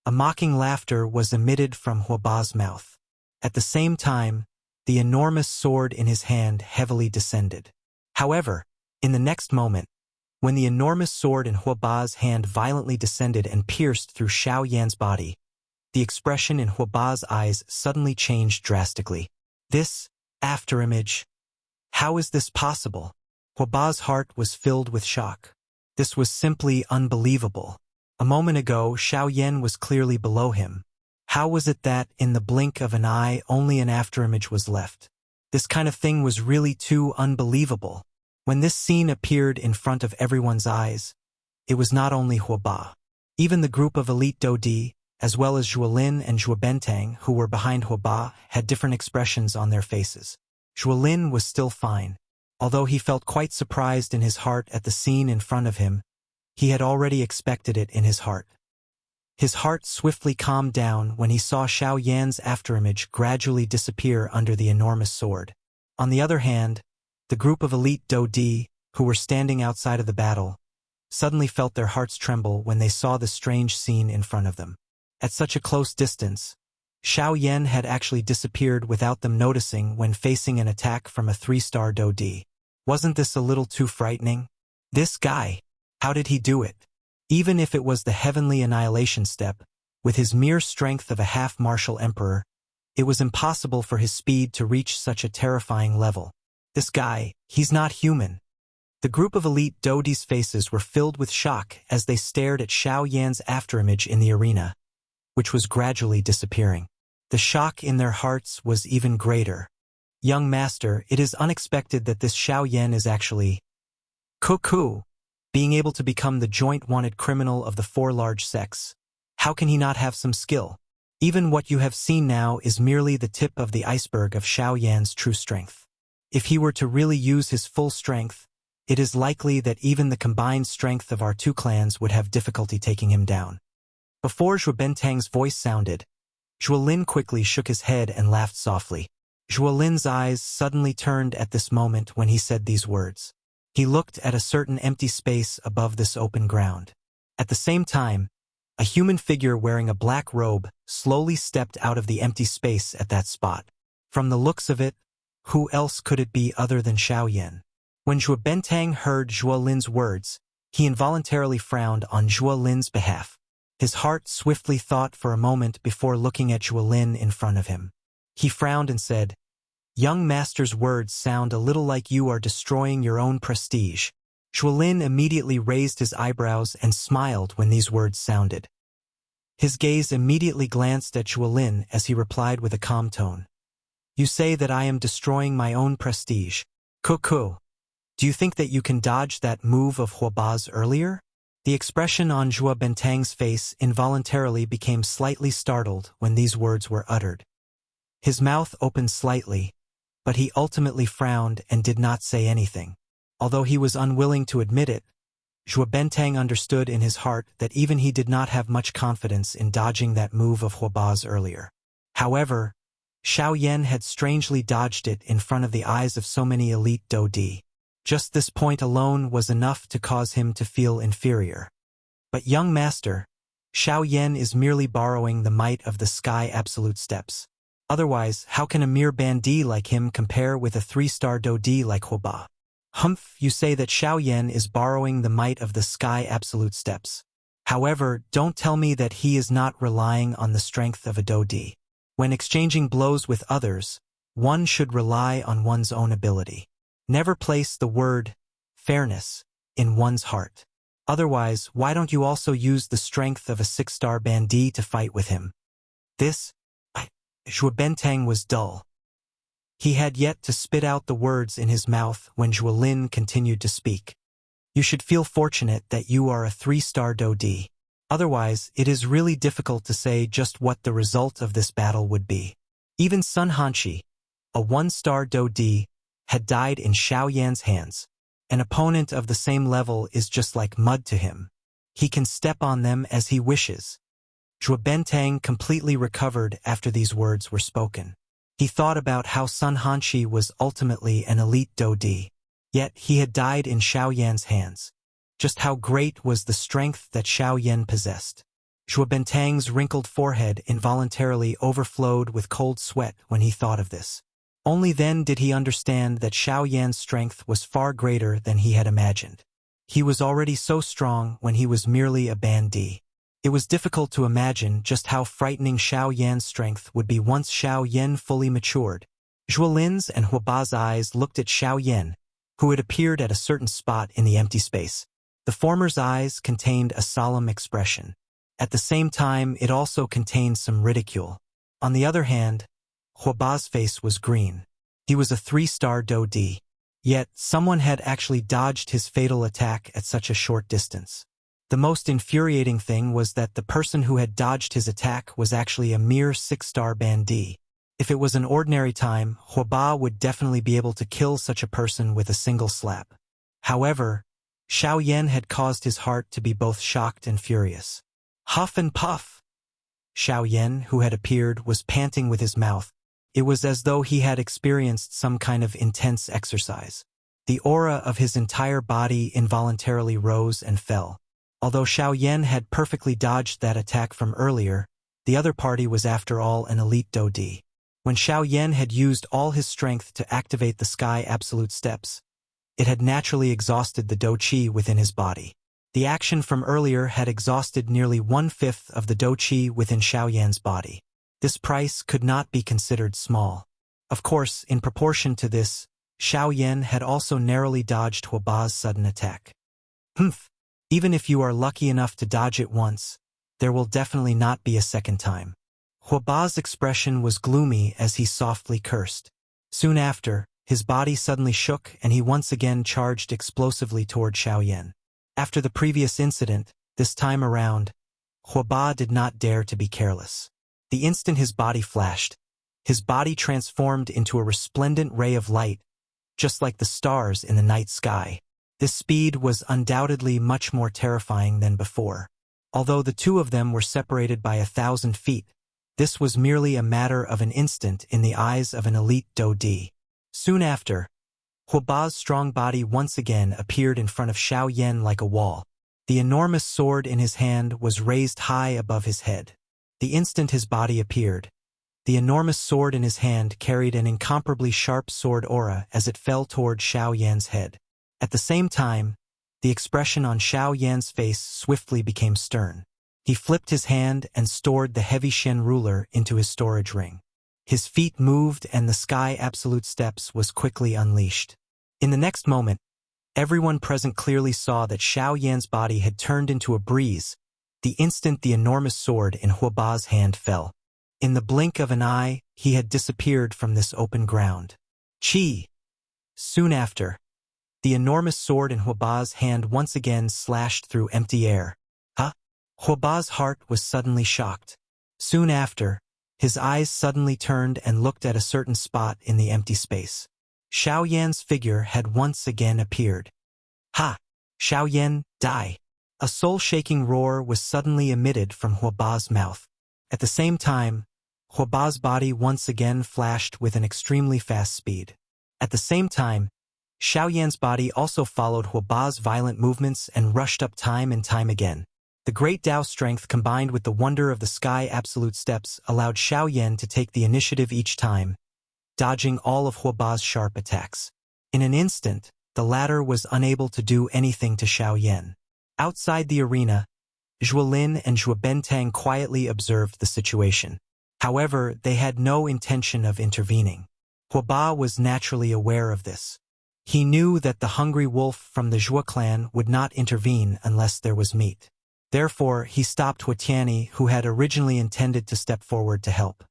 A mocking laughter was emitted from Huoba's mouth. At the same time, the enormous sword in his hand heavily descended. However, in the next moment, when the enormous sword in Huoba's hand violently descended and pierced through Xiao Yan's body, the expression in Huoba's eyes suddenly changed drastically. This afterimage. How is this possible? Huoba's heart was filled with shock. This was simply unbelievable. A moment ago, Xiao Yan was clearly below him. How was it that, in the blink of an eye, only an afterimage was left? This kind of thing was really too unbelievable. When this scene appeared in front of everyone's eyes, it was not only Huoba. Even the group of elite Do Di, as well as Zhuolin and Zhuobentang, who were behind Huoba, had different expressions on their faces. Zhuolin was still fine. Although he felt quite surprised in his heart at the scene in front of him, he had already expected it in his heart. His heart swiftly calmed down when he saw Xiao Yan's afterimage gradually disappear under the enormous sword. On the other hand, the group of elite Dodi, who were standing outside of the battle, suddenly felt their hearts tremble when they saw the strange scene in front of them. At such a close distance, Xiao Yan had actually disappeared without them noticing when facing an attack from a 3-star Dodi. Wasn't this a little too frightening? This guy, how did he do it? Even if it was the heavenly annihilation step, with his mere strength of a half-martial emperor, it was impossible for his speed to reach such a terrifying level. This guy, he's not human. The group of elite Dodi's faces were filled with shock as they stared at Xiao Yan's afterimage in the arena, which was gradually disappearing. The shock in their hearts was even greater. Young master, it is unexpected that this Xiao Yan is actually Cuckoo, being able to become the joint wanted criminal of the 4 large sects. How can he not have some skill? Even what you have seen now is merely the tip of the iceberg of Xiao Yan's true strength. If he were to really use his full strength, it is likely that even the combined strength of our 2 clans would have difficulty taking him down. Before Zhuo Bentang's voice sounded, Zhuo Lin quickly shook his head and laughed softly. Zhuo Lin's eyes suddenly turned at this moment when he said these words. He looked at a certain empty space above this open ground. At the same time, a human figure wearing a black robe slowly stepped out of the empty space at that spot. From the looks of it, who else could it be other than Xiao Yan? When Zhuo Bentang heard Zhuo Lin's words, he involuntarily frowned on Zhuo Lin's behalf. His heart swiftly thought for a moment before looking at Zhuo Lin in front of him. He frowned and said, "Young master's words sound a little like you are destroying your own prestige." Zhuo Lin immediately raised his eyebrows and smiled when these words sounded. His gaze immediately glanced at Zhuo Lin as he replied with a calm tone. "You say that I am destroying my own prestige. Cuckoo. Do you think that you can dodge that move of Huoba's earlier?" The expression on Zhuo Bentang's face involuntarily became slightly startled when these words were uttered. His mouth opened slightly, but he ultimately frowned and did not say anything. Although he was unwilling to admit it, Zhuo Bentang understood in his heart that even he did not have much confidence in dodging that move of Huoba's earlier. However, Xiao Yan had strangely dodged it in front of the eyes of so many elite Dodi. Just this point alone was enough to cause him to feel inferior. But young master, Xiao Yan is merely borrowing the might of the sky absolute steps. Otherwise, how can a mere bandit like him compare with a 3-star Dodi like Huoba? Humph, you say that Xiao Yan is borrowing the might of the sky absolute steps. However, don't tell me that he is not relying on the strength of a Dodi. When exchanging blows with others, one should rely on one's own ability. Never place the word fairness in one's heart. Otherwise, why don't you also use the strength of a 6-star bandit to fight with him? Zhuo Bentang was dull. He had yet to spit out the words in his mouth when Zhuo Lin continued to speak. You should feel fortunate that you are a 3-star Dodi. Otherwise, it is really difficult to say just what the result of this battle would be. Even Sun Hanshi, a 1-star Dodi, had died in Xiao Yan's hands. An opponent of the same level is just like mud to him. He can step on them as he wishes. Zhuo Bentang completely recovered after these words were spoken. He thought about how Sun Hanshi was ultimately an elite Dodi. Yet he had died in Xiao Yan's hands. Just how great was the strength that Xiao Yan possessed. Zhuo Bentang's wrinkled forehead involuntarily overflowed with cold sweat when he thought of this. Only then did he understand that Xiao Yan's strength was far greater than he had imagined. He was already so strong when he was merely a bandit. It was difficult to imagine just how frightening Xiao Yan's strength would be once Xiao Yan fully matured. Zhuo Lin's and Huoba's eyes looked at Xiao Yan, who had appeared at a certain spot in the empty space. The former's eyes contained a solemn expression. At the same time, it also contained some ridicule. On the other hand, Huoba's face was green. He was a 3-star Dodi. Yet, someone had actually dodged his fatal attack at such a short distance. The most infuriating thing was that the person who had dodged his attack was actually a mere 6-star bandit. If it was an ordinary time, Huoba would definitely be able to kill such a person with a single slap. However, Xiao Yan had caused his heart to be both shocked and furious. Huff and puff. Xiao Yan, who had appeared, was panting with his mouth. It was as though he had experienced some kind of intense exercise. The aura of his entire body involuntarily rose and fell. Although Xiao Yan had perfectly dodged that attack from earlier, the other party was after all an elite Do-Di. When Xiao Yan had used all his strength to activate the Sky Absolute Steps, it had naturally exhausted the Do-Chi within his body. The action from earlier had exhausted nearly 1/5 of the Do-Chi within Xiao Yan's body. This price could not be considered small. Of course, in proportion to this, Xiao Yan had also narrowly dodged Huaba's sudden attack. Even if you are lucky enough to dodge it once, there will definitely not be a second time. Huaba's expression was gloomy as he softly cursed. Soon after, his body suddenly shook and he once again charged explosively toward Xiao Yan. After the previous incident, this time around, Huaba did not dare to be careless. The instant his body flashed, his body transformed into a resplendent ray of light, just like the stars in the night sky. This speed was undoubtedly much more terrifying than before. Although the two of them were separated by 1,000 feet, this was merely a matter of an instant in the eyes of an elite Do-Di. Soon after, Huaba's strong body once again appeared in front of Xiao Yan like a wall. The enormous sword in his hand was raised high above his head. The instant his body appeared, the enormous sword in his hand carried an incomparably sharp sword aura as it fell toward Xiao Yan's head. At the same time, the expression on Xiao Yan's face swiftly became stern. He flipped his hand and stored the heavy Shen ruler into his storage ring. His feet moved and the Sky Absolute Steps was quickly unleashed. In the next moment, everyone present clearly saw that Xiao Yan's body had turned into a breeze the instant the enormous sword in Huaba's hand fell. In the blink of an eye, he had disappeared from this open ground. Chi! Soon after, the enormous sword in Huaba's hand once again slashed through empty air. Huaba's heart was suddenly shocked. Soon after, his eyes suddenly turned and looked at a certain spot in the empty space. Xiao Yan's figure had once again appeared. Ha! Xiao Yan, die! A soul-shaking roar was suddenly emitted from Huaba's mouth. At the same time, Huaba's body once again flashed with an extremely fast speed. At the same time, Xiao Yan's body also followed Huaba's violent movements and rushed up time and time again. The great Tao strength combined with the wonder of the Sky Absolute Steps allowed Xiao Yan to take the initiative each time, dodging all of Huaba's sharp attacks. In an instant, the latter was unable to do anything to Xiao Yan. Outside the arena, Zhuolin and Zhuobentang quietly observed the situation. However, they had no intention of intervening. Huaba was naturally aware of this. He knew that the hungry wolf from the Zhuo clan would not intervene unless there was meat. Therefore, he stopped Huatiani, who had originally intended to step forward to help.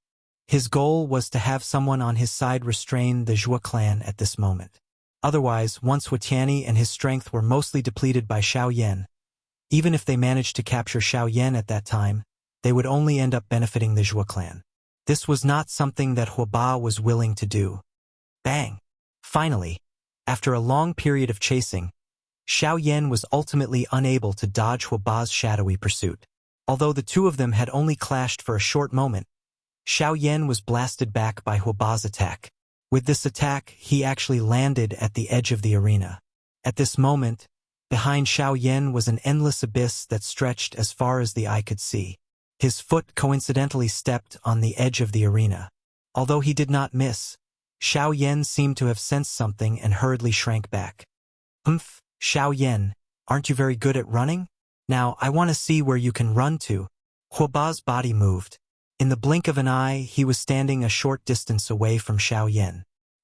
His goal was to have someone on his side restrain the Zhuo clan at this moment. Otherwise, once Huatiani and his strength were mostly depleted by Xiao Yan, even if they managed to capture Xiao Yan at that time, they would only end up benefiting the Zhuo clan. This was not something that Huaba was willing to do. Bang! Finally, after a long period of chasing, Xiao Yan was ultimately unable to dodge Huaba's shadowy pursuit. Although the two of them had only clashed for a short moment, Xiao Yan was blasted back by Huaba's attack. With this attack, he actually landed at the edge of the arena. At this moment, behind Xiao Yan was an endless abyss that stretched as far as the eye could see. His foot coincidentally stepped on the edge of the arena. Although he did not miss, Xiao Yan seemed to have sensed something and hurriedly shrank back. Xiao Yan, aren't you very good at running? Now, I want to see where you can run to. Huaba's body moved. In the blink of an eye, he was standing a short distance away from Xiao Yan.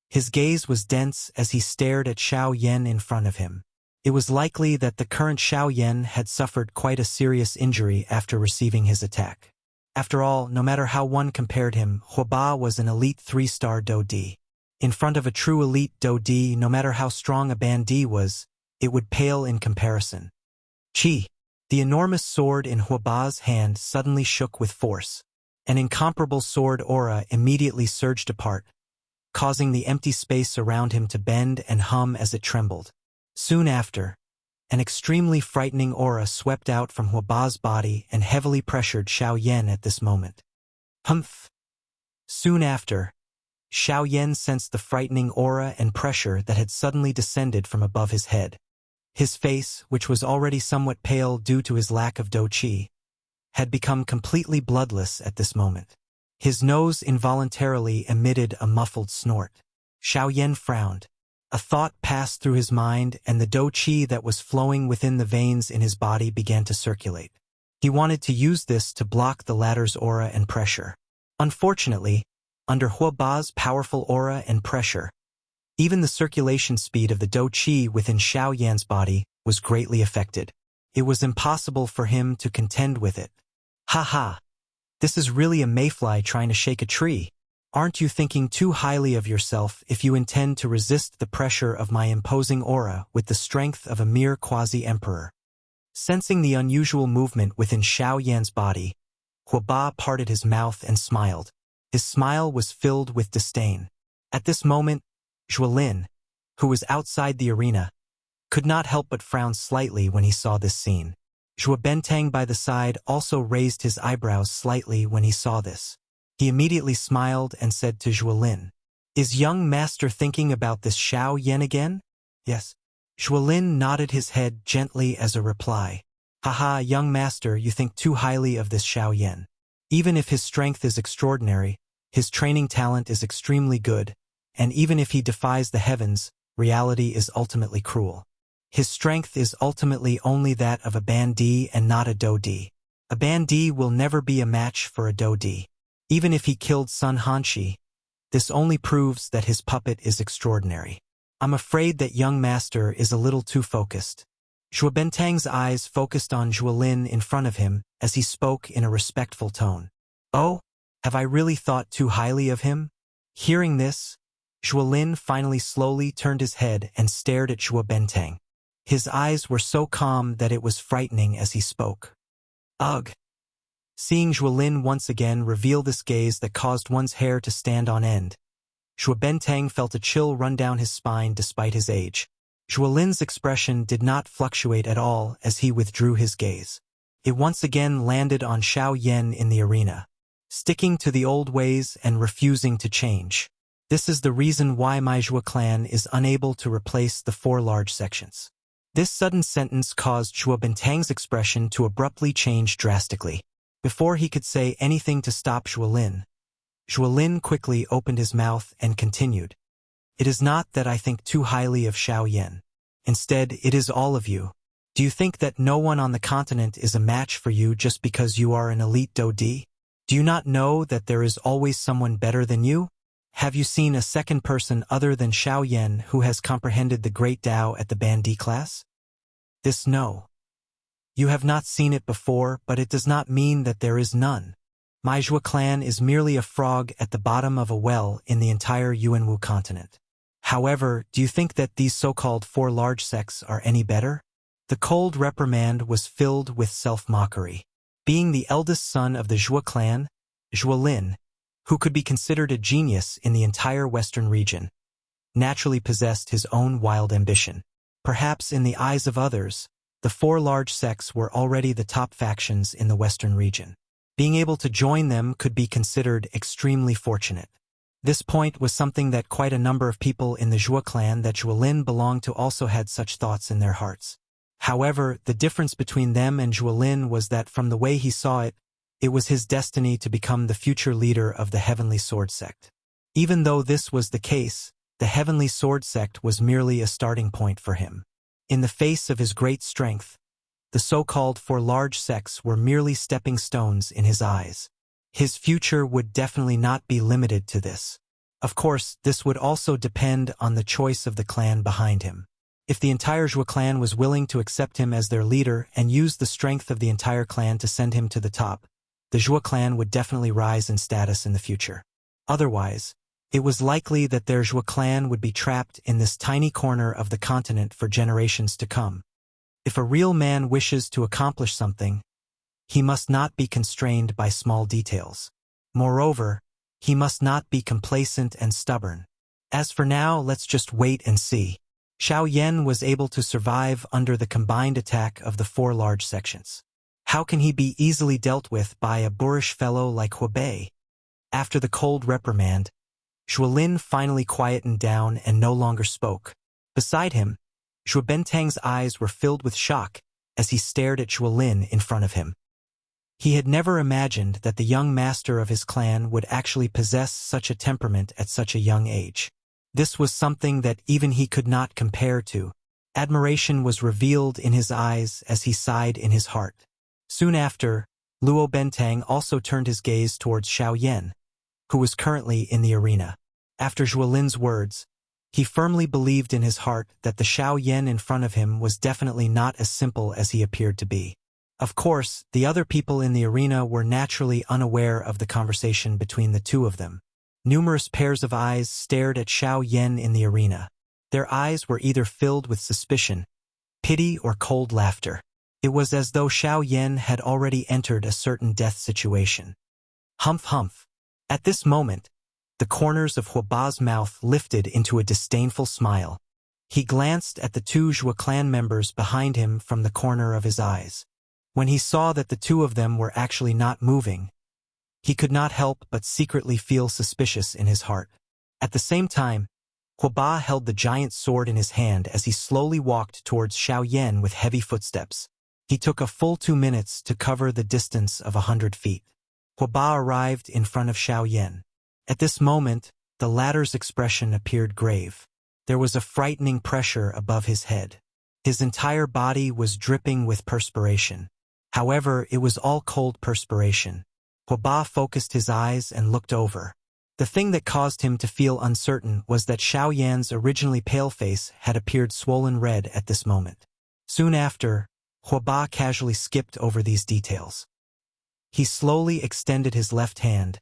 His gaze was dense as he stared at Xiao Yan in front of him. It was likely that the current Xiao Yan had suffered quite a serious injury after receiving his attack. After all, no matter how one compared him, Huaba was an elite 3-star Do-Di. In front of a true elite Do-Di, no matter how strong a Bandi was, it would pale in comparison. Chi! The enormous sword in Huaba's hand suddenly shook with force. An incomparable sword aura immediately surged apart, causing the empty space around him to bend and hum as it trembled. Soon after, An extremely frightening aura swept out from Huaba's body and heavily pressured Xiao Yan at this moment. Humph! Soon after, Xiao Yan sensed the frightening aura and pressure that had suddenly descended from above his head. His face, which was already somewhat pale due to his lack of dou qi, had become completely bloodless at this moment. His nose involuntarily emitted a muffled snort. Xiao Yan frowned. A thought passed through his mind, and the dou qi that was flowing within the veins in his body began to circulate. He wanted to use this to block the latter's aura and pressure. Unfortunately, under Huaba's powerful aura and pressure, even the circulation speed of the dou qi within Xiao Yan's body was greatly affected. It was impossible for him to contend with it. Ha ha! This is really a mayfly trying to shake a tree. Aren't you thinking too highly of yourself if you intend to resist the pressure of my imposing aura with the strength of a mere quasi-emperor? Sensing the unusual movement within Xiao Yan's body, Huaba parted his mouth and smiled. His smile was filled with disdain. At this moment, Zhuolin, who was outside the arena, could not help but frown slightly when he saw this scene. Zhuo Bentang by the side also raised his eyebrows slightly when he saw this. He immediately smiled and said to Zhuolin, "Is young master thinking about this Xiao Yan again?" "Yes." Zhuolin nodded his head gently as a reply. "Haha, young master, you think too highly of this Xiao Yan. Even if his strength is extraordinary, his training talent is extremely good, and even if he defies the heavens, reality is ultimately cruel. His strength is ultimately only that of a bandit and not a dodi. A bandit will never be a match for a dodi. Even if he killed Sun Hanshi, this only proves that his puppet is extraordinary. I'm afraid that young master is a little too focused." Zhuo Bentang's eyes focused on Zhuolin in front of him as he spoke in a respectful tone. "Oh, have I really thought too highly of him?" Hearing this, Zhuolin finally slowly turned his head and stared at Zhuo Bentang. His eyes were so calm that it was frightening as he spoke. "Ugh!" Seeing Zhuolin once again reveal this gaze that caused one's hair to stand on end, Zhuo Bentang felt a chill run down his spine despite his age. Zhuolin's expression did not fluctuate at all as he withdrew his gaze. It once again landed on Xiao Yan in the arena, sticking to the old ways and refusing to change. This is the reason why my Zhuo clan is unable to replace the 4 large sections. This sudden sentence caused Zhuo Bentang's expression to abruptly change drastically. Before he could say anything to stop Zhuolin quickly opened his mouth and continued. "It is not that I think too highly of Xiao Yan. Instead, it is all of you. Do you think that no one on the continent is a match for you just because you are an elite dodi? Do you not know that there is always someone better than you? Have you seen a second person other than Xiao Yan who has comprehended the great Tao at the bandit class? This no. You have not seen it before, but it does not mean that there is none. My Zhuo clan is merely a frog at the bottom of a well in the entire Yuanwu continent. However, do you think that these so-called 4 large sects are any better?" The cold reprimand was filled with self-mockery. Being the eldest son of the Zhuo clan, Zhuolin, who could be considered a genius in the entire western region, naturally possessed his own wild ambition. Perhaps in the eyes of others, the 4 large sects were already the top factions in the western region. Being able to join them could be considered extremely fortunate. This point was something that quite a number of people in the Zhuo clan that Zhuolin belonged to also had such thoughts in their hearts. However, the difference between them and Zhuolin was that from the way he saw it, it was his destiny to become the future leader of the Heavenly Sword sect. Even though this was the case, the Heavenly Sword sect was merely a starting point for him. In the face of his great strength, the so-called 4 large sects were merely stepping stones in his eyes. His future would definitely not be limited to this. Of course, this would also depend on the choice of the clan behind him. If the entire Zhuo clan was willing to accept him as their leader and use the strength of the entire clan to send him to the top, the Zhuo clan would definitely rise in status in the future. Otherwise, it was likely that their Zhuo clan would be trapped in this tiny corner of the continent for generations to come. If a real man wishes to accomplish something, he must not be constrained by small details. Moreover, he must not be complacent and stubborn. As for now, let's just wait and see. Xiao Yan was able to survive under the combined attack of the 4 large sections. How can he be easily dealt with by a boorish fellow like Hubei? After the cold reprimand, Zhuolin finally quietened down and no longer spoke. Beside him, Zhuo Bentang's eyes were filled with shock as he stared at Zhuolin in front of him. He had never imagined that the young master of his clan would actually possess such a temperament at such a young age. This was something that even he could not compare to. Admiration was revealed in his eyes as he sighed in his heart. Soon after, Luo Bentang also turned his gaze towards Xiao Yan, who was currently in the arena. After Zhuolin's words, he firmly believed in his heart that the Xiao Yan in front of him was definitely not as simple as he appeared to be. Of course, the other people in the arena were naturally unaware of the conversation between the two of them. Numerous pairs of eyes stared at Xiao Yan in the arena. Their eyes were either filled with suspicion, pity, or cold laughter. It was as though Xiao Yan had already entered a certain death situation. Humph humph. At this moment, the corners of Huaba's mouth lifted into a disdainful smile. He glanced at the 2 Zhuo clan members behind him from the corner of his eyes. When he saw that the 2 of them were actually not moving, he could not help but secretly feel suspicious in his heart. At the same time, Huaba held the giant sword in his hand as he slowly walked towards Xiao Yan with heavy footsteps. He took a full 2 minutes to cover the distance of 100 feet. Huaba arrived in front of Xiao Yan. At this moment, the latter's expression appeared grave. There was a frightening pressure above his head. His entire body was dripping with perspiration. However, it was all cold perspiration. Huaba focused his eyes and looked over. The thing that caused him to feel uncertain was that Xiao Yan's originally pale face had appeared swollen red at this moment. Soon after, Huaba casually skipped over these details. He slowly extended his left hand,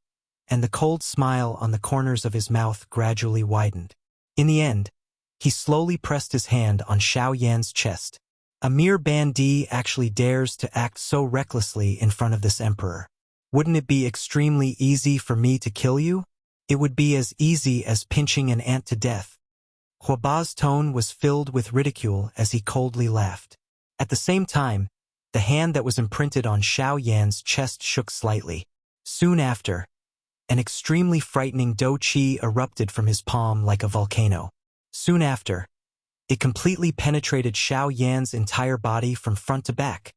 and the cold smile on the corners of his mouth gradually widened. In the end, he slowly pressed his hand on Xiao Yan's chest. A mere bandit actually dares to act so recklessly in front of this emperor. Wouldn't it be extremely easy for me to kill you? It would be as easy as pinching an ant to death. Huaba's tone was filled with ridicule as he coldly laughed. At the same time, the hand that was imprinted on Xiao Yan's chest shook slightly. Soon after, an extremely frightening dou qi erupted from his palm like a volcano. Soon after, it completely penetrated Xiao Yan's entire body from front to back.